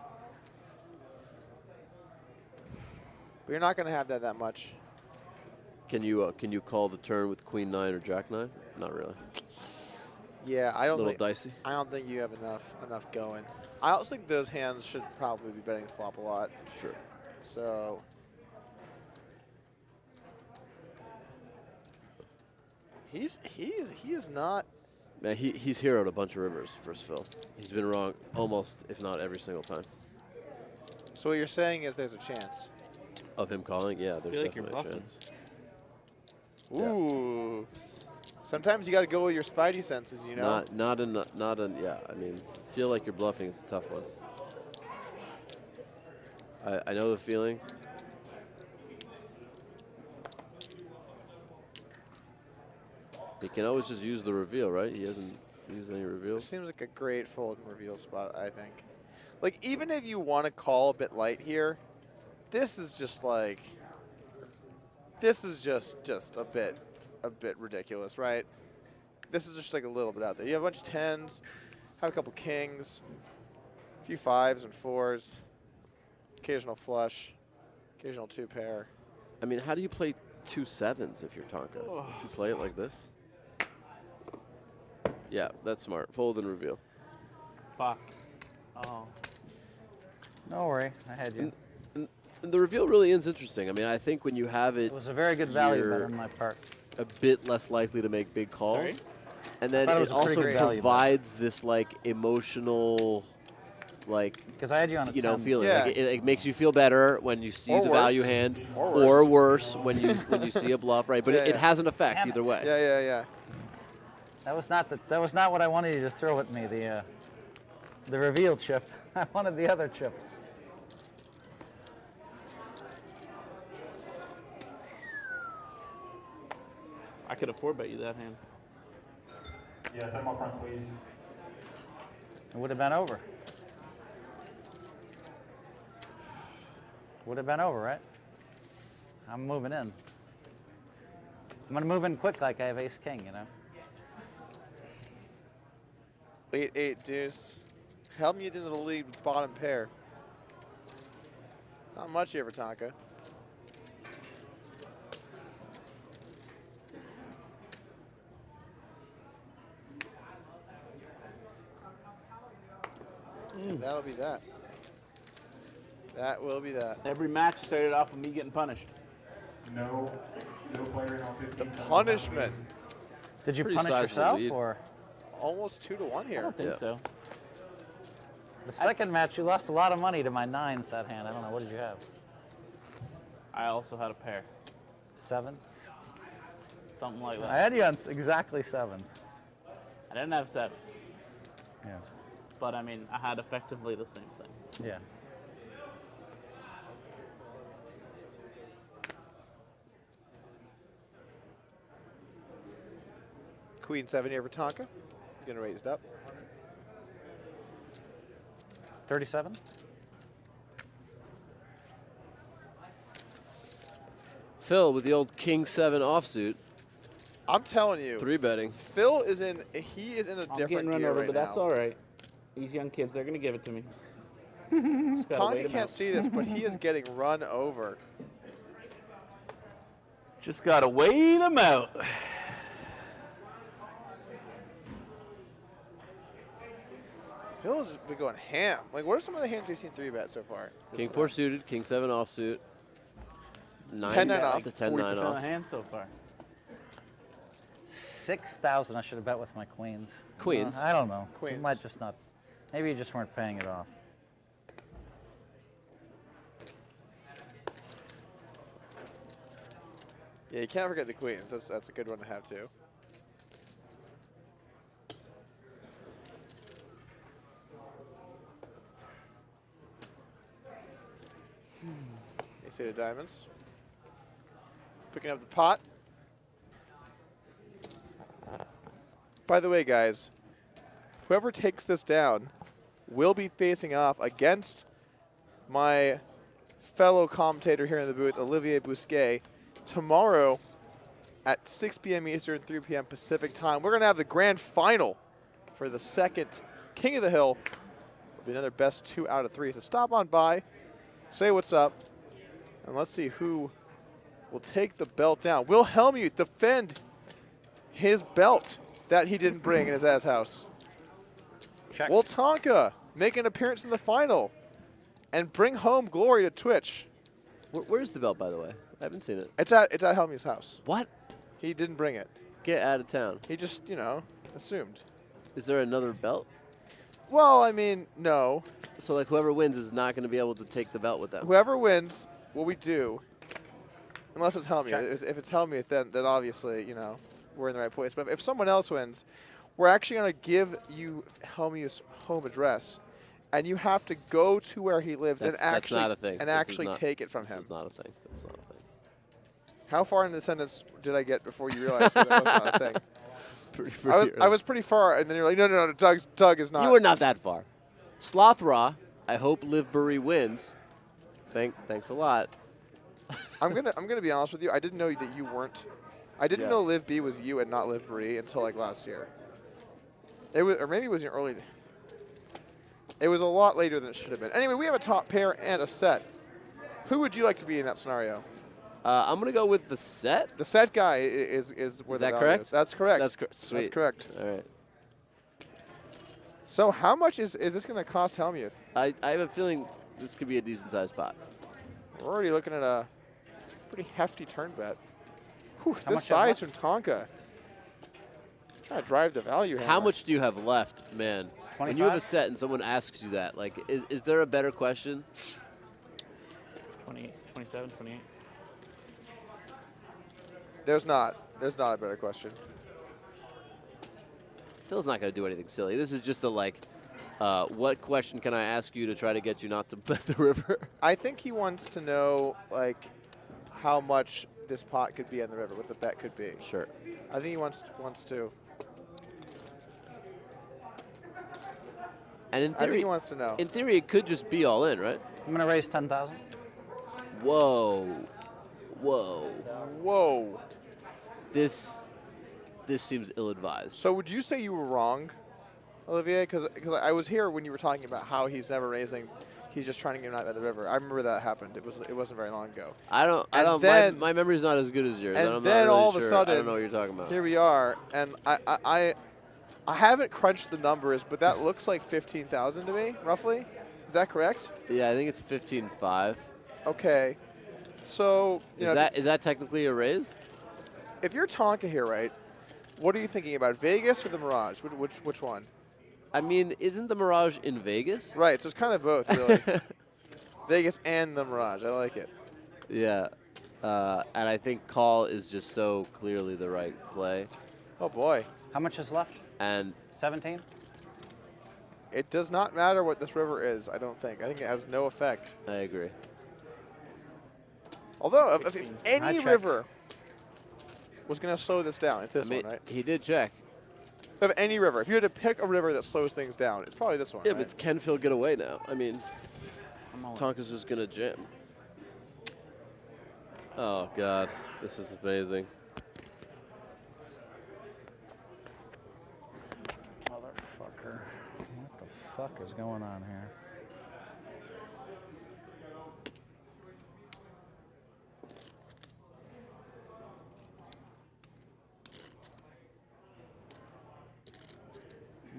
But you're not going to have that much. Can you call the turn with Queen 9 or Jack 9? Not really. Yeah, I don't Little think dicey. I don't think you have enough going. I also think those hands should probably be betting the flop a lot. Sure. So he is not. Man, he's heroed a bunch of rivers first Phil. He's been wrong almost, if not every single time. So what you're saying is there's a chance. Of him calling, yeah, there's feel like you're definitely a bluffing. chance. Ooh. Sometimes you got to go with your spidey senses, you know. Not in. Yeah, I mean, feel like you're bluffing is a tough one. I know the feeling. He can always just use the reveal, right? He hasn't used any This reveals. seems like a great fold and reveal spot, I think. Like, even if you want to call a bit light here, this is just like, this is just a bit ridiculous, right? This is just like a little bit out there. You have a bunch of 10s, have a couple kings, a few 5s and 4s, occasional flush, occasional 2 pair. I mean, how do you play 2 7s if you're Tonkaaaa? Do you play it like this? Yeah, that's smart. Fold and reveal. Fuck. Oh. No worry, I had you. And the reveal really is interesting. I mean, I think when you have it, It was a very good value bet you're on my part. a bit less likely to make big calls. Sorry? And then thought it it was a pretty also great value bet. provides this like emotional, like, Because I had you on a you know, 10s. feeling. Yeah. Like it makes you feel better when you see Or the worse. value hand, Or worse when you see a bluff, right? But Yeah, it yeah. has an effect Damn either it. way. Yeah. That was not what I wanted you to throw at me. The reveal chip. I wanted the other chips. I could afford bet you that hand. Yeah, set him up front, please. It would have been over. Would have been over, right? I'm moving in. I'm gonna move in quick like I have ace king, you know. 8-8 deuce. Hellmuth into the lead with bottom pair. Not much here for Tonkaaaa. That'll be that. That will be that. Every match started off with me getting punished. No player in on 15. The punishment. Did you Pretty punish sizable yourself lead. or Almost 2-1 I here. don't think Yeah. so. the second match? You lost a lot of money to my 9s that hand. I don't know. What did you have? I also had a pair. 7s. Something like I that. had you on exactly 7s. I didn't have 7s. Yeah. But I mean, I had effectively the same thing. Yeah. Queen 7 here for Tonkaaaa. He's gonna raise it up. 37. Phil with the old King 7 offsuit, I'm telling you, 3-betting. Phil is in. He is in a I'm different getting run gear over, right but that's now. all right. These young kids, they're gonna give it to me. Just gotta wait Tonkaaaa 'em can't out. see this, but he is getting run over. Just gotta wait them out. Phil has just been going ham. Like, what are some of the hands we've seen 3-bet so far? this King round? 4 suited, King 7 offsuit. 10-9 off. The 10-9 40% of off. the hands so far. 6,000. I should have bet with my queens. Queens? I don't know. Queens. You might just not. Maybe you just weren't paying it off. Yeah, you can't forget the queens. That's a good one to have too. Ace eight of diamonds. Picking up the pot. By the way, guys, whoever takes this down will be facing off against my fellow commentator here in the booth, Olivier Busquet, tomorrow at 6 p.m. Eastern, 3 p.m. Pacific time. We're going to have the grand final for the second King of the Hill. It'll be another best 2 out of 3. So stop on by, say what's up, and let's see who will take the belt down. Will Hellmuth defend his belt that he didn't bring in his ass house? Check. Will Tonkaaaa make an appearance in the final and bring home glory to Twitch? Where's the belt, by the way? I haven't seen it. It's at Hellmuth's house. What? He didn't bring it. Get out of town. He just, assumed. Is there another belt? Well, I mean, no. So, like, whoever wins is not going to be able to take the belt with them. Whoever wins, what we do, unless it's Hellmuth. Check. If it's Hellmuth, then obviously, we're in the right place. But if someone else wins, we're actually going to give you Hellmuth's home address, and you have to go to where he lives That's not a thing. and This is actually not- take it from him. This is not a thing. That's not a thing. How far in the sentence did I get before you realized that was not a thing? Pretty I was pretty far, and then you're like, no, Doug is not. You were not that far. Slothraw, I hope Liv Burry wins. Thanks a lot. I'm gonna be honest with you. I didn't know that you weren't. I didn't know Liv B was you and not Liv Bree until like last year. It was, or maybe it was your early. It was a lot later than it should have been. Anyway, we have a top pair and a set. Who would you like to be in that scenario? I'm going to go with the set. The set guy is where Is the that value correct? is. That's correct. That's sweet. That's correct. All right. So how much is this going to cost Hellmuth? I have a feeling this could be a decent-sized pot. We're already looking at a pretty hefty turn bet. Whew, How this much size have from Tonkaaaa. Trying to drive the value. How hammer. much do you have left, man? When you have a 25? set and someone asks you that, like, is there a better question? 28, 27, 28. There's not a better question. Phil's not going to do anything silly. This is just the, like, what question can I ask you to try to get you not to bet the river? I think he wants to know, like, how much this pot could be on the river, what the bet could be. Sure. I think he wants to. And in I think theory, he wants to know. in theory, it could just be all in, right? I'm gonna raise 10,000. Whoa. Whoa. Whoa. This seems ill-advised. So would you say you were wrong, Olivier? Because I was here when you were talking about how he's never raising. He's just trying to get him out of the river. I remember that happened. It wasn't very long ago. I don't. Then, my memory's not as good as yours. and I'm then not really all of a sure. sudden, I don't know what you're talking about. Here we are, and I haven't crunched the numbers, but that looks like 15,000 to me, roughly. Is that correct? Yeah, I think it's 15.5. Okay. So Is that technically a raise? if you're Tonkaaaa here, right? What are you thinking about, Vegas or the Mirage? Which one? I mean, isn't the Mirage in Vegas? Right. So it's kind of both, really. Vegas and the Mirage. I like it. Yeah. And I think call is just so clearly the right play. Oh boy. How much is left? And 17? It does not matter what this river is, I don't think. I think it has no effect. I agree. Although, if 16. any I check. river was going to slow this down, it's this I mean, one, right? he did check. If any river, if you had to pick a river that slows things down, it's probably this one, Yeah, right? but can Phil get away now? I mean, I'm all in. Tonka's just going to jam. Oh, God. This is amazing. Motherfucker. What the fuck is going on here?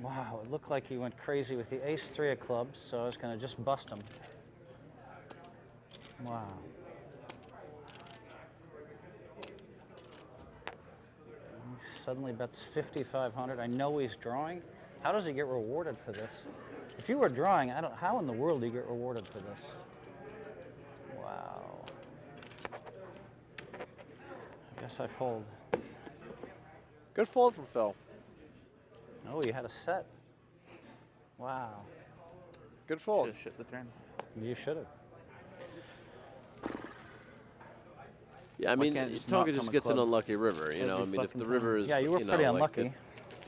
Wow, it looked like he went crazy with the ace-3 of clubs, so I was going to just bust him. Wow. suddenly bets 5,500. I know he's drawing. How does he get rewarded for this? If you were drawing, I don't. How in the world do you get rewarded for this? Wow. I guess I fold. Good fold from Phil. Oh, you had a set. Wow. Good fold. Should have shit the turn. You should have. Yeah, I Why mean, can't it just not Tonka come just a gets an club? unlucky river. You know, I Every mean, if fucking the time. river is, Yeah, you were know, pretty like unlucky.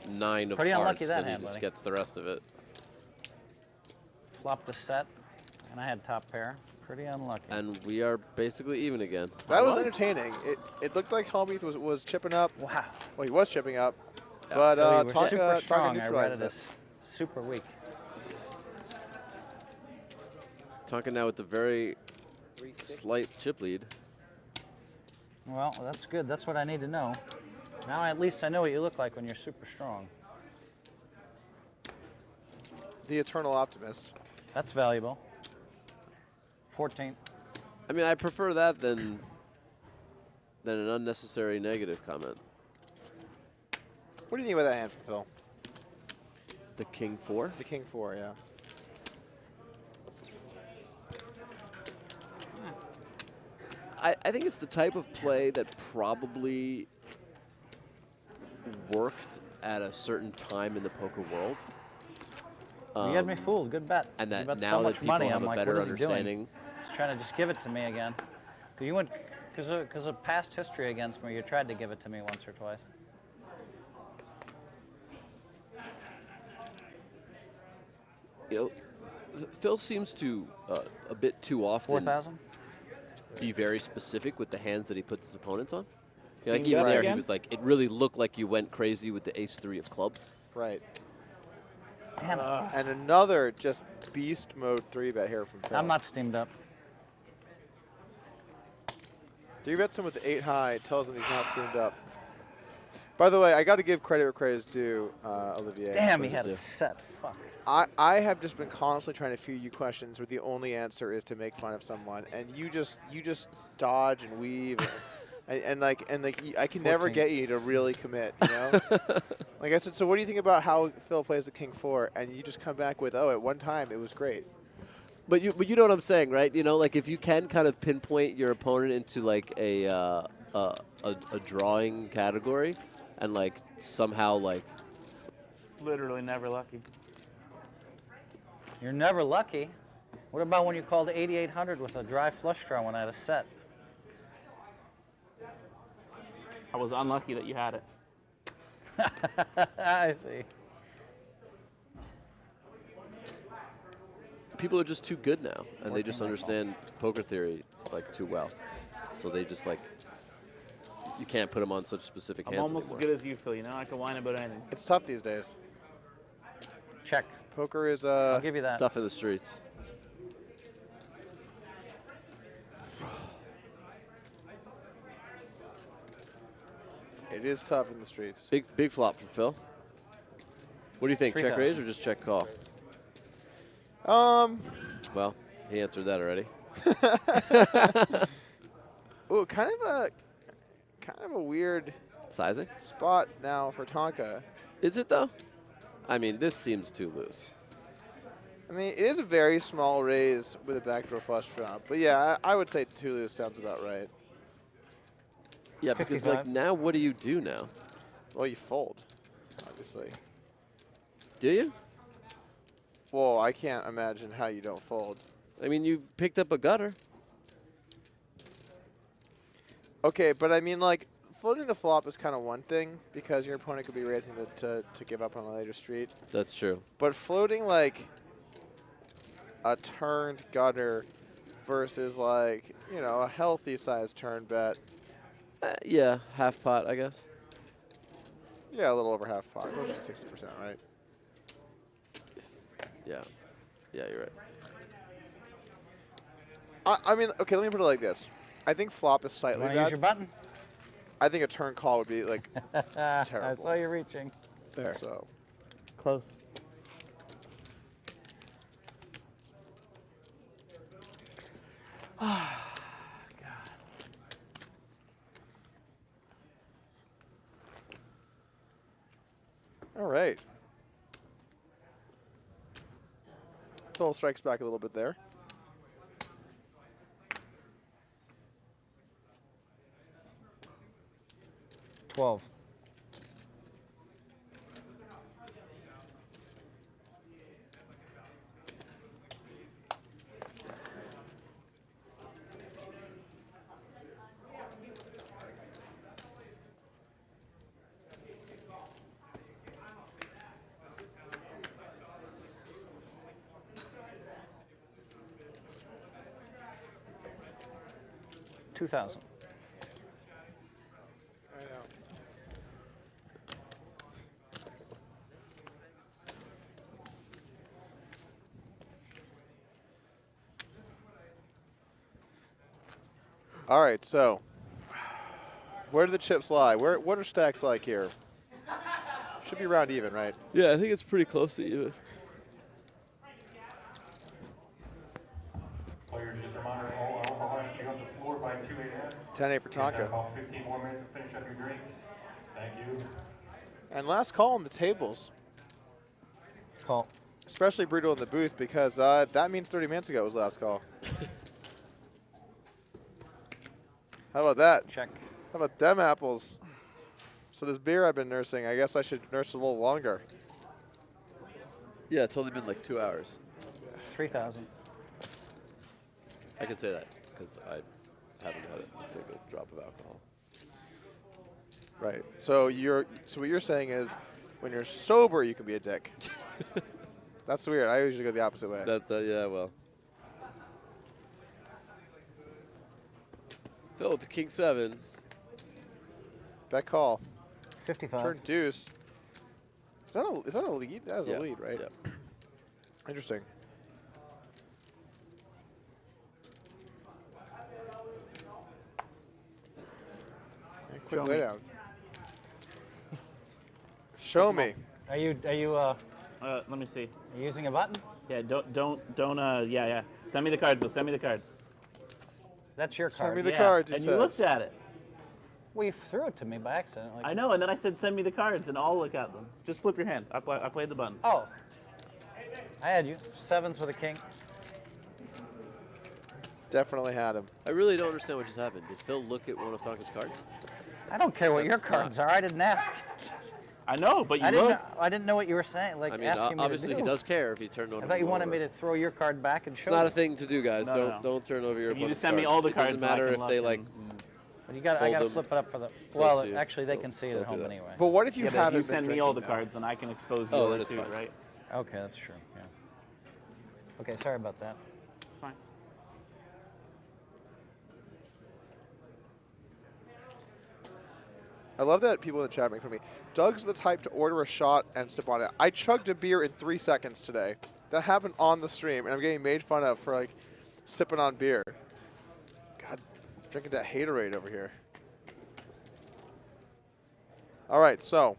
a 9 of Pretty hearts, unlucky that then he hand, just buddy. gets the rest of it. Flopped the set, and I had top pair. Pretty unlucky. And we are basically even again. That was entertaining. It looked like Hellmuth was chipping up. Wow. Well, he was chipping up, Yeah. but So you were super Tonka strong. I read neutralized it it. as super weak. Tonka now with the very slight chip lead. Well, that's good. That's what I need to know. Now at least I know what you look like when you're super strong. The eternal optimist. That's valuable. 14. I mean, I prefer that than an unnecessary negative comment. What do you think about that hand, Phil? The king 4? The king 4, yeah. I think it's the type of play that probably worked at a certain time in the poker world. You had me fooled. Good bet. And You that bet now so that much people money. have I'm a like, better what is he doing? understanding. He's trying to just give it to me again. You went because of past history against me. You tried to give it to me once or twice. You know, Phil seems to a bit too often 4,000. be very specific with the hands that he puts his opponents on. Yeah, like Steamed even up there, he again? was like, it really looked like you went crazy with the ace-3 of clubs. Right. Damn it. And another just beast mode 3-bet here from Phil. I'm not steamed up. 3-bets him with the 8 high, tells him he's not steamed up. By the way, I got to give credit where credit is due, Olivier. Damn, he had a set. Fuck. I have just been constantly trying to feed you questions where the only answer is to make fun of someone, and you just dodge and weave, and I can never 14. get you to really commit. You know, like I said. So what do you think about how Phil plays the king 4, and you just come back with, oh, at one time it was great. But you know what I'm saying, right? You know, like if you can kind of pinpoint your opponent into like a drawing category, and like somehow like Literally never lucky. You're never lucky. What about when you called 8,800 with a dry flush draw when I had a set? I was unlucky that you had it. I see. people are just too good now, and they Working just my understand poker theory like too well. So they just like you can't put them on such specific I'm hands almost anymore. as good as you, Phil. You know, I can whine about anything. It's tough these days. Check. Poker is I'll give you that. Stuff in the streets. It is tough in the streets. Big flop for Phil. What do you think? Check 3,000. raise or just check call? Well, he answered that already. Ooh, kind of a weird Sizing? spot now for Tonka. Is it though? I mean, this seems too loose. I mean, it is a very small raise with a backdoor flush draw. But yeah, I would say too loose sounds about right. Yeah, because like 55. now, what do you do now? Well, you fold, obviously. Do you? Well, I can't imagine how you don't fold. I mean, you picked up a gutter. Okay, but I mean, like, folding the flop is kind of one thing because your opponent could be raising to give up on a later street. That's true. But floating, like, a turned gutter versus, like, you know, a healthy-sized turn bet. Yeah, half pot, I guess. Yeah, a little over half pot. Close to 60%, right? Yeah. Yeah, you're right. I mean, okay, let me put it like this. I think flop is You slightly want to use bad. your button? I think a turn call would be, like, I terrible. saw you reaching. Fair. So, Close. Phil strikes back a little bit there. $12. $2,000. I know. All right, so where do the chips lie? What are stacks like here? Should be around even, right? Yeah, I think it's pretty close to even. Players, just a reminder, all alcohol has to be on the floor by 2 a.m. 10-8 for You guys have Tonka. about 15 more minutes to finish up your drinks. Thank you. And last call on the tables. Call. Especially brutal in the booth because that means 30 minutes ago was last call. How about that? Check. How about them apples? So this beer I've been nursing, I guess I should nurse a little longer. Yeah, it's only been like 2 hours. 3,000. I can say that because I haven't had a single drop of alcohol. Right. So what you're saying is, when you're sober, you can be a dick. That's weird. I usually go the opposite way. Yeah, well. Phil with the King 7. Bet call. 55. Turn deuce. Is that a lead? That is Yeah. a lead, right? Yeah. Interesting. Yeah, quick Show lay me. down. Show me. Are you Let me see. using a button? Yeah, yeah. Send me the cards, though. Send me the cards. That's your card. Send me the Yeah, cards, he and says. you looked at it. Well, you threw it to me by accident. Like, I know, and then I said, send me the cards, and I'll look at them. Just flip your hand. I played the button. Oh. I had you. Sevens with a king. Definitely had him. I really don't understand what just happened. Did Phil look at one of Tonka's cards? I don't care what your That's cards not- are. I didn't ask. I know, but you I looked. didn't know what you were saying. Like I mean, asking me obviously to he do. does care if he turned on. I thought you wanted me to throw your card back and show It's not you. a thing to do, guys. No, Don't turn over your. If you opponent's just send me all the It cards, doesn't then I matter can if look they and- like. But I fold got to them flip it up for the. close Well, to you. actually, they Don't- can see it don't at do home that. anyway. But what if you Yeah, but if haven't you send been me all the drinking, though? cards, then I can expose Oh, then yours it's too, fine. right? Okay, that's true. Yeah. Okay, sorry about that. It's fine. I love that people in the chat make fun of me. Doug's the type to order a shot and sip on it. I chugged a beer in 3 seconds today. That happened on the stream, and I'm getting made fun of for like sipping on beer. God, drinking that haterade over here. All right, so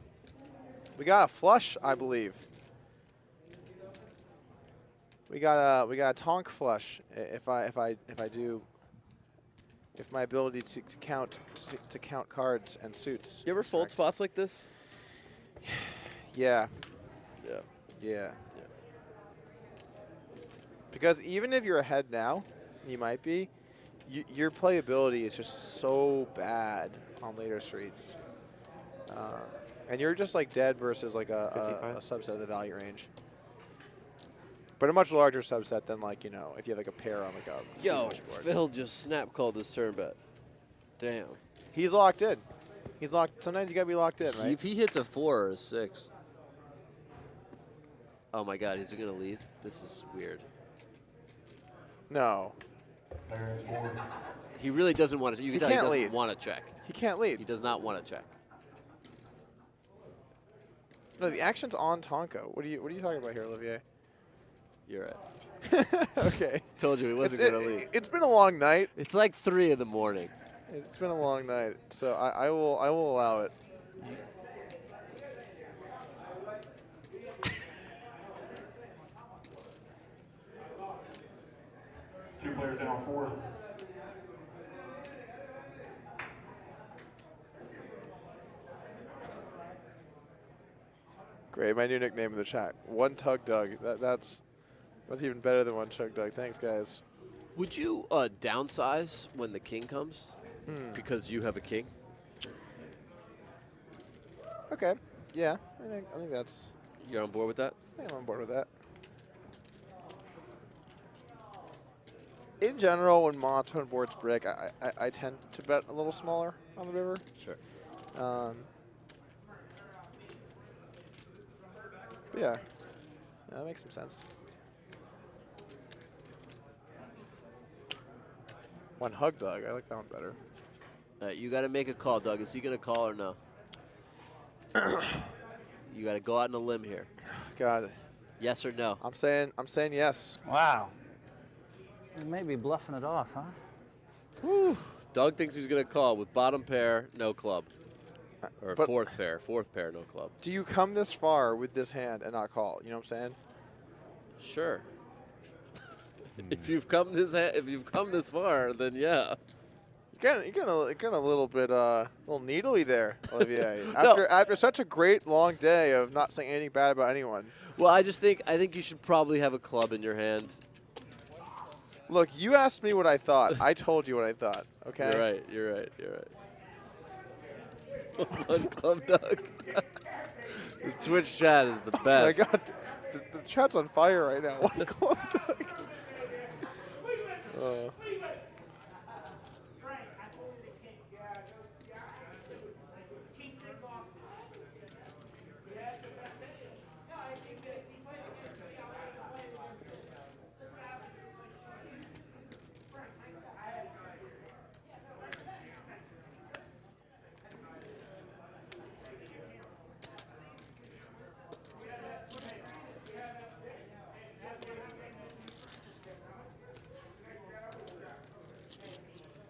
we got a flush, I believe. We got a Tonk flush. If my ability to count cards and suits. You ever fold spots like this? Yeah. Yeah. Yeah. Because even if you're ahead now, you might be, your playability is just so bad on later streets. And you're just like dead versus like a subset of the value range. But a much larger subset than like, if you have like a pair on like a Yo, huge board. Phil just snap called this turn bet. Damn. He's locked in. He's locked. Sometimes you gotta be locked in, right? If he hits a 4 or a 6. Oh my God, he's gonna lead. This is weird. No. He really doesn't want to. You He can tell can't he lead. doesn't want to check. He can't lead. He does not want to check. No, the action's on Tonka. What are you talking about here, Olivier? You're right. Okay. Told you he wasn't gonna lead. It's been a long night. It's like 3 in the morning. It's been a long night, so I will allow it. Two players in on 4. Great, my new nickname in the chat. One Tug Doug. That's even better than one chug, Doug. Thanks, guys. Would you downsize when the king comes? Because you have a king? Okay. Yeah, I think that's. You're on board with that? I think I'm on board with that. In general, when monotone boards break, I tend to bet a little smaller on the river. Sure. But yeah, that makes some sense. One hug, Doug. I like that one better. All right, you got to make a call, Doug. Is he going to call or no? You got to go out on a limb here. God. Yes or no? I'm saying yes. Wow. You may be bluffing it off, huh? Whew. Doug thinks he's going to call with bottom pair, no club. Or But- fourth pair, no club. Do you come this far with this hand and not call? You know what I'm saying? Sure. If you've come this far, then yeah. You're getting a little bit little needly there, Olivier. No. After such a great long day of not saying anything bad about anyone. Well, I think you should probably have a club in your hand. Look, you asked me what I thought. I told you what I thought. Okay. You're right. One club, Doug. The Twitch chat is the best. Oh my God, the chat's on fire right now. One club, Doug.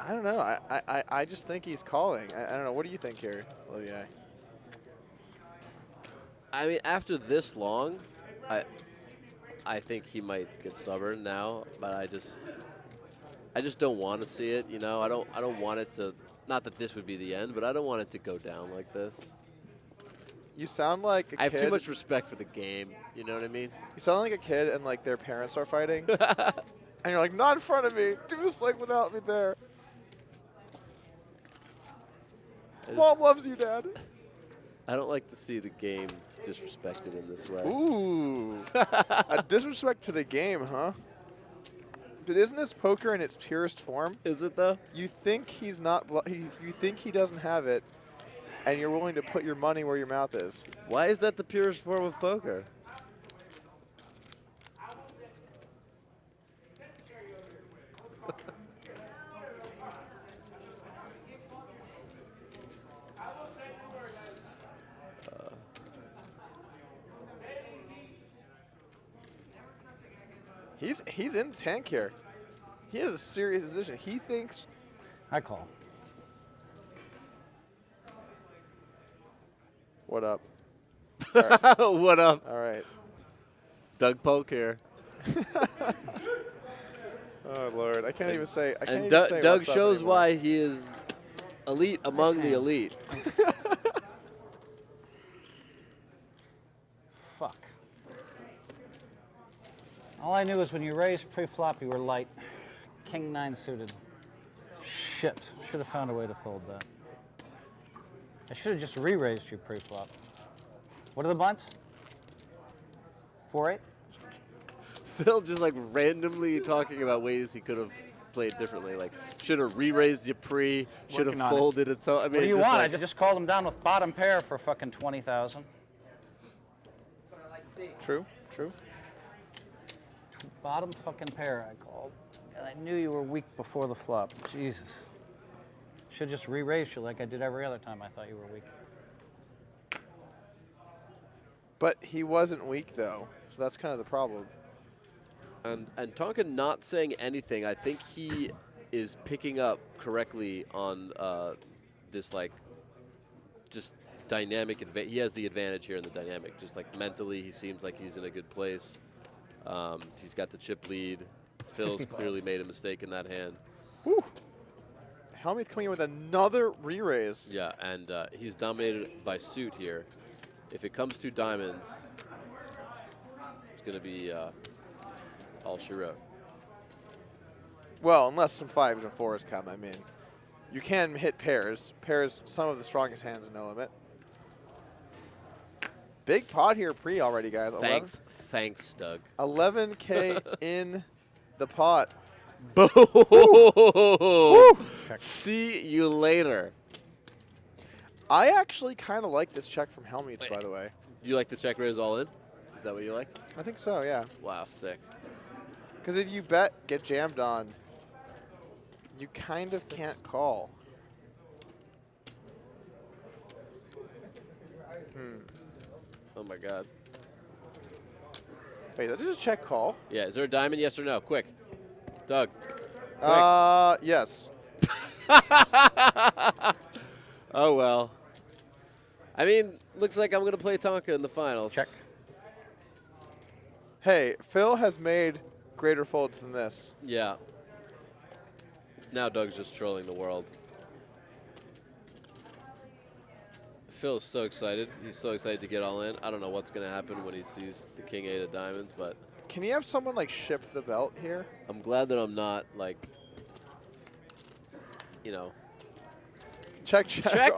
I don't know. I just think he's calling. I don't know. What do you think here, Olivier? I mean, after this long, I think he might get stubborn now, but I just don't want to see it. You know, I don't want it to. Not that this would be the end, but I don't want it to go down like this. You sound like a I kid. have too much respect for the game. You know what I mean? You sound like a kid and like their parents are fighting. And you're like, not in front of me. Do this like without me there. Mom loves you, Dad. I don't like to see the game disrespected in this way. Ooh. A disrespect to the game, huh? But isn't this poker in its purest form? Is it though? You think he's not. You think he doesn't have it, and you're willing to put your money where your mouth is. Why is that the purest form of poker? He's in the tank here. He has a serious decision. He thinks. I call. What up? What up? All right. Doug Polk here. Oh Lord, I can't even say. I can't And even say Doug what's up shows anymore. why he is elite among the elite. Fuck. All I knew is when you raised pre-flop, you were light. King 9 suited. Shit. Should have found a way to fold that. I should have just re-raised you pre-flop. What are the blinds? 4-8? Phil just like randomly talking about ways he could have played differently. Like, should have re-raised you pre, should have Working on it. folded it. So I mean, What do you just want? like- I just called him down with bottom pair for fucking 20,000. True. True. Bottom fucking pair I called. And I knew you were weak before the flop. Jesus. Should just re-raise you like I did every other time I thought you were weak. But he wasn't weak though, so that's kind of the problem. And Tonkaaaa not saying anything, I think he is picking up correctly on this, like, just dynamic advantage. He has the advantage here in the dynamic. Just, like, mentally, he seems like he's in a good place. He's got the chip lead. Phil's 55. clearly made a mistake in that hand. Whew. Hellmuth coming in with another re-raise. Yeah, and he's dominated by suit here. If it comes to diamonds, it's going to be all she wrote. Well, unless some 5s and 4s come. I mean, you can hit pairs. Pairs, some of the strongest hands in No Limit. Big pot here pre already, guys. Thanks, Doug. 11K in the pot. Boom! See you later. I actually kind of like this check from Hellmuth, by the way. You like the check raise all in? Is that what you like? I think so, yeah. Wow, sick. Because if you bet, get jammed on, you kind of can't call. Oh my God. Wait, that is a check call? Yeah, is there a diamond? Yes or no? Quick. Doug. Yes. Oh, well. I mean, looks like I'm going to play Tonkaaaa in the finals. Check. Hey, Phil has made greater folds than this. Yeah. Now Doug's just trolling the world. Phil's so excited. He's so excited to get all in. I don't know what's going to happen when he sees the king 8 of diamonds, but Can he have someone like ship the belt here? I'm glad that I'm not like, you know. Check. Check.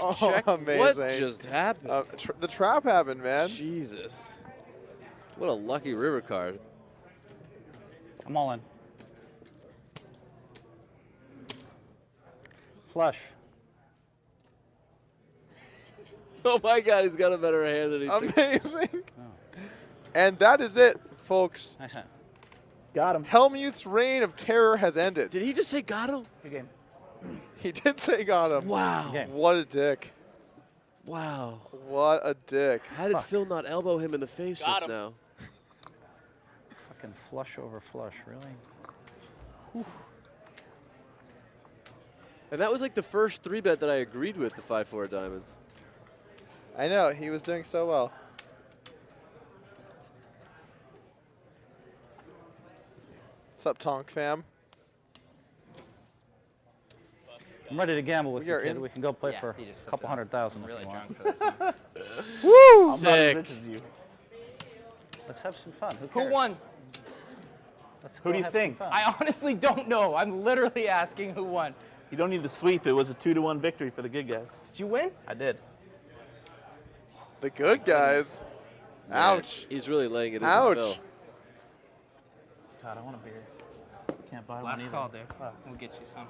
Amazing. What just happened? The trap happened, man. Jesus. What a lucky river card. I'm all in. Flush. Oh my God, he's got a better hand than he took. Amazing. And that is it, folks. Nice hand. Got him. Hellmuth's reign of terror has ended. Did he just say got him? Good game. He did say got him. Wow. Okay. What a dick. Wow. What a dick. How did Phil not elbow him in the face just now? Fucking flush over flush, really? Whew. And that was like the first 3-bet that I agreed with, the 5-4 diamonds. I know, he was doing so well. What's up, Tonk fam? I'm ready to gamble with We you, are kid. in- We can go play Yeah, for he just a couple flipped $100,000 I'm really if you want. drunk for this one. Woo! I'm not as Sick. rich as you. Let's have some fun. Who Who cares? won? Let's Who go do you have some think? fun. I honestly don't know. I'm literally asking who won. You don't need the sweep. It was a 2-1 victory for the good guys. Did you win? I did. The good guys. Ouch. He's really laying it in Ouch. Phil. God, I want a beer. Can't buy one Last either. call, dude. We'll get you some.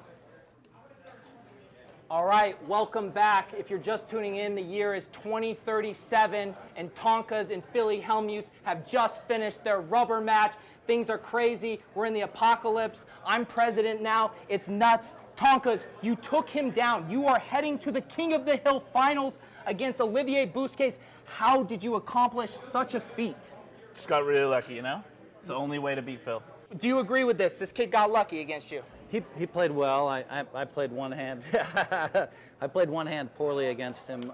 All right, welcome back. If you're just tuning in, the year is 2037, and Tonkaa's and Philly Hellmuth have just finished their rubber match. Things are crazy. We're in the apocalypse. I'm president now. It's nuts. Tonkaa's, you took him down. You are heading to the King of the Hill finals against Olivier Busquet. How did you accomplish such a feat? Just got really lucky, you know? It's the only way to beat Phil. Do you agree with this? This kid got lucky against you. He played well. I played one hand. I played one hand poorly against him.